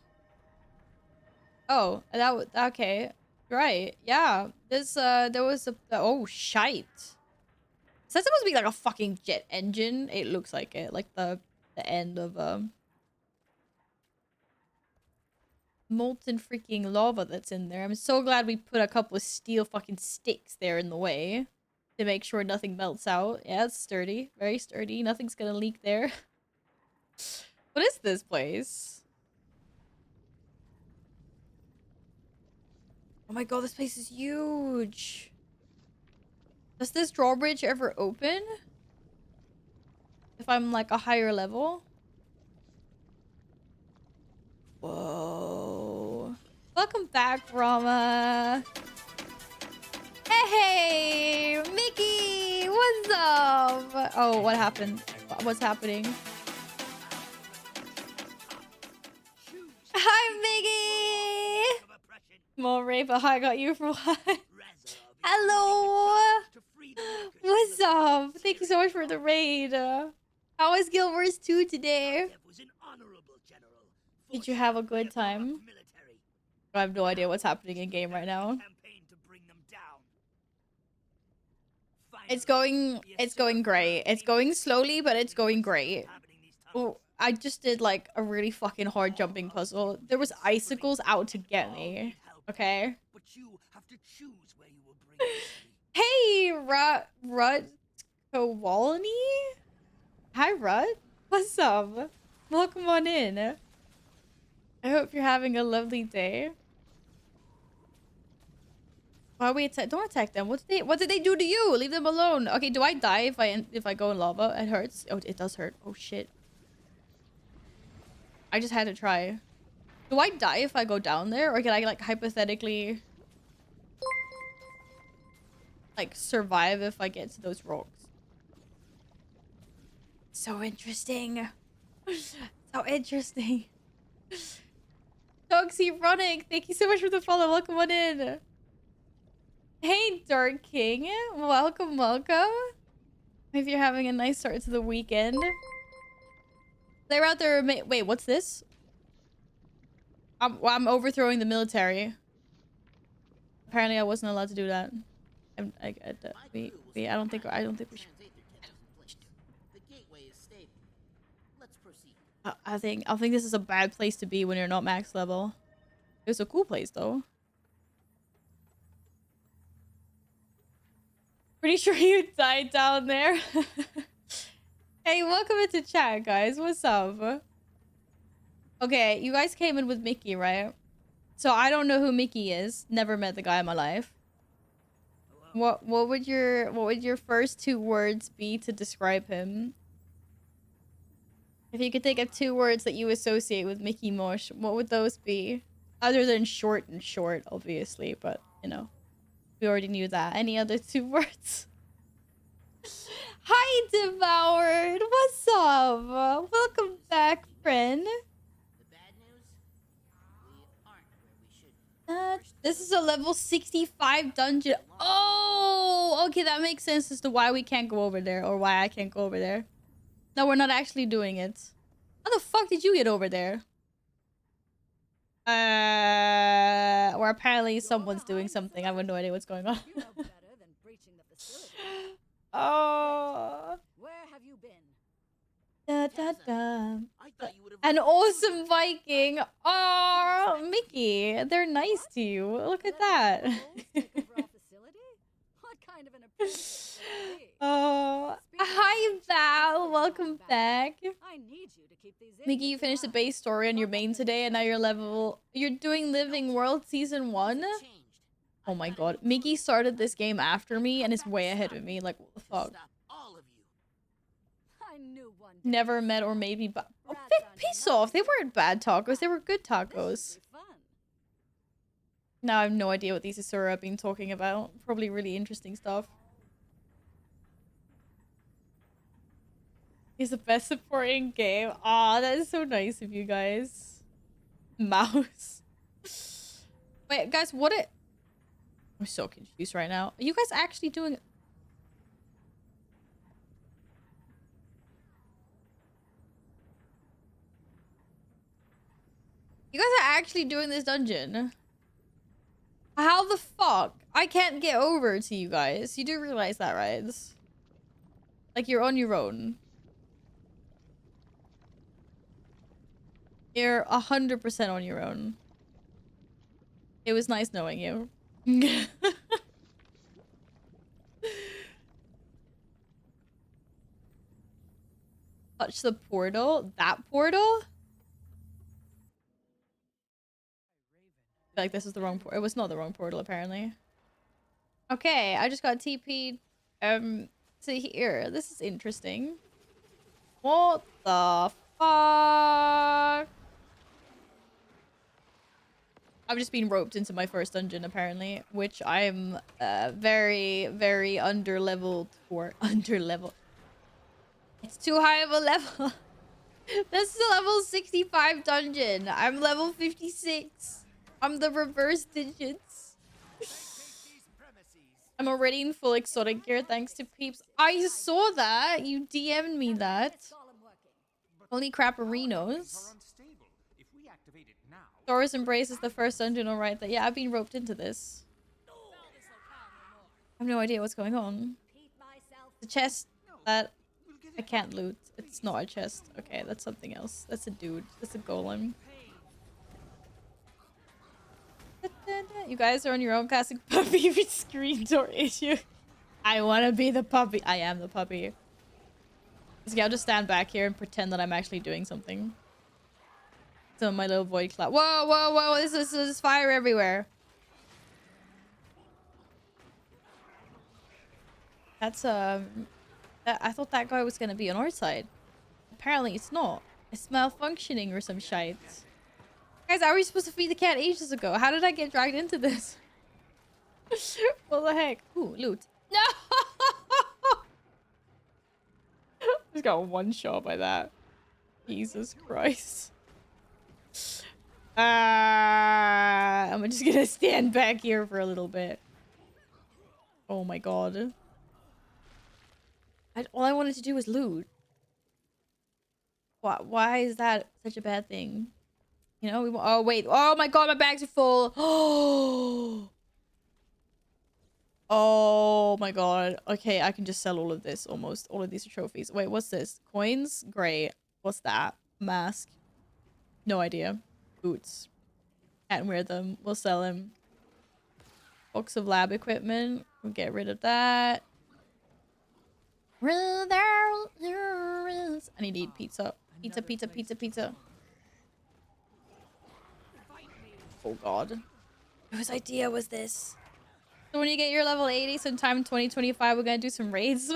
Oh, that was okay. Right. Yeah. This there was a oh shite. Is that supposed to be like a fucking jet engine? It looks like it. Like the end of molten freaking lava that's in there. I'm so glad we put a couple of steel fucking sticks there in the way to make sure nothing melts out. Yeah, it's sturdy. Very sturdy. Nothing's gonna leak there. What is this place? Oh my god, this place is huge. Does this drawbridge ever open? If I'm like a higher level? Whoa. Welcome back, Rama. Hey, Mickey! What's up? Oh, what happened? What's happening? Hi, Mickey! More Raper, I got you for what? Hello! What's up? Thank you so much for the raid. How was Guild Wars 2 today? Did you have a good time? I have no idea what's happening in game right now. It's going great. It's going slowly, but it's going great. Oh, I just did like a really fucking hard jumping puzzle. There was icicles out to get me. Okay. But you have to choose where you will bring victory. Hey, Rut Kowalny? Hi, Rut. What's up? Welcome on in. I hope you're having a lovely day. Why we attack? Don't attack them. What did they do to you? Leave them alone. Okay, do I die if I go in lava? It hurts. Oh, it does hurt. Oh shit. I just had to try. Do I die if I go down there, or can I like hypothetically like survive if I get to those rocks? So interesting. So interesting. Dogsy running. Thank you so much for the follow. Welcome on in. Hey, Dark King. Welcome, welcome. Hope you're having a nice start to the weekend. They're out there. Wait, what's this? I'm overthrowing the military. Apparently, I wasn't allowed to do that. I don't think we should. I think this is a bad place to be when you're not max level. It's a cool place though. Pretty sure you died down there. Hey, welcome into chat, guys. What's up? Okay, you guys came in with Mickey, right? So I don't know who Mickey is. Never met the guy in my life. What would your first 2 words be to describe him? If you could think of 2 words that you associate with Mickey Mouse, what would those be? Other than short and short, obviously, but you know, we already knew that. Any other 2 words? Hi, Devoured. What's up? Welcome back, friend. This is a level 65 dungeon. Oh, okay, that makes sense as to why we can't go over there, or why I can't go over there. No, we're not actually doing it. How the fuck did you get over there? Or apparently someone's doing something. I have no idea what's going on. Oh. Where have you been? Da, da, da. An awesome Viking. Oh, Mickey, they're nice to you. Look at that. Oh, hi Val, welcome back. Mickey, you finished the base story on your main today, and now you're doing Living World Season 1? Oh my god, Mickey started this game after me and is way ahead of me. Like, what the fuck? Never met or maybe, but oh, piss off. They weren't bad tacos, they were good tacos. Now I have no idea what these Asura have been talking about. Probably really interesting stuff. He's the best supporting game. Aw, that is so nice of you guys. Mouse. Wait, guys, I'm so confused right now. Are you guys actually doing... You guys are actually doing this dungeon? How the fuck? I can't get over to you guys. You do realize that, right? Like, you're on your own. You're 100% on your own. It was nice knowing you. Touch the portal? That portal? I feel like this is the wrong portal. It was not the wrong portal, apparently. Okay, I just got TP'd to here. This is interesting. What the fuck? I've just been roped into my first dungeon, apparently, which I'm very, very under-leveled for. Under-level. It's too high of a level. This is a level 65 dungeon. I'm level 56. I'm the reverse digits. I'm already in full exotic gear thanks to peeps. I saw that. You DM'd me that. Holy craperinos. Taurus Embrace is the first dungeon, alright. Yeah, I've been roped into this. I have no idea what's going on. The chest that I can't loot. It's not a chest. Okay, that's something else. That's a dude. That's a golem. You guys are on your own classic puppy with screen door issue. I want to be the puppy. I am the puppy. Okay, I'll just stand back here and pretend that I'm actually doing something. So my little void cloud. Whoa, whoa, whoa! This is fire everywhere. That's I thought that guy was gonna be on our side. Apparently it's not. It's malfunctioning or some shite. Guys, I was supposed to feed the cat ages ago. How did I get dragged into this? What the heck? Ooh, loot. No! Just got one shot by that. Jesus Christ. I'm just gonna stand back here for a little bit. Oh my god. All I wanted to do was loot. Why is that such a bad thing? You know, oh wait. Oh my god, my bags are full. Oh my god. Okay, I can just sell all of this almost. All of these are trophies. Wait, what's this? Coins? Great. What's that? Mask. No idea. Boots. Can't wear them. We'll sell them. Box of lab equipment. We'll get rid of that. I need to eat pizza. Pizza, pizza, pizza, pizza. Oh god. Whose idea was this? So when you get your level 80 sometime in 2025, we're gonna do some raids.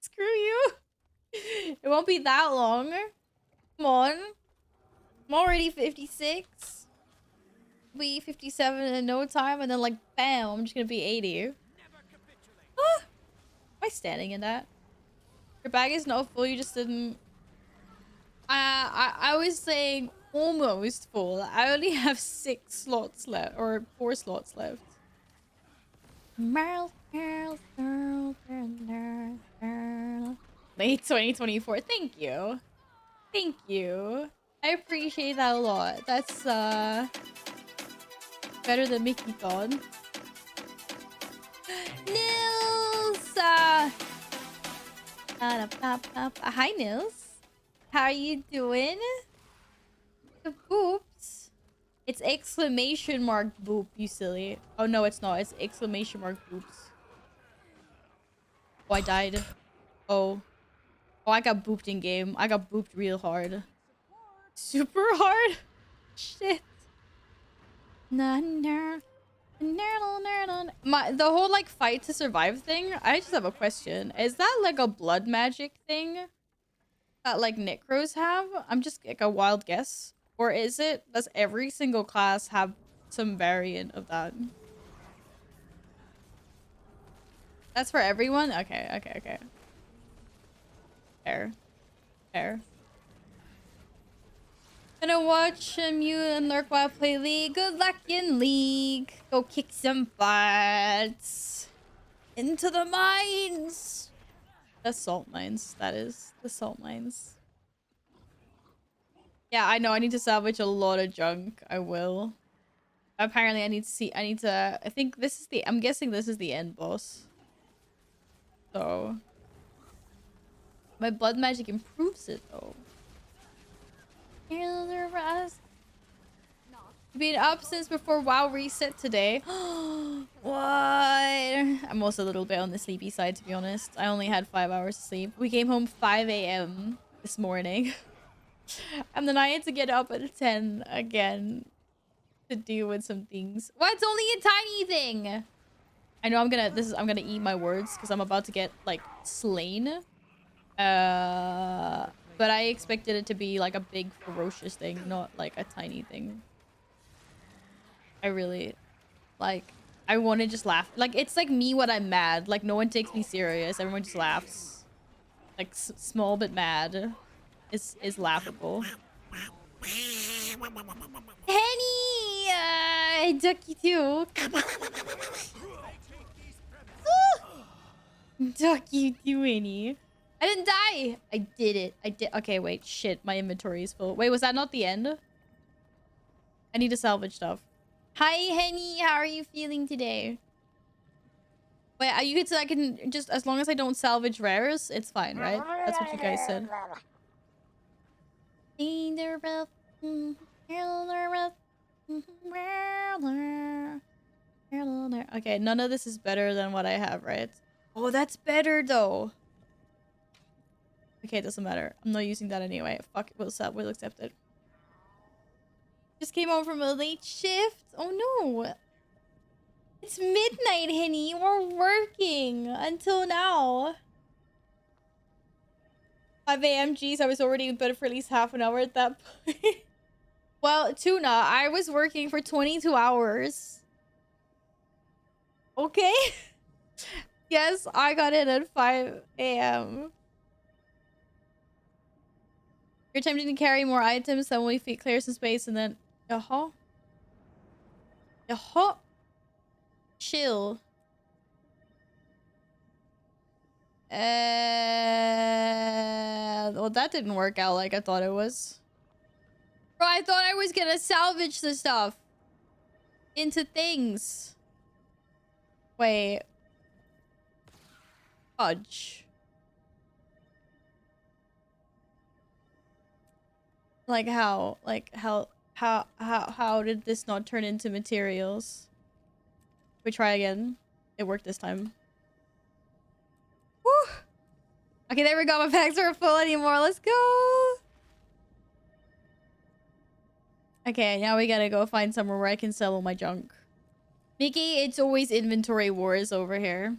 Screw you. It won't be that long. Come on. I'm already 56. Be 57 in no time, and then like bam, I'm just gonna be 80. Ah! Am I standing in that? Your bag is not full, you just didn't... I was saying almost full. I only have 6 slots left, or 4 slots left. Late 2024. Thank you. Thank you. I appreciate that a lot. That's better than Mickey thought. Nils! Hi, Nils. How are you doing? The boops. It's exclamation mark boop, you silly. Oh, no, it's not. It's exclamation mark boops. Oh, I died. Oh. Oh, I got booped in game. I got booped real hard. Super hard? Shit. The whole like fight to survive thing, I just have a question. Is that like a blood magic thing that like necros have? I'm just like a wild guess. Or is it, does every single class have some variant of that? That's for everyone? Okay, okay, okay. Fair. Fair. Gonna watch mute and lurk while I play League. Good luck in League. Go kick some butts. Into the mines. The salt mines, that is. The salt mines. Yeah, I know. I need to salvage a lot of junk. I will. Apparently, I think this is I'm guessing this is the end boss. So. My blood magic improves it, though. Been up since before WoW reset today. What? I'm also a little bit on the sleepy side, to be honest. I only had 5 hours of sleep. We came home 5 a.m. this morning. And then I had to get up at 10 again to deal with some things. Well, it's only a tiny thing. I know I'm gonna eat my words because I'm about to get like slain. But I expected it to be like a big ferocious thing, not like a tiny thing. I really like I want to just laugh. Like it's like me when I'm mad. Like no one takes me serious. Everyone just laughs. Like small but mad is laughable. Henny, duck you too. Duck you too, Henny. I didn't die. I did it. I did. Okay, wait. Shit, my inventory is full. Wait, was that not the end? I need to salvage stuff. Hi, Henny. How are you feeling today? Wait, you could say I can just, as long as I don't salvage rares, it's fine, right? That's what you guys said. Okay, none of this is better than what I have, right? Oh, that's better though. Okay, it doesn't matter. I'm not using that anyway. Fuck it, we'll accept it. Just came home from a late shift. Oh no. It's midnight, Henny. We're working until now. 5 a.m. Geez, I was already in bed for at least half an hour at that point. Well, Tuna, I was working for 22 hours. Okay. Yes, I got in at 5 a.m. You're attempting to carry more items than we feet clear some space and then... Yaha. Yaha. Chill. Well, that didn't work out like I thought it was. Bro, I thought I was gonna salvage the stuff into things. Wait. Fudge. Like how? Like how did this not turn into materials? We try again. It worked this time. Woo! Okay, there we go. My bags aren't full anymore. Let's go. Okay, now we gotta go find somewhere where I can sell all my junk. Mickey, it's always inventory wars over here.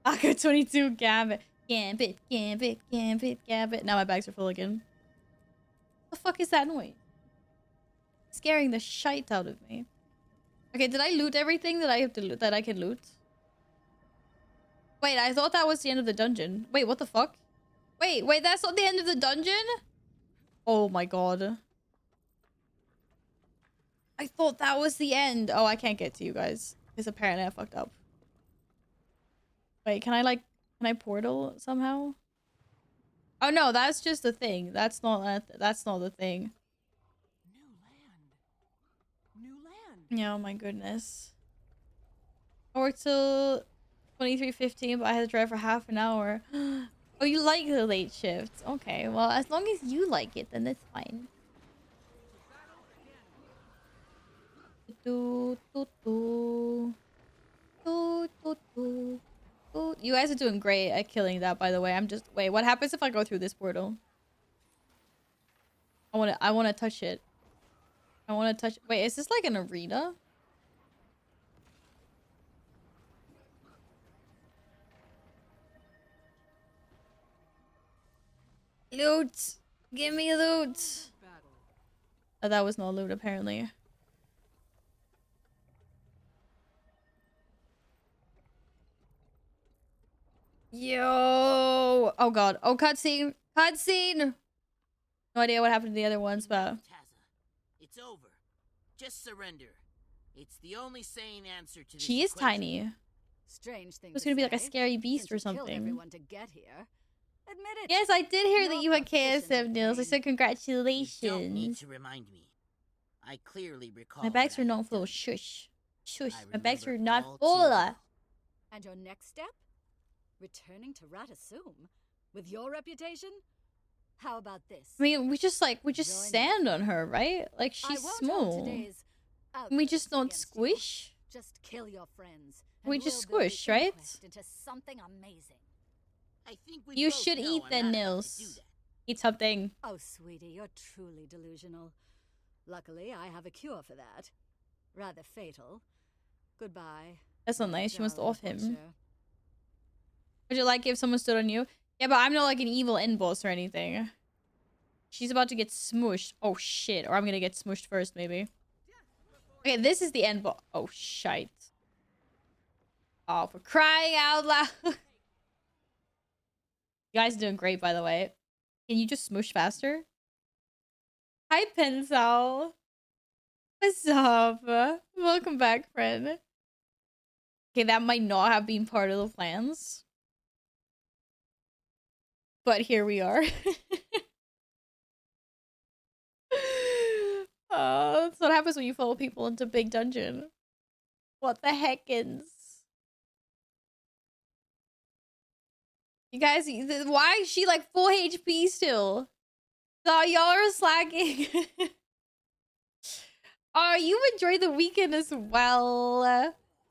Aka 22 Gambit. Gambit, Gambit, Gambit, Gambit. Now my bags are full again. What the fuck is that noise? Scaring the shite out of me. Okay, did I loot everything that I have to loot that I can loot? Wait, I thought that was the end of the dungeon. Wait, what the fuck? Wait, that's not the end of the dungeon? Oh my god. I thought that was the end. Oh, I can't get to you guys. Because apparently I fucked up. Wait, can I portal somehow? Oh no, that's just a thing. That's not the thing. New land. Yeah, oh my goodness. I worked till 23:15, but I had to drive for half an hour. Oh, you like the late shifts? Okay, well, as long as you like it, then it's fine. You guys are doing great at killing that, by the way. Wait, what happens if I go through this portal? I wanna touch it. Wait, is this like an arena? Loot! Give me loot! Oh, that was no loot, apparently. Yo! Oh god. Oh, cutscene! Cutscene! No idea what happened to the other ones, but... Taza, it's over. Just surrender. It's the only sane answer to this She is equation. tiny. Strange thing. It was gonna be like a scary beast or something. Everyone to get here. Admit it. Yes, I did hear that you had proficient KSM, in Nils. I said You don't need congratulations. to remind me. I clearly recall. My bags what are I not have full. done. Shush. Shush. I My bags are remember not all too full. well. And your next step? Returning to Ratasum? With your reputation? How about this? I mean, we just Join stand on her, right? Like, I she's won't hold small. today's We just outbursts don't against you. squish. Just kill your friends. We and just we'll build the squish, right? Inquest into something amazing. I think we You both should know eat I'm then, not about to do Nils. that. Eat something. Oh, sweetie, you're truly delusional. Luckily, I have a cure for that. Rather fatal. Goodbye. That's not nice. She must darling off him. butcher. Would you like if someone stood on you? Yeah, but I'm not like an evil end boss or anything. She's about to get smushed. Oh, shit. Or I'm gonna get smushed first, maybe. Okay, this is the end boss. Oh, shite. Oh, for crying out loud. You guys are doing great, by the way. Can you just smoosh faster? Hi, Pencil. What's up? Welcome back, friend. Okay, that might not have been part of the plans. But here we are. Oh, that's what happens when you follow people into big dungeon. What the heckins? You guys, why is she like full HP still? So y'all are slacking. Oh, you enjoy the weekend as well.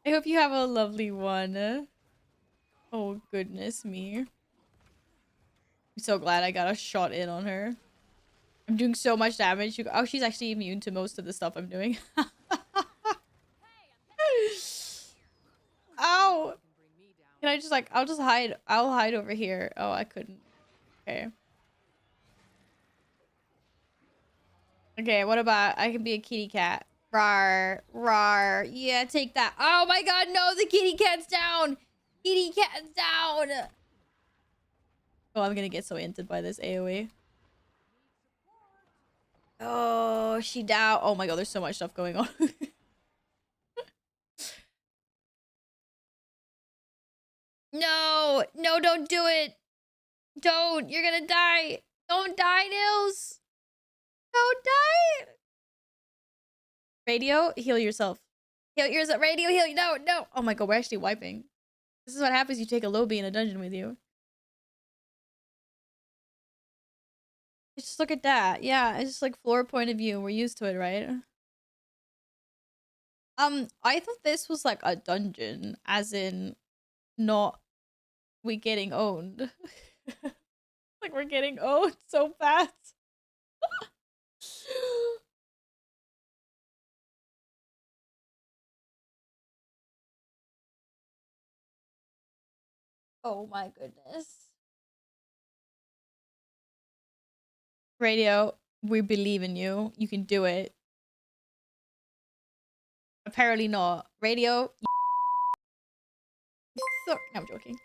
I hope you have a lovely one. Oh, goodness me. I'm so glad I got a shot in on her. I'm doing so much damage. Oh, she's actually immune to most of the stuff I'm doing. Ow! Can I just like, I'll just hide. I'll hide over here. Oh, I couldn't. Okay. Okay, what about I can be a kitty cat? Rawr, rawr. Yeah, take that. Oh my god, no, the kitty cat's down. Kitty cat's down. Oh, I'm gonna get so inted by this AoE. Oh, she down. Oh my god, there's so much stuff going on. No, no, don't do it. Don't. You're gonna die. Don't die, Nils. Don't die. Radio, heal yourself. Heal yourself. Radio, heal. No, no. Oh my god, we're actually wiping. This is what happens. You take a lobby in a dungeon with you. Just look at that. Yeah, it's just like floor point of view. We're used to it, right? I thought this was like a dungeon, as in not we getting owned. Like we're getting owned so fast. Oh my goodness. Radio, we believe in you. You can do it. Apparently not. Radio. No, I'm joking.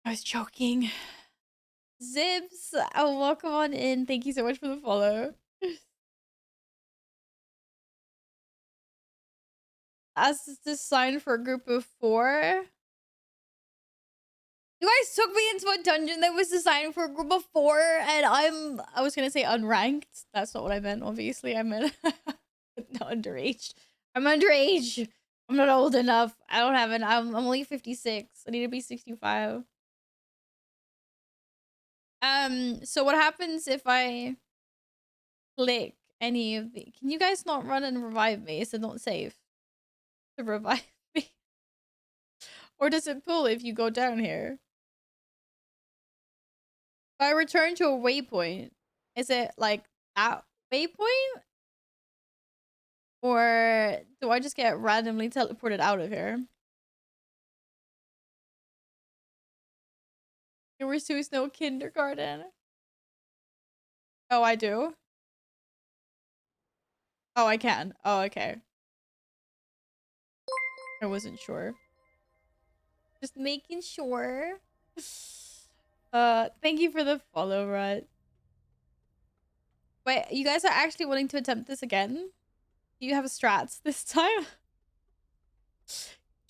I was joking. Zibs, oh, welcome on in. Thank you so much for the follow. As is this sign for a group of 4. You guys took me into a dungeon that was designed for a group of 4, and I was gonna say unranked. That's not what I meant, obviously. I meant not underage. I'm underage. I'm not old enough. I don't have an I'm only 56. I need to be 65. So what happens if I click any of the... Can you guys not run and revive me? Is it not safe to revive me? Or does it pull if you go down here? If I return to a waypoint, is it like that waypoint? Or do I just get randomly teleported out of here? There was no kindergarten. Oh, I do? Oh, I can. Oh, okay. I wasn't sure. Just making sure. Thank you for the follow, Rut. Wait, you guys are actually willing to attempt this again? Do you have strats this time?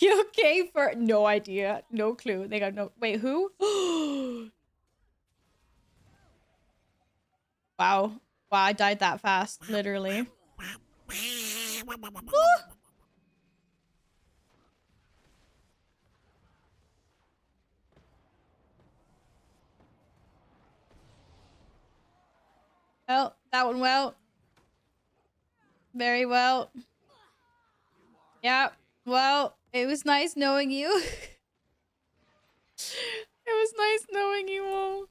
Okay for no idea. No clue. They got no... Wait, who? Wow. Wow, I died that fast. Literally. Well, that one well. Very well. Yeah. Well, it was nice knowing you. It was nice knowing you all.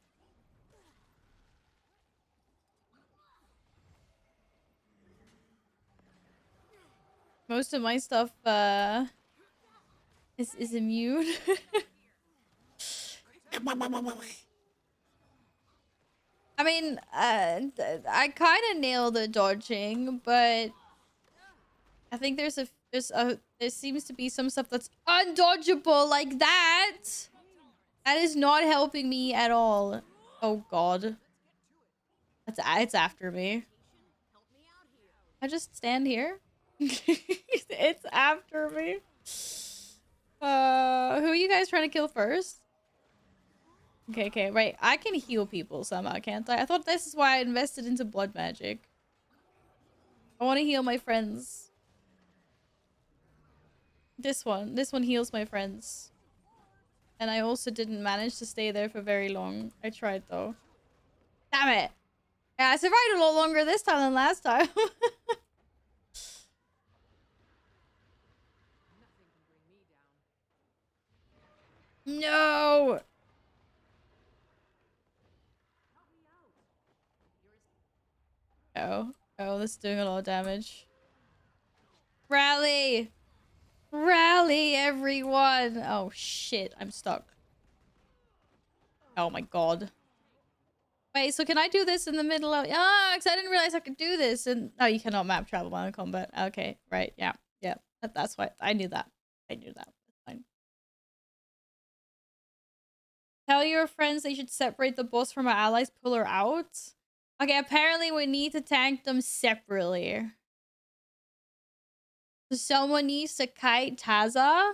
Most of my stuff is immune. I mean, I kind of nailed the dodging, but I think there seems to be some stuff that's undodgeable like that. That is not helping me at all. Oh god. It's after me. I just stand here. It's after me. Who are you guys trying to kill first? Okay, right. I can heal people somehow, can't I? I thought this is why I invested into blood magic. I want to heal my friends. This one heals my friends. And I also didn't manage to stay there for very long. I tried though. Damn it! Yeah, I survived a lot longer this time than last time. No! Oh. Oh, this is doing a lot of damage. Rally! Rally, everyone! Oh, shit. I'm stuck. Oh my god. Wait, so can I do this in the middle of... Ah, because I didn't realize I could do this. And oh, you cannot map travel while in combat. Okay, right. Yeah. Yeah. That's why. I knew that. I knew that. That's fine. Tell your friends they should separate the boss from our allies, pull her out. Okay, apparently we need to tank them separately. So someone needs to kite Taza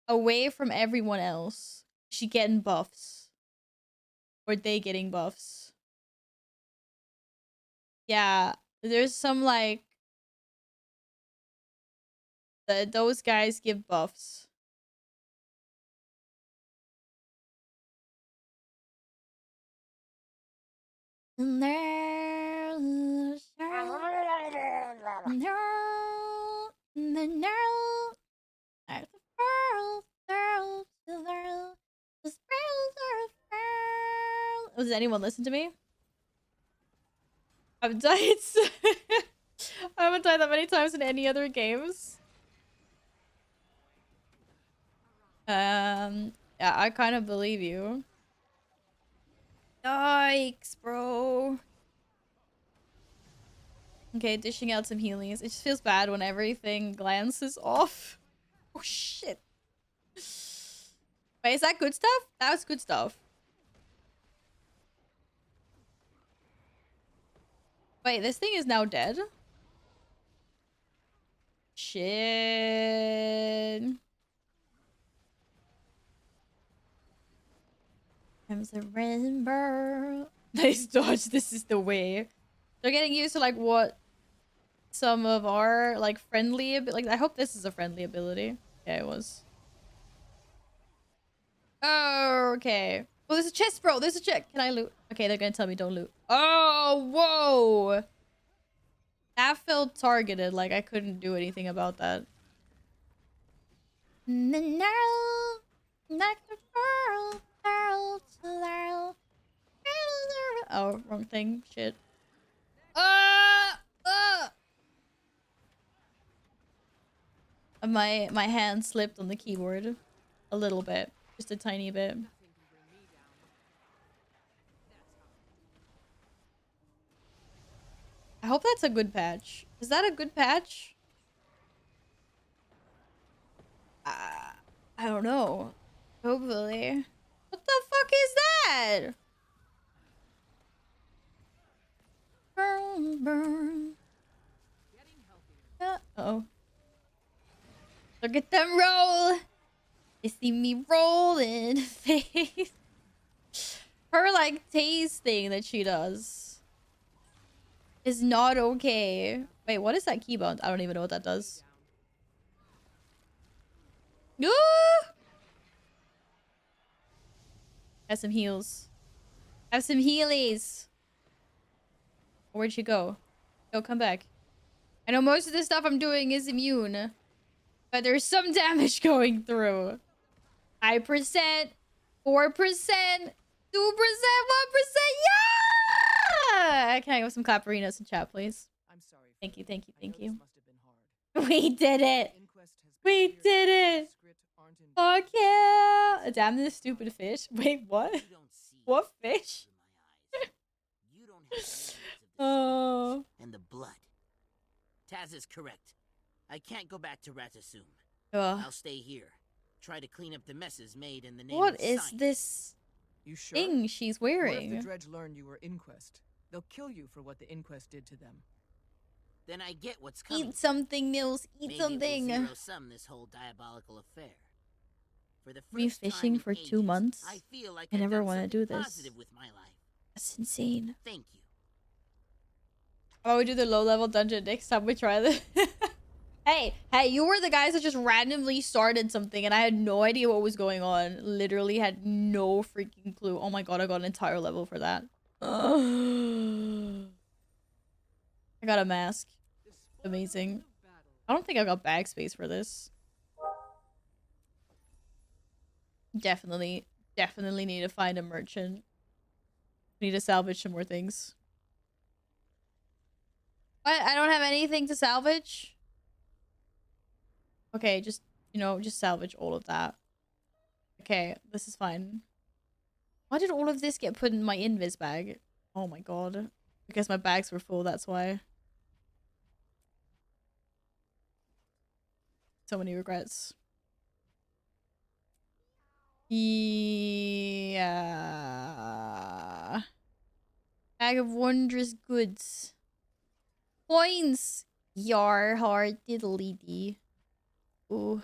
away from everyone else. She getting buffs. Or they getting buffs. Yeah, there's some like... those guys give buffs. Does anyone listen to me? I've died. I haven't died that many times in any other games. Yeah, I kind of believe you. Yikes, bro. Okay, dishing out some healings. It just feels bad when everything glances off. Oh, shit. Wait, is that good stuff? That was good stuff. Wait, this thing is now dead? Shit. I'm surrender. Nice dodge. This is the way. They're getting used to like what some of our like friendly like I hope this is a friendly ability. Yeah, it was. Oh, okay. Oh, there's a chest, bro. There's a chest. Can I loot? Okay, they're gonna tell me don't loot. Oh, whoa. That felt targeted. Like I couldn't do anything about that. Oh, wrong thing. Shit. My hand slipped on the keyboard a little bit, just a tiny bit. I hope that's a good patch. Is that a good patch? I don't know. Hopefully. What the fuck is that? Burn, burn. Uh-oh. Look at them roll. They see me roll in the face. Her, like, tase thing that she does is not okay. Wait, what is that keybound? I don't even know what that does. Ooh! Have some heals. Have some healies. Where'd she go? Go, come back. I know most of the stuff I'm doing is immune. But there's some damage going through. 5%, 4%, 2%, 1%. Yeah! Can I go some clapperinos in chat, please? I'm sorry. Thank you, thank you, thank you. We did it! We did it! Fuck yeah! Damn this stupid fish. Wait, what? What fish? Oh. And the blood. Taz is correct. I can't go back to Ratasum. I'll stay here. Try to clean up the messes made in the name What of is science. this You sure? thing she's What if wearing? the Dredge learn you were Inquest? They'll kill you for what the Inquest did to them. Then I get what's coming. Eat something, Nils. Eat Maybe something. It will zero-sum this whole diabolical affair. For the Me first fishing time for in 2 ages, months? I feel like I I've never done want to something do this. positive with my life. That's insane. Thank you. How about we do the low level dungeon next time we try this? Hey, you were the guys that just randomly started something and I had no idea what was going on. Literally had no freaking clue. Oh my god, I got an entire level for that. I got a mask. Amazing. I don't think I got bag space for this. Definitely need to find a merchant. Need to salvage some more things. What? I don't have anything to salvage? Okay, just, you know, just salvage all of that. Okay, this is fine. Why did all of this get put in my invis bag? Oh my god. Because my bags were full, that's why. So many regrets. Yeah. Bag of wondrous goods. Coins! Yar hard diddly dee. Ooh.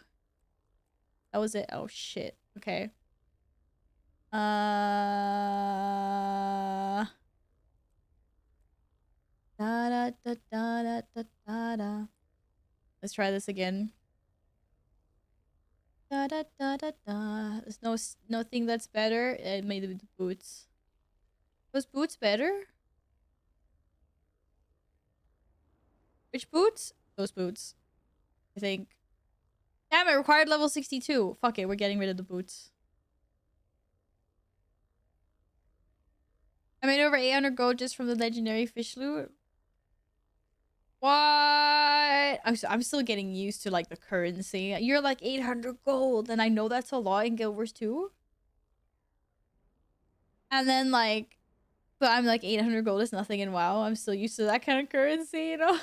That was it. Oh shit. Okay. Da da da da da da da. Let's try this again. Da da da da da. There's nothing that's better. It made the boots. Was boots better? Which boots? Those boots. I think. Damn it, required level 62. Fuck it, we're getting rid of the boots. I made over 800 gold just from the legendary fish loot. What? I'm still getting used to like the currency. You're like 800 gold, and I know that's a lot in Guild Wars 2. And then like, but I'm like 800 gold is nothing in WoW. I'm still used to that kind of currency, you know?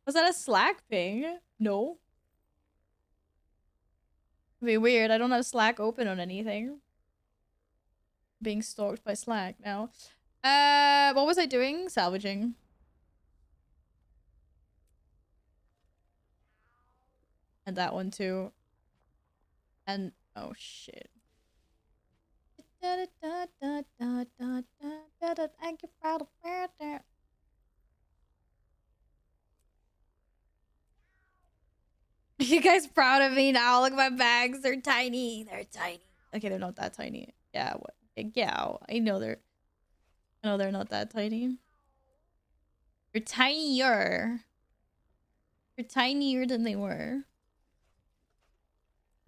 Was that a Slack ping? No. It'd be weird. I don't have Slack open on anything. Being stalked by Slack now. What was I doing? Salvaging. And that one too. And oh shit. You guys proud of me now? Look at my bags. They're tiny. They're tiny. Okay, they're not that tiny. Yeah, what? Yeah, I know they're not that tiny. They're tinier. They're tinier than they were.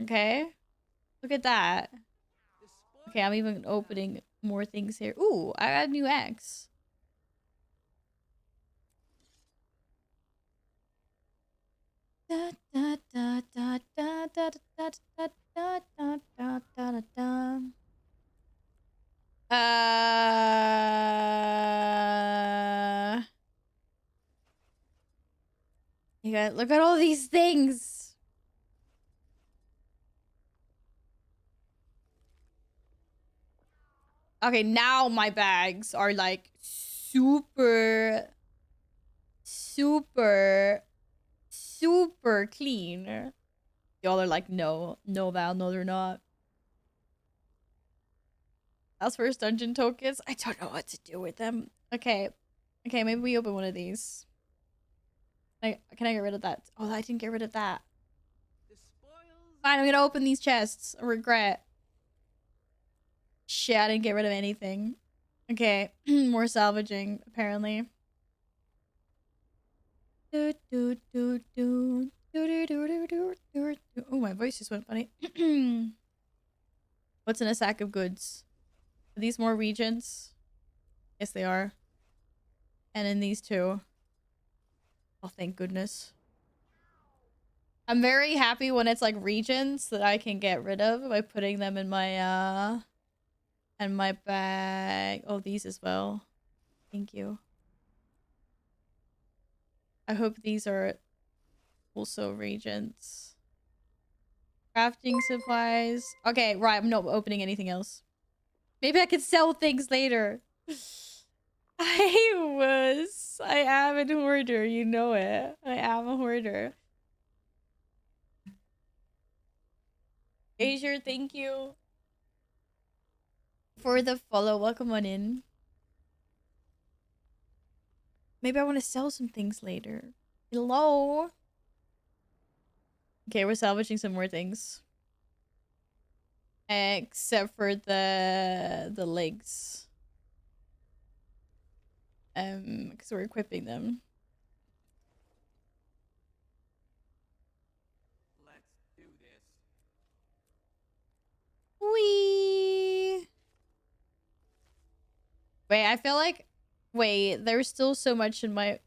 Okay. Look at that. Okay, I'm even opening more things here. Ooh, I got a new axe. Da, da, da, da, da, da, da, da, da, da, da, da, da. You guys, look at all these things. Okay, now my bags are like super clean. Y'all are like, no, Val, no, they're not. As for dungeon tokens, I don't know what to do with them. Okay, maybe we open one of these. Can I get rid of that? Oh, I didn't get rid of that. Fine, I'm gonna open these chests. I regret. Shit, I didn't get rid of anything. Okay, more salvaging, apparently. Oh, my voice just went funny. What's in a sack of goods? Are these more regions? Yes, they are. And in these two. Oh, thank goodness. I'm very happy when it's like regions that I can get rid of by putting them in my bag. Oh, these as well. Thank you. I hope these are also regions. Crafting supplies. Okay, right. I'm not opening anything else. Maybe I could sell things later. I am a hoarder. You know it. I am a hoarder. Asia, thank you for the follow. Welcome on in. Maybe I want to sell some things later. Hello? Okay, we're salvaging some more things. Except for the legs. Because we're equipping them. Let's do this. Whee! Wait, I feel like... Wait, there's still so much in my...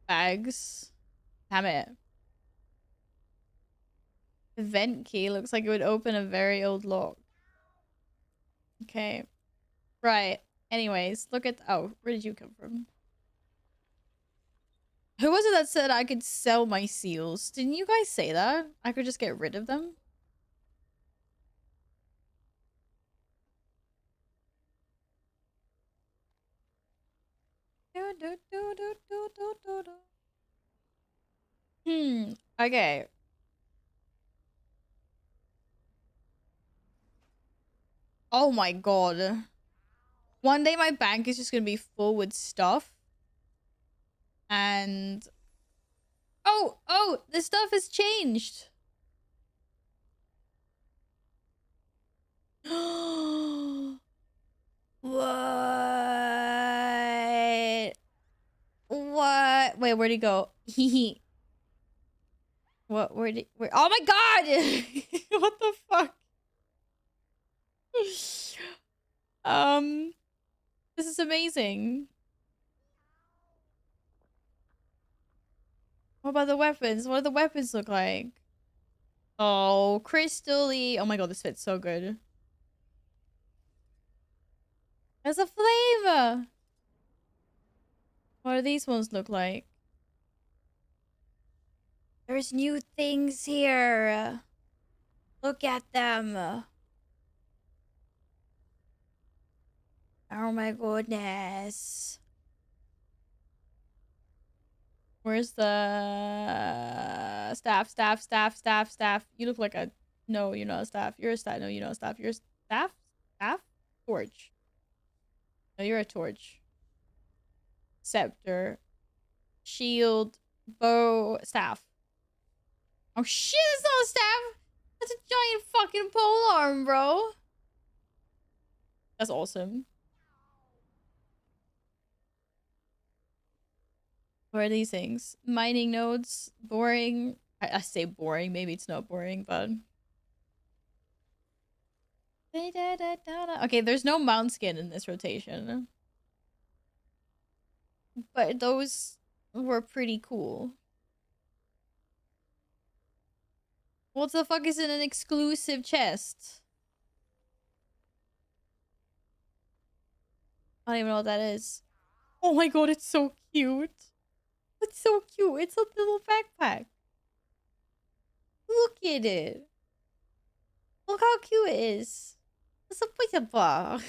bags. Damn it. Event key looks like it would open a very old lock. Okay. Right. Anyways, look at... Oh, where did you come from? Who was it that said I could sell my seals? Didn't you guys say that? I could just get rid of them? Okay. Oh my god. One day my bank is just gonna be full with stuff. And... Oh! The stuff has changed! What? What? Wait, where'd he go? What? Where? Oh my god! What the fuck? This is amazing. What about the weapons? What do the weapons look like? Oh, crystally. Oh my god, this fits so good. There's a flavor. What do these ones look like? There's new things here. Look at them. Oh my goodness. Where's the staff? You look like a... No, you're not a staff. You're a staff. No, you're not a staff. You're a staff? Staff? Torch. No, you're a torch. Scepter. Shield. Bow. Staff. Oh shit, that's not a staff! That's a giant fucking pole arm, bro! That's awesome. What are these things? Mining nodes. Boring. I say boring. Maybe it's not boring, but... Okay, there's no mount skin in this rotation. But those were pretty cool. What the fuck is in an exclusive chest? I don't even know what that is. Oh my god, it's so cute. It's so cute. It's a little backpack. Look at it. Look how cute it is. It's a bar.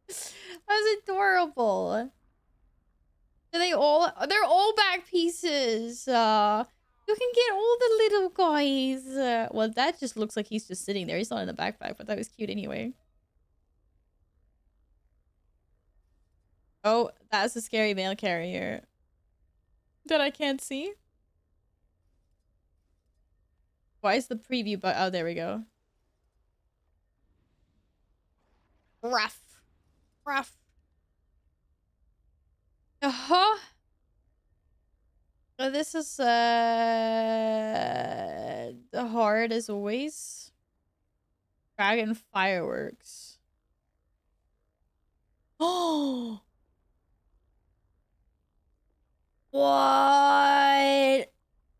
That's adorable. They're all back pieces. You can get all the little guys. Well, that just looks like he's just sitting there. He's not in the backpack, but that was cute anyway. Oh, that's a scary mail carrier. That I can't see. Why is the preview but oh, there we go. Rough. Uh-huh. This is hard as always. Dragon fireworks. Oh. What?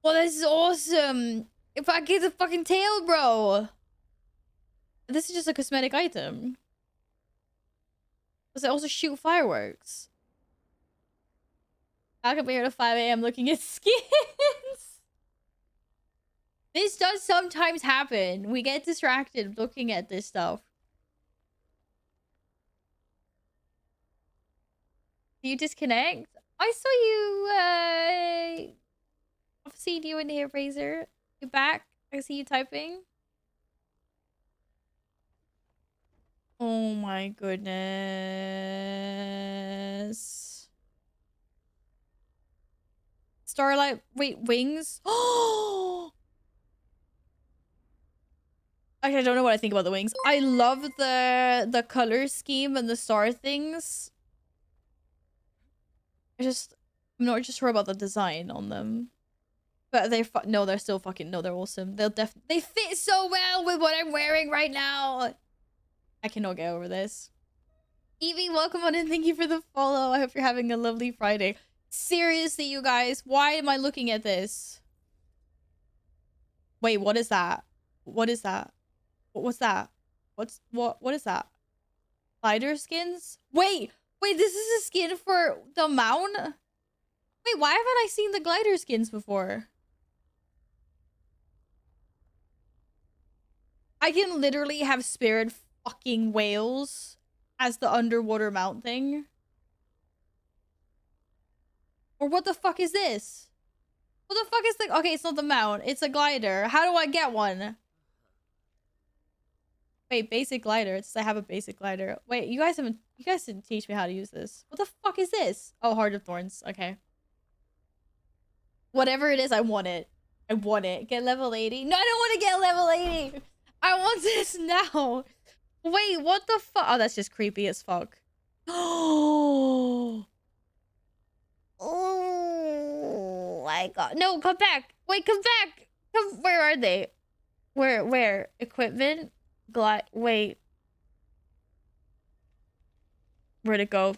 Well, this is awesome. If I get the fucking tail, bro. This is just a cosmetic item. Does it also shoot fireworks? I could be here at 5 a.m. looking at skins. This does sometimes happen. We get distracted looking at this stuff. Do you disconnect? I saw you, I've seen you in here, Razor. You back? I see you typing. Oh my goodness. Starlight, wait, wings? Oh! Actually, I don't know what I think about the wings. I love the color scheme and the star things. I'm not just sure about the design on them. But they're they're still fucking, no, they're awesome. They fit so well with what I'm wearing right now. I cannot get over this. Evie, welcome on and thank you for the follow. I hope you're having a lovely Friday. Seriously, you guys, why am I looking at this? Wait, what is that? What is that? What's that? What is that? Glider skins? Wait, this is a skin for the mount? Wait, why haven't I seen the glider skins before? I can literally have spirit fucking whales as the underwater mount thing. Or what the fuck is this? What the fuck is the... Okay, it's not the mount. It's a glider. How do I get one? Wait, basic glider. It says I have a basic glider. Wait, you guys didn't teach me how to use this. What the fuck is this? Oh, Heart of Thorns. Okay. Whatever it is, I want it. I want it. Get level 80. No, I don't want to get level 80. I want this now. Wait, what the fuck? Oh, that's just creepy as fuck. Oh my god. No, come back. Wait, come back. Where are they? Where? Equipment? Wait. Where'd it go?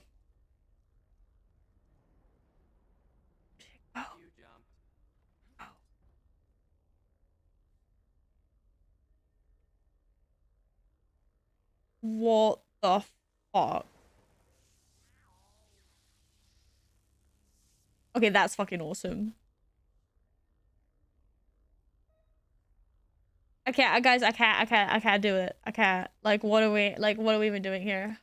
What the fuck? Okay, that's fucking awesome. I can't, guys, I can't do it. I can't. Like, what are we even doing here?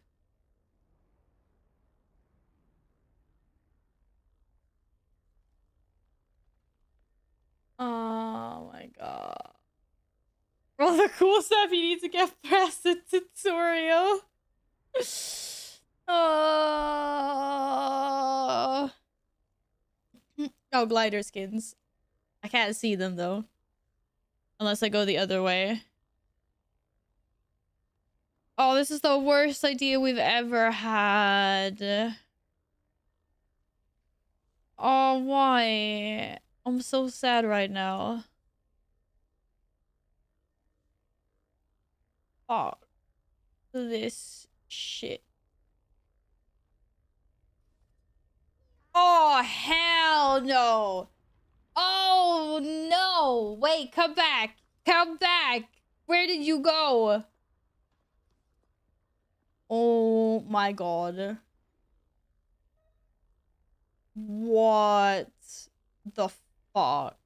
Oh my god. Well, the cool stuff you need to get past the tutorial. Oh. Oh, glider skins. I can't see them though. Unless I go the other way. Oh, this is the worst idea we've ever had. Oh, why? I'm so sad right now. Fuck this shit. Oh, hell no. Oh, no. Wait, come back. Come back. Where did you go? Oh my god. What the fuck?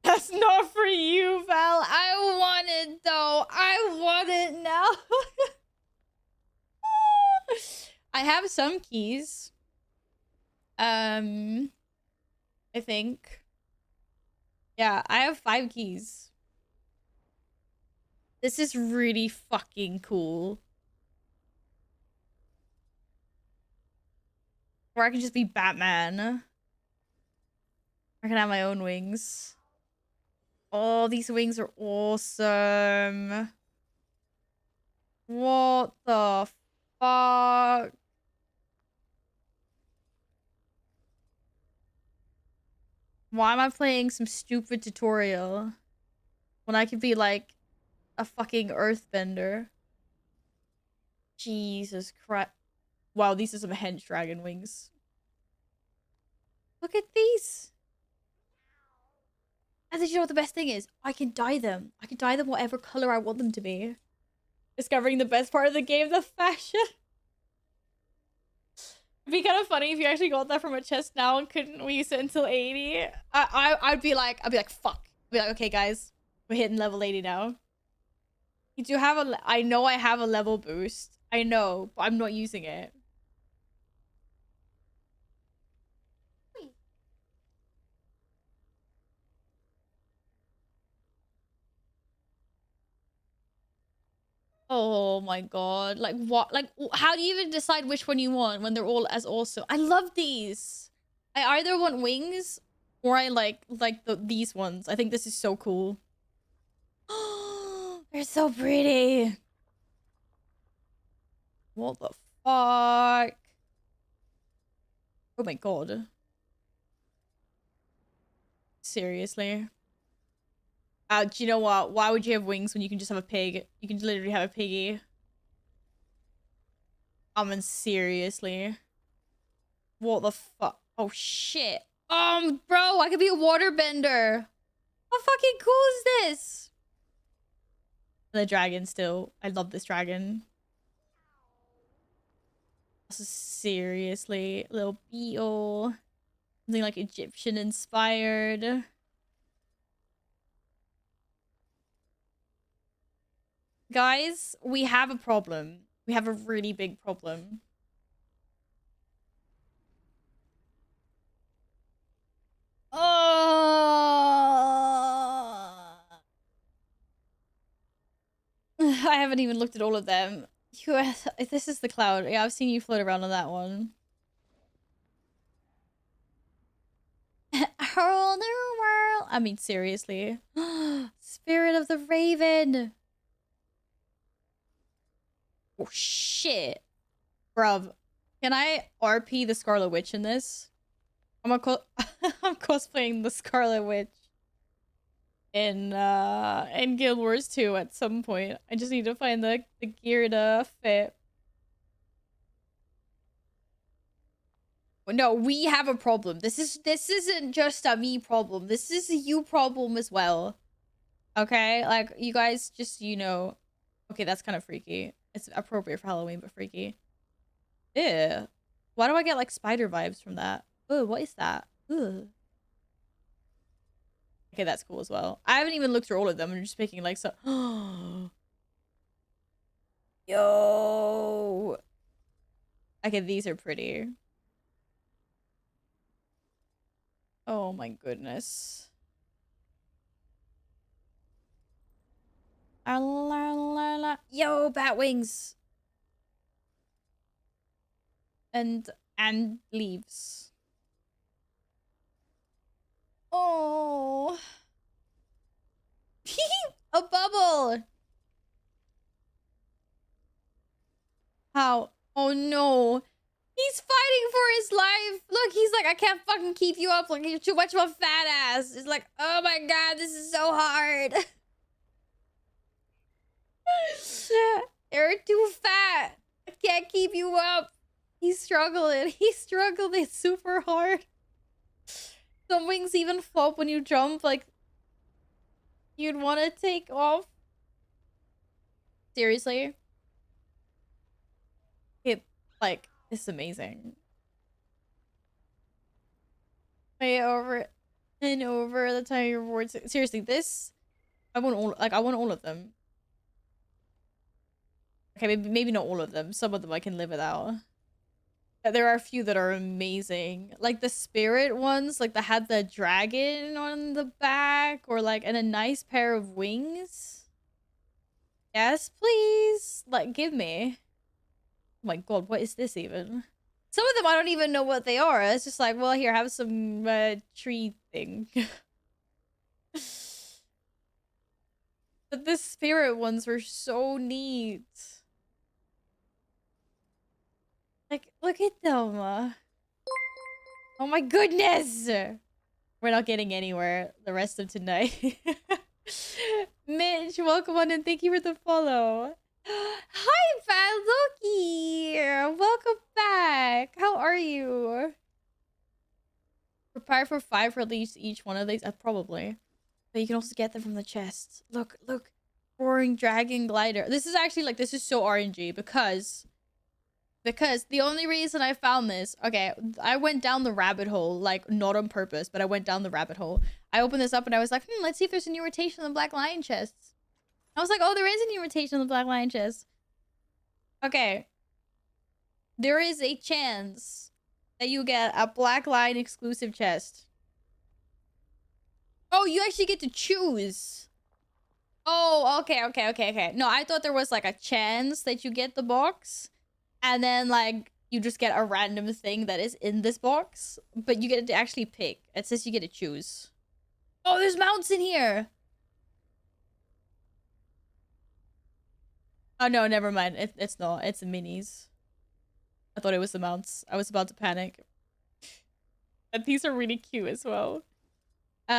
That's not for you, Val. I want it though. I want it now. I have some keys. I think. Yeah, I have 5 keys. This is really fucking cool. Or I can just be Batman. I can have my own wings. Oh, these wings are awesome. What the fuck? Why am I playing some stupid tutorial when I could be like a fucking earthbender? Jesus Christ. Wow, these are some hench dragon wings. Look at these. And then you know what the best thing is? I can dye them. I can dye them whatever color I want them to be. Discovering the best part of the game, the fashion. It'd be kind of funny if you actually got that from a chest now and couldn't use it until 80. I'd be like, fuck. I'd be like, okay, guys, we're hitting level 80 now. You do have I know I have a level boost. I know, but I'm not using it. Oh my god. Like what? Like how do you even decide which one you want when they're all as awesome? I love these. I either want wings or I like these ones. I think this is so cool. They're so pretty. What the fuck? Oh my god. Seriously? Do you know what? Why would you have wings when you can just have a pig? You can literally have a piggy. I mean, seriously. What the fuck? Oh shit. Bro, I could be a waterbender. How fucking cool is this? The dragon still. I love this dragon. Seriously. Little beetle. Something like Egyptian inspired. Guys, we have a problem. We have a really big problem. Oh, I haven't even looked at all of them. This is the cloud. Yeah, I've seen you float around on that one. Whole new world. I mean, seriously. Spirit of the Raven. Oh, shit. Bruv. Can I RP the Scarlet Witch in this? I'm cosplaying the Scarlet Witch in Guild Wars 2 at some point. I just need to find the gear to fit. No, we have a problem. This isn't just a me problem. This is a you problem as well. Okay? Like, you guys just, you know. Okay, that's kind of freaky. It's appropriate for Halloween, but freaky. Ew. Why do I get, like, spider vibes from that? Oh, what is that? Ugh. Okay, that's cool as well. I haven't even looked through all of them. I'm just picking, like, so... Yo! Okay, these are pretty. Oh my goodness. Yo, bat wings. And leaves. Oh. A bubble. How? Oh no. He's fighting for his life. Look, he's like, I can't fucking keep you up. Like, you're too much of a fat ass. It's like, oh my god, this is so hard. You're too fat. I can't keep you up. He's struggling. He's struggling super hard. Some wings even flop when you jump. Like, you'd want to take off. Seriously? Like, it's amazing. Play over and over the time your rewards. Seriously, this I want all of them. Okay, maybe not all of them. Some of them I can live without. But there are a few that are amazing. Like the spirit ones, like that had the dragon on the back, or like and a nice pair of wings. Yes, please. Like, give me. Oh my god, what is this even? Some of them I don't even know what they are. It's just like, well, here, have some tree thing. But the spirit ones were so neat. Like, look at them. Oh my goodness! We're not getting anywhere the rest of tonight. Mitch, welcome on and thank you for the follow. Hi, Loki! Welcome back. How are you? Prepare for 5 release each one of these. Probably. But you can also get them from the chest. Look. Roaring Dragon Glider. This is actually like, this is so RNG because the only reason I found this, okay, I went down the rabbit hole, like not on purpose, but I went down the rabbit hole. I opened this up and I was like, let's see if there's a new rotation on the Black Lion chests. I was like, oh, there is a new rotation on the Black Lion chest. Okay. There is a chance that you get a Black Lion exclusive chest. Oh, you actually get to choose. Oh, okay. No, I thought there was like a chance that you get the box, and then like you just get a random thing that is in this box, but you get to actually pick. It says you get to choose. Oh, there's mounts in here. Oh no, never mind. It's not. It's the minis. I thought it was the mounts. I was about to panic. And these are really cute as well. Fuck.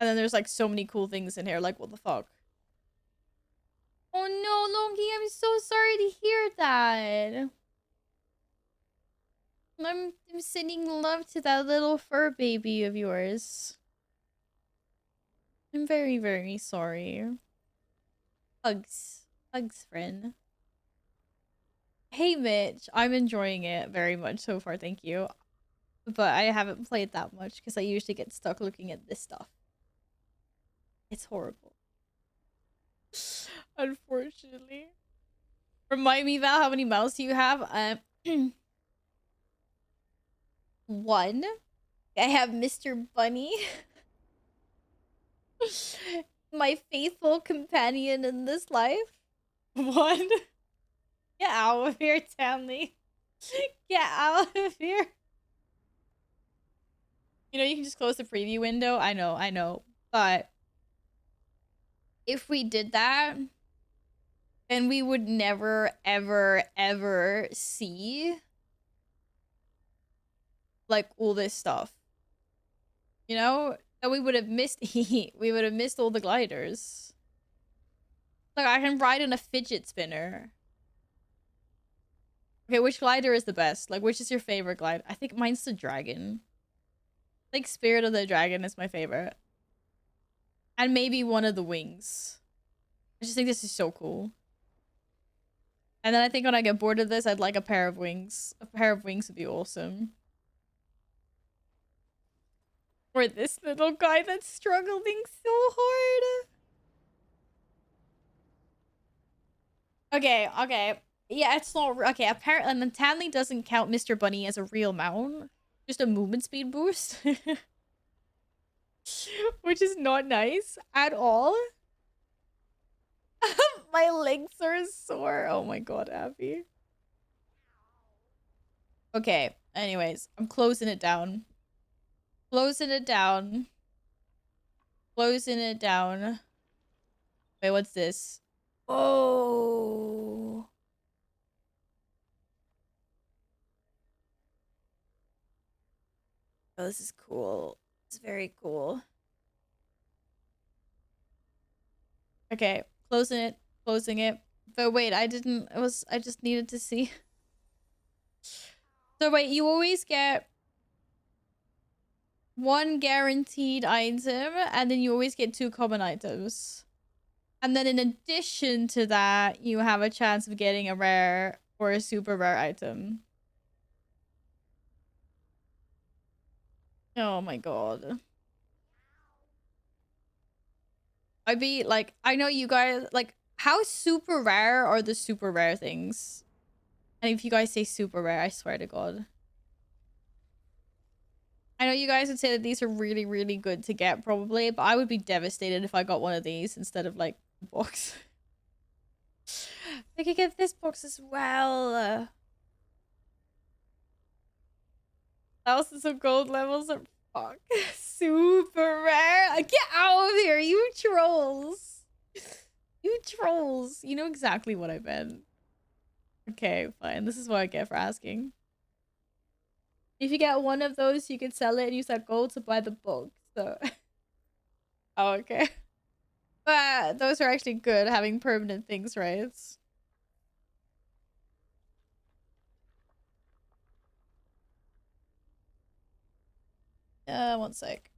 And then there's like so many cool things in here. Like, what the fuck? Oh no, Loki, I'm so sorry to hear that. I'm sending love to that little fur baby of yours. I'm very, very sorry. Hugs. Hugs, friend. Hey, Mitch. I'm enjoying it very much so far, thank you. But I haven't played that much because I usually get stuck looking at this stuff. It's horrible. Unfortunately. Remind me, Val, how many mouths do you have? 1. I have Mr. Bunny. My faithful companion in this life. 1. Get out of here, Tamley. Get out of here. You know, you can just close the preview window. I know. But if we did that, then we would never, ever, ever see like all this stuff. You know? And we would have missed we would have missed all the gliders. Like, I can ride in a fidget spinner. Okay, which glider is the best? Like, which is your favorite glider? I think mine's the dragon. Like, Spirit of the Dragon is my favorite. And maybe one of the wings. I just think this is so cool. And then I think when I get bored of this, I'd like a pair of wings. A pair of wings would be awesome. Or this little guy that's struggling so hard. Okay. Yeah, it's not... Okay, apparently Mantanley doesn't count Mr. Bunny as a real mount. Just a movement speed boost. Which is not nice at all. My legs are sore. Oh my god, Abby. Okay, anyways. I'm closing it down. Closing it down. Wait, what's this? Oh. Oh, this is cool. It's very cool. Okay, closing it. But wait, I just needed to see. So wait, you always get 1 guaranteed item, and then you always get 2 common items. And then in addition to that, you have a chance of getting a rare or a super rare item. Oh my god. I'd be like, I know you guys, like, how super rare are the super rare things? And if you guys say super rare, I swear to god. I know you guys would say that these are really, really good to get, probably, but I would be devastated if I got one of these instead of, like, the box. I could get this box as well. Thousands of gold levels are fuck. Super rare. Get out of here, you trolls. You trolls. You know exactly what I meant. Okay, fine. This is what I get for asking. If you get one of those, you can sell it and use that gold to buy the book. So, oh, okay. But those are actually good, having permanent things, right? One sec.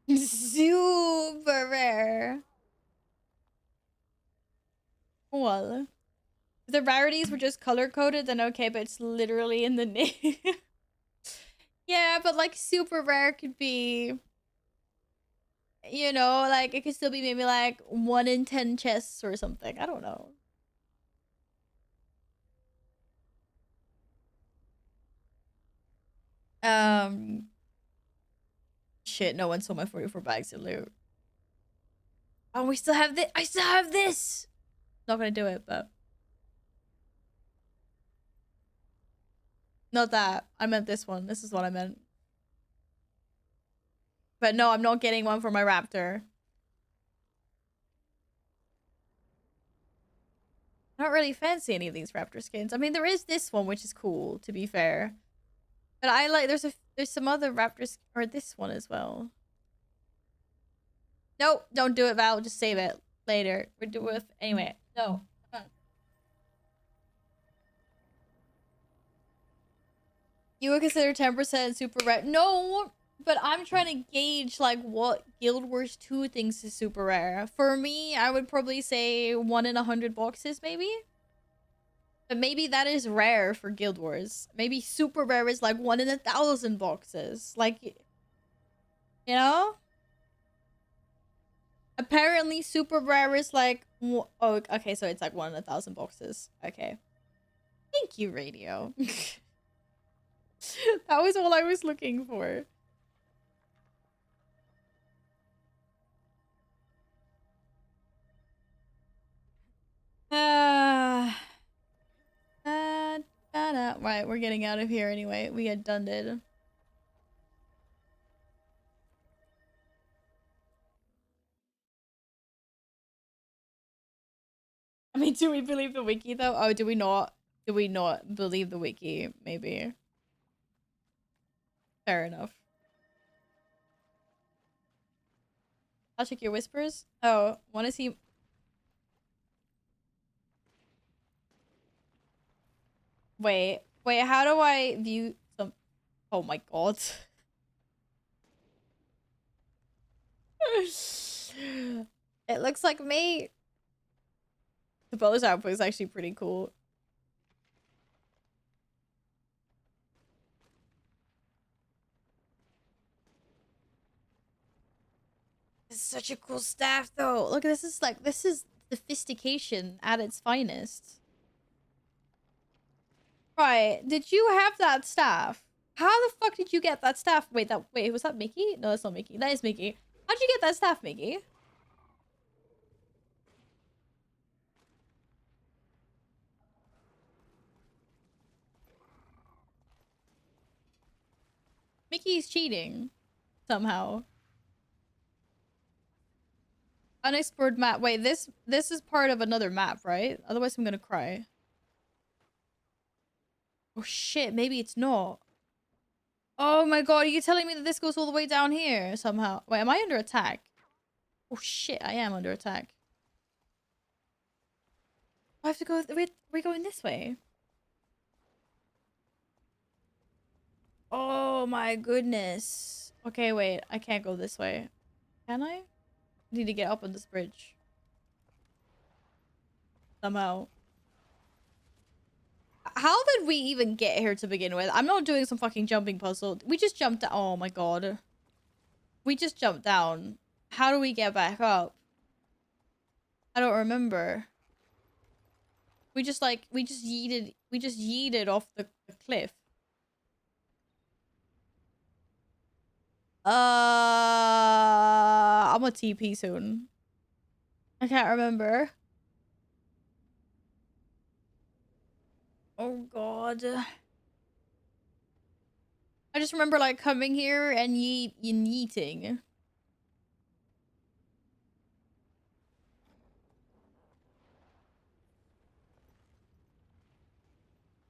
Super rare. Well, if the rarities were just color coded, then okay, but it's literally in the name. Yeah, but like super rare could be, you know, like it could still be maybe like 1 in 10 chests or something. I don't know. Shit, no one saw my 44 bags of loot. Oh, we still have this. I still have this. Not gonna do it, but not that. I meant this one. This is what I meant. But no, I'm not getting one for my raptor. I don't really fancy any of these raptor skins. I mean, there is this one, which is cool, to be fair. But I like, there's some other raptors, or this one as well. Nope, don't do it, Val. Just save it later. We're doing it anyway. No. Come on. You would consider 10% super rare? No, but I'm trying to gauge like what Guild Wars 2 thinks is super rare. For me, I would probably say 1 in 100 boxes, maybe. But maybe that is rare for Guild Wars. Maybe super rare is like 1 in 1,000 boxes. Like, you know? Apparently super rare is like, oh, okay, so it's like 1 in 1,000 boxes. Okay. Thank you, Radio. That was all I was looking for. Right, we're getting out of here anyway. We had done it. I mean, do we believe the wiki though? Oh, do we not? Do we not believe the wiki? Maybe. Fair enough. I'll check your whispers. Oh, want to see? Wait, how do I view some? Oh my god. It looks like me. The bonus output is actually pretty cool. It's such a cool staff though. Look, this is sophistication at its finest. Right, did you have that staff? How the fuck did you get that staff? Wait, was that Mickey? No, that's not Mickey. That is Mickey. How'd you get that staff, Mickey? Mickey's cheating. Somehow. Unexplored map. Wait, this is part of another map, right? Otherwise I'm gonna cry. Oh shit, maybe it's not. Oh my god, are you telling me that this goes all the way down here somehow? Wait, am I under attack? Oh shit, I am under attack. I have to go... Wait, we're going this way. Oh my goodness. Okay, wait. I can't go this way. Can I? I need to get up on this bridge. Somehow. How did we even get here to begin with? I'm not doing some fucking jumping puzzle. We just jumped down. Oh my god. We just jumped down. How do we get back up? I don't remember. We just yeeted off the cliff. I'm a TP soon. I can't remember. Oh god. I just remember like coming here and yeeting.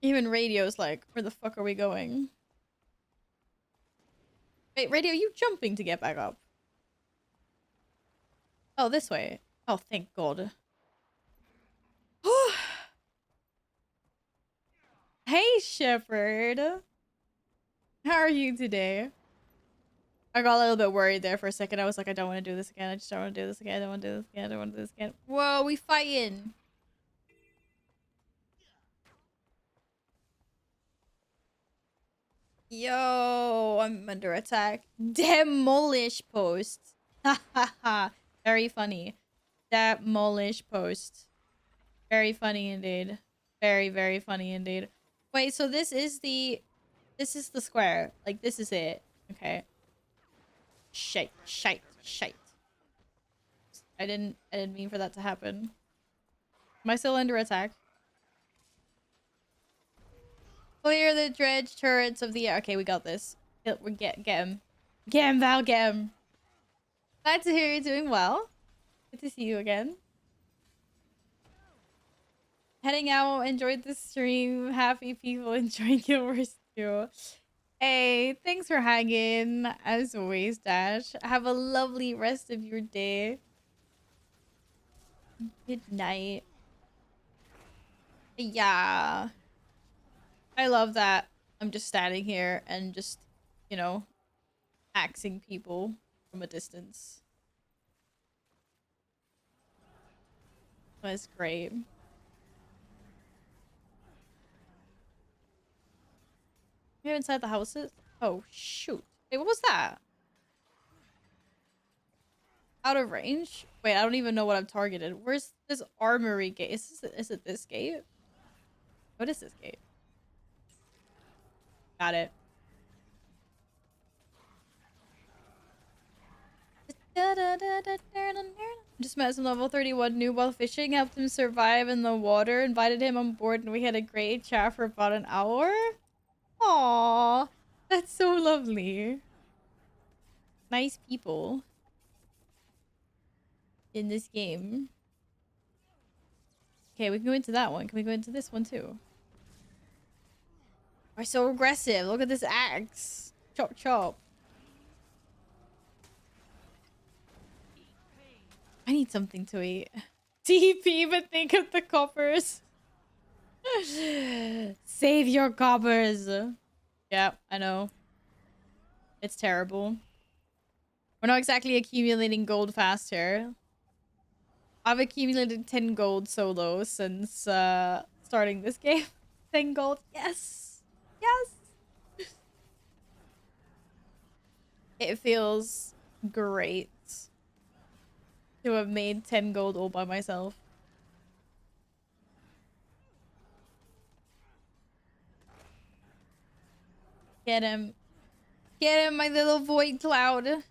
Even Radio's like, where the fuck are we going? Wait, Radio, you jumping to get back up? Oh, this way. Oh, thank god. Hey, Shepherd. How are you today? I got a little bit worried there for a second. I was like, I don't want to do this again. I just don't want to do this again. I don't want to do this again. I don't want to do this again. Whoa, we fighting. Yo, I'm under attack. Demolish post. Ha ha ha. Very funny. Demolish post. Very funny indeed. Very, very funny indeed. Wait, so this is the... This is the square. Like, this is it. Okay. Shite. Shite. Shite. I didn't mean for that to happen. Am I still under attack? Clear the dredge turrets of the air. Okay, we got this. We get him. Get him, Val, get him. Glad to hear you're doing well. Good to see you again. Heading out, enjoyed the stream. Happy people enjoying Guild Wars too. Hey, thanks for hanging. As always, Dash. Have a lovely rest of your day. Good night. Yeah. I love that. I'm just standing here and just, you know, axing people from a distance. That's great. You're inside the houses? Oh, shoot. Wait, what was that? Out of range? Wait, I don't even know what I've targeted. Where's this armory gate? Is it this gate? What is this gate? Got it. Just met some level 31 noob while fishing, helped him survive in the water, invited him on board, and we had a great chat for about an hour. Aww, that's so lovely. Nice people in this game. Okay, we can go into that one. Can we go into this one too? We're so aggressive. Look at this axe. Chop chop. I need something to eat. TP, but think of the coppers. Save your coppers. Yeah, I know. It's terrible. We're not exactly accumulating gold fast here. I've accumulated 10 gold solo since starting this game. 10 gold. Yes. Yes. It feels great to have made 10 gold all by myself. Get him. Get him, my little void cloud. Okay,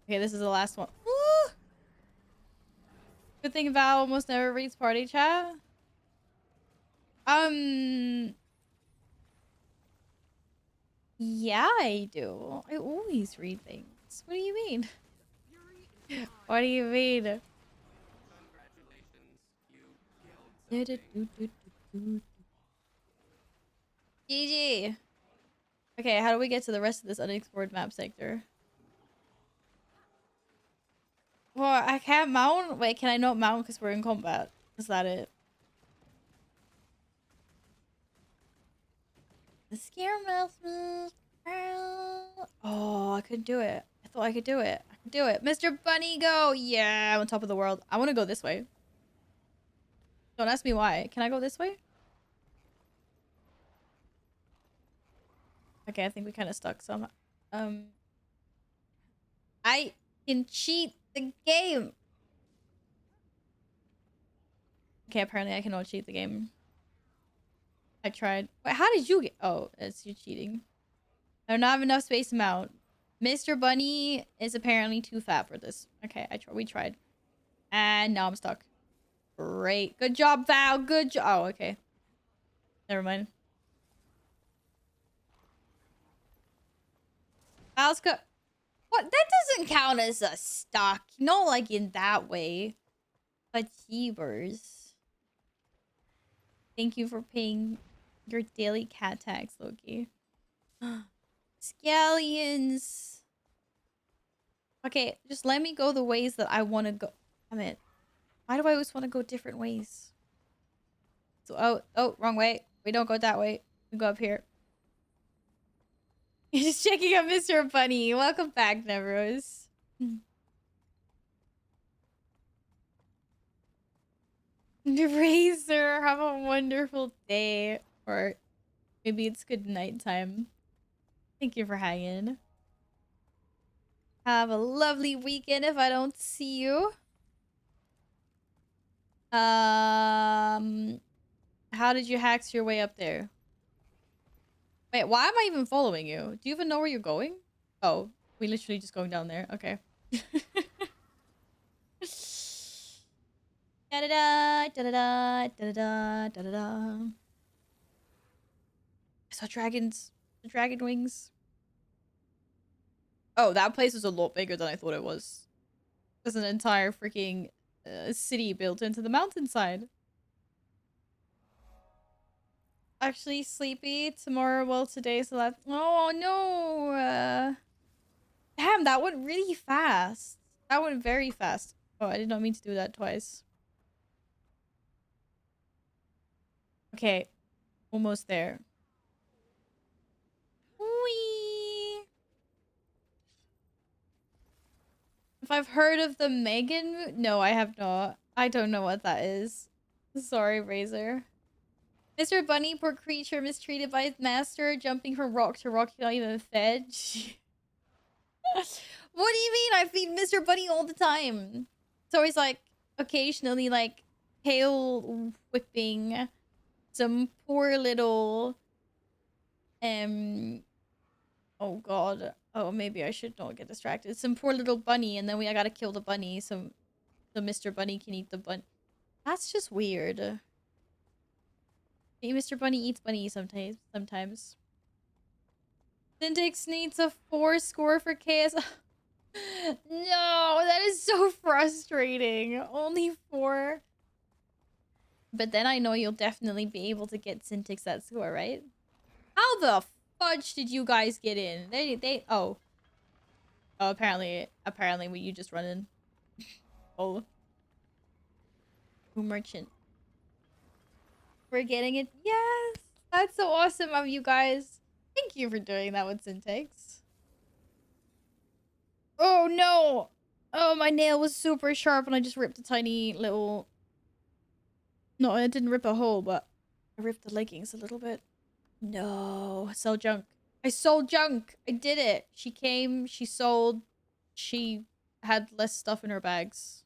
this is the last one. Woo! Good thing Val almost never reads party chat. Yeah, I do. I always read things. What do you mean? What do you mean? GG. Okay, how do we get to the rest of this unexplored map sector? Well, I can't mount. Wait, can I not mount because we're in combat? Is that it? The scare mouth. Oh, I could do it. I thought I could do it. I could do it. Mr. Bunny, go! Yeah, I'm on top of the world. I want to go this way. Don't ask me why. Can I go this way? Okay, I think we kind of stuck some. I can cheat the game. Okay, apparently I cannot cheat the game. I tried. Wait, how did you get? Oh, it's you cheating. I don't have enough space to mount. Mr. Bunny is apparently too fat for this. Okay, we tried. And now I'm stuck. Great. Good job, Val. Good job. Oh, okay. Never mind. Val's What? That doesn't count as a stock. Not like in that way. But jeebers. Thank you for paying your daily cat tax, Loki. Scallions. Okay, just let me go the ways that I want to go. Damn it. Why do I always want to go different ways? So, oh, wrong way. We don't go that way. We go up here. You're just checking out Mr. Bunny. Welcome back, Nevros. Razor, have a wonderful day. Or maybe it's good night time. Thank you for hanging. Have a lovely weekend if I don't see you. How did you hack your way up there? Wait, why am I even following you? Do you even know where you're going? Oh, we literally just going down there. Okay. Da da da da da da da da da da. I saw dragons. The dragon wings. Oh, that place is a lot bigger than I thought it was. There's an entire freaking city built into the mountainside. Actually sleepy tomorrow. Well, today's the last. Oh no! Damn, that went really fast. That went very fast. Oh, I did not mean to do that twice. Okay, almost there. Whee! If I've heard of the Megan, no, I have not. I don't know what that is. Sorry, Razor. Mr. Bunny, poor creature, mistreated by his master, jumping from rock to rock, not even fed. What do you mean? I feed Mr. Bunny all the time. It's always like occasionally like tail whipping some poor little oh god. Oh, maybe I should not get distracted. Some poor little bunny, and then I gotta kill the bunny so Mr. Bunny can eat the bunny. That's just weird. Mr. Bunny eats bunny sometimes. Syntax needs a 4 score for KS. No, that is so frustrating. Only 4. But then I know you'll definitely be able to get Syntax that score, right? How the fudge did you guys get in? Oh, apparently you just run in. Oh. Who merchant? We're getting it. Yes! That's so awesome of you guys. Thank you for doing that with Syntax. Oh no! Oh, my nail was super sharp and I just ripped a tiny little... No, I didn't rip a hole, but I ripped the leggings a little bit. No, sell junk. I sold junk. I did it. She came, she sold, she had less stuff in her bags.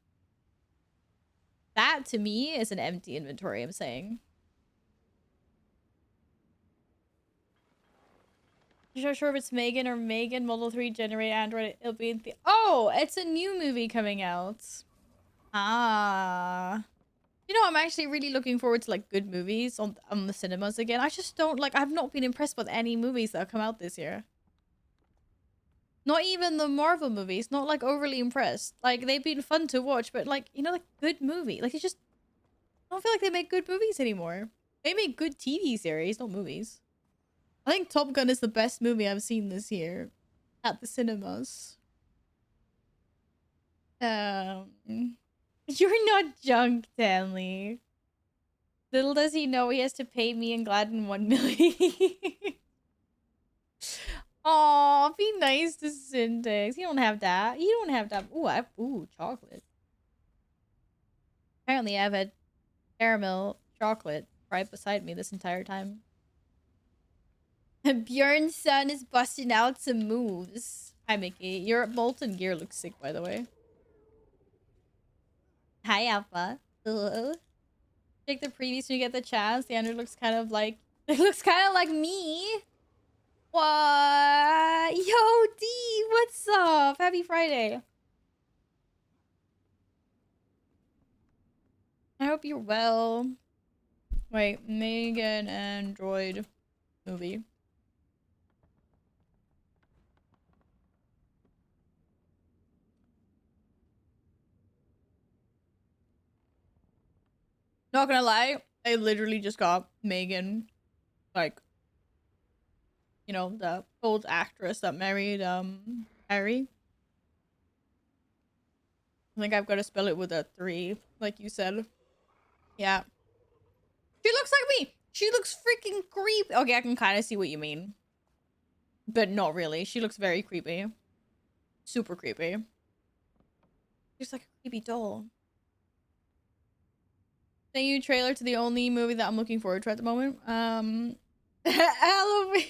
That to me is an empty inventory, I'm saying. I'm not sure if it's Megan or Megan. Model 3 generate Android. It'll be in the... Oh, it's a new movie coming out. Ah. You know, I'm actually really looking forward to like good movies on the cinemas again. I just don't like... I've not been impressed with any movies that have come out this year. Not even the Marvel movies. Not like overly impressed. Like they've been fun to watch, but like, you know, like good movie. Like it's just... I don't feel like they make good movies anymore. They make good TV series, not movies. I think Top Gun is the best movie I've seen this year at the cinemas. You're not junk, Stanley. Little does he know he has to pay me and Gladden 1 million. Aw, be nice to Syntax. You don't have that. You don't have that. Ooh, chocolate. Apparently I've had caramel chocolate right beside me this entire time. Bjorn's son is busting out some moves. Hi, Mickey. Your Molten Gear looks sick, by the way. Hi, Alpha. Hello. Check the previews when you get the chance. The Android looks kind of like... It looks kind of like me. What? Yo, D, what's up? Happy Friday. I hope you're well. Wait, Megan Android movie. Not gonna lie, I literally just got Megan, like, you know, the old actress that married, Harry. I think I've got to spell it with a 3, like you said. Yeah. She looks like me! She looks freaking creepy! Okay, I can kind of see what you mean. But not really. She looks very creepy. Super creepy. She's like a creepy doll. Thank you, trailer to the only movie that I'm looking forward to at the moment. Halloween.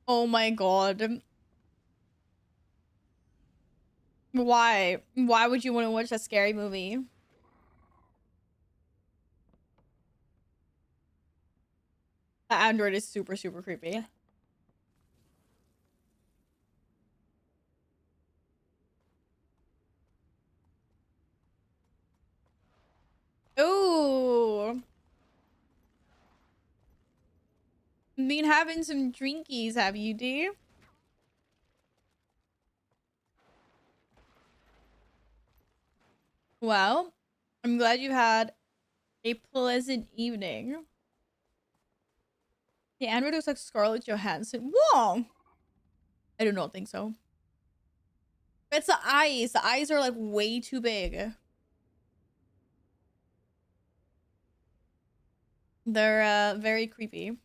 Oh my god. Why? Why would you want to watch a scary movie? The android is super, super creepy. Ooh. Been having some drinkies, have you, D? Well, I'm glad you had a pleasant evening. The android looks like Scarlett Johansson. Whoa! I do not think so. It's the eyes. The eyes are like way too big. They're very creepy.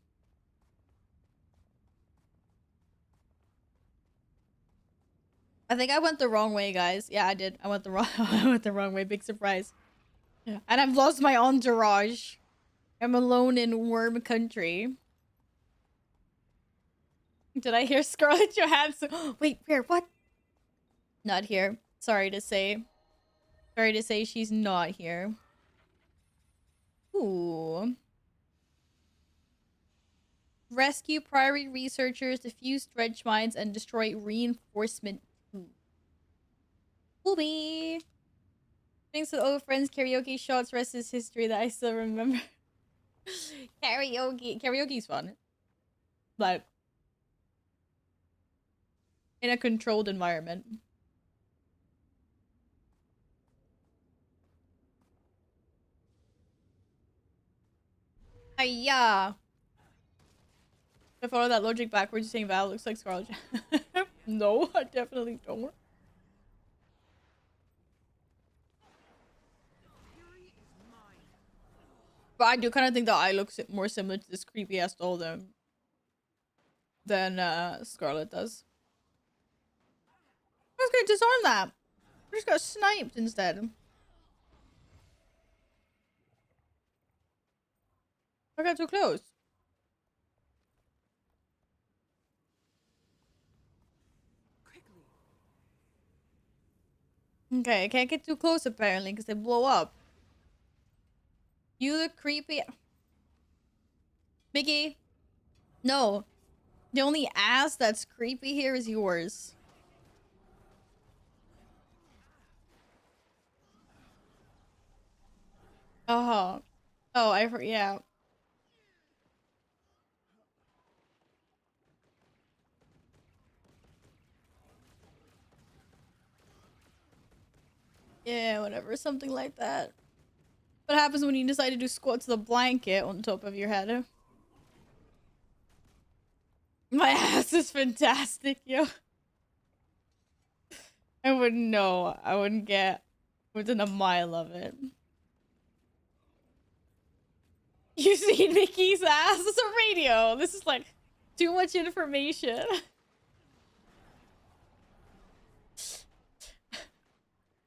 I think I went the wrong way, guys. Yeah, I did. I went the wrong way. Big surprise. Yeah. And I've lost my entourage. I'm alone in worm country. Did I hear Scarlett Johansson? Wait, where? What? Not here. Sorry to say. Sorry to say she's not here. Ooh. Rescue priority researchers, defuse dredge mines, and destroy reinforcement. Booby. Thanks to the old friends, karaoke shots, rest is history that I still remember. Karaoke's fun. But in a controlled environment. Hiya! If I follow that logic backwards, you're saying Val looks like Scarlett. No, I definitely don't. But I do kind of think the eye looks more similar to this creepy ass doll than Scarlett does. I was gonna disarm that. I just got sniped instead. I got too close. Okay, I can't get too close apparently because they blow up. You look creepy. Mickey. No. The only ass that's creepy here is yours. Oh. Oh, I heard, yeah. Yeah, whatever. Something like that. What happens when you decide to do squats with a blanket on top of your head? My ass is fantastic, yo. I wouldn't know. I wouldn't get within a mile of it. You see Nikki's ass? It's a radio. This is like too much information.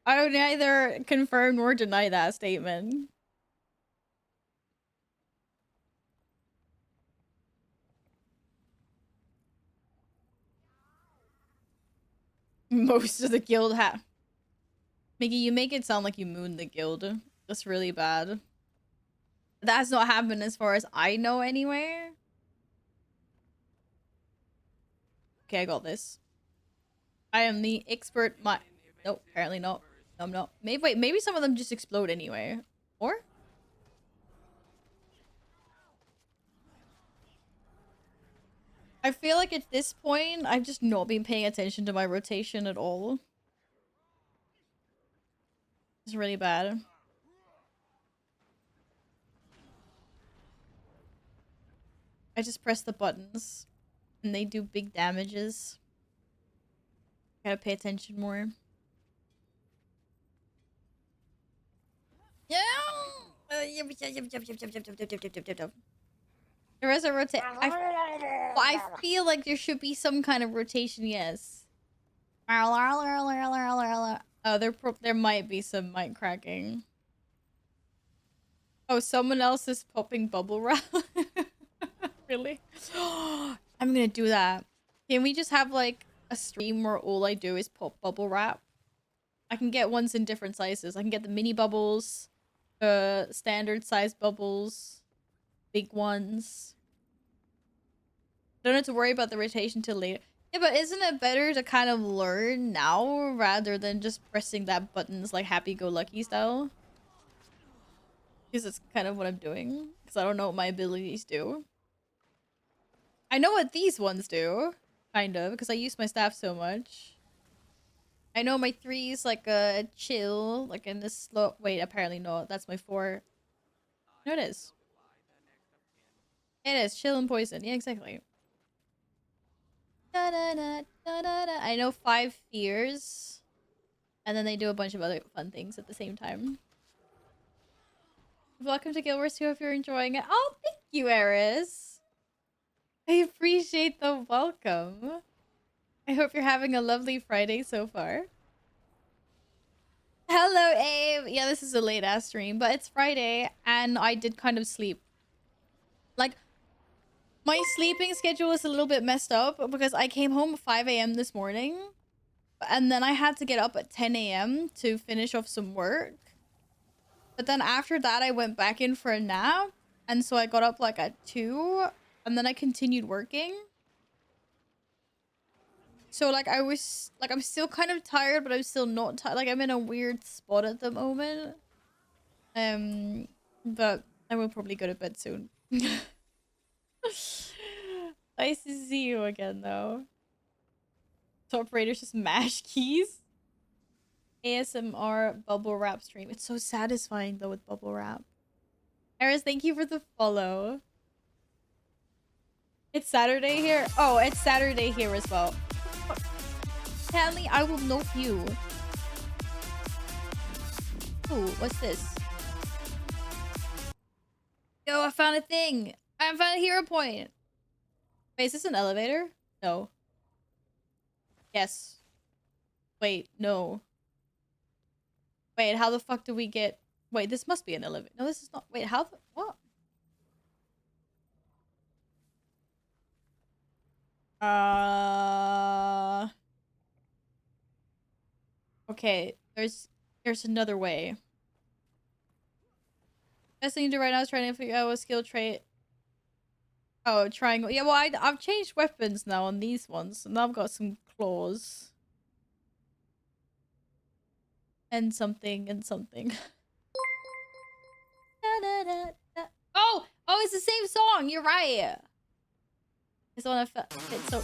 I would neither confirm nor deny that statement. Most of the guild have. Mickey, you make it sound like you mooned the guild. That's really bad. That's not happened as far as I know anyway. Okay, I got this. I am the expert. Nope, apparently not. No, I'm not. Maybe wait, maybe some of them just explode anyway. Or? I feel like at this point, I've just not been paying attention to my rotation at all. It's really bad. I just press the buttons and they do big damages. Gotta pay attention more. Yeah. There is a rotation. I feel like there should be some kind of rotation. Yes. Oh, there might be some mic cracking. Oh, someone else is popping bubble wrap. Really? I'm gonna do that. Can we just have like a stream where all I do is pop bubble wrap? I can get ones in different sizes. I can get the mini bubbles, standard size bubbles, big ones. Don't have to worry about the rotation till later. Yeah, but isn't it better to kind of learn now rather than just pressing that buttons like happy-go-lucky style? Because it's kind of what I'm doing. Because I don't know what my abilities do. I know what these ones do, kind of, because I use my staff so much. I know my 3 is like a chill, like in this slow. Wait, apparently not. That's my 4. No, it is. It is chill and poison. Yeah, exactly. Da, da, da, da, da, da. I know 5 fears, and then they do a bunch of other fun things at the same time. Welcome to Guild Wars 2 if you're enjoying it. Oh, thank you, Eris. I appreciate the welcome. I hope you're having a lovely Friday so far. Hello, Abe. Yeah, this is a late ass stream, but it's Friday and I did kind of sleep. Like, my sleeping schedule is a little bit messed up because I came home at 5 a.m. this morning and then I had to get up at 10 a.m. to finish off some work. But then after that, I went back in for a nap. And so I got up like at 2 and then I continued working. So like I was like, I'm still kind of tired, but I'm still not tired. Like I'm in a weird spot at the moment. But I will probably go to bed soon. Nice to see you again though. Top Raiders just mash keys. ASMR bubble wrap stream. It's so satisfying though with bubble wrap. Eris, thank you for the follow. It's Saturday here. Oh, it's Saturday here as well. Stanley, I will note you. Ooh, what's this? Yo, I found a thing. I found a hero point. Wait, is this an elevator? No. Yes. Wait, no. Wait, how the fuck do we get... Wait, this must be an elevator. No, this is not... Wait, how the... What? Okay, there's another way. Best thing to do right now is trying to figure out what skill trait. Oh, triangle. Yeah, well, I've changed weapons now on these ones, and now I've got some claws. And something, and something. Oh! Oh, it's the same song! You're right! It's the one I felt. It's so...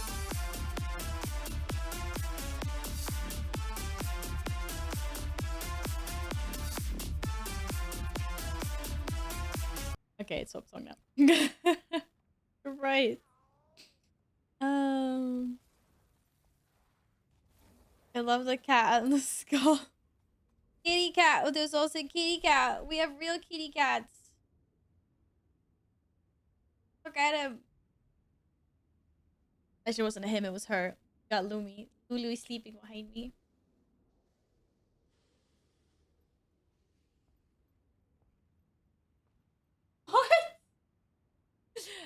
Okay, it's Soap Song now. Right. I love the cat and the skull. Kitty cat. Oh, there's also kitty cat. We have real kitty cats. Look at him. Actually, it wasn't him. It was her. Got Lumi. Lulu is sleeping behind me. What?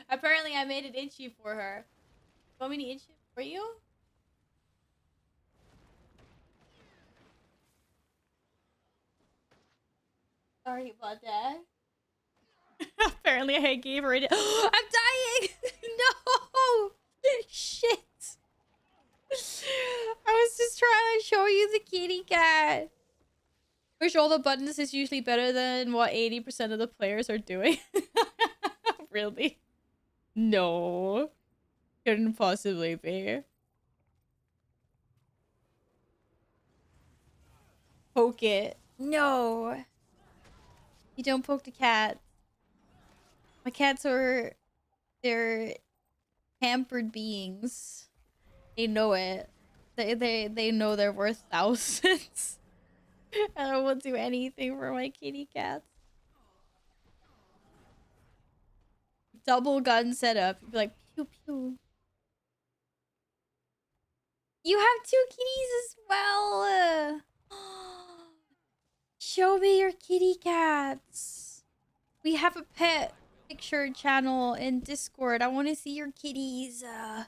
Apparently, I made it itchy for her. You want me to itch it for you? Sorry about that. Apparently, I gave her it. I'm dying! No! Shit! I was just trying to show you the kitty cat. Push all the buttons is usually better than what 80% of the players are doing. Really? No. Couldn't possibly be. Poke it. No. You don't poke the cat. My cats are... They're pampered beings. They know it. They know they're worth thousands. I won't do anything for my kitty cats. Double gun setup. You'd be like, pew pew. You have 2 kitties as well. Show me your kitty cats. We have a pet picture channel in Discord. I want to see your kitties. I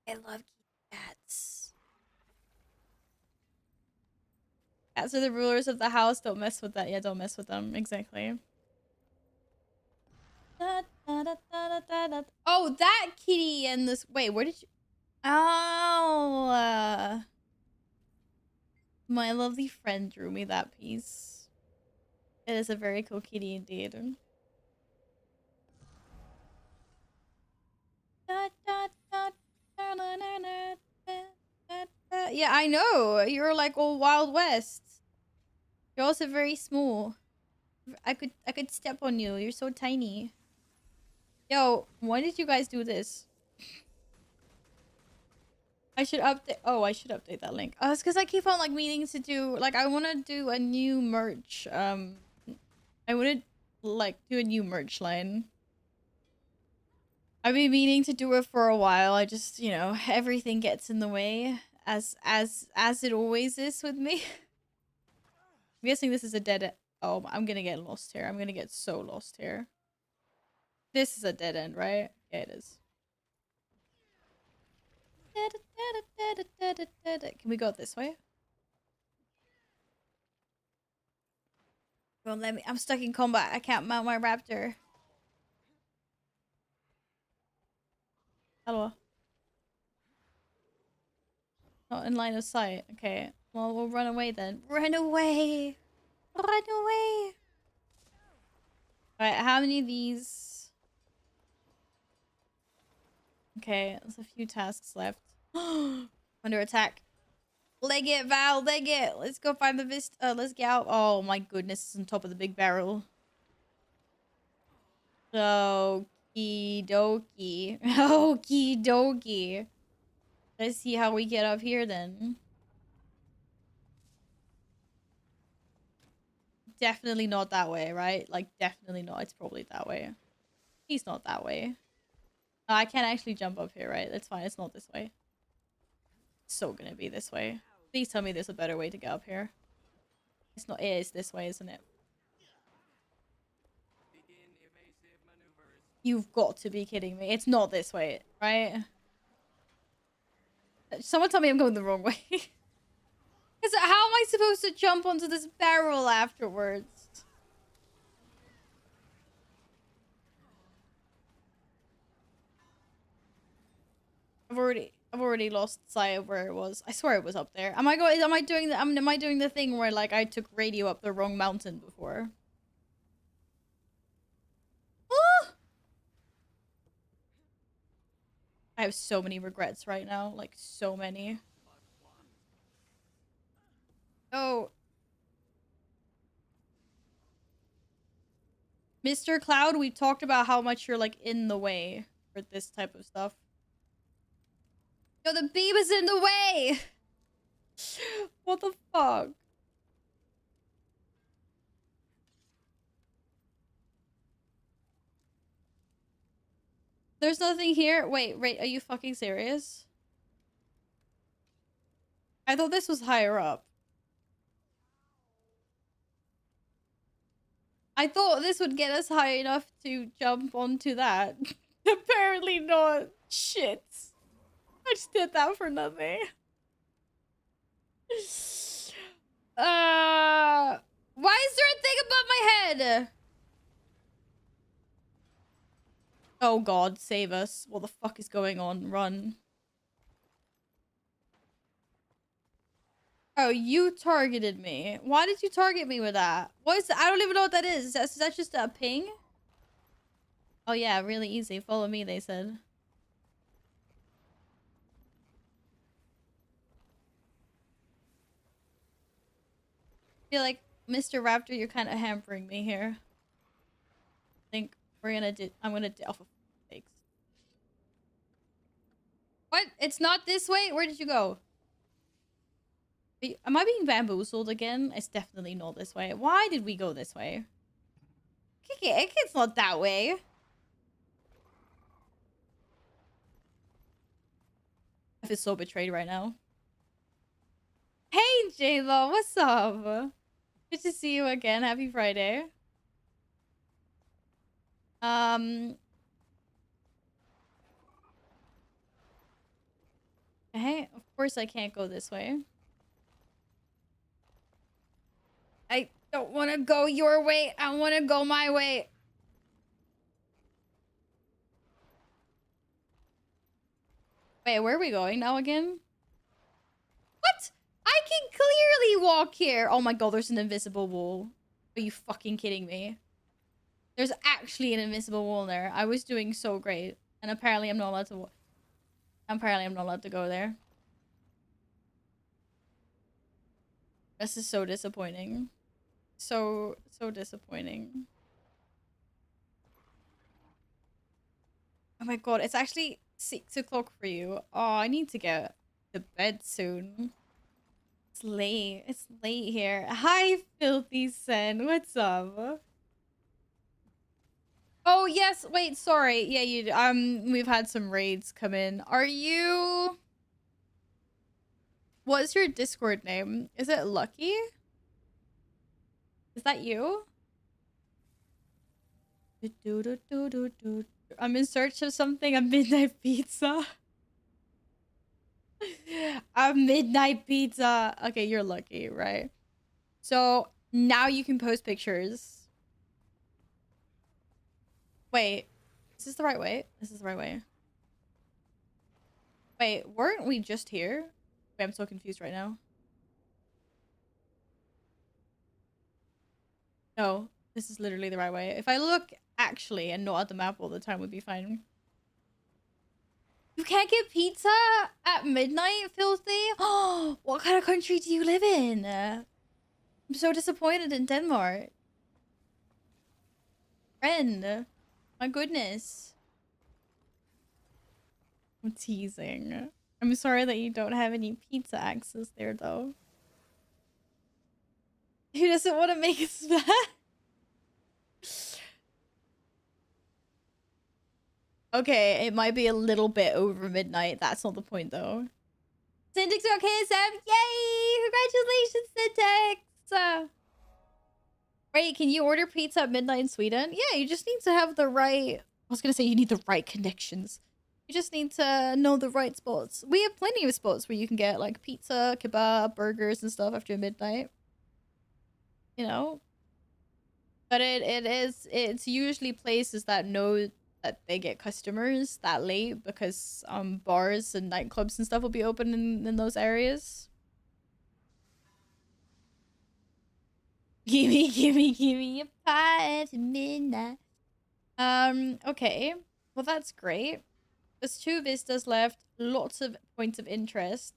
love kitty cats. Cats are the rulers of the house. Don't mess with that. Yeah, don't mess with them. Exactly. Oh, that kitty and this. Wait, where did you? Oh, my lovely friend drew me that piece. It is a very cool kitty indeed. Yeah, I know. You're like all Wild West. You're also very small. I could step on you. You're so tiny. Yo, why did you guys do this? I should update. Oh, I should update that link. It's because I keep on like meaning to do like I want to do a new merch. I want to like do a new merch line. I've been meaning to do it for a while. I just, you know, everything gets in the way as it always is with me. I'm guessing this is a dead end. Oh, I'm gonna get lost here. I'm gonna get so lost here. This is a dead end, right? Yeah, it is. Can we go this way? Don't let me. I'm stuck in combat. I can't mount my raptor. Hello. Not in line of sight. Okay. Well, we'll run away then. Run away! Run away! Alright, how many of these? Okay, there's a few tasks left. Under attack. Leg it, Val, leg it. Let's go find the let's get out. Oh my goodness, it's on top of the big barrel. Okie dokie. Okie dokie. Let's see how we get up here then. Definitely not that way, right? Like, definitely not. It's probably that way. He's not that way. No, I can't actually jump up here, right? That's fine. It's not this way. It's so gonna be this way. Please tell me there's a better way to get up here. It's not. It is this way, isn't it? You've got to be kidding me. It's not this way, right? Someone tell me I'm going the wrong way. Because how am I supposed to jump onto this barrel afterwards? I've already lost sight of where it was. I swear it was up there. Am I doing the thing where like I took radio up the wrong mountain before? Ah! I have so many regrets right now, like so many. Oh. Mr. Cloud, we talked about how much you're like in the way for this type of stuff. Yo, the beam is in the way! What the fuck? There's nothing here? Wait, are you fucking serious? I thought this was higher up. I thought this would get us high enough to jump onto that. Apparently not. Shit. I just did that for nothing. Why is there a thing above my head? Oh god, save us. What the fuck is going on? Run. Oh, you targeted me. Why did you target me with that? What is that? I don't even know what that is. Is that just a ping? Oh yeah, really easy. Follow me, they said. I feel like, Mr. Raptor, you're kind of hampering me here. I think I'm gonna do alpha fakes. What? It's not this way? Where did you go? Am I being bamboozled again? It's definitely not this way. Why did we go this way? It's not that way. I feel so betrayed right now. Hey, J-Lo, what's up? Good to see you again. Happy Friday. Hey, of course I can't go this way. Don't want to go your way. I want to go my way. Wait, where are we going now again? What? I can clearly walk here. Oh my god, there's an invisible wall. Are you fucking kidding me? There's actually an invisible wall there. I was doing so great. And apparently I'm not allowed to... Apparently I'm not allowed to go there. This is so disappointing. So disappointing. Oh my god, it's actually 6 o'clock for you. Oh, I need to get to bed soon. It's late. It's late here. Hi, Filthy Sen. What's up? Oh, yes. Wait, sorry. Yeah, we've had some raids come in. Are you... What's your Discord name? Is it Lucky? Is that you? I'm in search of something. A midnight pizza. A midnight pizza. Okay, you're lucky, right? So now you can post pictures. Wait, is this the right way? This is the right way. Wait, weren't we just here? Wait, I'm so confused right now. No, this is literally the right way. If I look actually and not at the map all the time, would be fine. You can't get pizza at midnight, Filthy? Oh, what kind of country do you live in? I'm so disappointed in Denmark. Friend, my goodness. I'm teasing. I'm sorry that you don't have any pizza access there, though. Who doesn't want to make us mad? Okay, it might be a little bit over midnight. That's not the point, though. Syntax KSM, yay! Congratulations, Syntax! Wait, can you order pizza at midnight in Sweden? Yeah, you just need to have the right... I was gonna say you need the right connections. You just need to know the right spots. We have plenty of spots where you can get, like, pizza, kebab, burgers, and stuff after midnight. You know? But it's usually places that know that they get customers that late because bars and nightclubs and stuff will be open in those areas. Gimme a pie to midnight. Okay. Well, that's great. There's 2 vistas left. Lots of points of interest.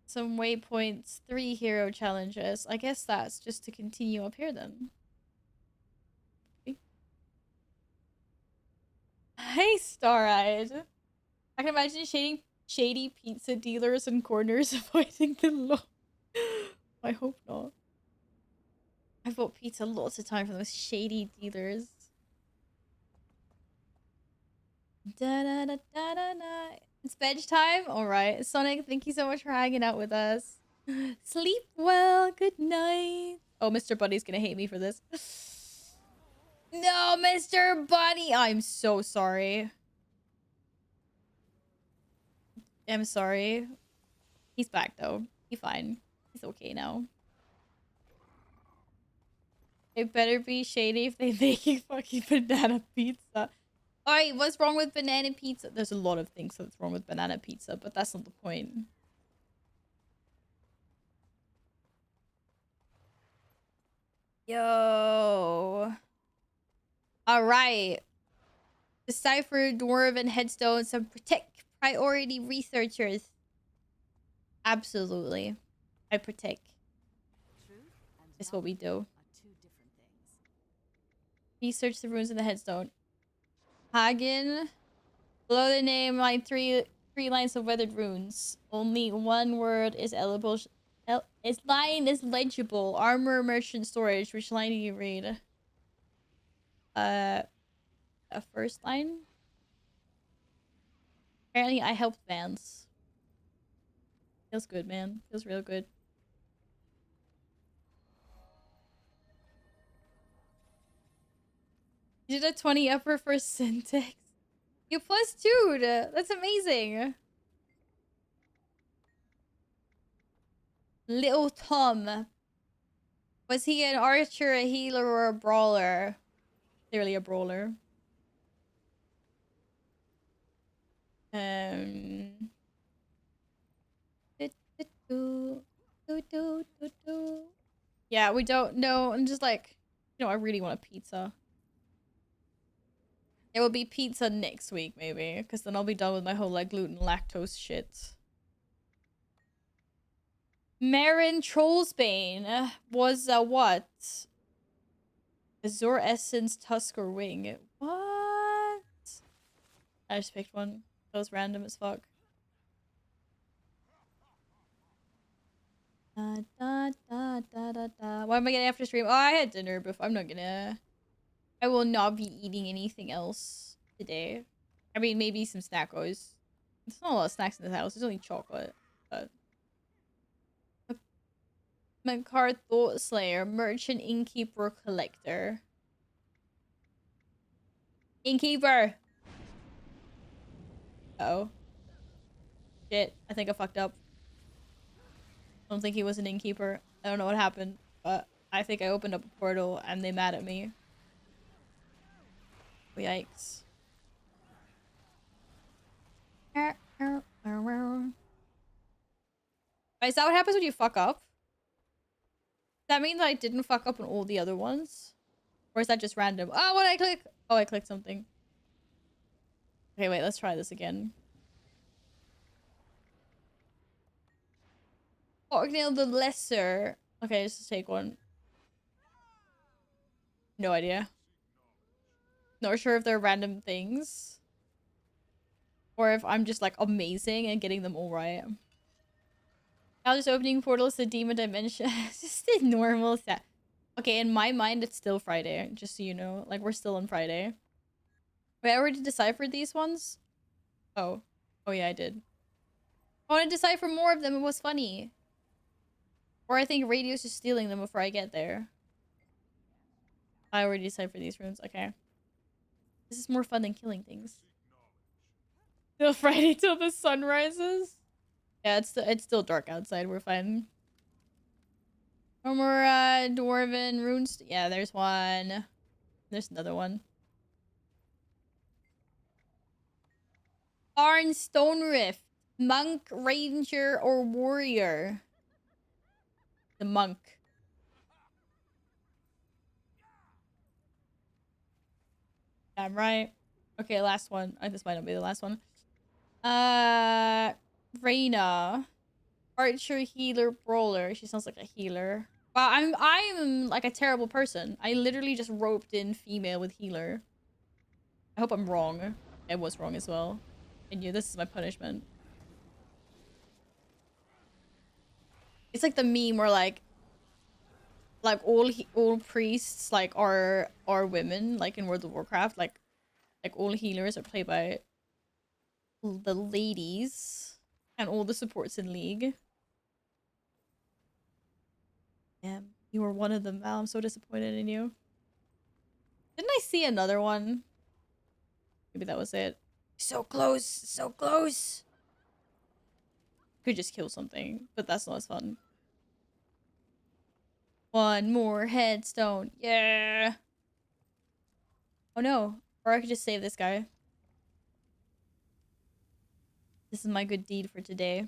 Some waypoints. 3 hero challenges. I guess that's just to continue up here then. Okay. Hey, Star-Eyed. I can imagine shady pizza dealers in corners avoiding the law. I hope not. I bought pizza lots of time from those shady dealers. It's bedtime? Alright. Sonic, thank you so much for hanging out with us. Sleep well. Good night. Oh, Mr. Bunny's gonna hate me for this. No, Mr. Bunny! I'm so sorry. I'm sorry. He's back, though. He's fine. He's okay now. It better be shady if they making fucking banana pizza. Alright, what's wrong with banana pizza? There's a lot of things that's wrong with banana pizza, but that's not the point. Yo. Alright. Decipher Dwarven headstones and protect priority researchers. Absolutely. I protect. That's what we do. Research the runes in the headstone. Hagen. Below the name, line three lines of weathered runes. Only one word is eligible. Its line is legible. Armor merchant storage. Which line do you read? A first line? Apparently I helped Vance. Feels good, man. Feels real good. You did a 20 upper for syntax. You plus 2. That's amazing. Little Tom. Was he an archer, a healer, or a brawler? Clearly a brawler. Yeah, we don't know. I'm just like, you know, I really want a pizza. It will be pizza next week, maybe, because then I'll be done with my whole like gluten lactose shit. Marin Trollsbane was what? Azure Essence Tusker Wing. What? I just picked one. That was random as fuck. Da, da, da, da, da, da. What am I getting after stream? Oh, I had dinner before. I'm not gonna... I will not be eating anything else today. I mean, maybe some snackos. There's not a lot of snacks in this house. There's only chocolate. But... Makar Thought Slayer. Merchant, Innkeeper, Collector. Innkeeper! Uh-oh. Shit. I think I fucked up. I don't think he was an innkeeper. I don't know what happened, but I think I opened up a portal and they mad at me. Oh, yikes. Is that what happens when you fuck up? Does that mean that I didn't fuck up on all the other ones? Or is that just random? Oh, what did I click? Oh, I clicked something. Okay, wait, let's try this again. Orgnil the Lesser. Okay, let's just take one. No idea. Not sure if they're random things. Or if I'm just like amazing and getting them all right. Now just opening portals to Demon Dimension. It's just a normal set. Okay, in my mind, it's still Friday. Just so you know. Like, we're still on Friday. Wait, I already deciphered these ones? Oh. Oh, yeah, I did. I want to decipher more of them. It was funny. Or I think Radio's just stealing them before I get there. I already deciphered these rooms. Okay. This is more fun than killing things. Till Friday till the sun rises? Yeah, it's still dark outside. We're fine. No more Dwarven runes. Yeah, there's one. There's another one. Arn Stone Rift. Monk, Ranger, or Warrior? The monk. I'm right. Okay, last one. This might not be the last one. Reyna. Archer, healer, brawler. She sounds like a healer. Wow, I'm like a terrible person. I literally just roped in female with healer. I hope I'm wrong. I was wrong as well. And this is my punishment. It's like the meme where like all priests like are women, like in World of Warcraft. Like all healers are played by the ladies, and all the supports in League. Damn, you were one of them, Val. I'm so disappointed in you. Didn't I see another one? Maybe that was it. So close, so close. Could just kill something, but that's not as fun. One more headstone. Yeah. Oh no. Or I could just save this guy. This is my good deed for today.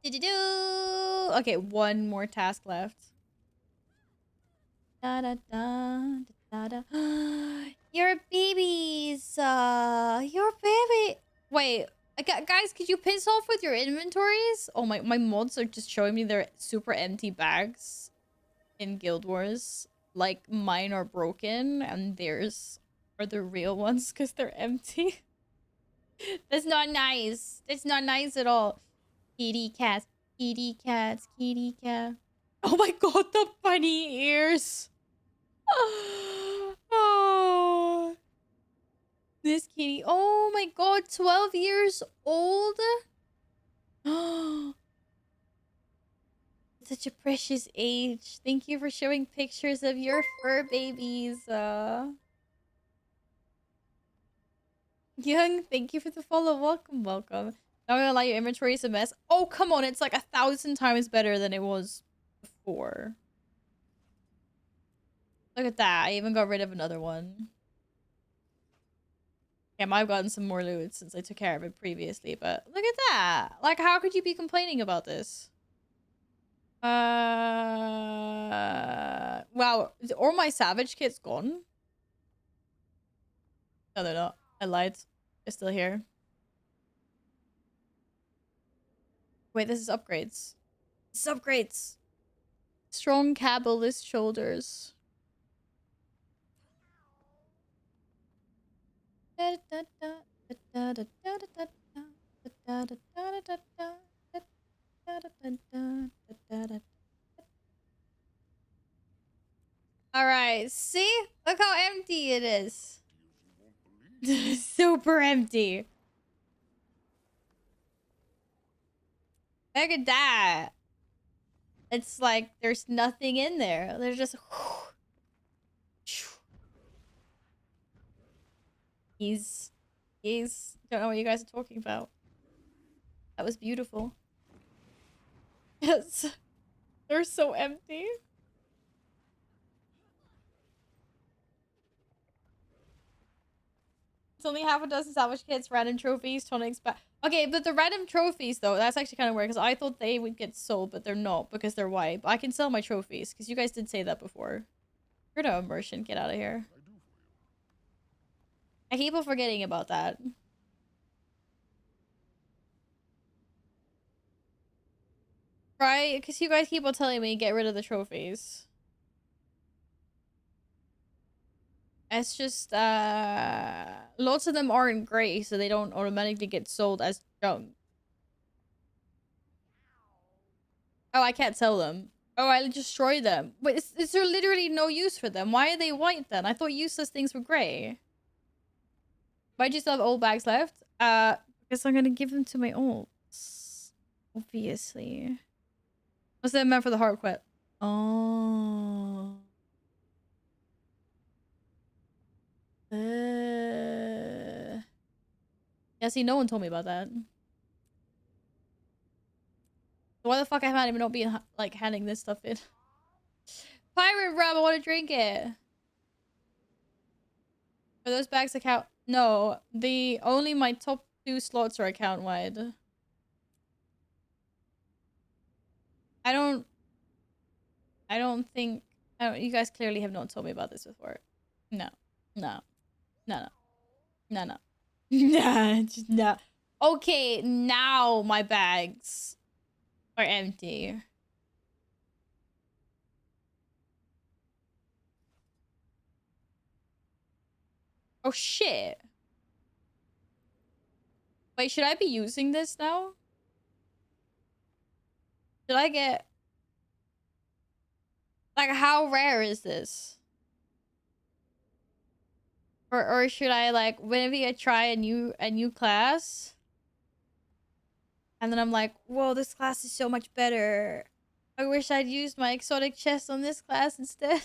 Okay, one more task left. Da da da da da. Your babies. Your baby. Wait, guys, could you piss off with your inventories? Oh my mods are just showing me their super empty bags in Guild Wars. Like mine are broken and theirs are the real ones because they're empty. That's not nice. That's not nice at all. Kitty cats, kitty cats, kitty cat. Oh my god, the bunny ears. Oh. This kitty. Oh my god, 12 years old. Such a precious age. Thank you for showing pictures of your fur babies. Young, thank you for the follow. Welcome, welcome. Not gonna lie, your inventory is a mess. Oh, come on. It's like 1,000 times better than it was before. Look at that. I even got rid of another one. Yeah, I've gotten some more loot since I took care of it previously, but look at that. Like, how could you be complaining about this? Wow. Is all my savage kits gone? No, they're not. I lied. They're still here. Wait, this is upgrades. This is upgrades. Strong cabalist shoulders. Alright, see? Look how empty it is. Super empty. Look at that. It's like there's nothing in there. There's just... He's... Don't know what you guys are talking about. That was beautiful. Yes. They're so empty. It's only half a dozen salvage kits, random trophies, tonics, but okay, but the random trophies though, that's actually kind of weird because I thought they would get sold, but they're not because they're white. But I can sell my trophies because you guys did say that before. You're no immersion, get out of here. I keep on forgetting about that. Right? Because you guys keep on telling me get rid of the trophies. It's just, lots of them aren't gray, so they don't automatically get sold as junk. Oh, I can't sell them. Oh, I destroy them. But is there literally no use for them? Why are they white then? I thought useless things were gray. Why'd you still have old bags left? Because I'm gonna give them to my olds. Obviously. What's that meant for the heart quit? Oh. Yeah, see, no one told me about that. So why the fuck am I even not being like handing this stuff in? Pirate rum, I want to drink it. Are those bags account? No, only my top 2 slots are account wide. I don't think. You guys clearly have not told me about this before. No. Nah, just no. Okay, now my bags are empty. Oh shit. Wait, should I be using this now? Should I get... Like, how rare is this? Or should I, like, maybe I try a new class? And then I'm like, whoa, this class is so much better. I wish I'd used my exotic chest on this class instead.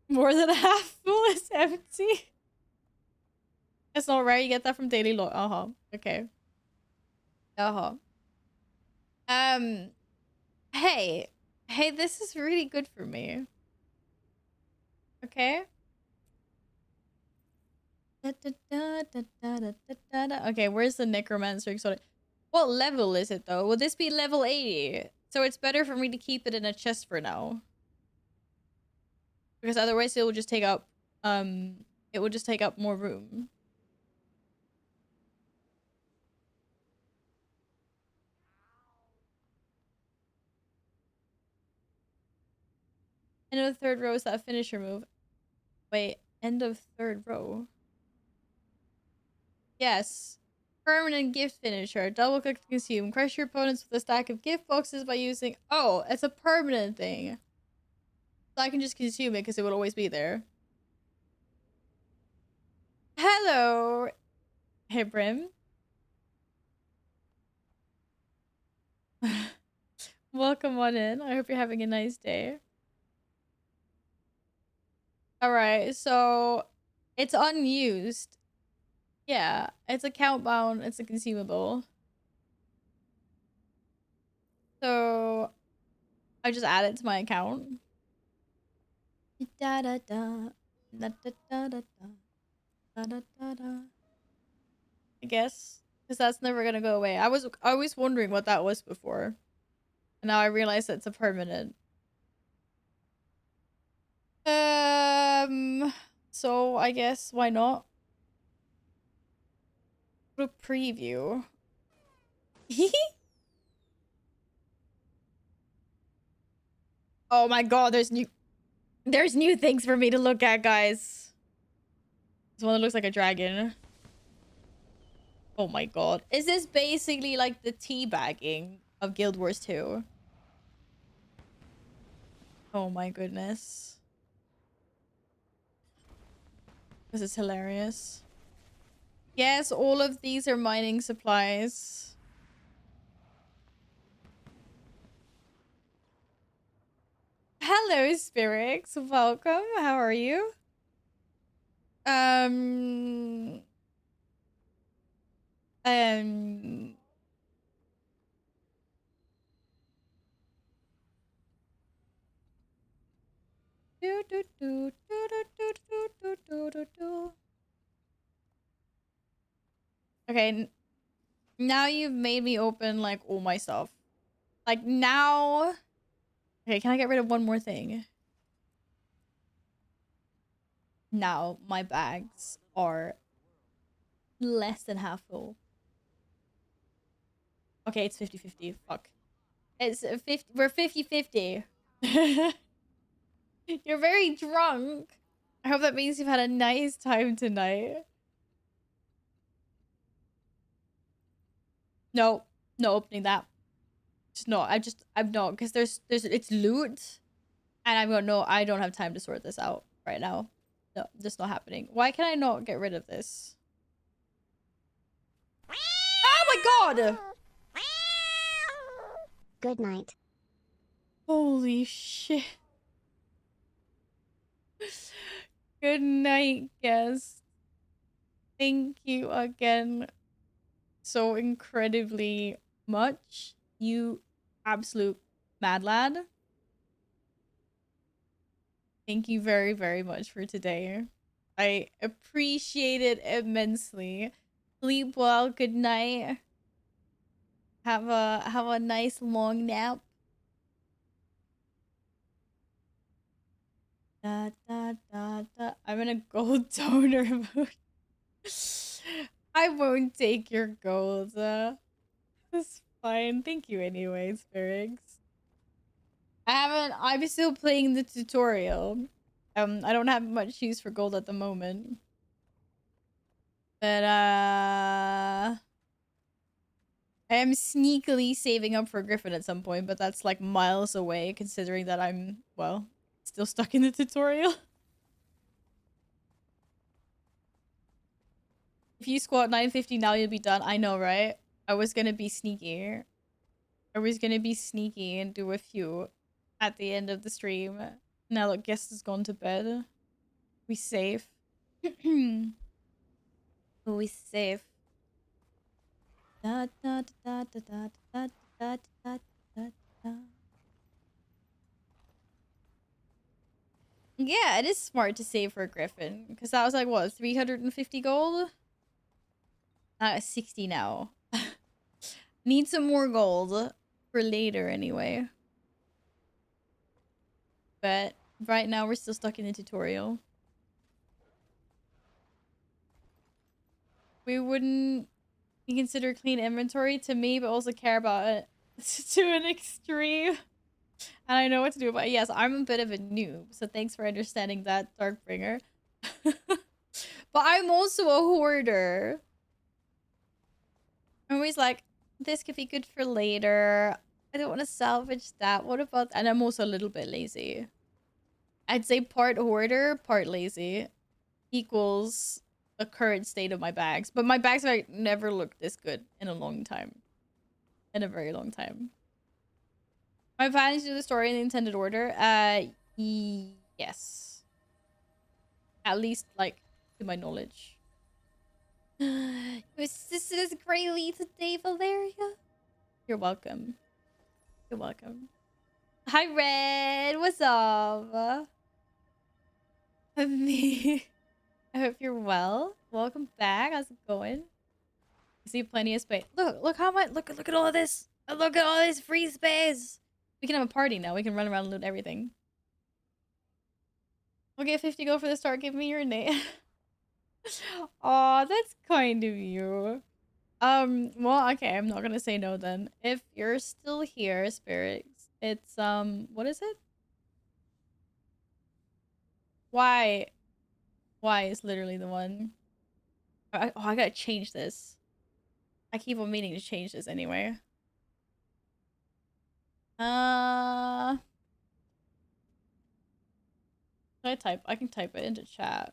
More than half full is empty. It's not rare, you get that from daily log. Okay. Hey, this is really good for me. Okay. Okay, where's the necromancer exotic? What level is it though? Will this be level 80? So it's better for me to keep it in a chest for now. Because otherwise it will just take up more room. End of the 3rd row is that finisher move. Wait, end of 3rd row. Yes. Permanent gift finisher. Double click to consume. Crush your opponents with a stack of gift boxes by using... Oh, it's a permanent thing. So I can just consume it because it will always be there. Hello. Hey, Brim. Welcome on in. I hope you're having a nice day. Alright, so it's unused. Yeah, it's account bound. It's a consumable. So I just add it to my account. Da da da. Da da da da da. Da da da da. I guess. Because that's never gonna go away. I was always wondering what that was before. And now I realize it's a permanent. So I guess why not? Put a preview. Oh my god, there's new things for me to look at, guys. This one that looks like a dragon. Oh my god. Is this basically like the teabagging of Guild Wars 2? Oh my goodness. This is hilarious. Yes, all of these are mining supplies. Hello, Spirix. Welcome. How are you? Okay, now you've made me open like all my stuff. Like now, okay, can I get rid of one more thing? Now my bags are less than half full. Okay, it's 50-50. Fuck. It's 50. We're 50-50. You're very drunk. I hope that means you've had a nice time tonight. No, no opening that. Just not. I'm not, because it's loot, and I'm going, no, I don't have time to sort this out right now. No, just not happening. Why can I not get rid of this? Oh my god! Good night. Holy shit. Good night, guest. Thank you again so incredibly much. You absolute mad lad. Thank you very, very much for today. I appreciate it immensely. Sleep well. Good night. Have a nice long nap. Da, da, da, da. I'm in a gold donor mood. I won't take your gold. That's fine. Thank you anyways, Ferrix. I'm still playing the tutorial. I don't have much use for gold at the moment. But I am sneakily saving up for Griffin at some point, but that's like miles away considering that I'm, well, still stuck in the tutorial. If you squat 950 now, you'll be done. I know, right? I was gonna be sneaky. I was gonna be sneaky and do a few at the end of the stream. Now look, guest has gone to bed. We safe. We safe. Da, da, da, da, da, da, da, da, da, da. Yeah, it is smart to save for Griffin. Because that was like, what, 350 gold? 60 now. Need some more gold for later anyway. But right now we're still stuck in the tutorial. We wouldn't consider clean inventory to me, but also care about it to an extreme. And I know what to do about it. Yes, I'm a bit of a noob, so thanks for understanding that, Darkbringer. But I'm also a hoarder. I'm always like, this could be good for later. I don't want to salvage that. What about... And I'm also a little bit lazy. I'd say part hoarder, part lazy equals the current state of my bags. But my bags have never looked this good in a long time. In a very long time. My plan is to do the story in the intended order. Yes. At least, like, to my knowledge. Your sister's greatly today, Valeria. You're welcome. You're welcome. Hi, Red. What's up? Me. I hope you're well. Welcome back. How's it going? I see plenty of space. Look how much. Look at all this. Look at all this free space. We can have a party now. We can run around and loot everything. We'll get 50 gold for the start. Give me your name. Aw, that's kind of you. Well, okay, I'm not gonna say no then. If you're still here, spirits, it's what is it? Why is literally the one. I gotta change this. I keep on meaning to change this anyway. I can type it into chat.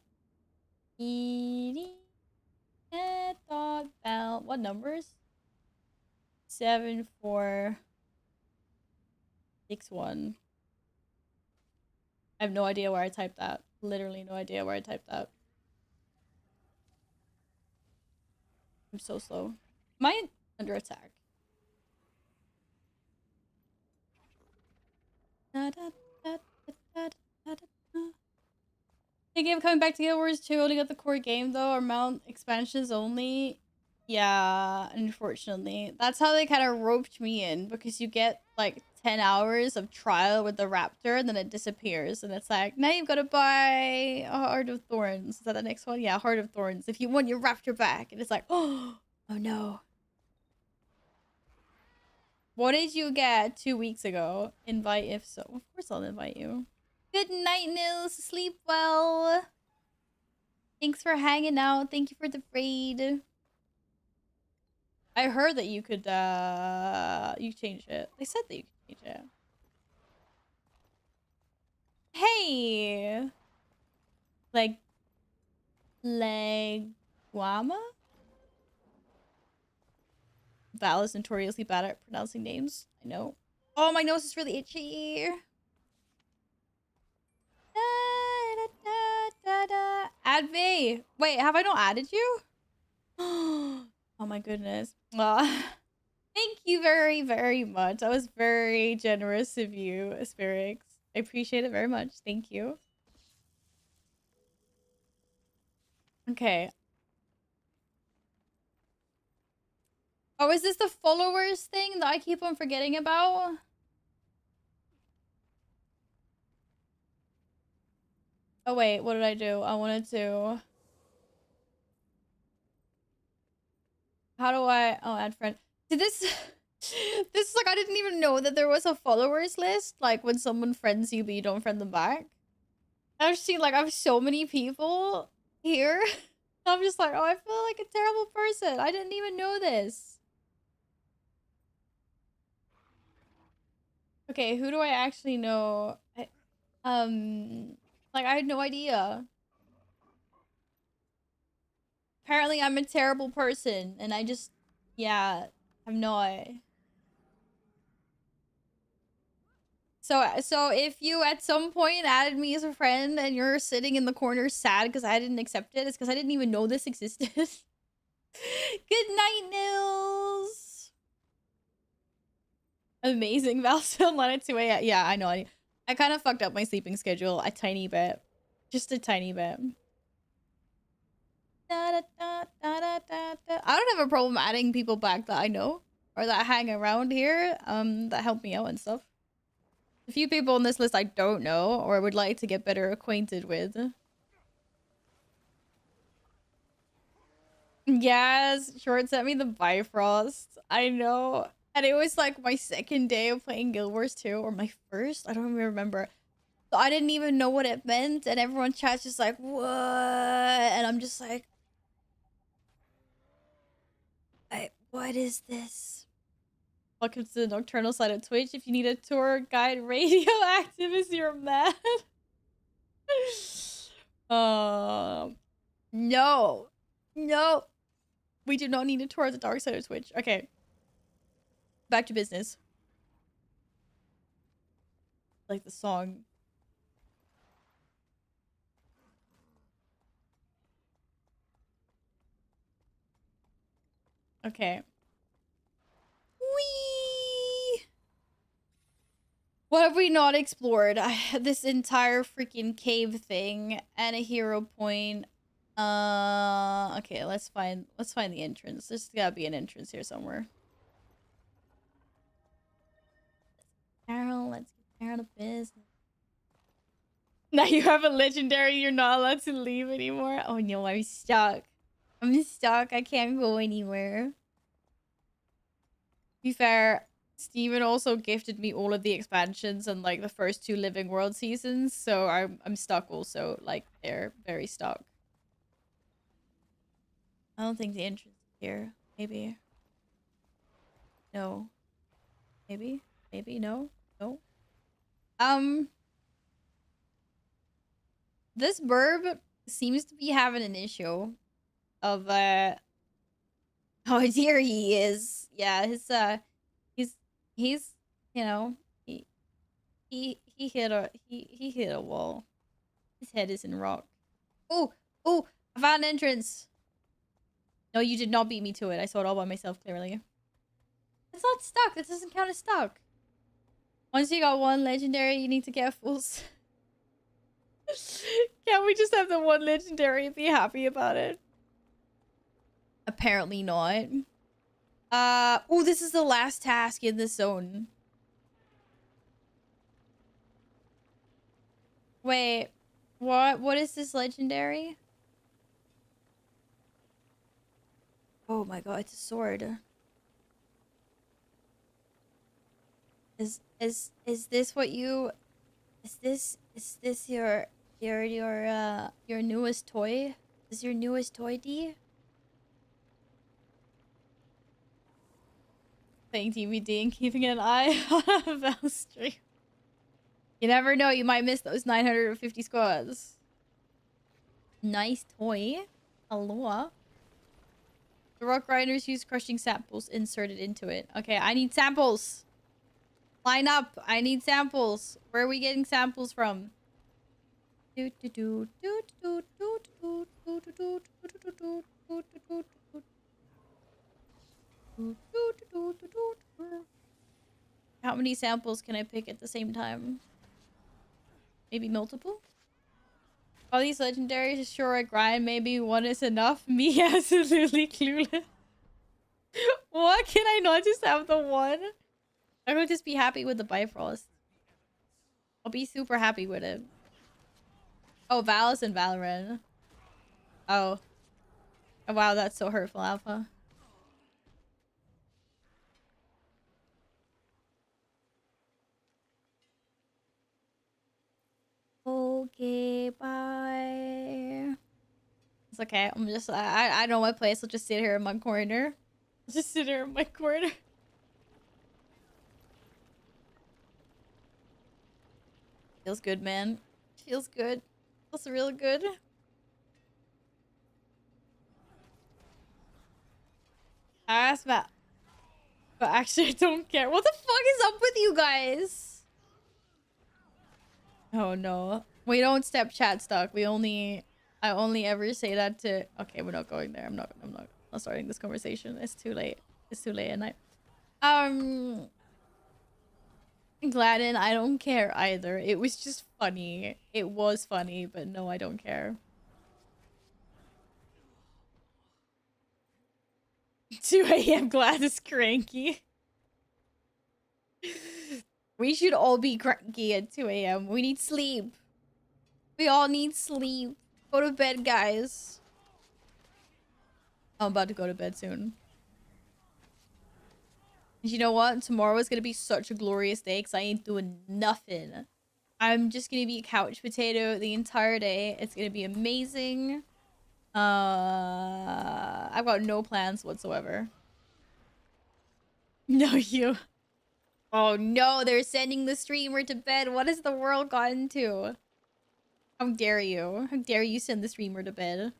What numbers? 7461. I have no idea where I typed that. Literally no idea where I typed that. I'm so slow. Am I under attack? Thinking of coming back to Guild Wars 2, only got the core game though, or mount expansions only. Yeah, unfortunately. That's how they kind of roped me in, because you get like 10 hours of trial with the Raptor and then it disappears. And it's like, now you've got to buy a Heart of Thorns. Is that the next one? Yeah, Heart of Thorns. If you want your Raptor back. And it's like, oh no. What did you get 2 weeks ago? Invite if so. Of course I'll invite you. Good night, Nils. Sleep well. Thanks for hanging out. Thank you for the raid. I heard that you could, you change it. They said that you could change it. Hey! Leguama? Val is notoriously bad at pronouncing names. I know. Oh, my nose is really itchy. Add me. Wait, have I not added you? Oh my goodness. Thank you very, very much. That was very generous of you, Aspirix. I appreciate it very much. Thank you. Okay. Oh, is this the followers thing that I keep on forgetting about? Oh wait, what did I do? I wanted to... How do I... Oh, add friend. Did this... This is like, I didn't even know that there was a followers list. Like, when someone friends you, but you don't friend them back. I've seen, like, I have so many people here. I'm just like, oh, I feel like a terrible person. I didn't even know this. Okay, who do I actually know? Like, I had no idea. Apparently, I'm a terrible person, and I just, yeah, I'm not. So if you at some point added me as a friend and you're sitting in the corner sad because I didn't accept it, it's because I didn't even know this existed. Good night, Nils. Amazing. Val's online at 2 a.m. Yeah, I know. I kind of fucked up my sleeping schedule a tiny bit. Just a tiny bit. I don't have a problem adding people back that I know or that hang around here that help me out and stuff. A few people on this list I don't know or would like to get better acquainted with. Yes, Short sent me the Bifrost. I know. And it was like my second day of playing Guild Wars 2 or my first. I don't even remember. So I didn't even know what it meant. And everyone chat's just like, what? And I'm just like, what is this? Welcome to the nocturnal side of Twitch. If you need a tour guide radioactive as your man. No. No. We do not need a tour of the dark side of Twitch. Okay. Back to business. Like the song. Okay. Whee! What have we not explored? This entire freaking cave thing and a hero point. Okay, let's find the entrance. There's gotta be an entrance here somewhere. Carol, let's get down to business. Now you have a legendary, you're not allowed to leave anymore. Oh no, I'm stuck. I'm stuck. I can't go anywhere. To be fair, Steven also gifted me all of the expansions and like the first 2 Living World seasons, so I'm stuck also. Like they're very stuck. I don't think the entrance is here. Maybe. No. Maybe. Maybe. No. No. This burb seems to be having an issue of how dear he is. Yeah, he's you know, he hit a wall. His head is in rock. Oh, I found an entrance. No, you did not beat me to it. I saw it all by myself clearly. It's not stuck. This doesn't count as stuck. Once you got 1 legendary, you need to get fools. Can't we just have the 1 legendary and be happy about it? Apparently not. Oh, this is the last task in this zone. Wait, what is this legendary? Oh my god, it's a sword. Is this what you... Is this your newest toy? Is your newest toy, D? Playing DVD and keeping an eye on Val's stream. You never know, you might miss those 950 squads. Nice toy. Aloha. The rock grinders use crushing samples inserted into it. Okay, I need samples. Line up. I need samples. Where are we getting samples from? How many samples can I pick at the same time? Maybe multiple? All these legendaries, sure, I grind. Maybe 1 is enough. Me, absolutely clueless. What? Can I not just have the 1? I would just be happy with the Bifrost. I'll be super happy with it. Oh, Val is in Valorant. Oh. Oh, wow, that's so hurtful, Alpha. Okay, bye. It's okay. I'm just... I know my place. I'll just sit here in my corner. I'll just sit here in my corner. Feels good, man. Feels good. Feels real good. I asked Matt. But actually, I don't care. What the fuck is up with you guys? Oh no. We don't step chat stuck. I only ever say that to... Okay, we're not going there. I'm not starting this conversation. It's too late. It's too late at night. Gladden, I don't care either. It was just funny. It was funny, but no, I don't care. 2 a.m. Gladys cranky. We should all be cranky at 2 a.m. We need sleep. We all need sleep. Go to bed, guys. I'm about to go to bed soon. And you know what? Tomorrow is going to be such a glorious day because I ain't doing nothing. I'm just going to be a couch potato the entire day. It's going to be amazing. I've got no plans whatsoever. No, you. Oh no, they're sending the streamer to bed. What has the world gotten to? How dare you? How dare you send the streamer to bed?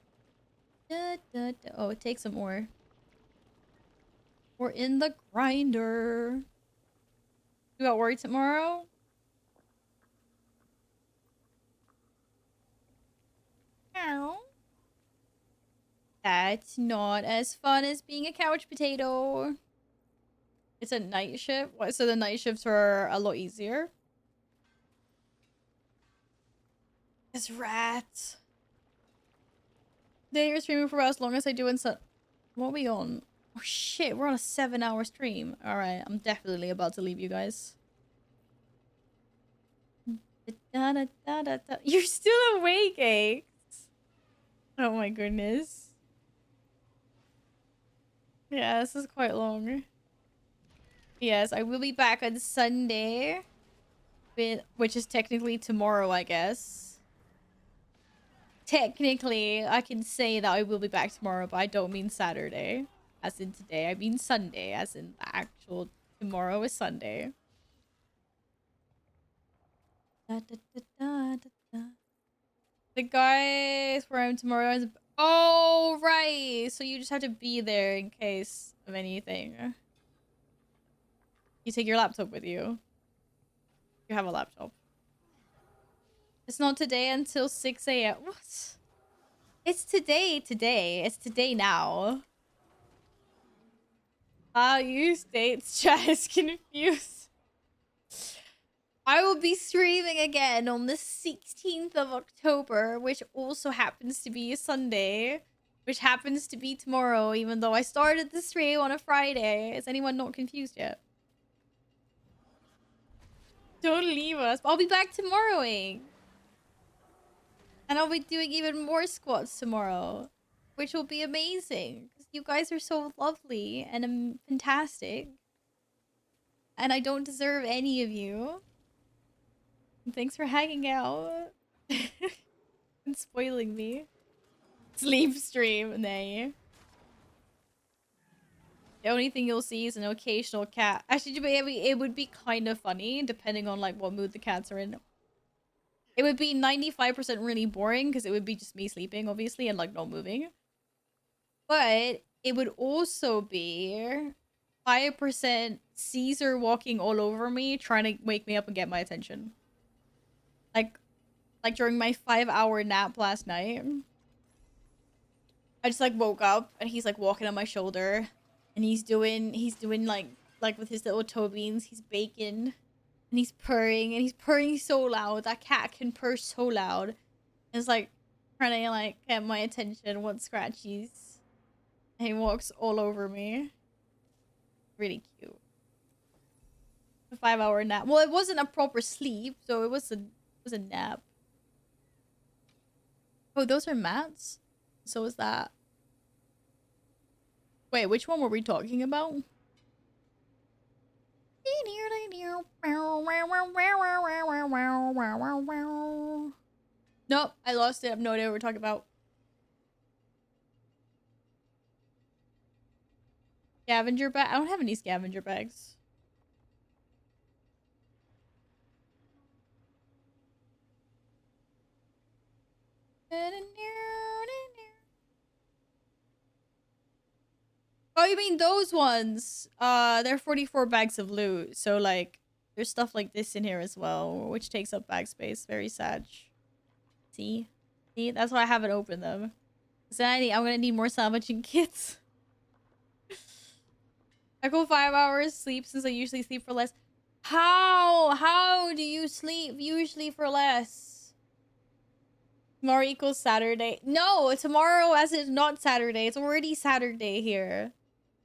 Oh, it takes some more. We're in the grinder. You got work tomorrow? Ow. That's not as fun as being a couch potato. It's a night shift. So the night shifts are a lot easier. This rat. Today you're streaming for as long as I do in what are we on? Oh shit, we're on a 7-hour stream. Alright, I'm definitely about to leave you guys. You're still awake, eh? Oh my goodness. Yeah, this is quite long. Yes, I will be back on Sunday. Which is technically tomorrow, I guess. Technically, I can say that I will be back tomorrow, but I don't mean Saturday. As in today. I mean Sunday, as in the actual tomorrow is Sunday. The guys where I'm tomorrow is... Oh, right! So you just have to be there in case of anything. You take your laptop with you. You have a laptop. It's not today until 6 a.m. What? It's today. It's today now. You states chat is confused. I will be streaming again on the 16th of October, which also happens to be a Sunday, which happens to be tomorrow, even though I started the stream on a Friday. Is anyone not confused yet? Don't leave us. I'll be back tomorrow, eh? And I'll be doing even more squats tomorrow, which will be amazing. Because you guys are so lovely and fantastic. And I don't deserve any of you. And thanks for hanging out. And spoiling me. Sleep stream, nay. The only thing you'll see is an occasional cat. Actually, it would be kind of funny, depending on like what mood the cats are in. It would be 95% really boring because it would be just me sleeping, obviously, and like not moving. But it would also be 5% Caesar walking all over me, trying to wake me up and get my attention. Like during my 5-hour nap last night, I just like woke up and he's like walking on my shoulder, and he's doing like with his little toe beans, he's baking. And he's purring so loud. That cat can purr so loud. It's like trying to like get my attention, want scratchies. And he walks all over me. Really cute. A 5-hour nap. Well, it wasn't a proper sleep, so it was a nap. Oh, those are mats? So is that. Wait, which one were we talking about? Nope, I lost it. I have no idea what we're talking about. Scavenger bag? I don't have any scavenger bags. Oh, you mean those ones? They're 44 bags of loot. So, like, there's stuff like this in here as well, which takes up bag space. Very sad. See? See? That's why I haven't opened them. So I'm gonna need more salvaging kits. I go 5 hours sleep since I usually sleep for less. How do you sleep usually for less? Tomorrow equals Saturday. No, tomorrow as in not Saturday. It's already Saturday here.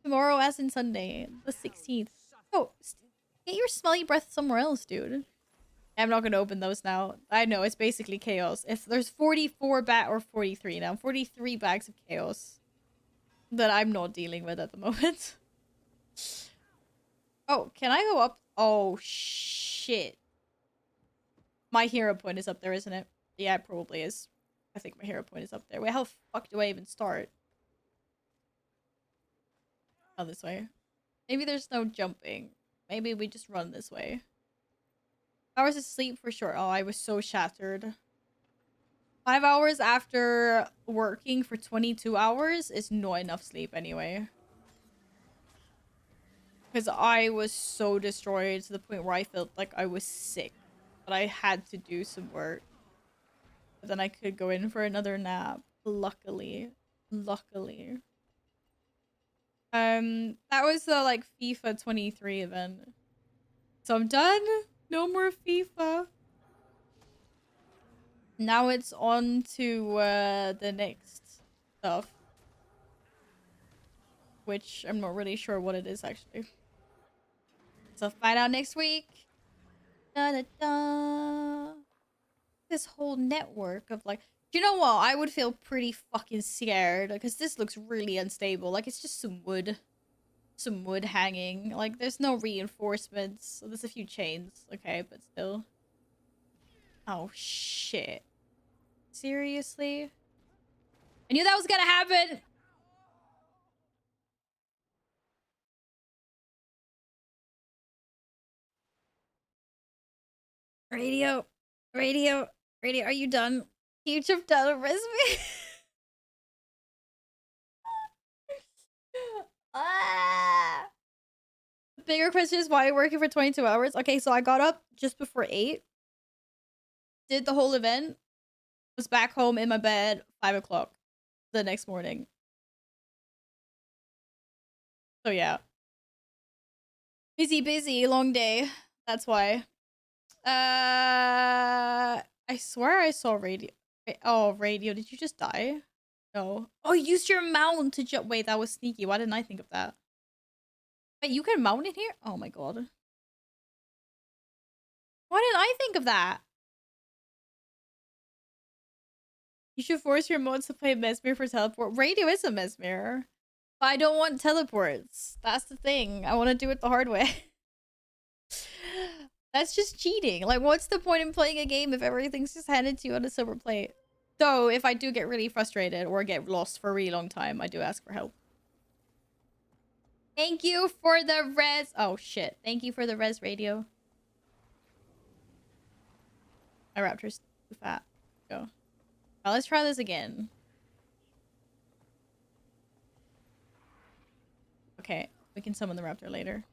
Tomorrow as in Sunday, the 16th. Oh, get your smelly breath somewhere else, dude. I'm not gonna open those now. I know, it's basically chaos. There's 44 or 43 now. 43 bags of chaos that I'm not dealing with at the moment. Oh, can I go up? Oh, shit. My hero point is up there, isn't it? Yeah, it probably is. I think my hero point is up there. Wait, how the fuck do I even start? Oh, this way. Maybe there's no jumping. Maybe we just run this way. Hours of sleep for sure. Oh, I was so shattered. 5 hours after working for 22 hours is not enough sleep anyway. Because I was so destroyed to the point where I felt like I was sick. But I had to do some work. But then I could go in for another nap. Luckily. Luckily. That was the like FIFA 23 event. So I'm done. No more FIFA. Now it's on to the next stuff. Which I'm not really sure what it is, actually. So find out next week. Da-da-da. This whole network of like... You know what? I would feel pretty fucking scared. Because this looks really unstable. Like, it's just some wood. Some wood hanging. Like, there's no reinforcements. So there's a few chains. Okay, but still. Oh, shit. Seriously? I knew that was gonna happen! Radio, are you done? Can you jump down and rest me? Ah! The bigger question is why are you working for 22 hours? Okay, so I got up just before 8. Did the whole event. Was back home in my bed 5 o'clock the next morning. So yeah. Busy, long day. That's why. I swear I saw radio. Oh, radio. Did you just die? No. Oh, you used your mount to jump. Wait, that was sneaky. Why didn't I think of that? Wait, you can mount it here? Oh my god. Why didn't I think of that? You should force your mods to play Mesmer for teleport. Radio is a Mesmer. But I don't want teleports. That's the thing. I want to do it the hard way. That's just cheating. Like, what's the point in playing a game if everything's just handed to you on a silver plate? Though, if I do get really frustrated or get lost for a really long time, I do ask for help. Thank you for the res. Oh, shit. Thank you for the res radio. My raptor's too fat. Go. Well, let's try this again. Okay. We can summon the raptor later.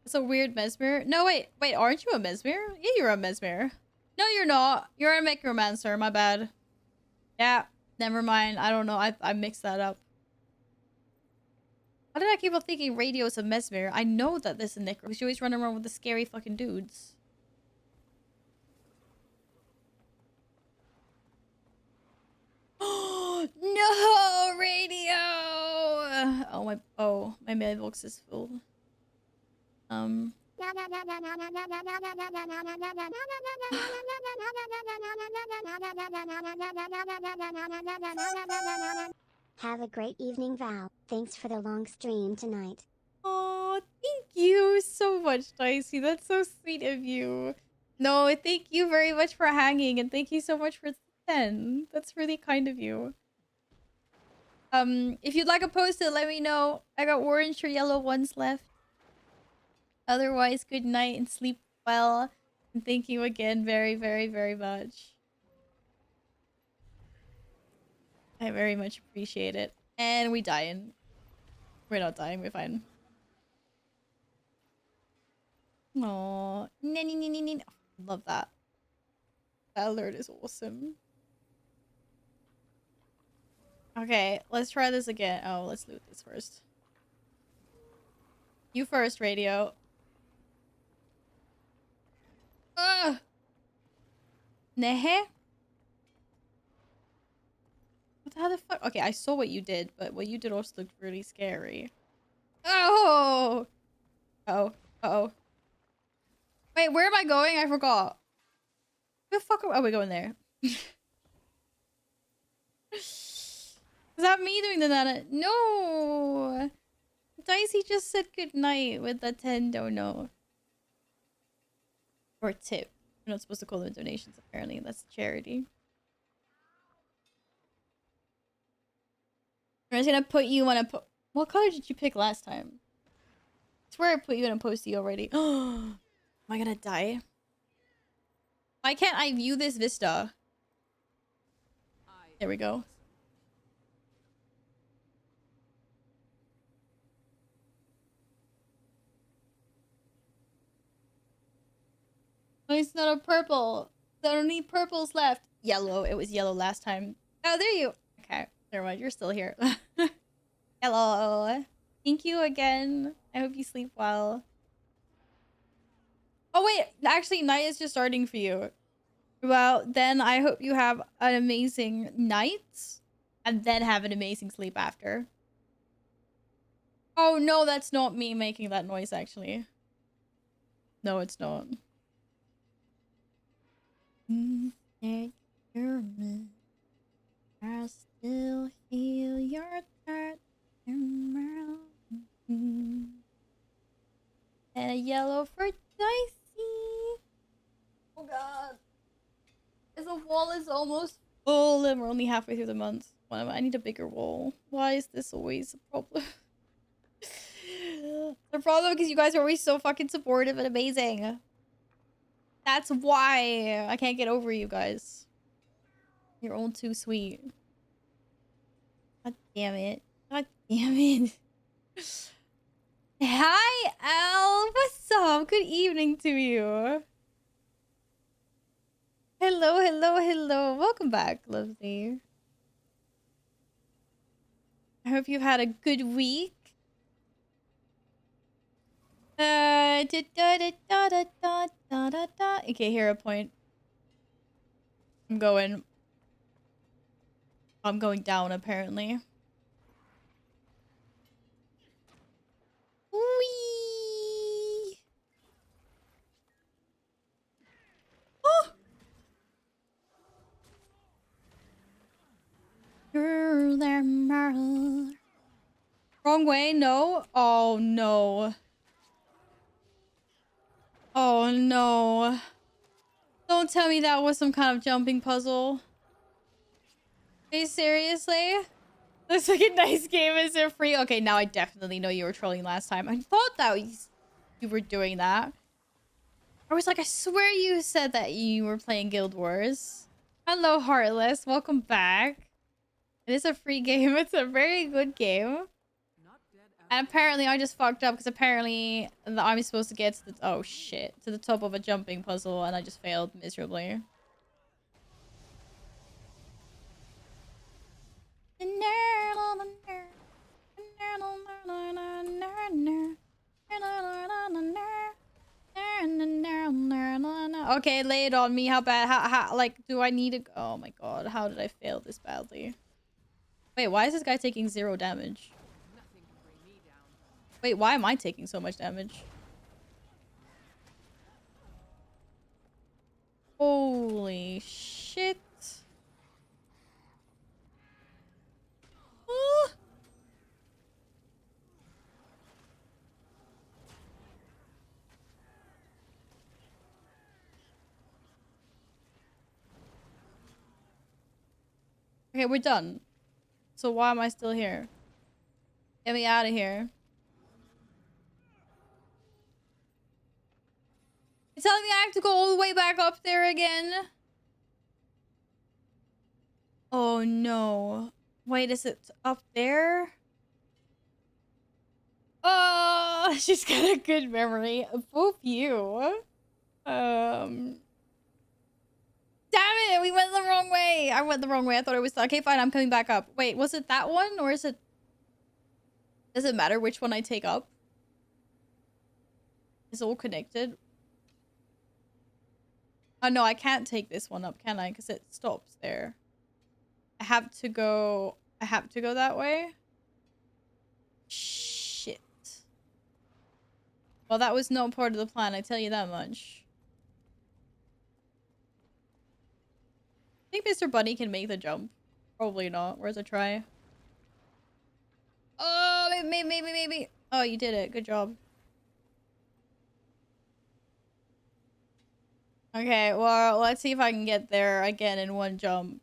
It's a weird mesmer. No, wait, aren't you a mesmer? Yeah, you're a mesmer. No, you're not. You're a necromancer, my bad. Yeah, never mind. I don't know. I mixed that up. Why did I keep on thinking radio is a mesmer? I know that this is a necro because you always run around with the scary fucking dudes. No, radio! Oh, my mailbox is full. Have a great evening, Val. Thanks for the long stream tonight. Oh, thank you so much, Dicey. That's so sweet of you. No, thank you very much for hanging, and thank you so much for 10. That's really kind of you. If you'd like a post-it, let me know. I got orange or yellow ones left. Otherwise, good night and sleep well. And thank you again very, very, very much. I very much appreciate it. And we dying. We're not dying, we're fine. Aww. Love that. That alert is awesome. Okay, let's try this again. Oh, let's loot this first. You first, radio. Ugh! Nehe? How the fuck? Okay, I saw what you did, but what you did also looked really scary. Oh! Uh-oh. Uh-oh. Wait, where am I going? I forgot. Where the fuck are we going there? Is that me doing the nana? No! Dicey just said goodnight with the 10 dono. Or tip. We're not supposed to call them donations, apparently. That's charity. I'm just gonna put you on a what color did you pick last time? I swear I put you in a postie already. Am I gonna die? Why can't I view this vista? There we go. Oh, it's not a purple. There are only purples left. Yellow. It was yellow last time. Oh, there you. Okay. Never mind. You're still here. Hello. Thank you again. I hope you sleep well. Oh, wait. Actually, night is just starting for you. Well, then I hope you have an amazing night and then have an amazing sleep after. Oh, no, that's not me making that noise, actually. No, it's not. I still feel your touch around me. And a yellow for Dicey. Oh god. The wall is almost full and we're only halfway through the month. I need a bigger wall. Why is this always a problem? The problem because you guys are always so fucking supportive and amazing. That's why I can't get over you guys. You're all too sweet. God damn it. God damn it. Hi, Al. What's up? Good evening to you. Hello, hello, hello. Welcome back, lovely. I hope you've had a good week. Okay, hero point. I'm going down, apparently. Whee! Oh! Wrong way? No? Oh, no. Oh, no. Don't tell me that was some kind of jumping puzzle. Are you seriously? Looks like a nice game. Is it free? Okay, now I definitely know you were trolling last time. I thought that you were doing that. I was like, I swear you said that you were playing Guild Wars. Hello, Heartless. Welcome back. It is a free game. It's a very good game. And apparently I just fucked up because apparently I'm supposed to get to the... Oh, shit. To the top of a jumping puzzle and I just failed miserably. Okay, lay it on me. How bad? How like, do I need to... Oh my god, how did I fail this badly? Wait, why is this guy taking 0 damage? Wait, why am I taking so much damage? Holy shit. Ah. Okay, we're done. So why am I still here? Get me out of here. You're telling me I have to go all the way back up there again? Oh no. Wait, is it up there? Oh, she's got a good memory. Both you. Damn it, we went the wrong way. I went the wrong way. I thought it was... Okay, fine, I'm coming back up. Wait, was it that one or is it... Does it matter which one I take up? It's all connected. Oh no, I can't take this one up, can I? Because it stops there. I have to go that way? Shit. Well, that was not part of the plan, I tell you that much. I think Mr. Bunny can make the jump. Probably not. Where's a try? Oh, maybe. Oh, you did it. Good job. Okay, well, let's see if I can get there again in one jump.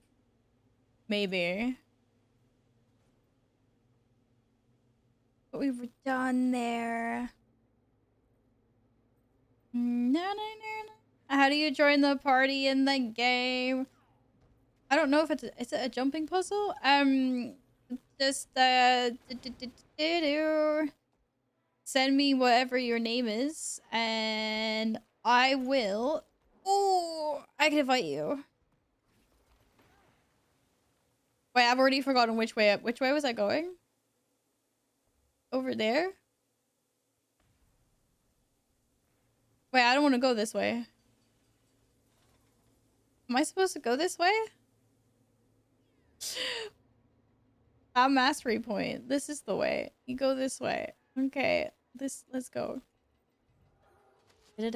Maybe. But we were done there. How do you join the party in the game? I don't know if it's is it a jumping puzzle? Just send me whatever your name is and I will... Oh, I can invite you. Wait, I've already forgotten which way up. Which way was I going? Over there? Wait, I don't want to go this way. Am I supposed to go this way? A mastery point. This is the way. You go this way. Okay. Let's go. Oh. Why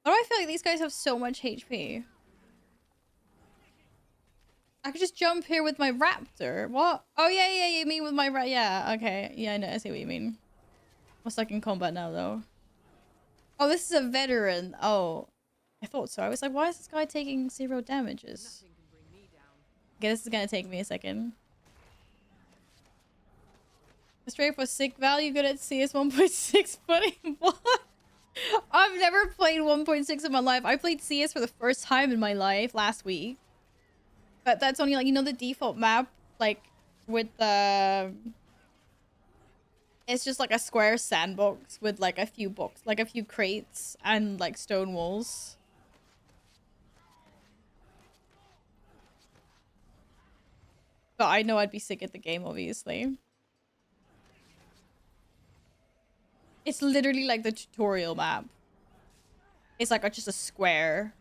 do I feel like these guys have so much HP? I could just jump here with my raptor. What? Oh, yeah, you mean with my yeah, okay. Yeah, I know. I see what you mean. I'm stuck in combat now, though. Oh, this is a veteran. Oh, I thought so. I was like, why is this guy taking 0 damages? Okay, this is gonna take me a second. Straight for sick value, good at CS 1.6, buddy. What? I've never played 1.6 in my life. I played CS for the first time in my life last week. But that's only like, you know, the default map, like with the... It's just like a square sandbox with like a few crates and like stone walls. But I know I'd be sick at the game, obviously. It's literally like the tutorial map. It's like just a square.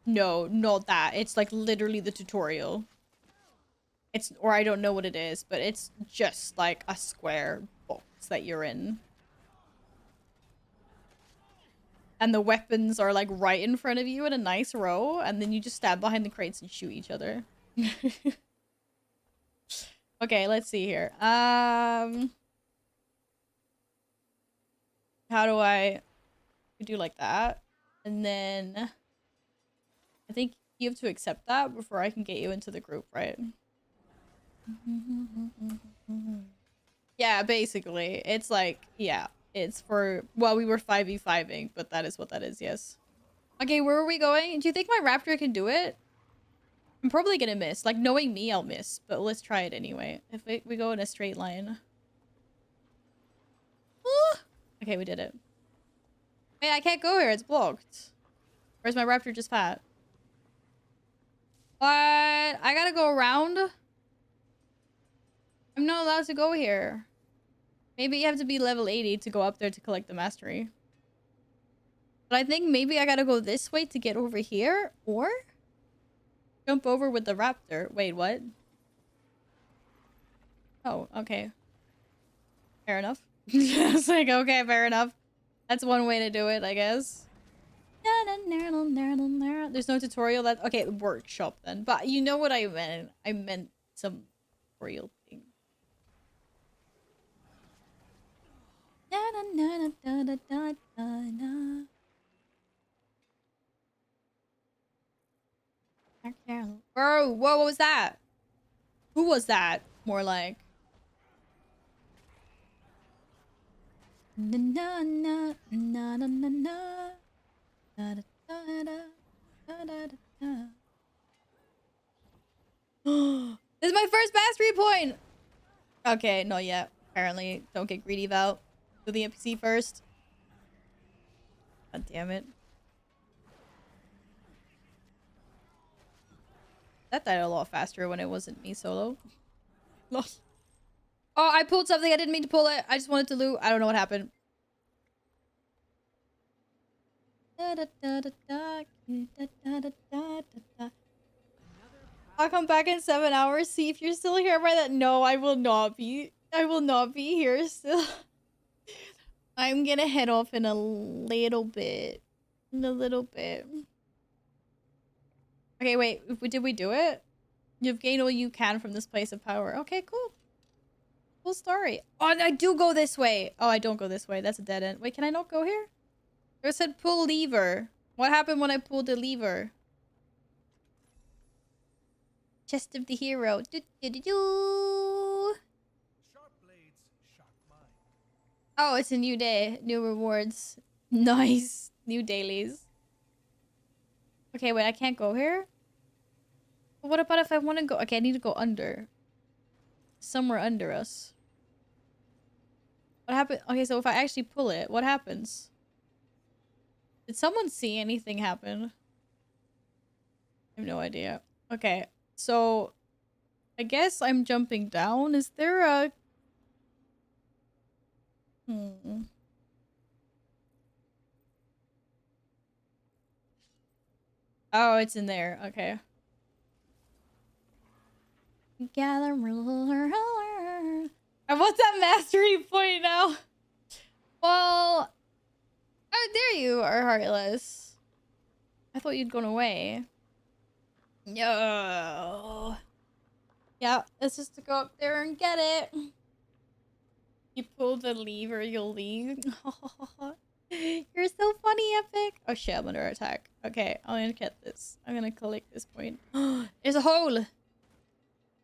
No, not that. It's like literally the tutorial. It's, or I don't know what it is, but it's just like a square box that you're in. And the weapons are like right in front of you in a nice row, and then you just stand behind the crates and shoot each other. Okay, let's see here. How do I do like that? And then I think you have to accept that before I can get you into the group, right? Yeah, basically. It's like, yeah, it's for, well, we were 5v5ing, but that is what that is, yes. Okay, where are we going? Do you think my raptor can do it? I'm probably gonna miss. Like, knowing me, I'll miss, but let's try it anyway. If we go in a straight line. Okay, we did it. Wait, I can't go here. It's blocked. Or is my raptor just fat? What? I gotta go around? I'm not allowed to go here. Maybe you have to be level 80 to go up there to collect the mastery. But I think maybe I gotta go this way to get over here, or jump over with the raptor. Wait, what? Oh, okay. Fair enough. I was like, okay, fair enough. That's one way to do it, I guess. There's no tutorial. That okay, workshop then. But you know what I meant. I meant some tutorial thing. Bro, whoa, what was that? Who was that? More like. Na na na na na na na. Da, da, da, da, da, da, da. This is my first mastery point. Okay, not yet. Apparently, don't get greedy, Val. Do the NPC first. God damn it. That died a lot faster when it wasn't me solo. Lost. Oh, I pulled something. I didn't mean to pull it. I just wanted to loot. I don't know what happened. I'll come back in 7 hours. See if you're still here by that. No, I will not be. I will not be here still. I'm gonna head off in a little bit. In a little bit. Okay, wait. Did we do it? You've gained all you can from this place of power. Okay, cool. Cool story. Oh, and I do go this way. Oh, I don't go this way. That's a dead end. Wait, can I not go here? It said pull lever. What happened when I pulled the lever? Chest of the hero. Do, do, do, do. Oh, it's a new day. New rewards. Nice. New dailies. Okay, wait. I can't go here? But what about if I want to go? Okay, I need to go under. Somewhere under us. What happened? Okay, so if I actually pull it, what happens? Did someone see anything happen? I have no idea. Okay, so I guess I'm jumping down. Is there a Hmm. Oh, it's in there. Okay. Gather ruler. I want that mastery point now. Well, oh, there you are, Heartless. I thought you'd gone away. No. Yeah, it's just to go up there and get it. You pull the lever, you'll leave. You're so funny, Epic. Oh shit, I'm under attack. Okay, I'm gonna get this. I'm gonna collect this point. There's a hole.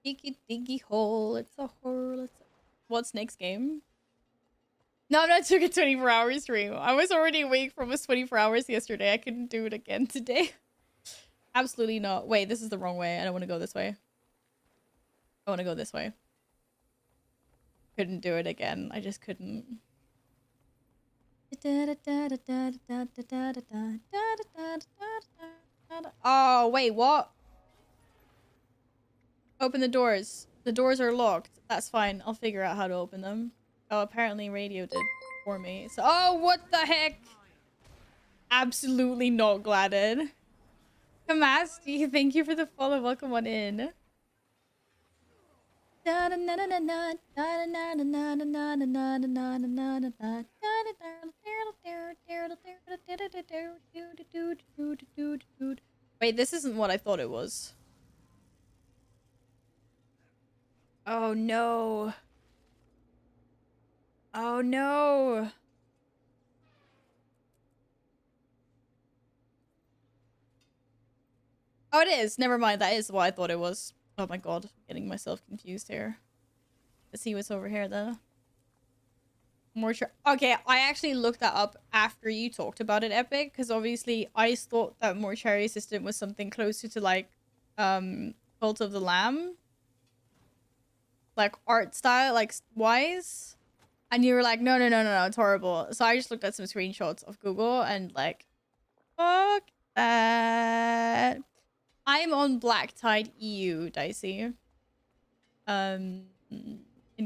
Diggy diggy hole. It's a hole. What's next game? No, I'm not doing a 24-hour stream. I was already awake for almost 24 hours yesterday. I couldn't do it again today. Absolutely not. Wait, this is the wrong way. I don't want to go this way. I want to go this way. Couldn't do it again. I just couldn't. Oh, wait, what? Open the doors. The doors are locked. That's fine. I'll figure out how to open them. Oh, apparently radio did for me. So, oh, what the heck? Absolutely not glad. Kamasti, thank you for the follow. Welcome on in. Wait, this isn't what I thought it was. Oh no. Oh no. Oh, it is. Never mind. That is what I thought it was. Oh my god. I'm getting myself confused here. Let's see what's over here then. Okay, I actually looked that up after you talked about it, Epic, because obviously I thought that mortuary assistant was something closer to like Cult of the Lamb. Like art style, like wise. And you were like, no, it's horrible. So I just looked at some screenshots of Google and like, fuck that. I'm on Black Tide EU, Dicey. In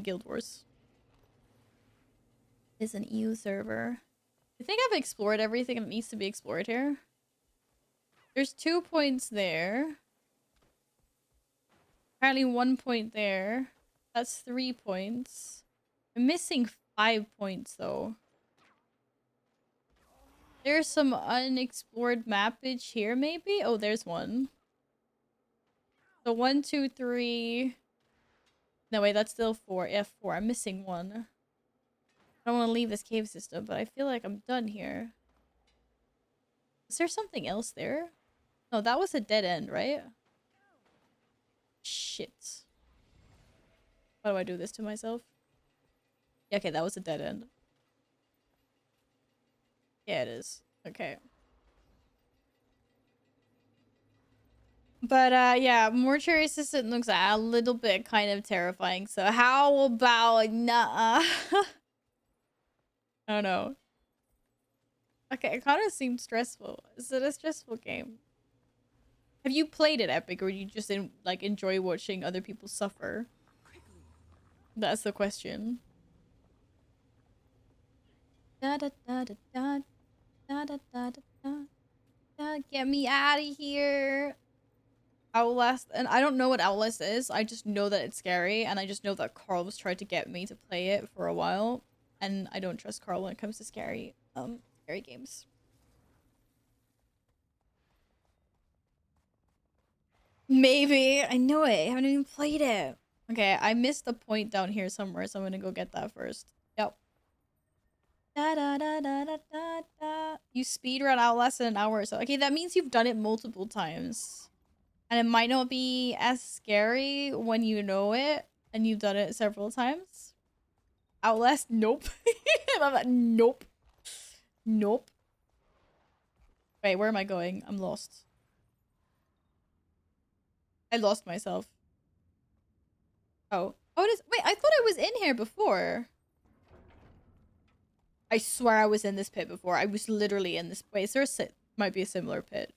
Guild Wars. It's an EU server. I think I've explored everything that needs to be explored here. There's 2 points there. Apparently 1 point there. That's 3 points. I'm missing 5 points though. There's some unexplored mappage here maybe? Oh, there's one. So 1, 2, 3. No, wait, that's still 4. F4. I'm missing 1. I don't want to leave this cave system, but I feel like I'm done here. Is there something else there? No, that was a dead end, right? Shit. Why do I do this to myself? Yeah, okay, that was a dead end. Yeah, it is. Okay. But, yeah, mortuary assistant looks a little bit kind of terrifying. So how about nah? I don't know. Okay, it kind of seemed stressful. Is it a stressful game? Have you played it, Epic, or do you just like enjoy watching other people suffer? That's the question. Da da da da da da da da da da. Get me out of here. Outlast, and I don't know what Outlast is. I just know that it's scary, and I just know that Carl was trying to get me to play it for a while, and I don't trust Carl when it comes to scary games. Maybe. I know it. I haven't even played it. Okay, I missed a point down here somewhere, so I'm gonna go get that first. Yep. Da da da da da da da. You speedrun Outlast in an hour or so. Okay, that means you've done it multiple times. And it might not be as scary when you know it and you've done it several times. Outlast, nope. Nope. Nope. Wait, where am I going? I'm lost. I lost myself. Oh. Oh, it is. Wait, I thought I was in here before. I swear I was in this pit before. I was literally in this. Wait, is there a might be a similar pit.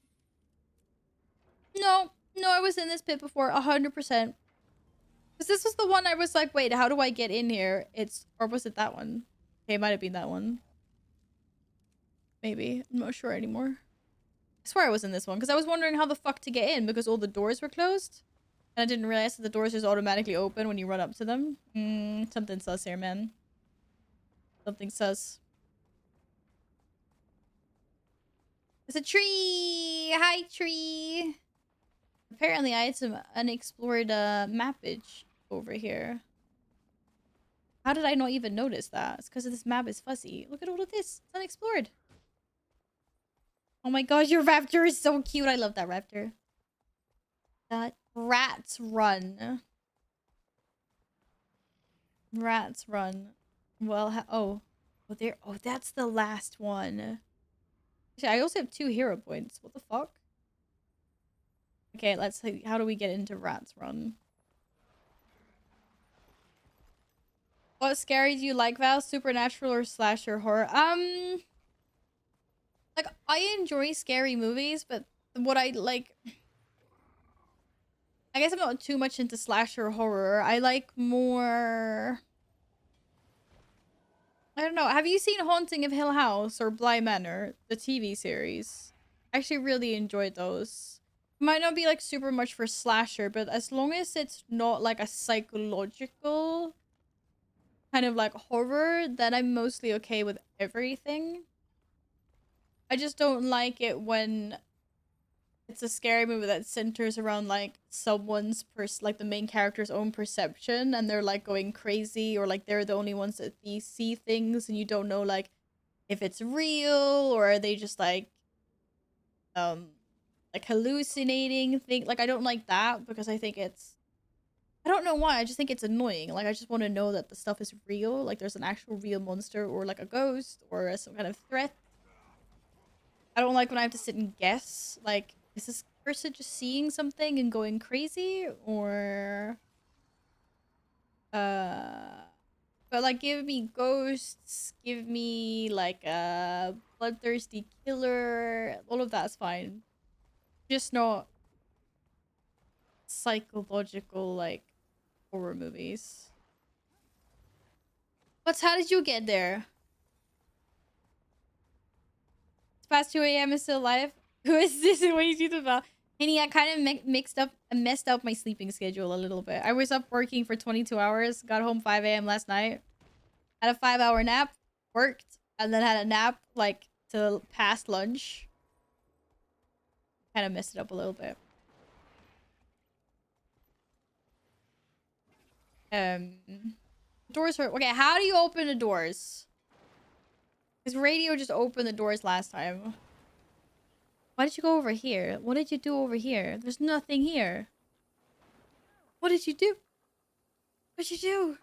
No. No, I was in this pit before, 100%. Because this was the one I was like, wait, how do I get in here? Or was it that one? Okay, it might have been that one. Maybe. I'm not sure anymore. I swear I was in this one because I was wondering how the fuck to get in because all the doors were closed. And I didn't realize that the doors just automatically open when you run up to them. Something sus here, man. Something sus. It's a tree! Hi, tree! Apparently I had some unexplored mappage over here. How did I not even notice that? It's because this map is fuzzy. Look at all of this. It's unexplored. Oh my gosh, your raptor is so cute. I love that raptor. That rats run. Rats run. Well, oh, there. Oh, that's the last one. Actually, I also have 2 hero points. What the fuck? Okay, let's see. How do we get into Rats Run? What scary do you like, Val? Supernatural or slasher horror? Like, I enjoy scary movies, but what I like... I guess I'm not too much into slasher horror. I like more... I don't know. Have you seen Haunting of Hill House or Bly Manor, the TV series? I actually really enjoyed those. Might not be like super much for slasher, but as long as it's not like a psychological kind of like horror, then I'm mostly okay with everything. I just don't like it when it's a scary movie that centers around like someone's like the main character's own perception and they're like going crazy or like they're the only ones that see things and you don't know like if it's real or are they just like hallucinating thing. Like I don't like that because I think it's I don't know why, I just think it's annoying. Like I just want to know that the stuff is real, like there's an actual real monster or like a ghost or some kind of threat. I don't like when I have to sit and guess like is this person just seeing something and going crazy or but like give me ghosts, give me like a bloodthirsty killer, all of that's fine. Just not psychological like horror movies. How did you get there? It's past 2 a.m. is still alive. Who is this and what is you about? Henny, I kind of messed up my sleeping schedule a little bit. I was up working for 22 hours, got home 5 a.m. last night, had a 5-hour nap, worked, and then had a nap like till past lunch. Kind of messed it up a little bit. Doors are okay. How do you open the doors? Because radio just opened the doors last time. Why did you go over here? What did you do over here? There's nothing here. What did you do? What'd you do?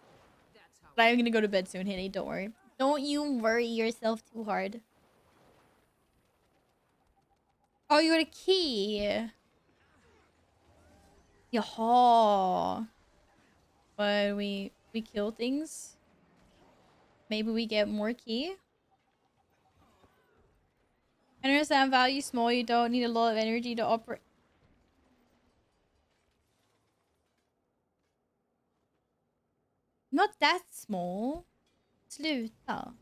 But I'm gonna go to bed soon, Henny. Don't worry. Don't you worry yourself too hard. Oh, you got a key. Yahaw. But we kill things. Maybe we get more key. I understand value small. You don't need a lot of energy to operate. Not that small. Sluta.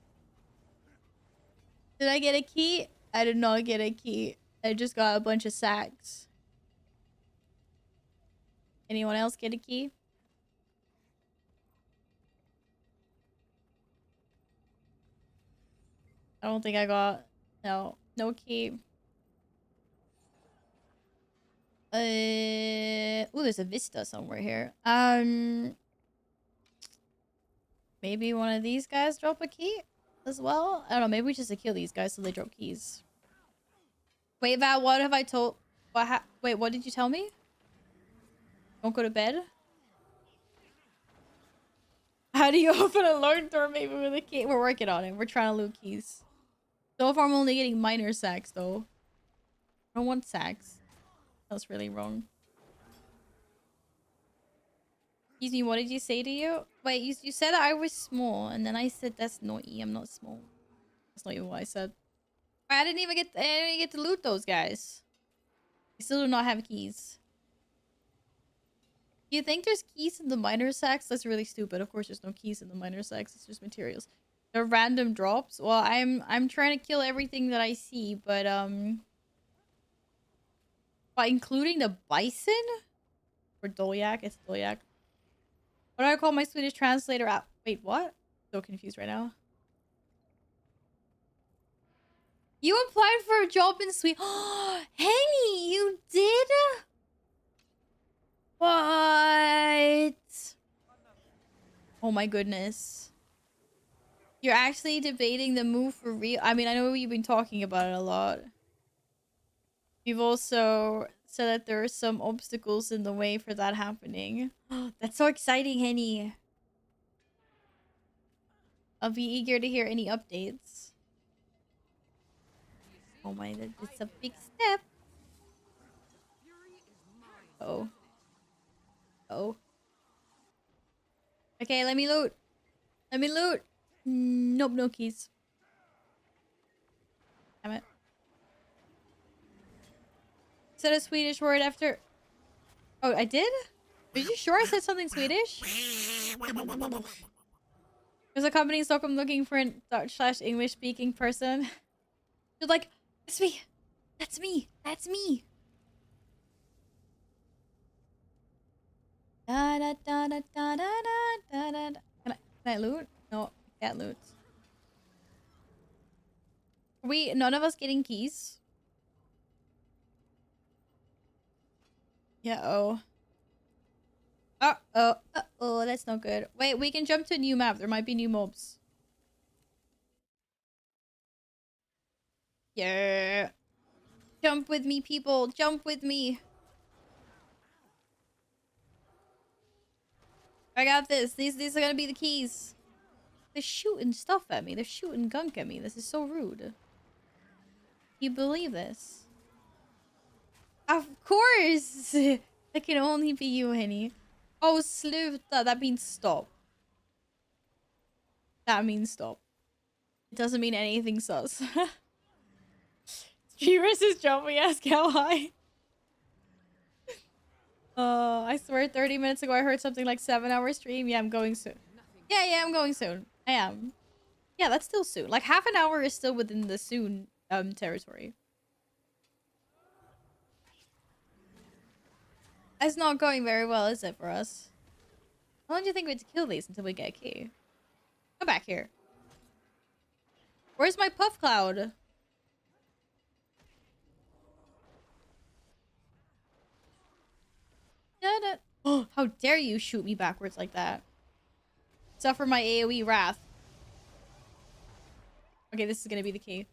Did I get a key? I did not get a key. I just got a bunch of sacks. Anyone else get a key? I don't think I got... No key. Ooh, there's a vista somewhere here. Maybe one of these guys drop a key as well? I don't know, maybe we just have to kill these guys so they drop keys. Wait, Val, what have I told... Wait, what did you tell me? Don't go to bed? How do you open a large door maybe with a key? We're working on it. We're trying to loot keys. So far, I'm only getting minor sacks, though. I don't want sacks. That's really wrong. Excuse me, what did you say to you? Wait, you said that I was small, and then I said that's not E. I'm not small. That's not even what I said. I didn't even get to loot those guys. I still do not have keys. You think there's keys in the minor sacks? That's really stupid. Of course, there's no keys in the minor sacks. It's just materials. The random drops. Well, I'm trying to kill everything that I see, but including the bison or Dolyak. It's Dolyak. What do I call my Swedish translator app? Wait, what? So confused right now. You applied for a job in Sweden. Henny, you did? What? Oh my goodness. You're actually debating the move for real? I mean, I know you've been talking about it a lot. You've also said that there are some obstacles in the way for that happening. That's so exciting, Henny. I'll be eager to hear any updates. Oh my, that's a big step. Oh. Oh. Okay, let me loot. Let me loot. Nope, no keys. Damn it. Said a Swedish word after... Oh, I did? Are you sure I said something Swedish? There's a company in Stockholm looking for a Dutch/English speaking person. You're like, that's me. That's me. That's me. Da da da da da da da da. Can I loot? No, I can't loot. Are we none of us getting keys? Yeah. Oh. Oh, that's not good. Wait, we can jump to a new map. There might be new mobs. Yeah. Jump with me, people. Jump with me. I got this. These are gonna be the keys. They're shooting stuff at me. They're shooting gunk at me. This is so rude. You believe this? Of course! That can only be you, Henny. Oh, sluta. That means stop. That means stop. It doesn't mean anything sus. Streamers is jumping. Ask how high. I swear 30 minutes ago I heard something like 7-hour stream. Yeah, I'm going soon. Yeah, I'm going soon. I am. Yeah, that's still soon. Like half an hour is still within the soon territory. It's not going very well, is it, for us? How long do you think we have to kill these until we get a key? Come back here. Where's my puff cloud? Oh, how dare you shoot me backwards like that? Suffer my AoE wrath. Okay, this is gonna be the key.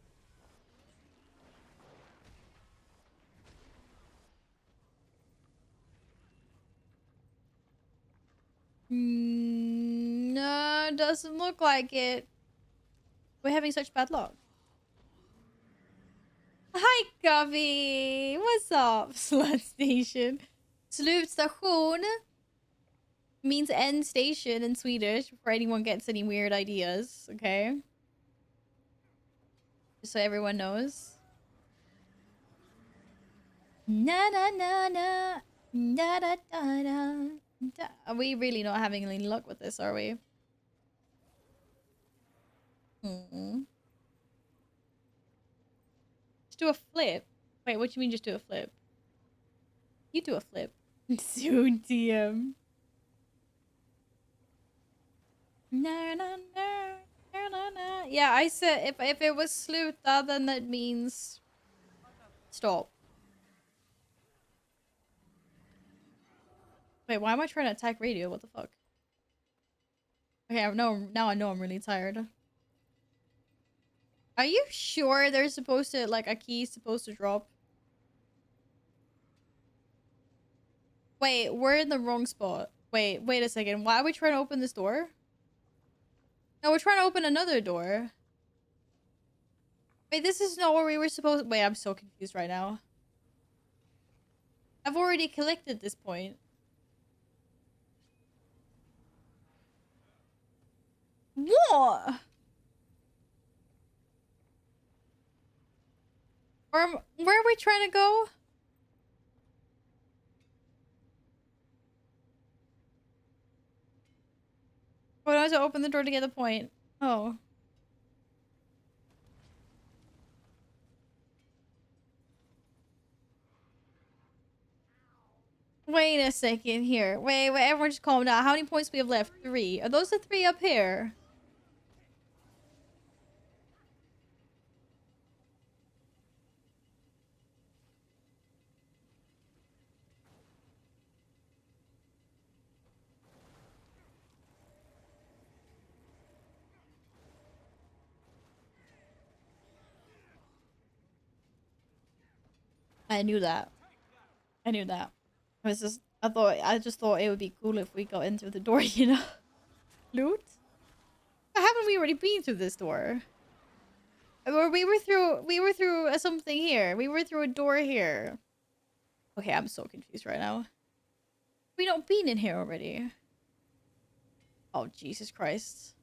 No, doesn't look like it. We're having such bad luck. Hi, Gubby! What's up, Slut Station? Slutstation means end station in Swedish, before anyone gets any weird ideas, okay? Just so everyone knows. Na na na na. Da da da da. Are we really not having any luck with this, are we? Just do a flip. Wait, what do you mean just do a flip? You do a flip. Soon, TM. Na, na, na, na, na, na. Yeah, I said if it was sluta, then that means stop. Wait, why am I trying to attack radio? What the fuck? Okay, now I know I'm really tired. Are you sure they're supposed to, like, a key is supposed to drop? Wait, we're in the wrong spot. Wait a second. Why are we trying to open this door? No, we're trying to open another door. Wait, this is not where we were supposed to... Wait, I'm so confused right now. I've already collected this point. What? Where are we trying to go? Oh, I have to open the door to get the point. Oh. Wait a second here. Wait, everyone just calm down. How many points do we have left? 3. Are those the 3 up here? I knew that. I knew that. I just thought it would be cool if we got in through the door, you know? Loot? Haven't we already been through this door? Or we were through something here. We were through a door here. Okay, I'm so confused right now. We don't been in here already. Oh, Jesus Christ.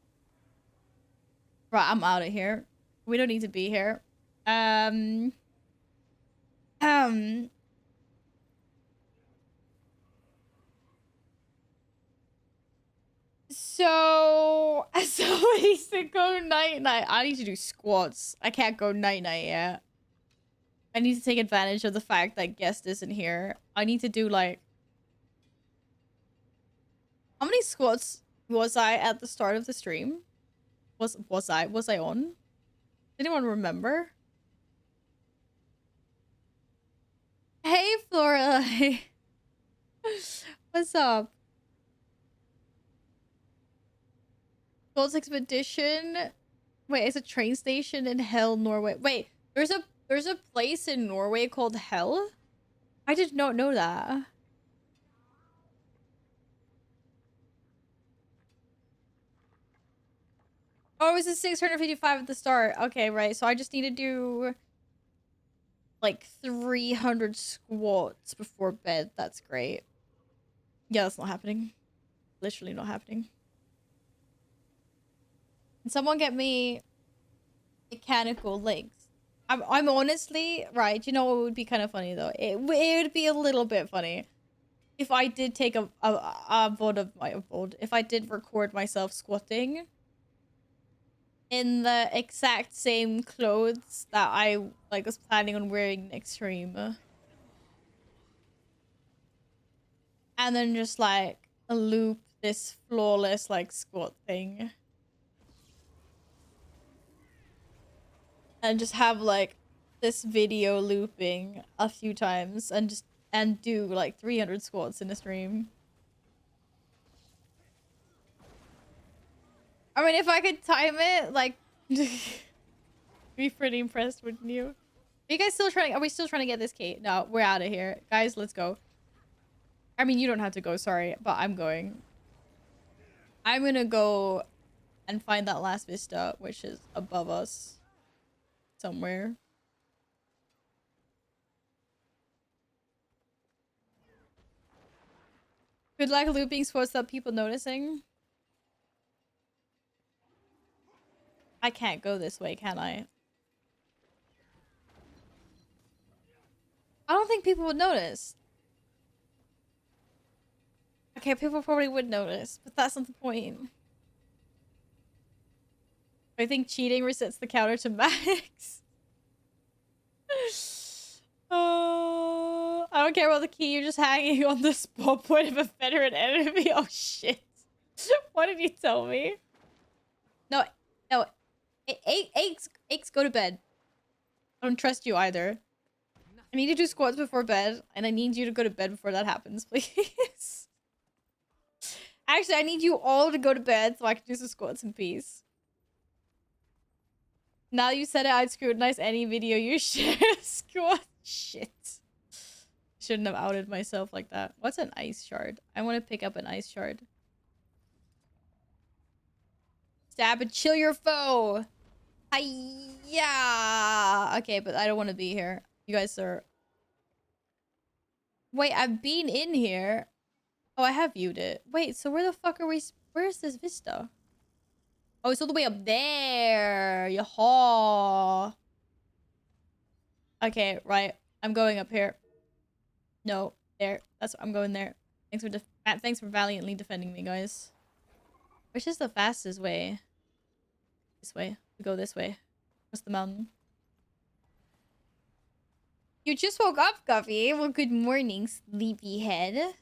Right, I'm out of here. We don't need to be here. So somebody needs to go night-night. I need to do squats. I can't go night-night yet. I need to take advantage of the fact that guest isn't here. I need to do like... How many squats was I at the start of the stream? Was I on? Anyone remember? Hey, Flora. What's up? Gold's Expedition. Wait, it's a train station in Hell, Norway. Wait, there's a place in Norway called Hell? I did not know that. Oh, it was a 655 at the start. Okay, right. So I just need to do like 300 squats before bed. That's great. Yeah, that's not happening. Literally not happening. Can someone get me mechanical legs? I'm honestly, right, you know what would be kind of funny though? It would be a little bit funny if I did take a VOD of my VOD. If I did record myself squatting in the exact same clothes that I like was planning on wearing next stream. And then just like loop this flawless like squat thing. And just have like this video looping a few times and do like 300 squats in a stream. I mean, if I could time it, like, be pretty impressed, wouldn't you? Are you guys still trying? Are we still trying to get this Kate? No, we're out of here, guys. Let's go. I mean, you don't have to go. Sorry, but I'm going. I'm gonna go and find that last vista, which is above us somewhere. Good luck looping squats without people noticing. I can't go this way, can I? I don't think people would notice. Okay, people probably would notice, but that's not the point. I think cheating resets the counter to max. I don't care about the key, you're just hanging on the spawn point of a veteran enemy. Oh shit. What did you tell me? No. Aches, go to bed. I don't trust you either. I need to do squats before bed, and I need you to go to bed before that happens, please. Actually, I need you all to go to bed so I can do some squats in peace. Now you said it, I'd scrutinize any video you share. Squat. Shit. Shouldn't have outed myself like that. What's an ice shard? I want to pick up an ice shard. Stab and chill your foe. Yeah. Okay, but I don't want to be here. You guys are... Wait, I've been in here. Oh, I have viewed it. Wait, so where the fuck are we... Where is this vista? Oh, it's all the way up there. Yahaw. Okay, right. I'm going up here. No, there. I'm going there. Thanks for valiantly defending me, guys. Which is the fastest way? This way. We go this way. Across the mountain. You just woke up, Guffy. Well, good morning, sleepyhead.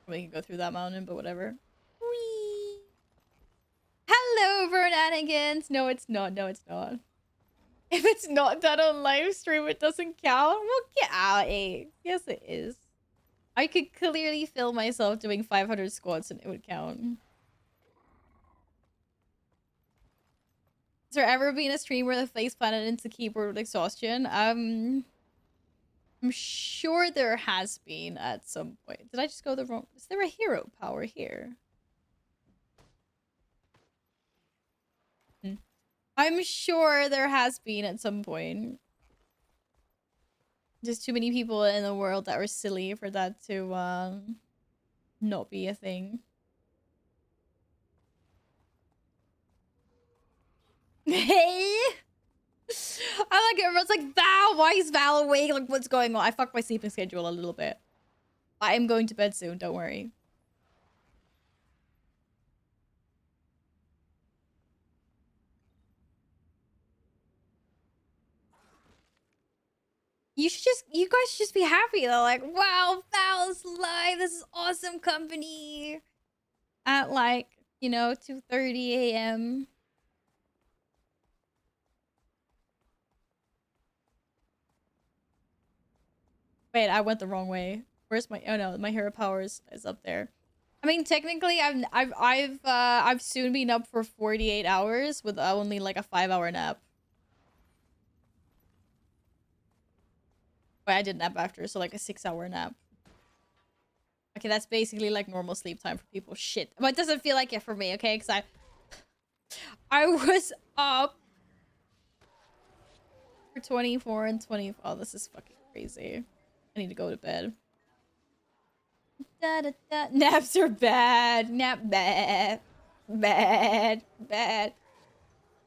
We can go through that mountain, but whatever. Whee! Hello, Vernanigans. No, it's not. No, it's not. If it's not done on live stream, it doesn't count. Well, get out, eh? Yes, it is. I could clearly film myself doing 500 squats and it would count. Has there ever been a stream where the face planted into keyboard with exhaustion? I'm sure there has been at some point. Did I just go the wrong... Is there a hero power here? I'm sure there has been at some point. Just too many people in the world that were silly for that to not be a thing. Hey! I like it. Everyone's like, Val, why is Val awake? Like, what's going on? I fucked my sleeping schedule a little bit. I am going to bed soon, don't worry. You guys should just be happy though. Like, wow, Val's live. This is awesome company. At like, you know, 2:30 a.m. Wait, I went the wrong way. Where's my... Oh no, my hero powers is up there. I mean, technically, I've soon been up for 48 hours with only like a 5-hour nap. But I did nap after, so like a 6-hour nap. Okay, that's basically like normal sleep time for people. Shit, but it doesn't feel like it for me, okay? Because I was up for 24 and 20. Oh, this is fucking crazy. I need to go to bed. Da, da, da. Naps are bad. Nap bad. Bad. Bad.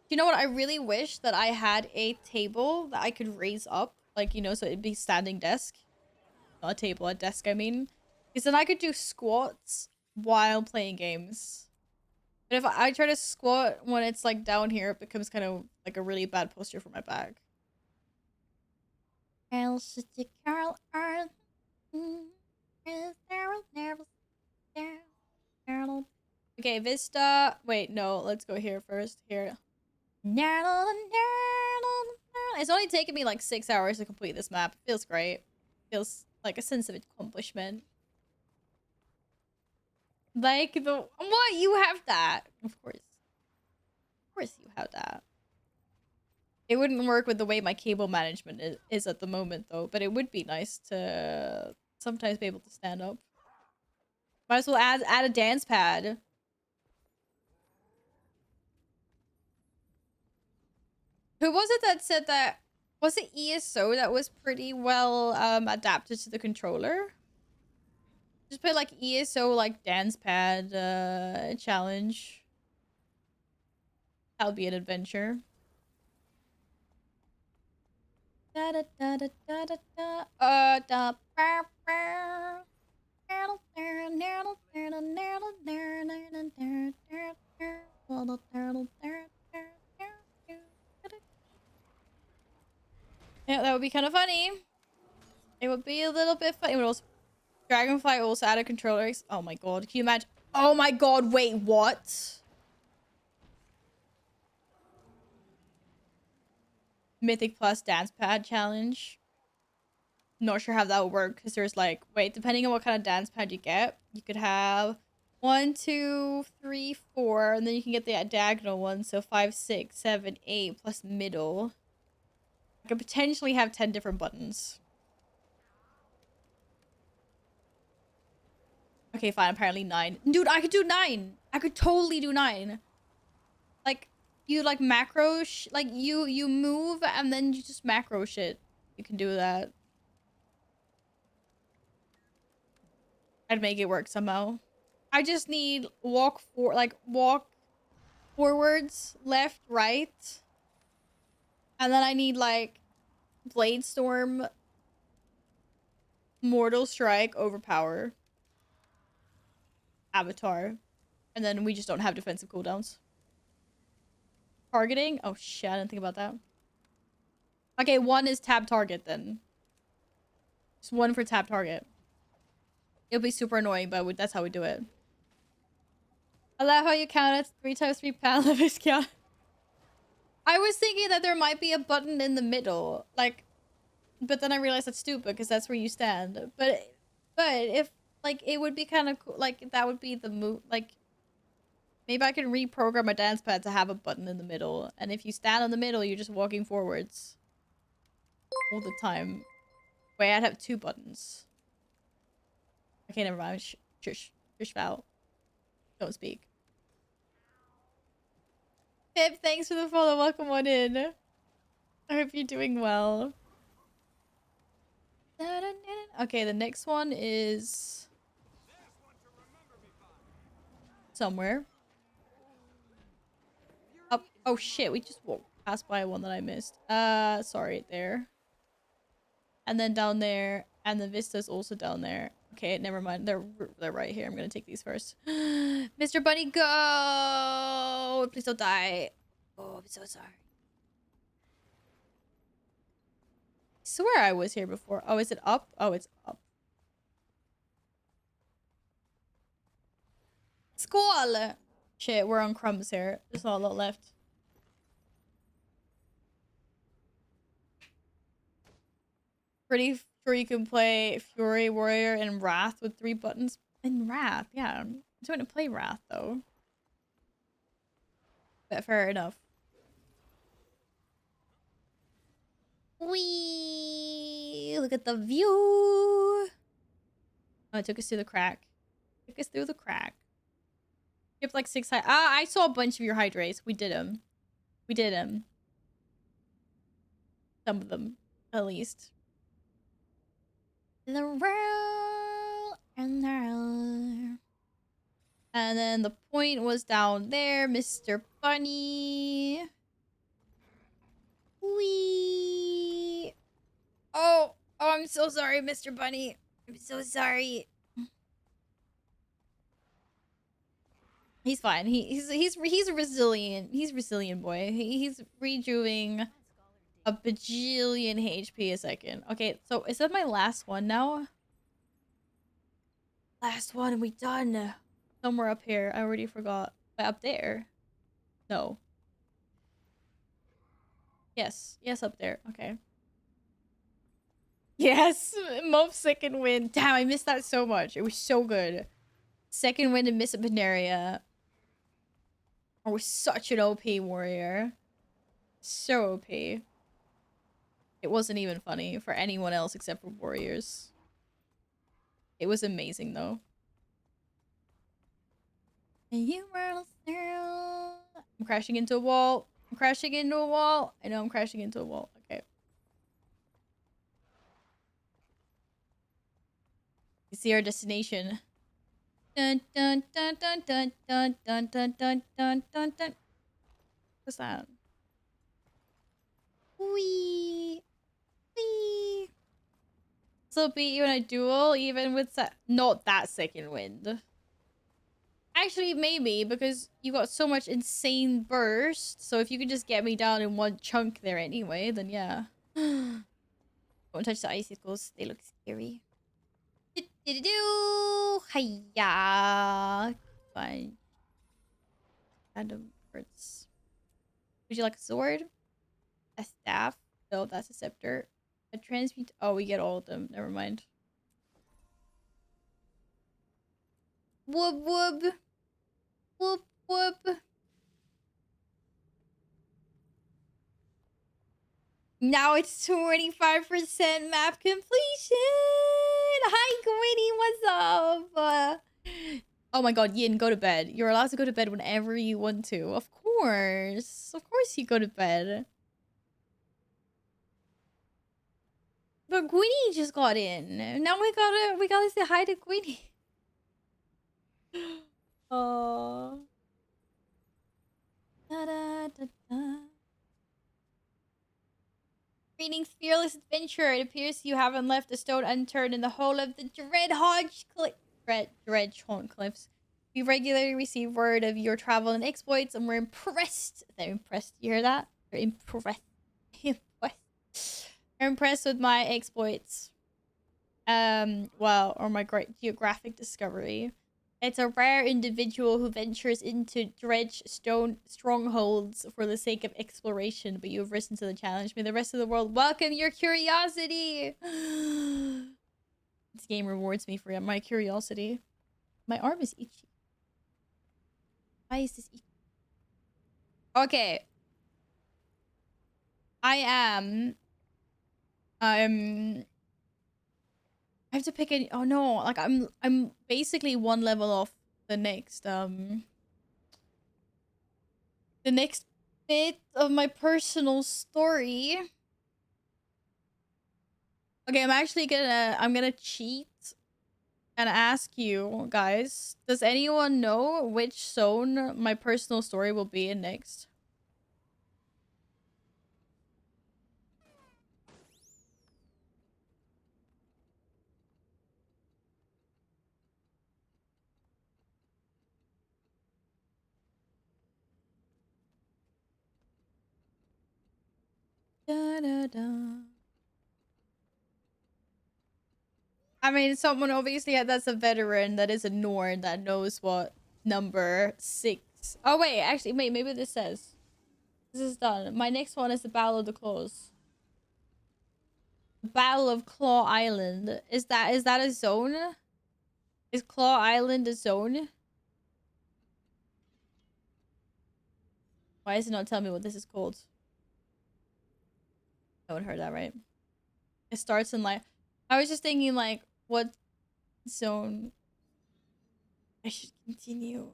You know what? I really wish that I had a table that I could raise up. Like, you know, so it'd be standing desk. Not a table, a desk, I mean. Because then I could do squats while playing games. But if I try to squat when it's like down here, it becomes kind of like a really bad posture for my back. Okay, Vista. Wait, no, let's go here first. Here. It's only taken me like 6 hours to complete this map. It feels great. Feels like a sense of accomplishment. Like the... What? You have that. Of course. Of course you have that. It wouldn't work with the way my cable management is at the moment, though. But it would be nice to sometimes be able to stand up. Might as well add a dance pad. Who was it that said that? Was it ESO that was pretty well adapted to the controller? Just play like ESO like dance pad challenge. That'll be an adventure. Da da da da da da da. Yeah, that would be kind of funny. It would be a little bit funny. It would also... Dragonfly also added controllers. Oh my god, can you imagine? Oh my god, wait, what? Mythic plus dance pad challenge. Not sure how that would work because there's like, wait, depending on what kind of dance pad you get, you could have 1, 2, 3, 4, and then you can get the diagonal one. So 5, 6, 7, 8 plus middle. I could potentially have 10 different buttons. Okay, fine. Apparently 9. Dude, I could do 9. I could totally do 9. Like, you like macro like you move and then you just macro shit. You can do that. I'd make it work somehow. I just need walk forwards, left, right. And then I need like Blade Storm, Mortal Strike, Overpower, Avatar. And then we just don't have defensive cooldowns. Targeting? Oh shit, I didn't think about that. Okay, 1 is tab target then. Just 1 for tab target. It'll be super annoying, but that's how we do it. I love how you count it 3 times 3 pound of his count. I was thinking that there might be a button in the middle, like, but then I realized that's stupid because that's where you stand. But if like it would be kind of cool, like that would be the move. Like maybe I can reprogram my dance pad to have a button in the middle, and if you stand in the middle, you're just walking forwards all the time. Wait, I'd have 2 buttons. Okay, never mind. Shush, Val. Don't speak. Pip, thanks for the follow. Welcome on in. I hope you're doing well. Okay, the next one is somewhere. Up. Oh shit, we just walked past by one that I missed. Sorry, there. And then down there, and the Vista's also down there. Okay, never mind. They're right here. I'm gonna take these first. Mr. Bunny, go! Please don't die. Oh, I'm so sorry. I swear I was here before. Oh, is it up? Oh, it's up. Squall! Shit, we're on crumbs here. There's not a lot left. Pretty sure you can play Fury, Warrior, and Wrath with 3 buttons. And Wrath, yeah. I'm trying to play Wrath, though. But fair enough. Wee! Look at the view! Oh, it took us through the crack. Took us through the crack. Skipped like 6 high. Ah, I saw a bunch of your hydrates. We did them. We did them. Some of them, at least. The roll and the roll. And then the point was down there, Mr. Bunny. Wee. Oh, I'm so sorry, Mr. Bunny. I'm so sorry. He's fine. He's a resilient. He's a resilient boy. He's rejuing a bajillion HP a second. Okay, so is that my last one now? Last one, and we done. Somewhere up here. I already forgot. But up there? No. Yes. Yes, up there. Okay. Yes! Mob second win. Damn, I missed that so much. It was so good. Second win to Miss Paneria. I was such an OP warrior. So OP. It wasn't even funny for anyone else except for warriors. It was amazing though. You were through. I'm crashing into a wall. I'm crashing into a wall. I know I'm crashing into a wall. Okay. You see our destination. Dun dun dun dun dun dun dun dun dun dun dun dun. What's that? Wee. Wee. So beat you in a duel even with not that second wind. Actually, maybe, because you got so much insane burst. So if you could just get me down in one chunk there anyway, then yeah. Don't touch the icicles. They look scary. Hiya. Fine. Random words. Would you like a sword? A staff? No, that's a scepter. A transmute. Oh, we get all of them. Never mind. Whoop whoop. Whoop whoop. Now it's 25% map completion. Hi, Gwynny. What's up? Oh my god, Yin, go to bed. You're allowed to go to bed whenever you want to. Of course. Of course you go to bed. But Gwynny just got in. Now we gotta say hi to Gwynny. Oh. Da, da, da, da. Greetings, fearless adventurer. It appears you haven't left a stone unturned in the whole of the Dreadhaunt Cliffs. We regularly receive word of your travel and exploits, and we're impressed. They're impressed. You hear that? They're impressed. Impressed. I'm impressed with my exploits. Well, or my great geographic discovery. It's a rare individual who ventures into dredge stone strongholds for the sake of exploration, but you have risen to the challenge. May the rest of the world welcome your curiosity. This game rewards me for my curiosity. My arm is itchy. Why is this itchy? Okay. I have to pick a. Oh no! Like I'm basically one level off the next bit of my personal story. Okay, I'm gonna cheat and ask you guys. Does anyone know which zone my personal story will be in next? Da, da, da. I mean, someone obviously that's a veteran, that is a Norn, that knows what number 6. Oh wait, actually, wait, maybe this says. This is done. My next one is the Battle of the Claws. Battle of Claw Island. Is that a zone? Is Claw Island a zone? Why does it not tell me what this is called? No one heard that, right? It starts in like... I was just thinking like, what zone I should continue?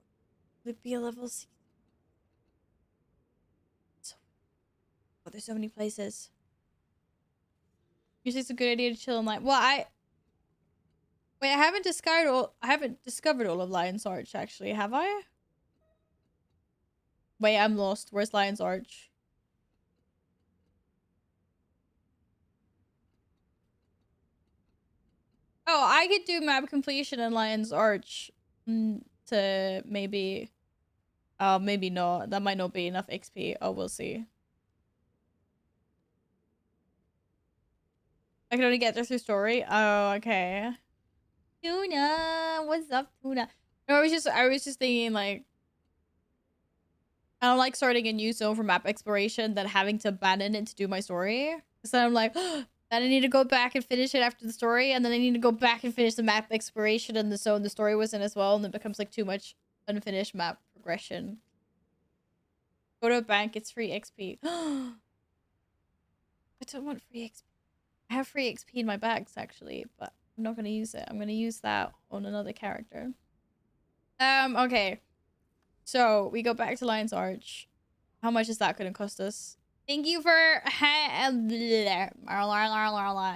Would it be a level 6? Oh, there's so many places. Usually it's a good idea to chill in like... Well, wait, I haven't discovered all of Lion's Arch, actually, have I? Wait, I'm lost. Where's Lion's Arch? Oh, I could do map completion in Lion's Arch to maybe... Oh, maybe not. That might not be enough XP. Oh, we'll see. I can only get there through story. Oh, okay. Tuna, what's up, Tuna? No, I was just thinking like, I don't like starting a new zone for map exploration than having to abandon it to do my story. So I'm like, then I need to go back and finish it after the story, and then I need to go back and finish the map exploration and the zone the story was in as well, and it becomes like too much unfinished map progression. Go to a bank, it's free XP. I don't want free XP. I have free XP in my bags actually, but I'm not gonna use it. I'm gonna use that on another character. Okay. So we go back to Lion's Arch. How much is that gonna cost us? Thank you for I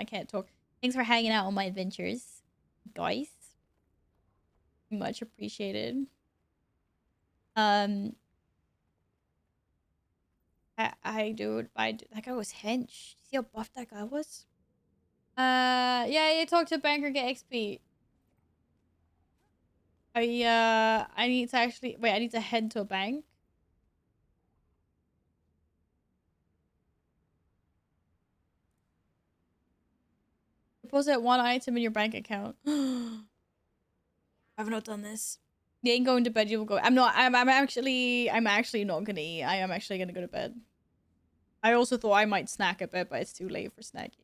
can't talk. Thanks for hanging out on my adventures, guys. Much appreciated. That guy was hench. See how buff that guy was? Yeah, you talk to a banker, get XP. I need to actually... Wait, I need to head to a bank? Deposit one item in your bank account. I've not done this. You ain't going to bed, you will go... I'm actually not gonna eat. I am actually gonna go to bed. I also thought I might snack a bit, but it's too late for snacking.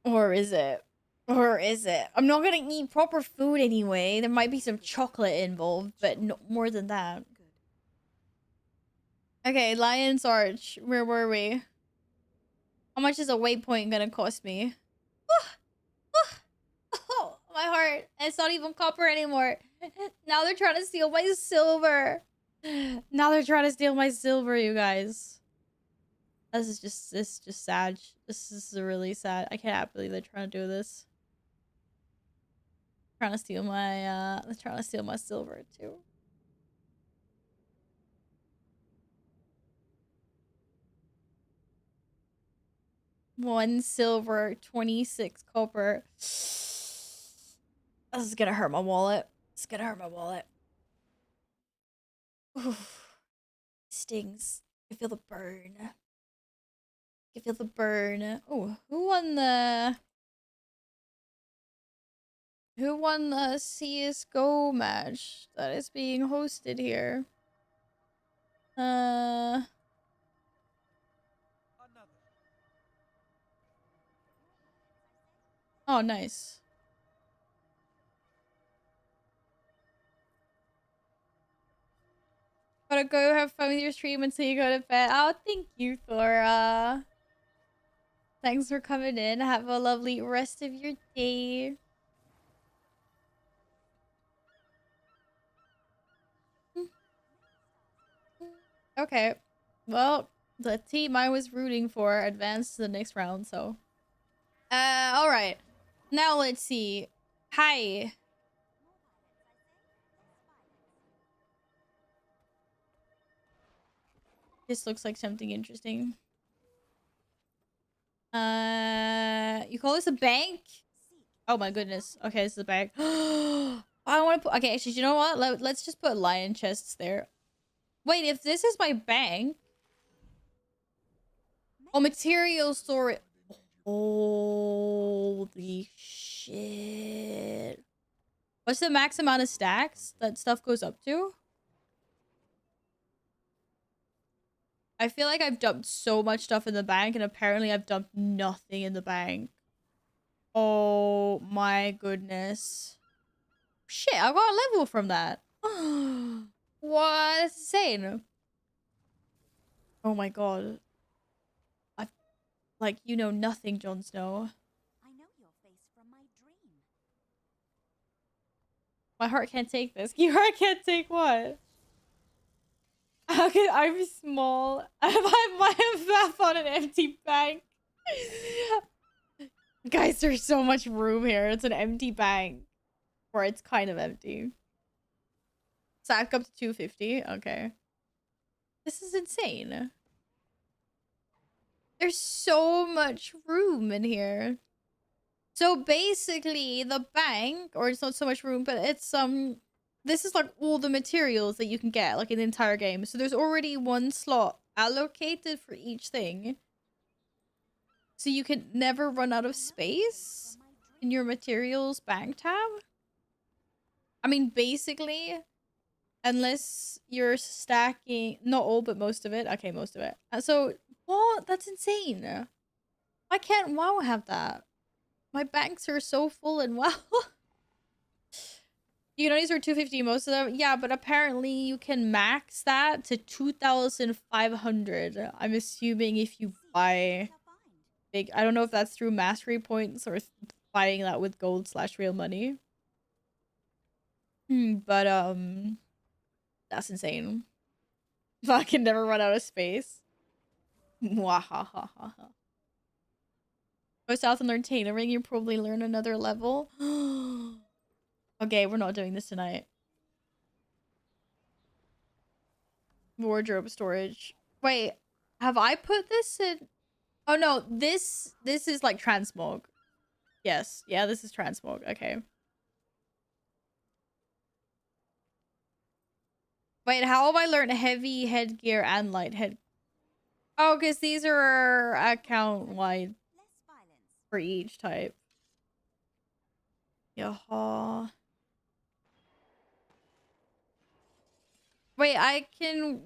Or is it? Or is it? I'm not gonna eat proper food anyway. There might be some chocolate involved, but no more than that. Okay, Lion's Arch. Where were we? How much is a waypoint gonna cost me? Oh, my heart. It's not even copper anymore. Now they're trying to steal my silver. Now they're trying to steal my silver, you guys. This is just sad. This is really sad. I can't believe they're trying to do this. They're trying to steal my silver too. One silver, 26 copper. This is gonna hurt my wallet. It's gonna hurt my wallet. Oof. Stings. I feel the burn. You feel the burn. Oh, who won the CS:GO match that is being hosted here? Oh, nice. Gotta go have fun with your stream until you go to bed. Oh, thank you, Thora. Thanks for coming in. Have a lovely rest of your day. Okay. Well, the team I was rooting for advanced to the next round, so. Alright. Now let's see. Hi. This looks like something interesting. You call this a bank? Oh my goodness. Okay, this is a bank. I want to put... Okay, actually, you know what? Let's just put lion chests there. Wait, if this is my bank... Oh, material storage. Holy shit. What's the max amount of stacks that stuff goes up to? I feel like I've dumped so much stuff in the bank, and apparently I've dumped nothing in the bank. Oh my goodness. Shit, I got a level from that. What? That's insane. Oh my god. Like, you know nothing, Jon Snow. I know your face from my dream. My heart can't take this. Your heart can't take what? How can I'm small? I have on an empty bank. Guys, there's so much room here. It's an empty bank. Or it's kind of empty. Stack up to 250. Okay. This is insane. There's so much room in here. So basically the bank, or it's not so much room, but it's this is like all the materials that you can get like in the entire game. So there's already one slot allocated for each thing. So you can never run out of space in your materials bank tab. I mean, basically, unless you're stacking, not all, but most of it. Okay, most of it. So what? That's insane. Why can't WoW have that? My banks are so full in WoW. You can only store 250 most of them. Yeah, but apparently you can max that to 2,500. I'm assuming if you buy big. I don't know if that's through mastery points or buying that with gold / real money. But that's insane. I can never run out of space. Wahahaha. Go south and learn tailoring. You probably learn another level. Okay, we're not doing this tonight. Wardrobe storage. Wait, have I put this in? Oh no, this is like transmog. Yes, yeah, this is transmog. Okay. Wait, how have I learned heavy headgear and light head? Oh, because these are account wide for each type. Yaha. Wait,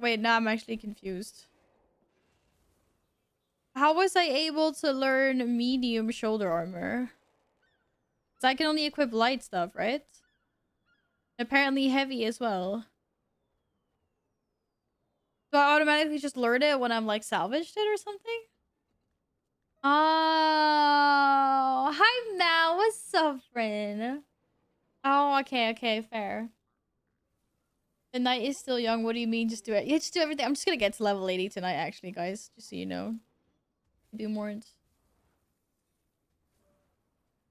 wait, now I'm actually confused. How was I able to learn medium shoulder armor? So I can only equip light stuff, right? Apparently heavy as well. Do I automatically just learn it when I'm like salvaged it or something? Oh, hi Mal. What's up, friend? Oh, okay, fair. The night is still young. What do you mean? Just do it. Yeah, just do everything. I'm just gonna get to level 80 tonight, actually, guys. Just so you know. Do more.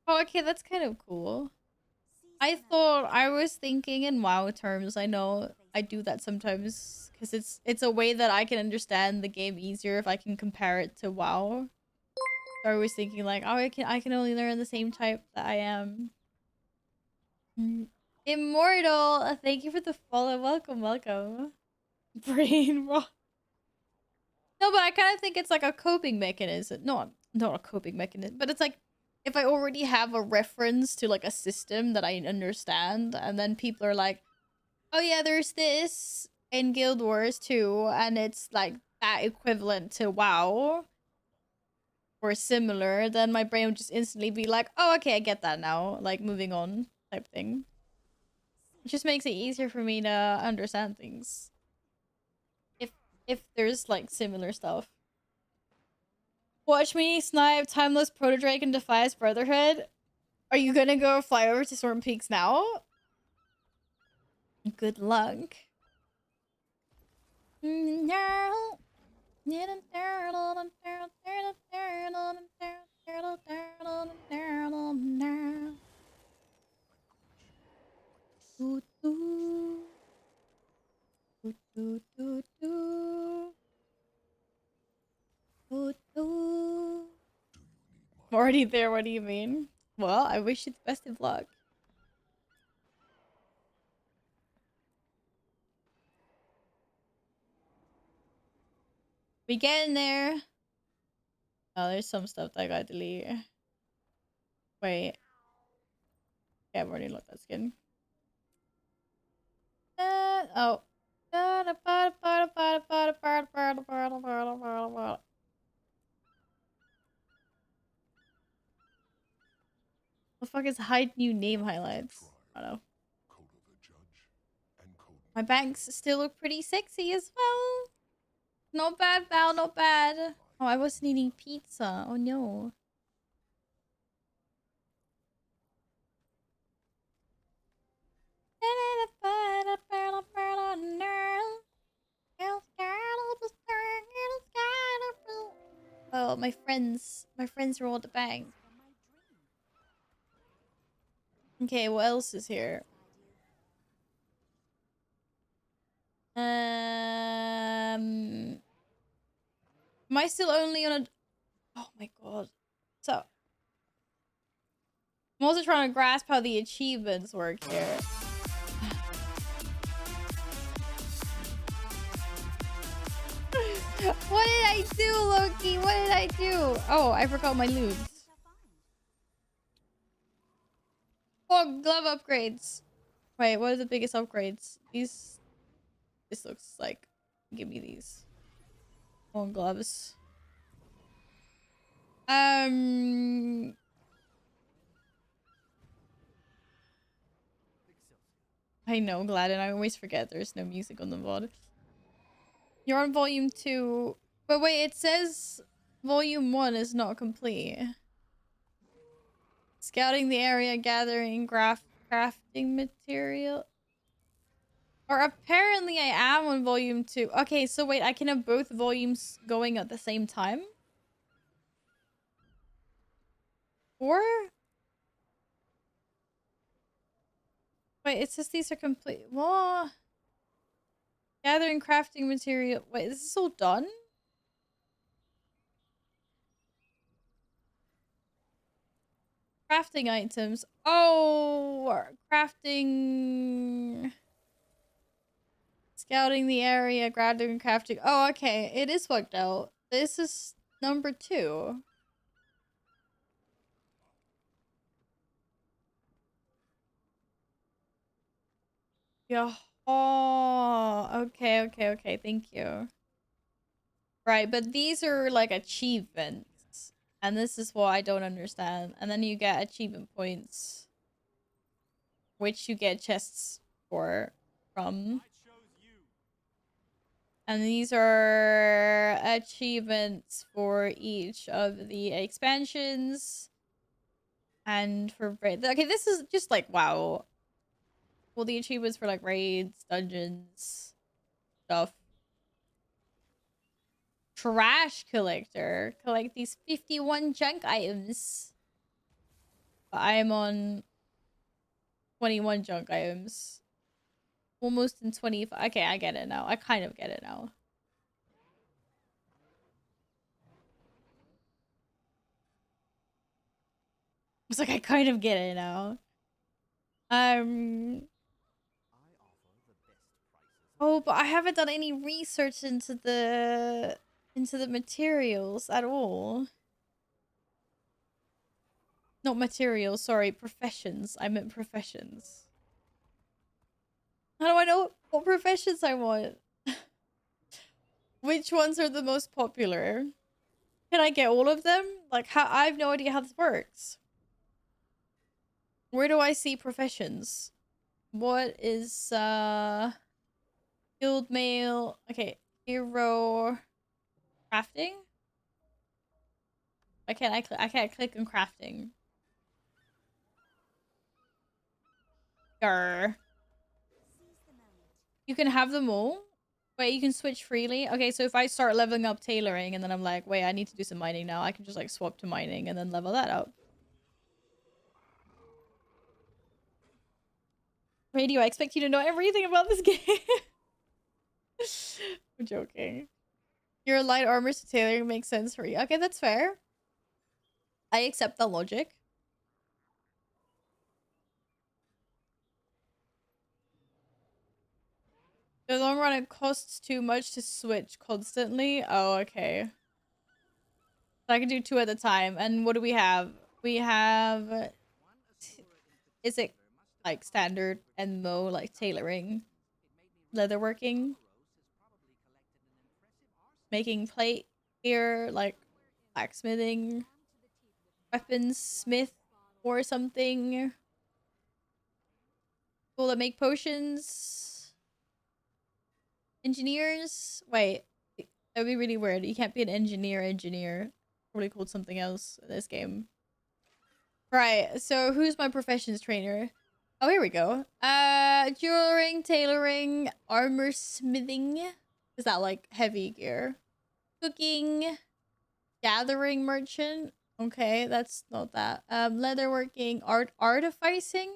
Oh, okay, that's kind of cool. I thought I was thinking in WoW terms. I know I do that sometimes because it's a way that I can understand the game easier if I can compare it to WoW. So I was thinking like, oh, I can only learn the same type that I am. Immortal, thank you for the follow. Welcome. Brain rot. No, No, but I kind of think it's like a coping mechanism. No, not a coping mechanism, but it's like if I already have a reference to like a system that I understand, and then people are like, oh yeah, there's this in Guild Wars too, and it's like that equivalent to WoW or similar, then my brain would just instantly be like, oh, okay, I get that now. Like moving on type thing. It just makes it easier for me to understand things. If there's like similar stuff. Watch me snipe Timeless Protodrake and Defias Brotherhood. Are you gonna go fly over to Storm Peaks now? Good luck. Already there, what do you mean? Well, I wish you the best of luck. We getting there. Oh, there's some stuff that I gotta delete. Wait. Yeah, I've already looked at skin. Oh. The fuck is hide new name highlights? I don't know. My banks still look pretty sexy as well. Not bad, Val, not bad. Oh, I wasn't eating pizza. Oh no. Oh, my friends rolled the bang. Okay, what else is here? Am I still only on a... Oh my god. So, I'm also trying to grasp how the achievements work here. What did I do, Loki? What did I do? Oh, I forgot my loot. Oh, glove upgrades. Wait, what are the biggest upgrades? These... This looks like... Give me these. Oh, gloves. I know, glad, and I always forget there's no music on the VOD. You're on volume 2. But wait, it says volume 1 is not complete. Scouting the area, gathering crafting material. Or apparently I am on volume 2. Okay, so wait, I can have both volumes going at the same time? Or? Wait, it says these are complete. What? Gathering crafting material. Wait, this is all done? Crafting items. Oh, crafting. Scouting the area, gathering crafting. Oh, okay. It is worked out. This is number 2. Yeah. Oh, okay. Thank you. Right, but these are like achievements. And this is what I don't understand. And then you get achievement points, which you get chests from. And these are achievements for each of the expansions. And for... Okay, this is just like, wow. Well, the achievements for like raids, dungeons, stuff. Trash collector. Collect these 51 junk items. But I am on 21 junk items. Almost in 25. Okay, I get it now. I kind of get it now. It's like I kind of get it now. Oh, but I haven't done any research into the into the materials at all. Not materials, sorry, professions. I meant professions. How do I know what professions I want? Which ones are the most popular? Can I get all of them? Like, how? I have no idea how this works. Where do I see professions? What is, guild mail? Okay, hero... Crafting? I can't click on crafting. Grr. You can have them all? Wait, you can switch freely? Okay, so if I start leveling up tailoring and then I'm like, wait, I need to do some mining now, I can just like swap to mining and then level that up. Radio, I expect you to know everything about this game. I'm joking. Your light armor to tailoring makes sense for you. Okay, that's fair. I accept the logic. In the long run, it costs too much to switch constantly. Oh, okay. So I can do 2 at a time. And what do we have? We have... Is it like standard and low, like tailoring, leatherworking, making plate here, like blacksmithing, weapons smith or something. People that make potions, engineers. Wait, that would be really weird. You can't be an engineer. Probably called something else in this game. Right, so who's my professions trainer? Oh, here we go. Jewelry, tailoring, armor smithing. Is that like heavy gear? Cooking, gathering merchant. Okay, that's not that. Leatherworking, artificing.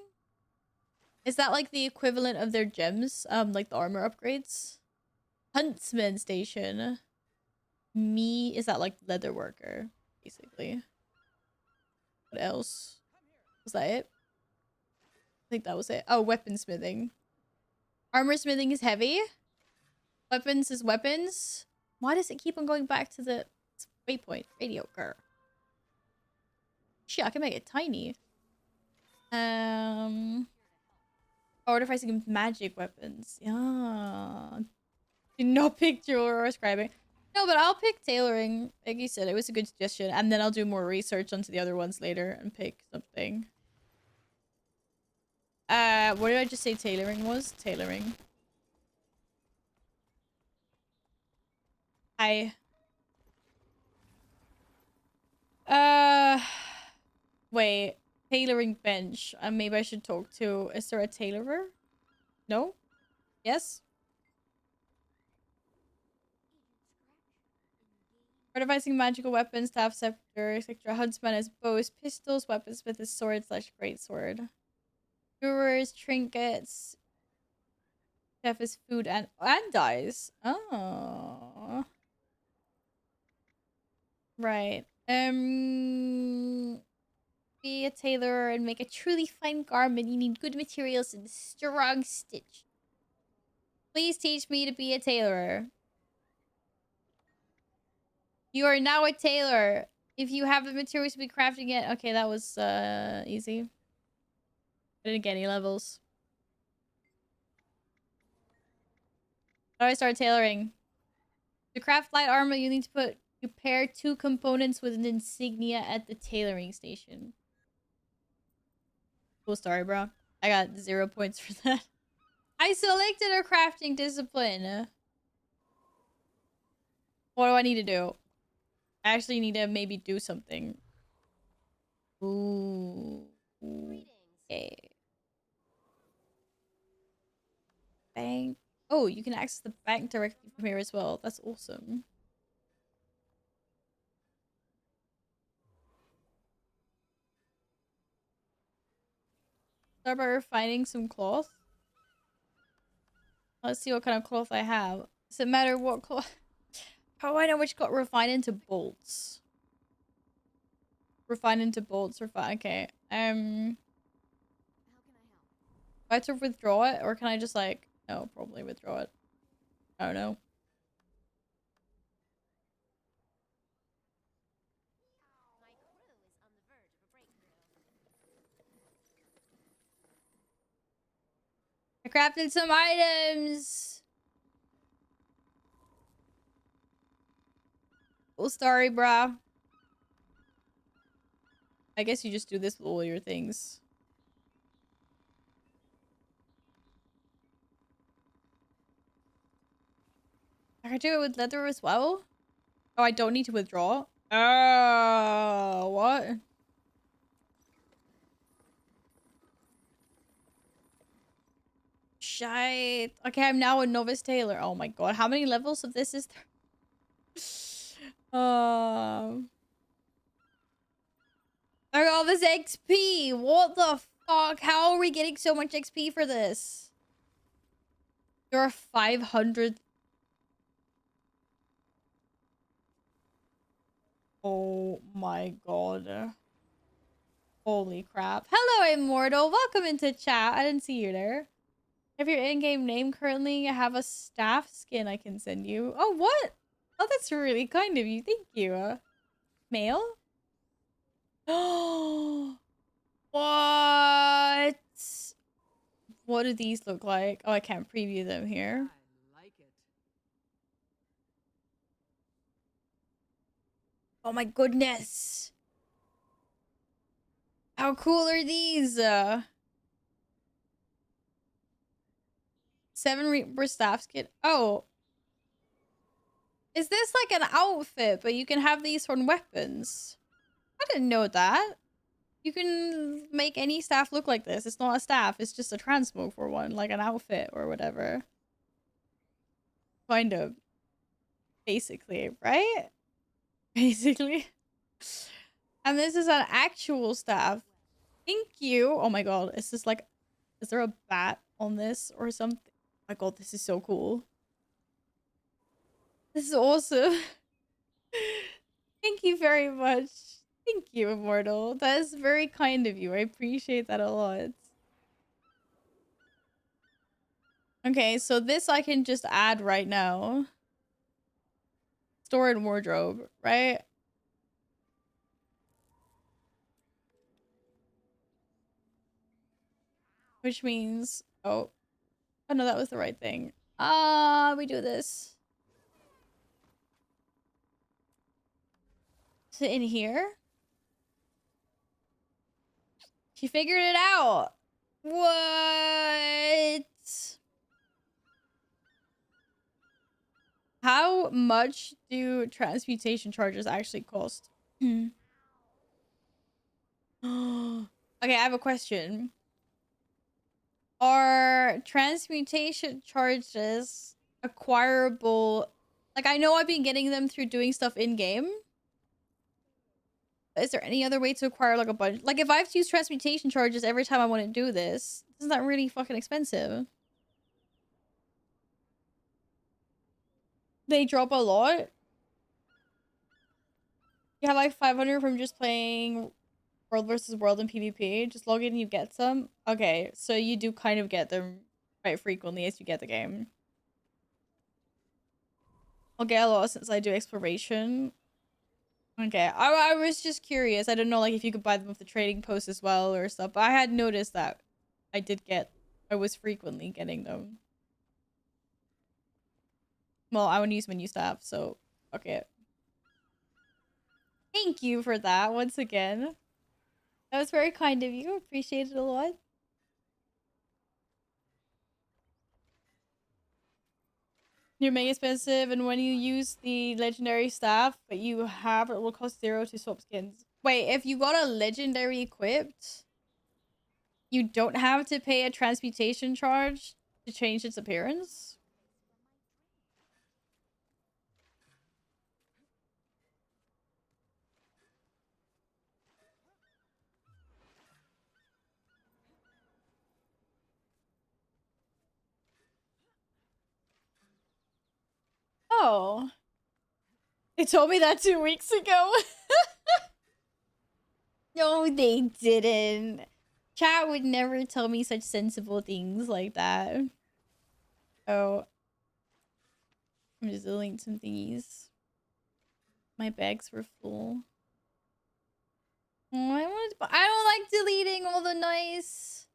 Is that like the equivalent of their gems? Like the armor upgrades? Huntsman station. Is that like leatherworker, basically? What else? Was that it? I think that was it. Oh, weaponsmithing. Armor smithing is heavy. Weapons is weapons. Why does it keep on going back to the waypoint? Radio girl. Shit, I can make it tiny. Artificing magic weapons. Yeah. Do not pick jewelry or scribing. No, but I'll pick tailoring. Like you said, it was a good suggestion. And then I'll do more research onto the other ones later and pick something. What did I just say tailoring was? Tailoring. Hi. Wait. Tailoring bench. Maybe I should talk to... Is there a tailorer? No? Yes? Artificing magical weapons, staff, scepter, etc. Huntsman has bows, pistols, weaponsmith is sword / greatsword. Brewers, trinkets. Chef is food and dyes. Oh. Right. Be a tailor and make a truly fine garment. You need good materials and strong stitch. Please teach me to be a tailor. You are now a tailor. If you have the materials to be crafting it. Okay, that was easy. I didn't get any levels. How do I start tailoring? To craft light armor, you need to pair 2 components with an insignia at the tailoring station. Cool story, bro. I got 0 points for that. I selected a crafting discipline. What do I need to do? I actually need to maybe do something. Ooh. Okay. Bank. Oh, you can access the bank directly from here as well. That's awesome. Start by refining some cloth. Let's see what kind of cloth I have. Does it matter what cloth? How do I know which got refined into bolts? Refine into bolts. Refine. Okay. Do I have to withdraw it, or can I just like? No, probably withdraw it. I don't know. crafted some items. Cool story, brah. I guess you just do this with all your things. I could do it with leather as well. Oh, I don't need to withdraw. Oh, what? Shite. Okay, I'm now a novice tailor. Oh my god, how many levels of this is there? I got all this XP. What the fuck? How are we getting so much XP for this? There are 500. Oh my god. Holy crap. Hello, Immortal. Welcome into chat. I didn't see you there. If your in-game name currently have a staff skin I can send you. Oh, what? Oh, that's really kind of you. Thank you. Male? Oh, what? What do these look like? Oh, I can't preview them here. I like it. Oh my goodness. How cool are these? 7 Reaper staff skin. Oh. Is this like an outfit, but you can have these for weapons? I didn't know that. You can make any staff look like this. It's not a staff. It's just a transmog for one, like an outfit or whatever. Kind of. Basically, right? Basically. And this is an actual staff. Thank you. Oh my god. Is this like... Is there a bat on this or something? Oh my god, this is so cool. This is awesome. Thank you very much. Thank you, Immortal. That is very kind of you. I appreciate that a lot. Okay, so this I can just add right now. Store in wardrobe, right? Which means... Oh. Oh no, that was the right thing. We do this. So in here? She figured it out. What? How much do transmutation charges actually cost? Okay, I have a question. Are transmutation charges acquirable? Like, I know I've been getting them through doing stuff in-game. Is there any other way to acquire like a bunch? Like, if I have to use transmutation charges every time I want to do this, isn't that really fucking expensive? They drop a lot. You have like 500 from just playing World versus World in PvP. Just log in and you get some. Okay, so you do kind of get them quite frequently as you get the game. I'll get a lot since I do exploration. Okay, I was just curious. I don't know like if you could buy them with the trading post as well or stuff. But I had noticed that I was frequently getting them. Well, I want to use menu staff, so okay. Thank you for that once again. That was very kind of you. Appreciate it a lot. You're mega expensive, and when you use the legendary staff that you have, it will cost 0 to swap skins. Wait, if you got a legendary equipped, you don't have to pay a transmutation charge to change its appearance? Oh. They told me that 2 weeks ago. No, they didn't. Chat would never tell me such sensible things like that. Oh. I'm just deleting some thingies. My bags were full. Oh, I don't like deleting all the nice...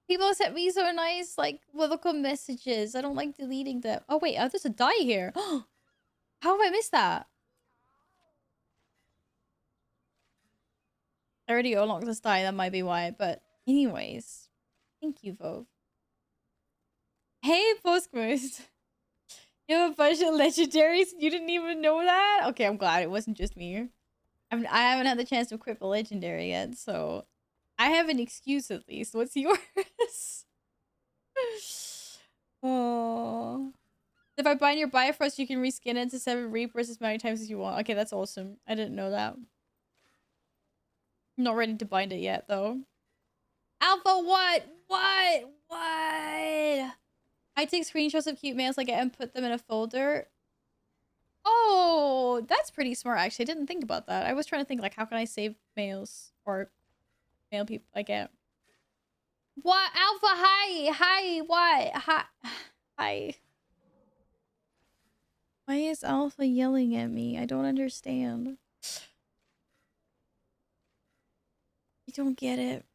People sent me so nice, like, welcome messages. I don't like deleting them. Oh, wait. Oh, there's a die here. How have I missed that? I already unlocked this die. That might be why. But anyways. Thank you, Vove. Hey, Postgmost. You have a bunch of legendaries. You didn't even know that? Okay, I'm glad it wasn't just me. I haven't had the chance to equip a legendary yet, so I have an excuse at least. What's yours? Oh. If I bind your Bifrost, you can reskin it to 7 Reapers as many times as you want. Okay, that's awesome. I didn't know that. I'm not ready to bind it yet, though. Alpha, what? What? What? I take screenshots of cute mails I get and put them in a folder. Oh, that's pretty smart, actually. I didn't think about that. I was trying to think, like, how can I save mails or mail people I get? What? Alpha, hi! Hi, what? Hi. Hi. Why is Alpha yelling at me? I don't understand. I don't get it.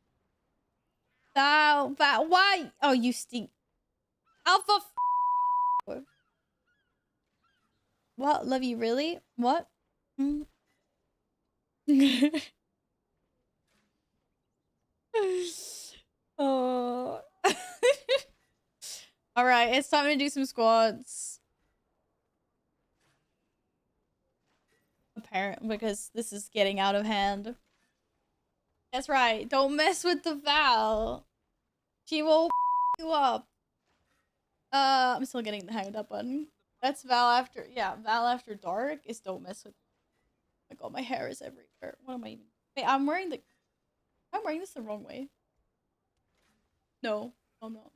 Oh, but why? Oh, you stink. Alpha. What? Love you, really? What? Hmm? Oh. Alright, it's time to do some squats. Apparently, because this is getting out of hand. That's right. Don't mess with the Val. She will you up. I'm still getting the hang of that button. That's Val after, yeah, Val after dark is don't mess with. Oh my god, my hair is everywhere. What am I even? Wait, I'm wearing this the wrong way. No, I'm not.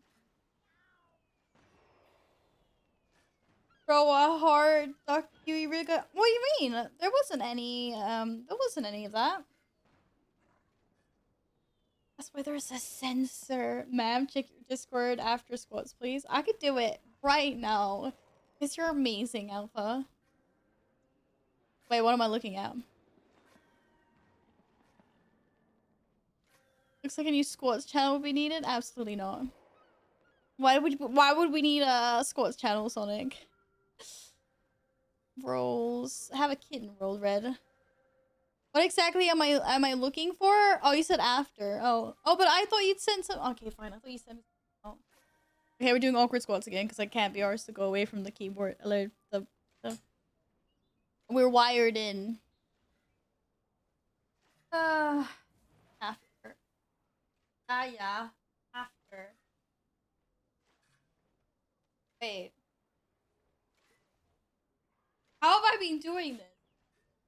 Bro, a hard duck you really got. What do you mean? There wasn't any of that. That's why there's a censor. Ma'am, check your Discord after squats, please. I could do it right now. Because you're amazing, Alpha. Wait, what am I looking at? Looks like a new squats channel would be needed. Absolutely not. Why would we need a squats channel, Sonic? Rolls. Have a kitten roll, Red. What exactly am I looking for? Oh, you said after. Oh, but I thought you'd send some. Okay, fine. I thought you sent. Oh. Okay, we're doing awkward squats again because I can't be arsed to go away from the keyboard. We're wired in. After. Yeah. After. Wait. How have I been doing this?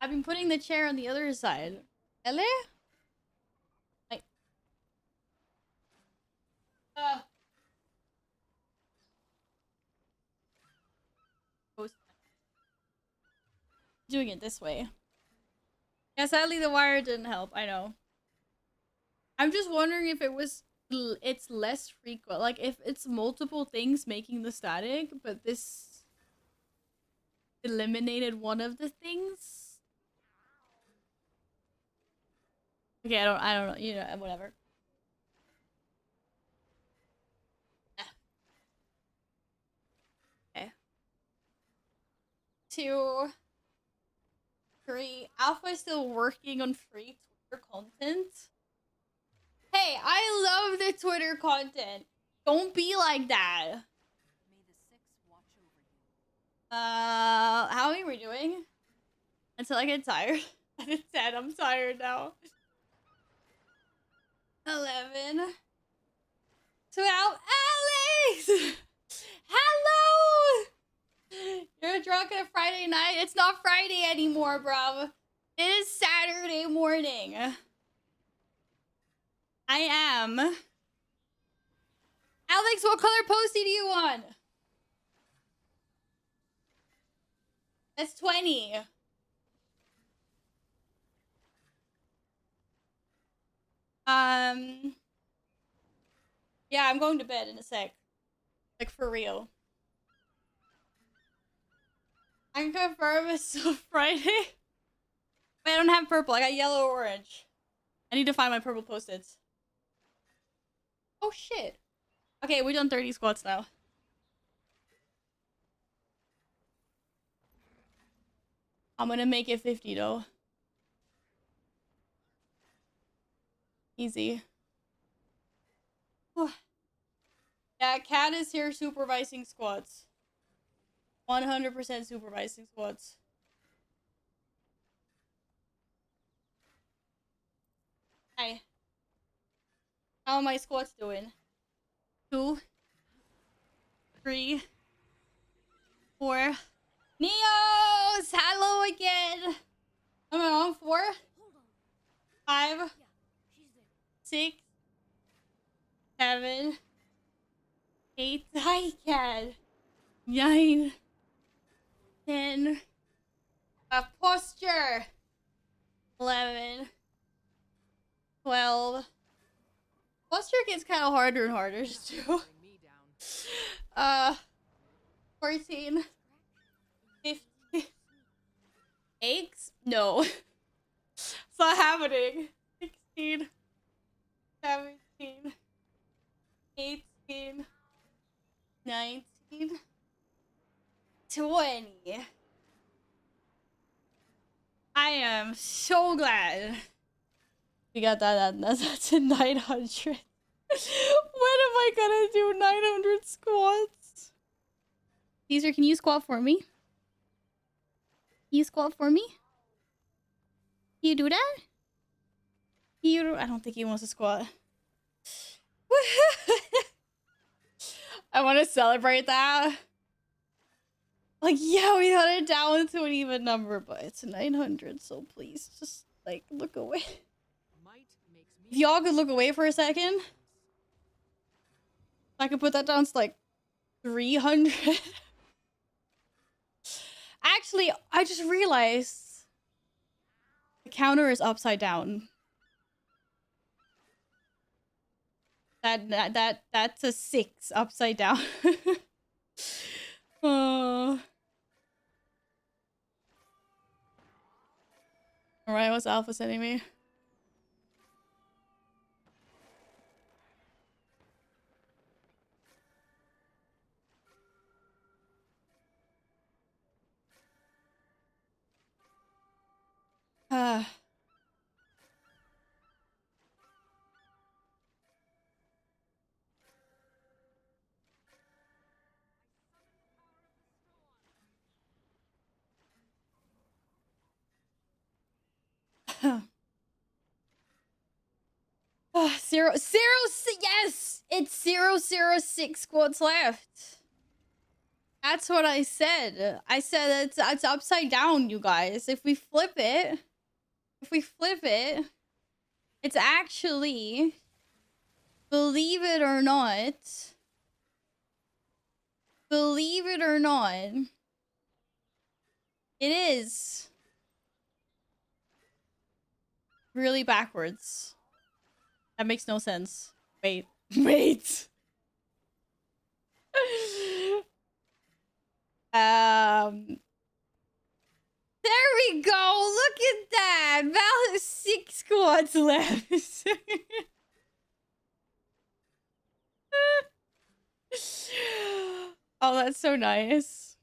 I've been putting the chair on the other side. Ele? Like. Doing it this way. Yeah, sadly the wire didn't help. I know. I'm just wondering if it's less frequent. Like if it's multiple things making the static, but this eliminated one of the things. Okay, I don't know. You know, whatever. Okay. 2, 3. Alpha is still working on free Twitter content. Hey, I love the Twitter content. Don't be like that. May the Six watch over you. How are we doing? Until I get tired. I did 10. I'm tired now. 11. 12. Alex! Hello! You're drunk on a Friday night? It's not Friday anymore, bruv. It is Saturday morning. I am. Alex, what color postie do you want? That's 20. Yeah, I'm going to bed in a sec. Like, for real. I can confirm it's still Friday. Wait, I don't have purple. I got yellow or orange. I need to find my purple post-its. Oh shit. Okay, we're done 30 squats now. I'm gonna make it 50 though. Easy. Yeah, Cat is here supervising squats. 100% supervising squats. Hi. How are my squats doing? 2, 3, 4. Neos! Hello again! Am I on 4? 5, 6, 7, 8. Hi, Cat. 9, 10. Posture. 11, 12. Posture gets kind of harder and harder too. 14, 15. Eggs? No. It's not happening. 16, 17, 18, 19, 20. I am so glad we got that. That's a 900. When am I gonna do 900 squats? Caesar, can you squat for me? Can you squat for me? Can you do that? I don't think he wants to squat. I want to celebrate that. Like, yeah, we got it down to an even number, but it's 900, so please just, like, look away. If y'all could look away for a second, I could put that down to, like, 300. Actually, I just realized the counter is upside down. That's a 6 upside down. Alright, what's Alpha sending me? Yes! It's 006 squats left. That's what I said. I said it's upside down, you guys. If we flip it, it's actually, believe it or not, it is really backwards. That makes no sense. Wait. Wait. There we go. Look at that. Val has 6 squats left. Oh, that's so nice.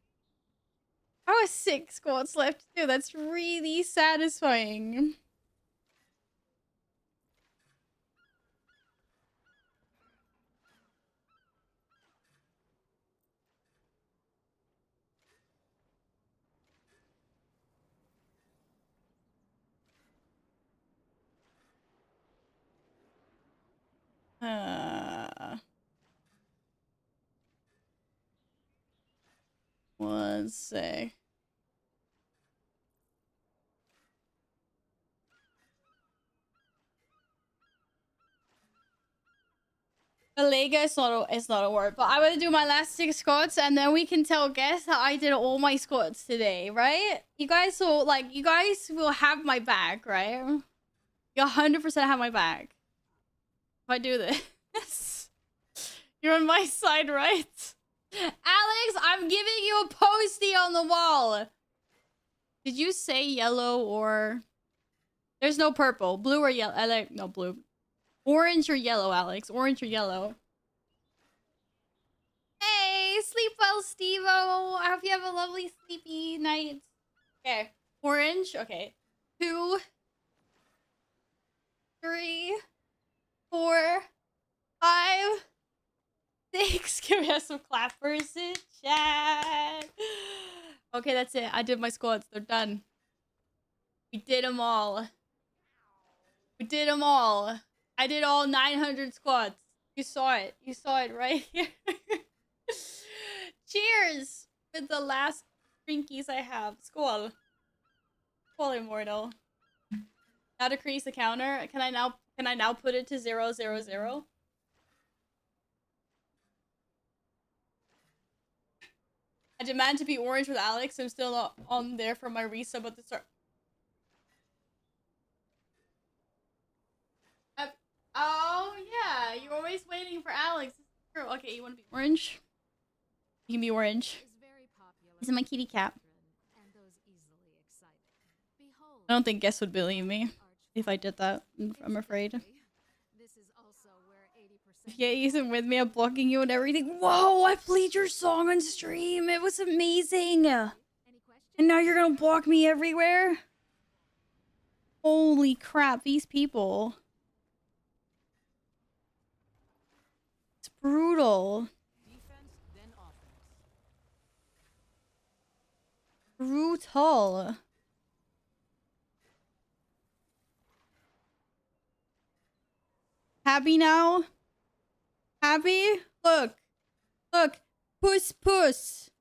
Oh, 6 squats left too. That's really satisfying. One sec. Galega is not a word, but I'm gonna do my last 6 squats and then we can tell guests how I did all my squats today, right? You guys will have my back, right? You 100% have my back. If I do this. You're on my side, right? Alex, I'm giving you a postie on the wall. Did you say yellow or... There's no purple. Blue or yellow? No, blue. Orange or yellow, Alex? Orange or yellow? Hey, sleep well, Steve-O. I hope you have a lovely sleepy night. Okay, orange. Okay, 2, 3, 4, 5, 6. Give me some clappers in chat. Okay, that's it. I did my squats. They're done. We did them all. We did them all. I did all 900 squats. You saw it. You saw it right here. Cheers with the last drinkies I have. Skål. Skål, Immortal. Now to crease the counter. Can I now put it to 0, 0, 0? I demand to be orange with Alex. I'm still not on there for my resub at the start. Oh, yeah. You're always waiting for Alex. Okay, you want to be orange? You can be orange. This is my kitty cat. I don't think Guess would believe me if I did that. I'm afraid. If you isn't with me, I'm blocking you and everything. Whoa, I played your song on stream. It was amazing. And now you're gonna block me everywhere? Holy crap, these people. It's brutal. Brutal. Happy now? Happy? Look. Look. Puss, puss.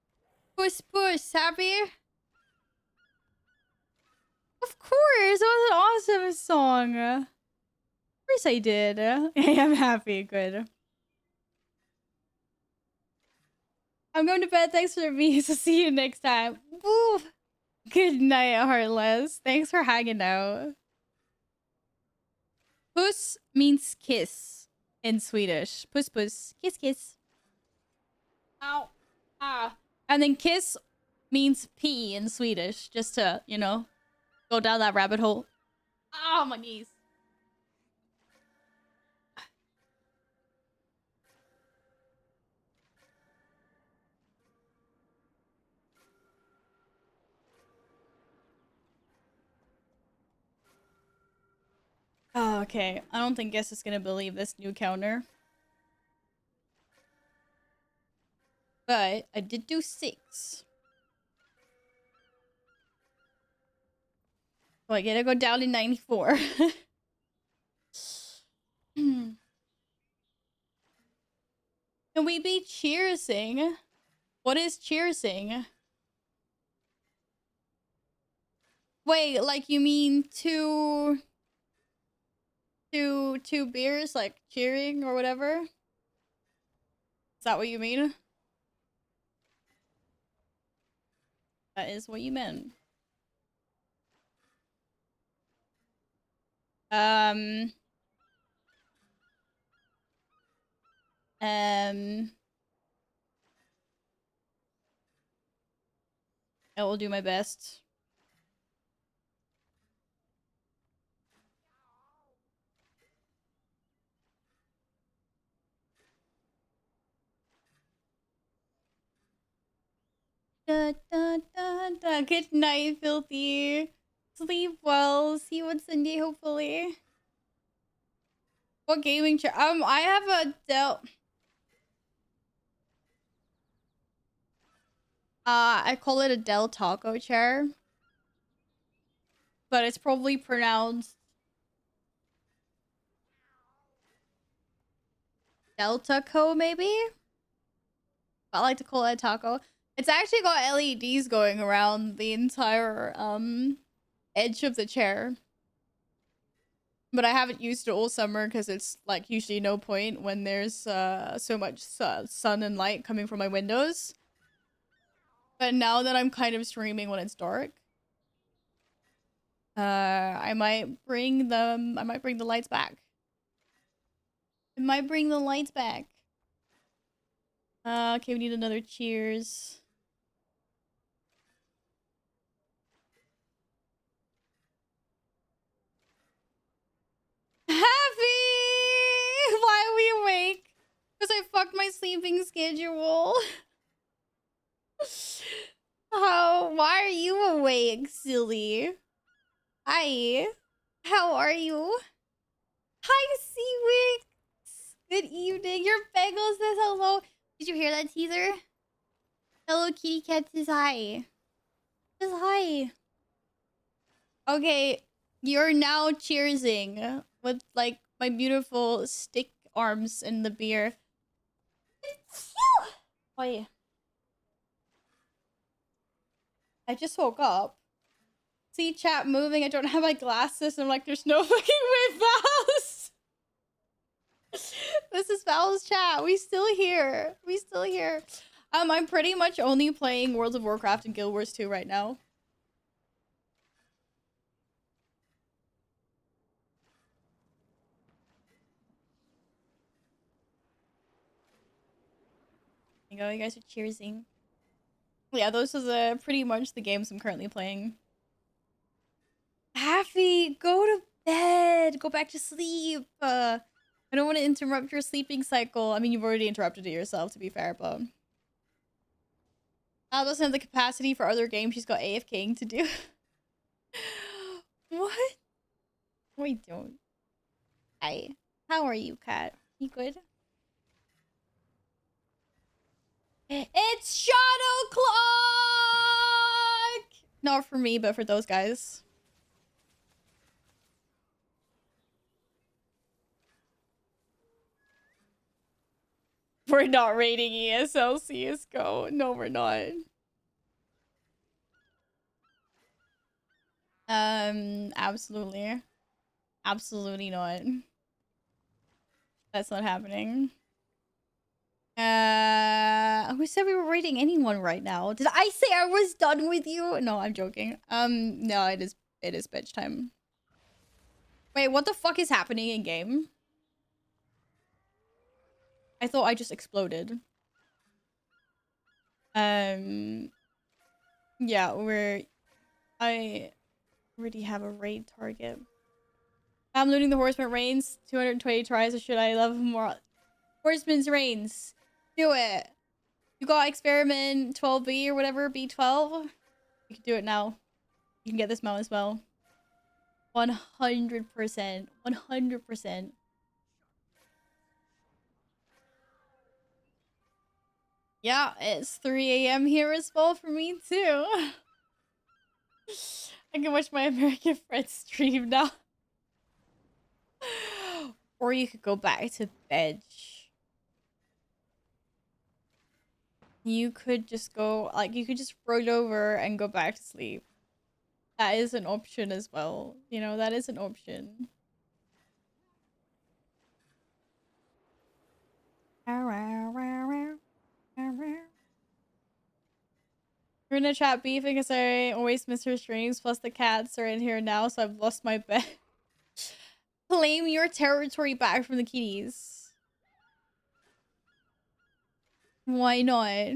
Puss, puss. Happy? Of course. That was an awesome song. Of course I did. I'm happy. Good. I'm going to bed. Thanks for me. So see you next time. Woo. Good night, Heartless. Thanks for hanging out. Puss means kiss in Swedish. Puss puss. Kiss kiss. Ow. Ah. And then kiss means pee in Swedish. Just to, you know, go down that rabbit hole. Oh, my knees. Oh, okay. I don't think Guess is gonna believe this new counter. But I did do 6. So I gotta go down to 94. Can we be cheersing? What is cheersing? Wait, like you mean two beers, like cheering or whatever? Is that what you mean? That is what you meant. I will do my best. Da, da, da, da. Good night, Filthy. Sleep well. See you on Sunday, hopefully. What gaming chair? I have a Dell. I call it a Del Taco chair. But it's probably pronounced Delta Co, maybe? I like to call it a taco. It's actually got LEDs going around the entire edge of the chair. But I haven't used it all summer because it's like usually no point when there's so much sun and light coming from my windows. But now that I'm kind of streaming when it's dark, I might bring the lights back. I might bring the lights back. Okay, we need another cheers. Happy! Why are we awake? Because I fucked my sleeping schedule. Why are you awake, silly? Hi. How are you? Hi, Seawix. Good evening. Your bagel says hello. Did you hear that teaser? Hello, kitty cat says hi. Says hi. Okay, you're now cheersing with like my beautiful stick arms in the beer. Oh yeah. I just woke up. See chat moving. I don't have my glasses. I'm like, there's no fucking way, Val's. This is Val's chat. We still here. We still here. I'm pretty much only playing World of Warcraft and Guild Wars 2 right now. There you go. You guys are cheersing. Yeah, those are pretty much the games I'm currently playing. Happy, go to bed. Go back to sleep. I don't want to interrupt your sleeping cycle. I mean, you've already interrupted it yourself, to be fair, but Al doesn't have the capacity for other games she's got AFKing to do. What? We don't. Hi. How are you, cat? You good? It's Shadow Clock! Not for me, but for those guys. We're not rating ESL CSGO. No, we're not. Absolutely. Absolutely not. That's not happening. Who said we were rating anyone right now? Did I say I was done with you? No, I'm joking. No, it is bitch time. Wait, what the fuck is happening in game? I thought I just exploded. Yeah, I already have a raid target. I'm looting the Horseman Reigns. 220 tries, or should I level more? Horseman's Reigns. Do it. You got experiment 12B or whatever, B12. You can do it now. You can get this mount as well. 100%. 100%. Yeah, it's 3 a.m. here as well for me too. I can watch my American friends stream now. Or you could go back to bed. You could just go, like, you could just roll over and go back to sleep. That is an option as well. You know, that is an option. We're in a chat beefing because I always miss her streams, plus the cats are in here now, so I've lost my bed. Claim your territory back from the kitties. Why not?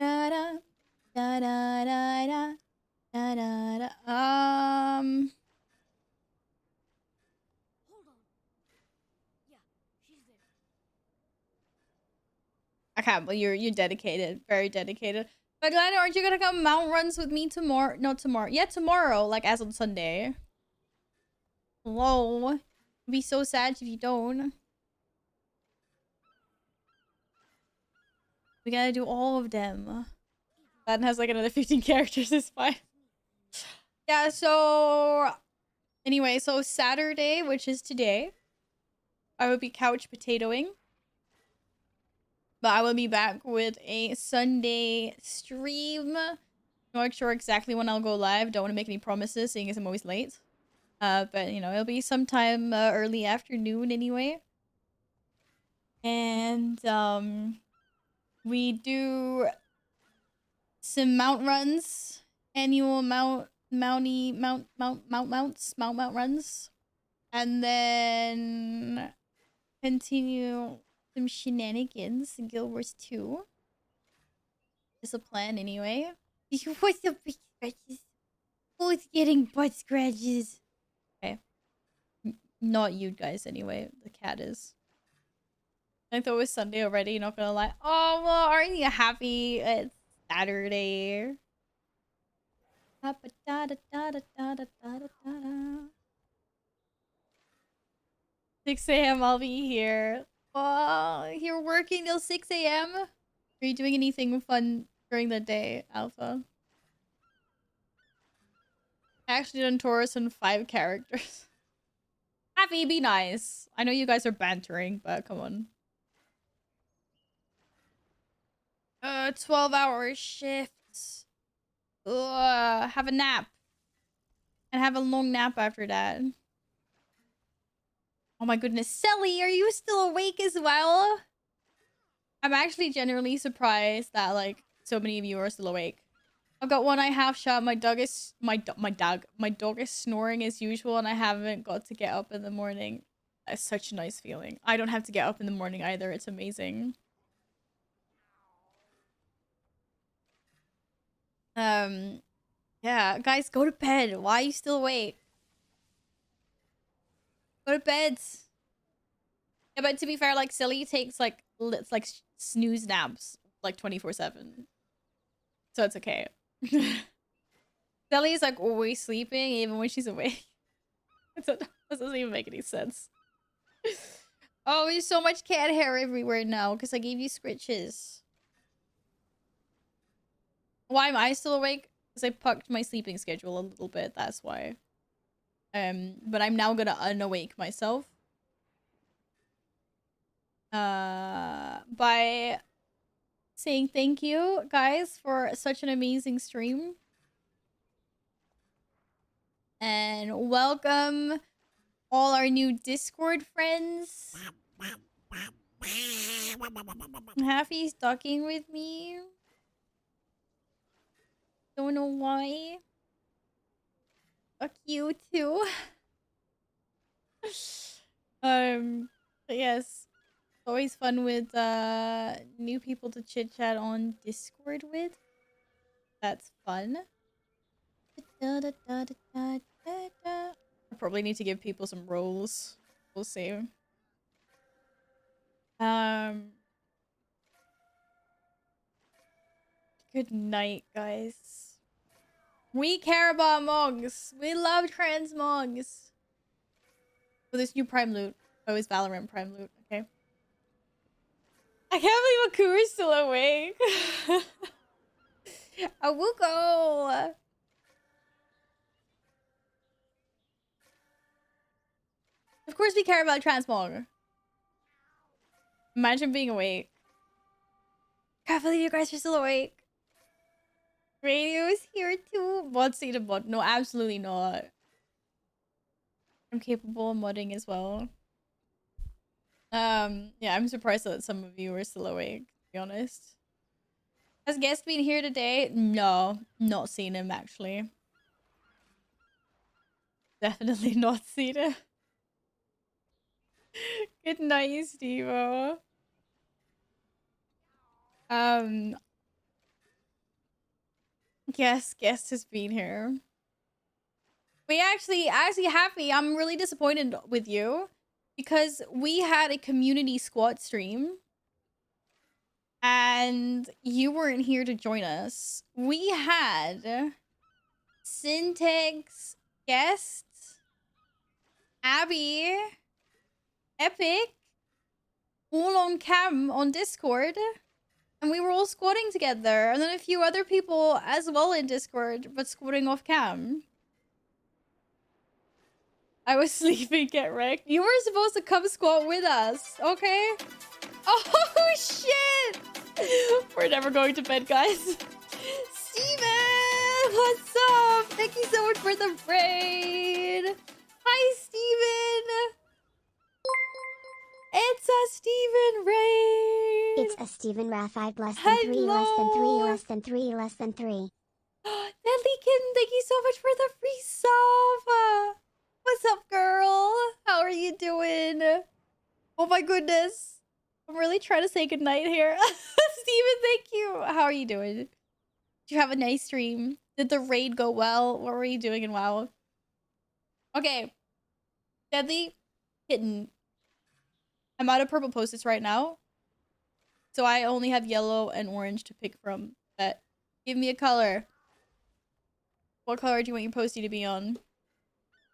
Da da da da da da da da da. I can't believe you're dedicated, very dedicated. But Glenn, aren't you gonna come mount runs with me tomorrow? No, tomorrow. Yeah, tomorrow, like as on Sunday. Hello. I'd be so sad if you don't. We gotta do all of them. That has like another 15 characters, it's fine. Yeah, so anyway, so Saturday, which is today, I will be couch potatoing. But I will be back with a Sunday stream. Not sure exactly when I'll go live. Don't want to make any promises, seeing as I'm always late. But you know, it'll be sometime early afternoon anyway. And we do some mount runs, annual mount runs, and then continue some shenanigans in Guild Wars 2. It's a plan anyway. What's the big scratches? Who's getting butt scratches? Okay. Not you guys anyway. The cat is. I thought it was Sunday already, not gonna lie. Oh, well, aren't you happy it's Saturday? 6 a.m. I'll be here. Oh, you're working till 6 a.m.? Are you doing anything fun during the day, Alpha? I actually done Taurus in 5 characters. Happy, be nice. I know you guys are bantering, but come on. 12-hour shifts. Ugh, have a nap. And have a long nap after that. Oh my goodness. Sally, are you still awake as well? I'm actually genuinely surprised that, like, so many of you are still awake. I've got one eye half shut. My dog is snoring as usual, and I haven't got to get up in the morning. That's such a nice feeling. I don't have to get up in the morning either. It's amazing. Yeah, guys, go to bed. Why are you still awake? Go to bed. Yeah, but to be fair, like, Silly takes, like, snooze naps, like, 24/7. So it's okay. Silly is, like, always sleeping, even when she's awake. That doesn't even make any sense. Oh, there's so much cat hair everywhere now, because I gave you scritches. Why am I still awake? Because I pucked my sleeping schedule a little bit, that's why. But I'm now gonna unawake myself. By saying thank you, guys, for such an amazing stream. And welcome all our new Discord friends. Happy's talking with me. Don't know why. Fuck you too. But yes, always fun with new people to chit chat on Discord with. That's fun. I probably need to give people some roles. We'll see. Good night, guys. We care about monks. We love transmongs. For this new Prime loot. Oh, it's Valorant Prime loot. Okay. I can't believe Aku's still awake. Awuko. Of course we care about transmog. Imagine being awake. Can't believe you guys are still awake. Radio's here too. Bot see the bot. No, absolutely not. I'm capable of modding as well. Yeah, I'm surprised that some of you are still awake, to be honest. Has Guest been here today? No, not seen him actually. Definitely not seen him. Good night, Stevo. Yes, Guest has been here. We actually happy. I'm really disappointed with you because we had a community squad stream and you weren't here to join us. We had Syntax, Guest, Abby, Epic, all on cam on Discord. And we were all squatting together. And then a few other people as well in Discord, but squatting off cam. I was sleeping, get wrecked. You were supposed to come squat with us, okay? Oh, shit! We're never going to bed, guys. Steven! What's up? Thank you so much for the raid. Hi, Steven! It's a Steven raid! It's a Steven Ra 5 less than 3 less than 3 less than 3 less than 3. Deadly Kitten, thank you so much for the free sub! What's up, girl? How are you doing? Oh my goodness. I'm really trying to say goodnight here. Steven, thank you. How are you doing? Did you have a nice stream? Did the raid go well? What were you doing in WoW? Okay. Deadly, Kitten. I'm out of purple post-its right now. So I only have yellow and orange to pick from. But give me a color. What color do you want your postie to be on?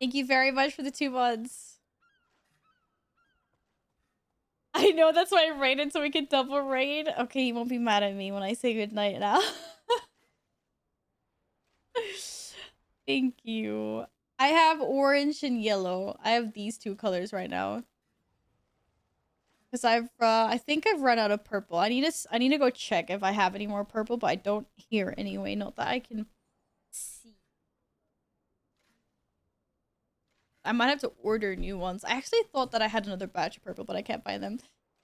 Thank you very much for the 2 months. I know, that's why I raided so we could double raid. Okay, you won't be mad at me when I say goodnight now. Thank you. I have orange and yellow. I have these 2 colors right now. Because I think I've run out of purple. I need to go check if I have any more purple, but I don't hear anyway. Not that I can see. I might have to order new ones. I actually thought that I had another batch of purple, but I can't find them.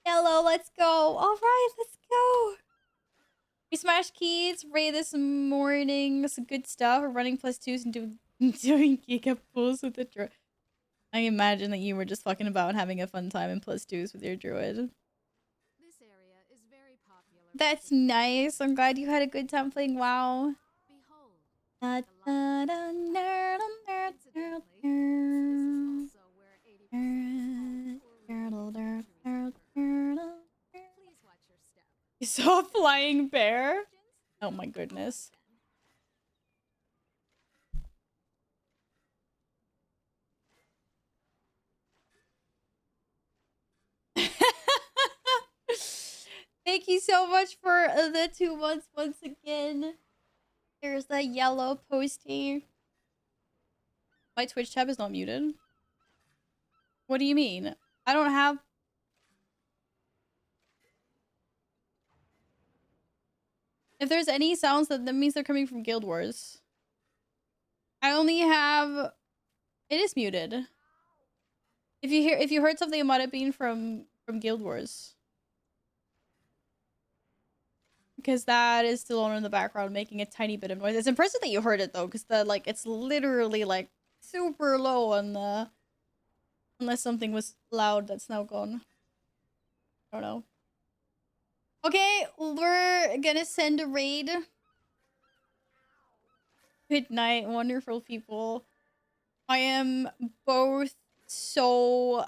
Yellow, let's go. All right, let's go. We smashed keys, raid this morning. Some good stuff. We're running +2s and doing giga pulls with the druid. I imagine that you were just fucking about and having a fun time in +2s with your druid. This area is very popular. That's nice. I'm glad you had a good time playing WoW. Behold. You saw a flying bear? Oh my goodness. Thank you so much for the 2 months once again. There's the yellow postie. My Twitch tab is not muted. What do you mean? I don't have... If there's any sounds, that means they're coming from Guild Wars. I only have... It is muted. If you heard something, it might have been from Guild Wars. Because that is still on in the background, making a tiny bit of noise. It's impressive that you heard it though, because it's literally like super low on the... Unless something was loud that's now gone. I don't know. Okay, we're gonna send a raid. Good night, wonderful people. I am both so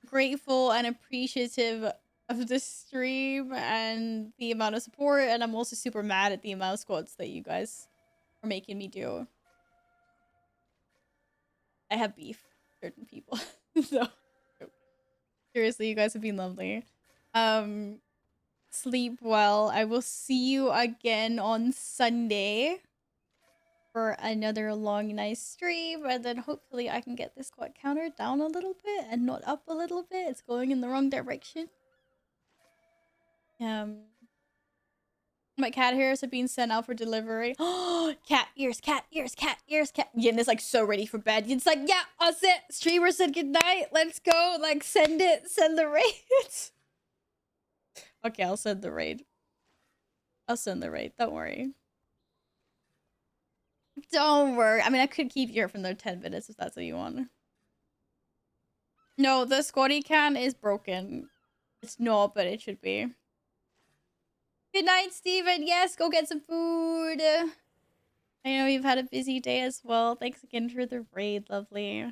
grateful and appreciative of the stream and the amount of support, and I'm also super mad at the amount of squads that you guys are making me do. I have beef with certain people. So seriously, you guys have been lovely. Sleep well. I will see you again on Sunday for another long, nice stream, and then hopefully I can get this squad counter down a little bit and not up a little bit. It's going in the wrong direction. My cat hairs have been sent out for delivery. Oh, cat ears, cat ears, cat ears, cat. Yin is like so ready for bed. Yin's like, yeah, I'll sit. Streamer said goodnight. Let's go. Like, send it. Send the raid. Okay, I'll send the raid. I'll send the raid. Don't worry. Don't worry. I mean, I could keep you here for another 10 minutes if that's what you want. No, the squatty can is broken. It's not, but it should be. Good night, Steven. Yes, go get some food. I know you've had a busy day as well. Thanks again for the raid, lovely.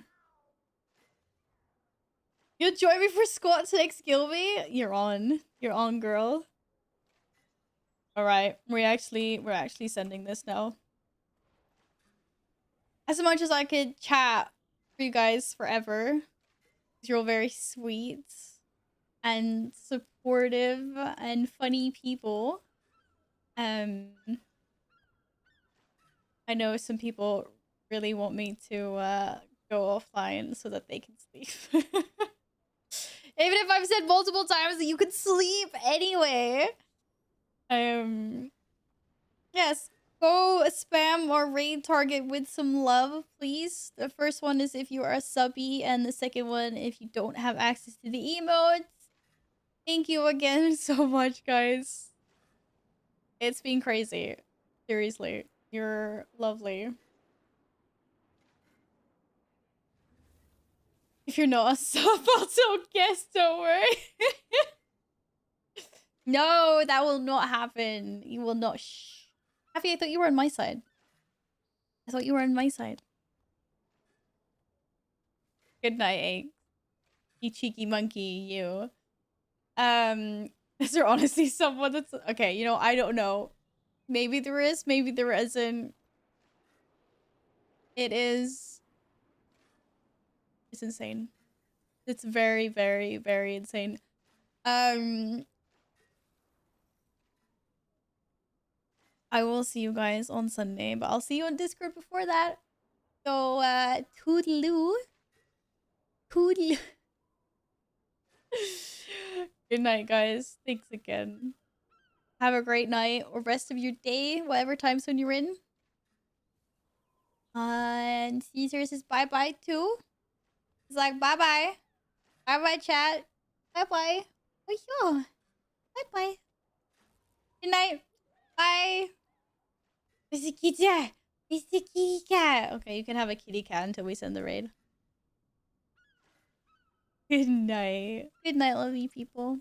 You'll join me for squats next Gilby? You're on. You're on, girl. Alright, we're actually sending this now. As much as I could chat for you guys forever, you're all very sweet and supportive and funny people. I know some people really want me to go offline so that they can sleep. Even if I've said multiple times that you can sleep anyway. Yes, go spam or raid target with some love, please. The first one is if you are a subby, and the second one if you don't have access to the emotes. Thank you again so much, guys. It's been crazy. Seriously, you're lovely. If you're not a sub, I'll tell guests, don't worry. No, that will not happen. You will not. Shh. Happy, I thought you were on my side. I thought you were on my side. Good night, egg. You cheeky monkey, you. Is there honestly someone that's okay? You know, I don't know. Maybe there is. Maybe there isn't. It is. It's insane. It's very, very, very insane. I will see you guys on Sunday, but I'll see you on Discord before that. So, toodaloo. Toodaloo. Good night, guys. Thanks again. Have a great night or rest of your day, whatever time zone you're in. And Caesar says bye-bye too. He's like, bye-bye. Bye-bye, chat. Bye-bye. Oh, yeah. Bye-bye. Good night. Bye. It's a kitty cat. It's a kitty cat. Okay, you can have a kitty cat until we send the raid. Good night. Good night, lovely people.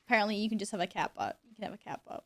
Apparently, you can just have a cat bot. You can have a cat bot.